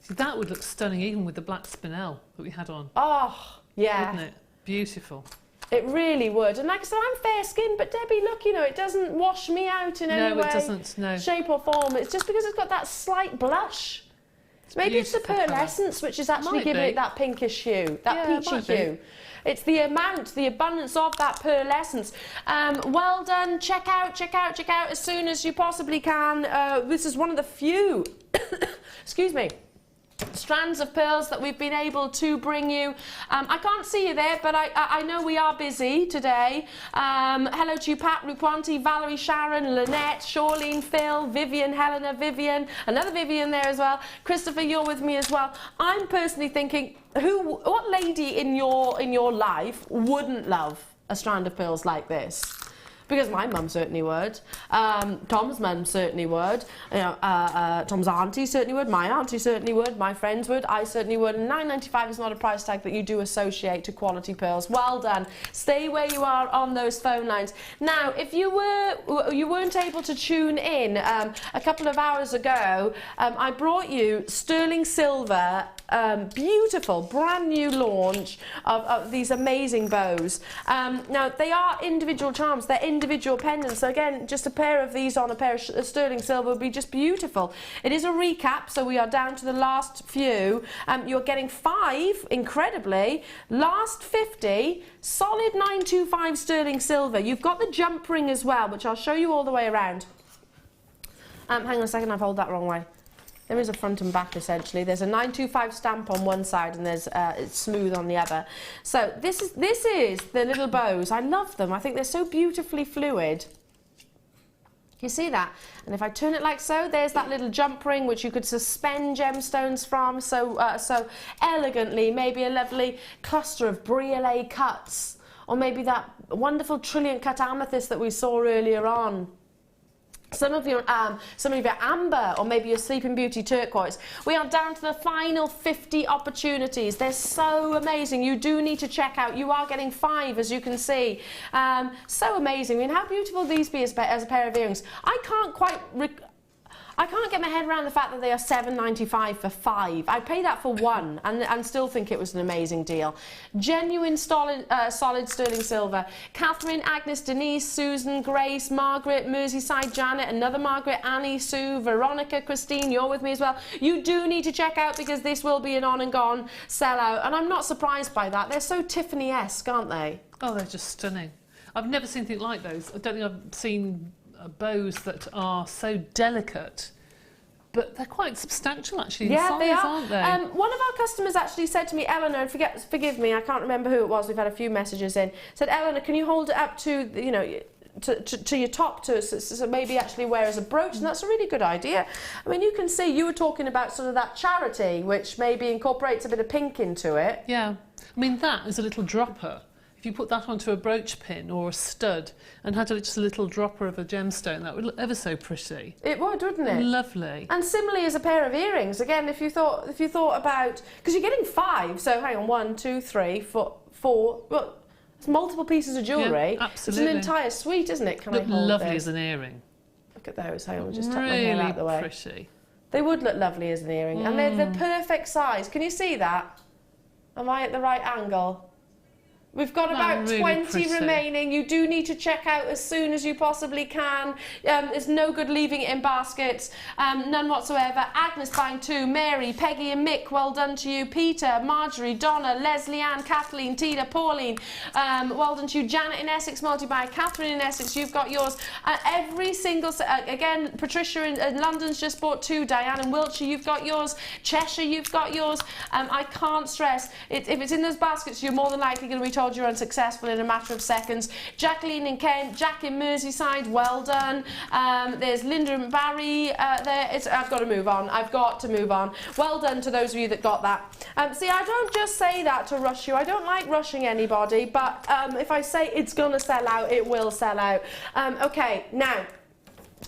See, that would look stunning even with the black spinel that we had on. Oh, yeah. Wouldn't it? Beautiful. It really would. And like I said, I'm fair-skinned, but Debbie, look, you know, it doesn't wash me out in any way, it doesn't, no, shape or form. It's just because it's got that slight blush. Maybe it's the pearlescence which is actually giving it that pinkish hue, that peachy hue. It's the amount, the abundance of that pearlescence. Well done. Check out as soon as you possibly can. This is one of the few, excuse me, strands of pearls that we've been able to bring you. I can't see you there, but I know we are busy today. Hello to you, Pat, Rukwanti, Valerie, Sharon, Lynette, Shawlene, Phil, Vivian, Helena, Vivian, another Vivian there as well. Christopher, you're with me as well. I'm personally thinking, what lady in your life wouldn't love a strand of pearls like this? Because my mum certainly would. Tom's mum certainly would. You know, Tom's auntie certainly would. My auntie certainly would. My friends would. I certainly would. And $9.95 is not a price tag that you do associate to quality pearls. Well done. Stay where you are on those phone lines. Now, if you weren't able to tune in a couple of hours ago, I brought you sterling silver. Beautiful brand new launch of these amazing bows. Now they are individual charms, they're individual pendants, so again just a pair of these on a pair of sterling silver would be just beautiful. It is a recap, so we are down to the last few. You're getting 5, incredibly, last 50, solid 925 sterling silver. You've got the jump ring as well, which I'll show you all the way around. Hang on a second, I've held that wrong way. There is a front and back essentially. There's a 925 stamp on one side and there's it's smooth on the other. So this is the little bows. I love them. I think they're so beautifully fluid. You see that? And if I turn it like so, there's that little jump ring which you could suspend gemstones from so elegantly. Maybe a lovely cluster of briolet cuts, or maybe that wonderful Trilliant cut amethyst that we saw earlier on. Some of your amber, or maybe your Sleeping Beauty turquoise. We are down to the final 50 opportunities. They're so amazing. You do need to check out. You are getting 5, as you can see. So amazing. I mean, how beautiful these be as a pair of earrings. I can't get my head around the fact that they are $7.95 for 5. I'd pay that for 1 and still think it was an amazing deal. Genuine solid sterling silver. Catherine, Agnes, Denise, Susan, Grace, Margaret, Merseyside, Janet, another Margaret, Annie, Sue, Veronica, Christine, you're with me as well. You do need to check out because this will be an on and gone sellout, and I'm not surprised by that. They're so Tiffany-esque, aren't they? Oh, they're just stunning. I've never seen anything like those. I don't think I've seen bows that are so delicate, but they're quite substantial actually in size, they are. Aren't they? One of our customers actually said to me, Eleanor, and forgive me, I can't remember who it was, we've had a few messages in, said, Eleanor, can you hold it up to, you know, to your top so maybe actually wear as a brooch? And that's a really good idea. I mean, you can see, you were talking about sort of that charity, which maybe incorporates a bit of pink into it. Yeah, I mean, that is a little dropper. If you put that onto a brooch pin or a stud and had just a little dropper of a gemstone, that would look ever so pretty. It would, wouldn't it? Lovely. And similarly as a pair of earrings. Again, if you thought about, because you're getting 5, so hang on, 1, 2, 3, 4. Well, it's multiple pieces of jewellery. Yeah, absolutely. It's an entire suite, isn't it? Can look I hold lovely this? as an earring. Look at those. Hang on, we'll just tuck my hair out of the way. Really pretty. They would look lovely as an earring, and they're the perfect size. Can you see that? Am I at the right angle? We've got about really 20 pretty. remaining. You do need to check out as soon as you possibly can. There's no good leaving it in baskets. None whatsoever. Agnes buying 2. Mary, Peggy and Mick, well done to you. Peter, Marjorie, Donna, Leslie Ann, Kathleen, Tina, Pauline, well done to you. Janet in Essex, multi-buy. Catherine in Essex, you've got yours. Every single, again, Patricia in London's just bought 2. Diane in Wiltshire, you've got yours. Cheshire, you've got yours. I can't stress, if it's in those baskets, you're more than likely going to be told you're unsuccessful in a matter of seconds. Jacqueline in Kent, Jack in Merseyside, well done. There's Linda and Barry there. I've got to move on. I've got to move on. Well done to those of you that got that. See, I don't just say that to rush you. I don't like rushing anybody, but if I say it's going to sell out, it will sell out. Okay, now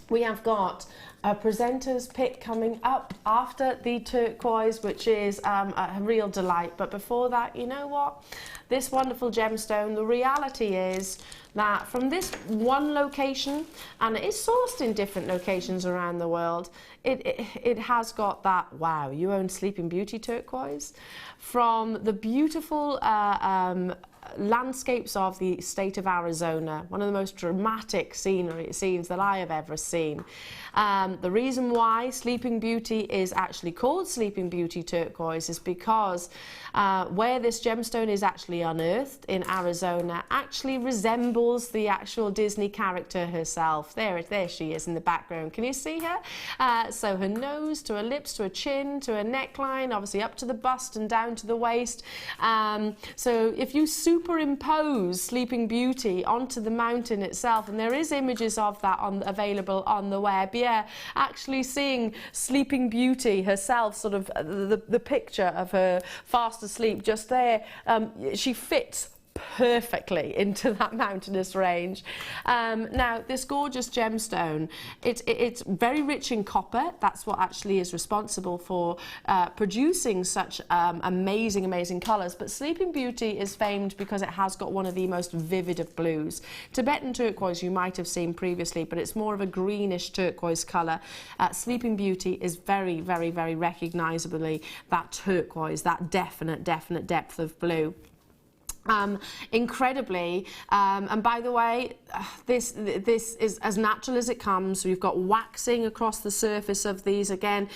we have got a presenter's pick coming up after the turquoise, which is a real delight. But before that, you know what? This wonderful gemstone, the reality is that from this one location, and it is sourced in different locations around the world, it has got that, wow, you own Sleeping Beauty turquoise. From the beautiful landscapes of the state of Arizona, one of the most dramatic scenes that I have ever seen. The reason why Sleeping Beauty is actually called Sleeping Beauty turquoise is because where this gemstone is actually unearthed in Arizona actually resembles the actual Disney character herself. There she is in the background. Can you see her? So her nose to her lips to her chin to her neckline, obviously up to the bust and down to the waist. So if you superimpose Sleeping Beauty onto the mountain itself, and there is images of that available on the web, yeah, actually seeing Sleeping Beauty herself, sort of the picture of her fast asleep just there, she fits perfectly into that mountainous range. Now, this gorgeous gemstone, it's very rich in copper. That's what actually is responsible for producing such amazing colours. But Sleeping Beauty is famed because it has got one of the most vivid of blues. Tibetan turquoise you might have seen previously, but it's more of a greenish turquoise colour. Sleeping Beauty is very recognisably that turquoise, that definite depth of blue. Incredibly, and by the way, this is as natural as it comes. We've got waxing across the surface of these. Again,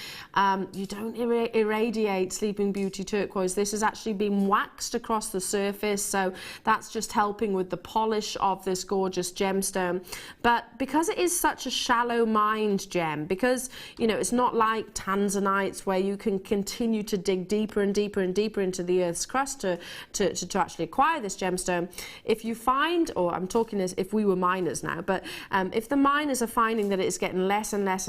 you don't irradiate Sleeping Beauty turquoise. This has actually been waxed across the surface, so that's just helping with the polish of this gorgeous gemstone. But because it is such a shallow mined gem, because it's not like tanzanites where you can continue to dig deeper and deeper into the Earth's crust to actually acquire this gemstone. If you find, or I'm talking as if we were miners now, but if the miners are finding that it's getting less and less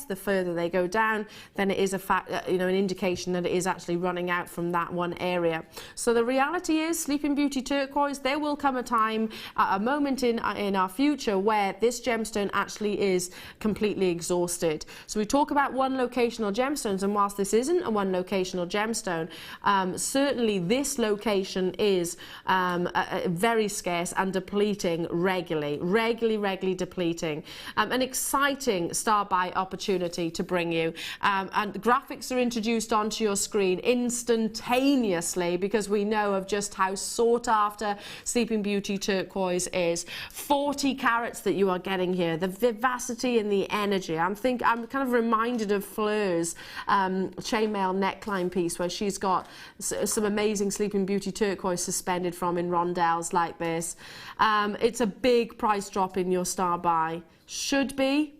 the further they go down, then it is an indication that it is actually running out from that one area. So the reality is, Sleeping Beauty turquoise, there will come a time, a moment in our future where this gemstone actually is completely exhausted. So we talk about one locational gemstones, and whilst this isn't a one locational gemstone, certainly this location is very scarce and depleting regularly depleting. An exciting star buy opportunity to bring you, and the graphics are introduced onto your screen instantaneously because we know of just how sought after Sleeping Beauty turquoise is. 40 carats that you are getting here, the vivacity and the energy. I'm kind of reminded of Fleur's chainmail neckline piece where she's got some amazing Sleeping Beauty turquoise suspended from in rondelles like this. It's a big price drop in your star buy. Should be.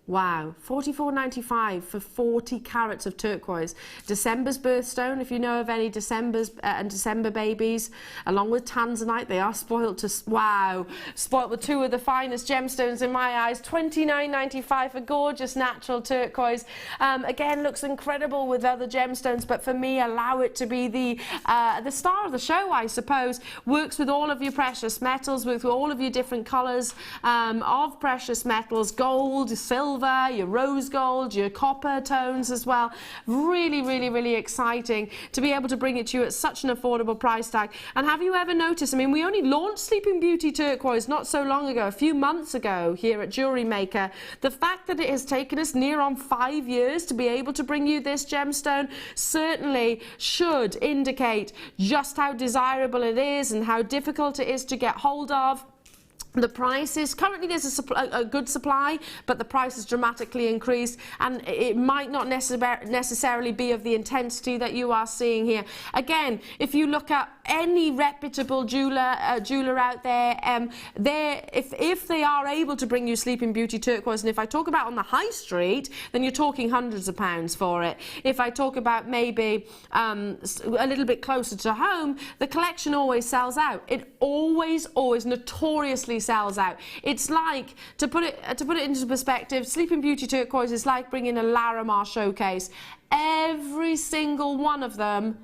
Wow, $44.95 for 40 carats of turquoise. December's birthstone, if you know of any December's and December babies, along with tanzanite, they are spoilt with two of the finest gemstones in my eyes. $29.95 for gorgeous natural turquoise. Again, looks incredible with other gemstones, but for me, allow it to be the star of the show, I suppose. Works with all of your precious metals, with all of your different colours of precious metals, gold, silver, your rose gold, your copper tones as well. Really exciting to be able to bring it to you at such an affordable price tag. And have you ever noticed, I mean, we only launched Sleeping Beauty turquoise not so long ago, a few months ago here at Jewellery Maker. The fact that it has taken us near on 5 years to be able to bring you this gemstone certainly should indicate just how desirable it is and how difficult it is to get hold of. The price is, currently there's a good supply, but the price has dramatically increased, and it might not necessarily be of the intensity that you are seeing here. Again, if you look at any reputable jeweler out there, if they are able to bring you Sleeping Beauty turquoise, and if I talk about on the high street, then you're talking hundreds of pounds for it. If I talk about maybe a little bit closer to home, the collection always sells out. It always notoriously sells out. It's like, to put it into perspective, Sleeping Beauty turquoise is like bringing a Larimar showcase. Every single one of them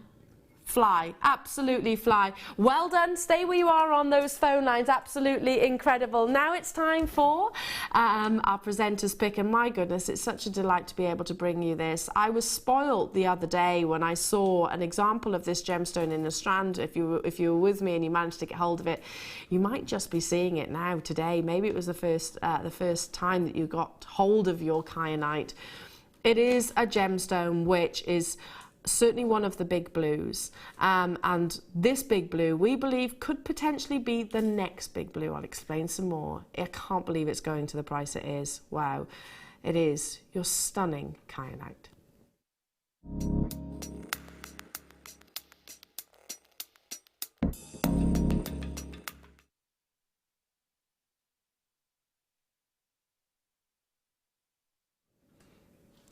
fly, absolutely fly. Well done, stay where you are on those phone lines, absolutely incredible. Now it's time for our presenter's pick, and my goodness, it's such a delight to be able to bring you this. I was spoiled the other day when I saw an example of this gemstone in the Strand. If you were with me and you managed to get hold of it, you might just be seeing it now today. Maybe it was the first time that you got hold of your kyanite. It is a gemstone which is certainly one of the big blues, and this big blue we believe could potentially be the next big blue. I'll explain some more. I can't believe it's going to the price it is. Wow, it is your stunning kyanite.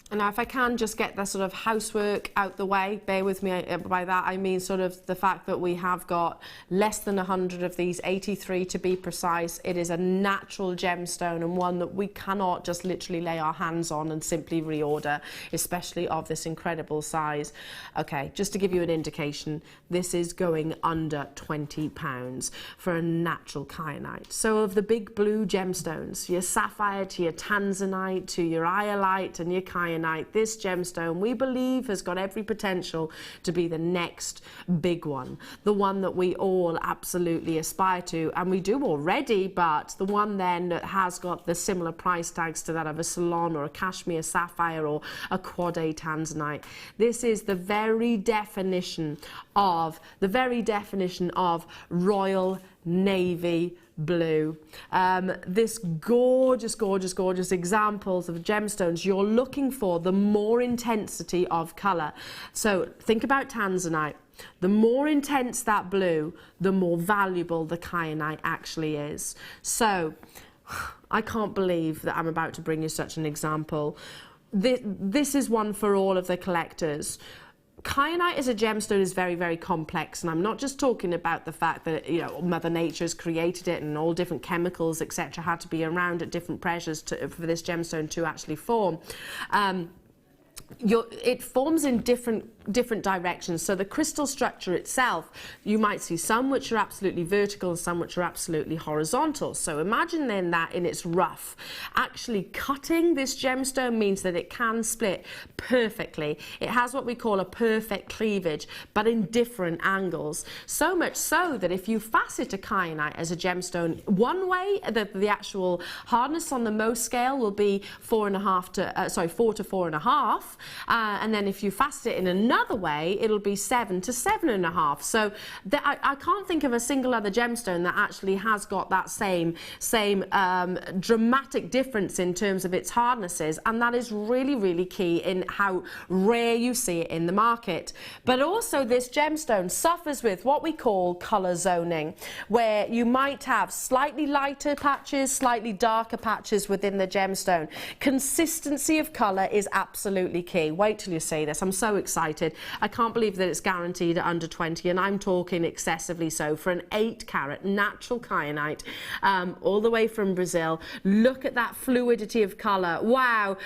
And now if I can just get the sort of housework out the way, bear with me. By that I mean sort of the fact that we have got less than 100 of these, 83 to be precise. It is a natural gemstone and one that we cannot just literally lay our hands on and simply reorder, especially of this incredible size. Okay, just to give you an indication, this is going under £20 for a natural kyanite. So of the big blue gemstones, your sapphire to your tanzanite to your iolite and your kyanite, this gemstone we believe has got every potential to be the next big one, the one that we all absolutely aspire to, and we do already, but the one then that has got the similar price tags to that of a Eslon or a cashmere sapphire or a quad A tanzanite. This is the very definition of royal navy blue. This gorgeous examples of gemstones you're looking for the more intensity of colour. So think about tanzanite. The more intense that blue, the more valuable the kyanite actually is. So I can't believe that I'm about to bring you such an example. This is one for all of the collectors. Kyanite as a gemstone is very, very complex, and I'm not just talking about the fact that, you know, Mother Nature has created it and all different chemicals, etc., had to be around at different pressures for this gemstone to actually form. It forms in different directions. So the crystal structure itself, you might see some which are absolutely vertical and some which are absolutely horizontal. So imagine then that in its rough. Actually cutting this gemstone means that it can split perfectly. It has what we call a perfect cleavage, but in different angles. So much so that if you facet a kyanite as a gemstone one way, the actual hardness on the Mohs scale will be 4 to 4.5. And then if you facet it in another way, it'll be 7 to 7.5. So I can't think of a single other gemstone that actually has got that same dramatic difference in terms of its hardnesses, and that is really, really key in how rare you see it in the market. But also this gemstone suffers with what we call colour zoning, where you might have slightly lighter patches, slightly darker patches within the gemstone. Consistency of colour is absolutely key. Wait till you see this. I'm so excited. I can't believe that it's guaranteed at under 20, and I'm talking excessively so for an 8-carat natural kyanite, all the way from Brazil. Look at that fluidity of colour. Wow.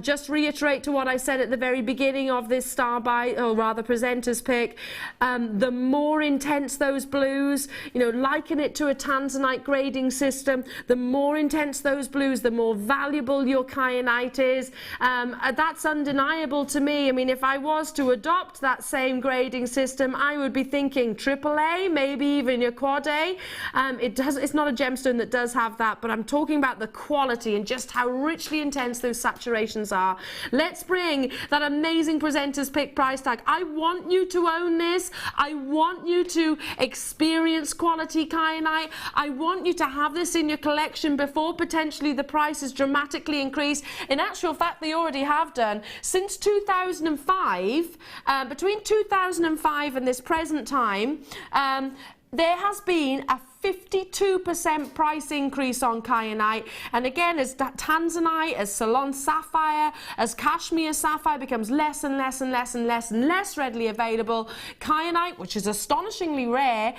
Just reiterate to what I said at the very beginning of this star buy, or rather presenter's pick. The more intense those blues, you know, liken it to a tanzanite grading system. The more intense those blues, the more valuable your kyanite is. That's undeniable to me. I mean, if I was to adopt that same grading system, I would be thinking AAA, maybe even your quad A. It's not a gemstone that does have that, but I'm talking about the quality and just how richly intense those saturations are. Let's bring that amazing presenter's pick price tag. I want you to own this. I want you to experience quality kyanite. I want you to have this in your collection before potentially the price is dramatically increased. In actual fact, they already have done. Since 2005, between 2005 and this present time, there has been a 52% price increase on kyanite, and again, as tanzanite, as Ceylon sapphire, as cashmere sapphire becomes less and less readily available, kyanite, which is astonishingly rare,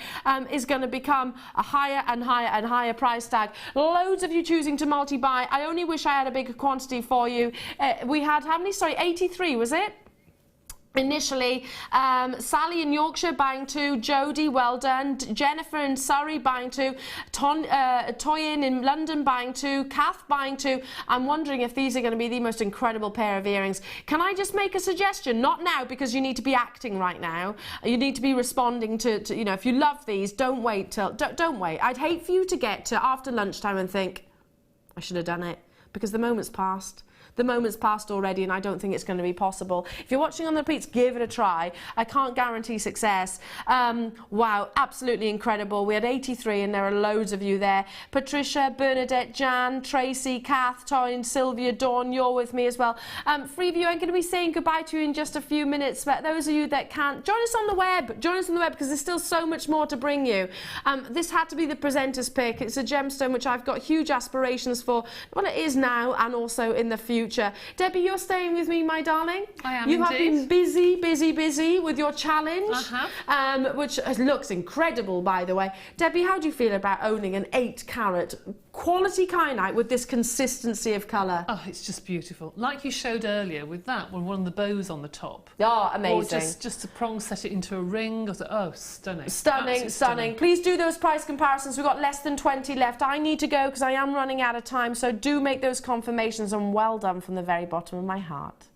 is going to become a higher and higher price tag. Loads of you choosing to multi-buy. I only wish I had a bigger quantity for you. We had how many? Sorry, 83 was it? Initially, Sally in Yorkshire buying 2, Jodie, well done, Jennifer in Surrey buying 2, Toyin in London buying 2, Kath buying 2. I'm wondering if these are going to be the most incredible pair of earrings. Can I just make a suggestion? Not now, because you need to be acting right now. You need to be responding to you know, if you love these, don't wait till, don't wait. I'd hate for you to get to after lunchtime and think, I should have done it. because the moment's passed. The moment's passed already, and I don't think it's going to be possible. If you're watching on the repeats, give it a try. I can't guarantee success. Wow, absolutely incredible. We had 83, and there are loads of you there. Patricia, Bernadette, Jan, Tracy, Kath, Toyin, Sylvia, Dawn, you're with me as well. Freeview, I'm going to be saying goodbye to you in just a few minutes, but those of you that can't, join us on the web. Join us on the web, because there's still so much more to bring you. This had to be the presenter's pick. It's a gemstone which I've got huge aspirations for. Well, it is now, and also in the future. Debbie, you're staying with me, my darling. I am You have indeed. been busy with your challenge, which looks incredible, by the way. Debbie, how do you feel about owning an 8-carat quality kyanite with this consistency of colour? Oh, it's just beautiful. Like you showed earlier with that, with one of the bows on the top. Oh, amazing. Or just a prong, set it into a ring. Oh, stunning. Stunning, Absolutely stunning. Please do those price comparisons. We've got less than 20 left. I need to go because I am running out of time, so do make those confirmations, and well done from the very bottom of my heart.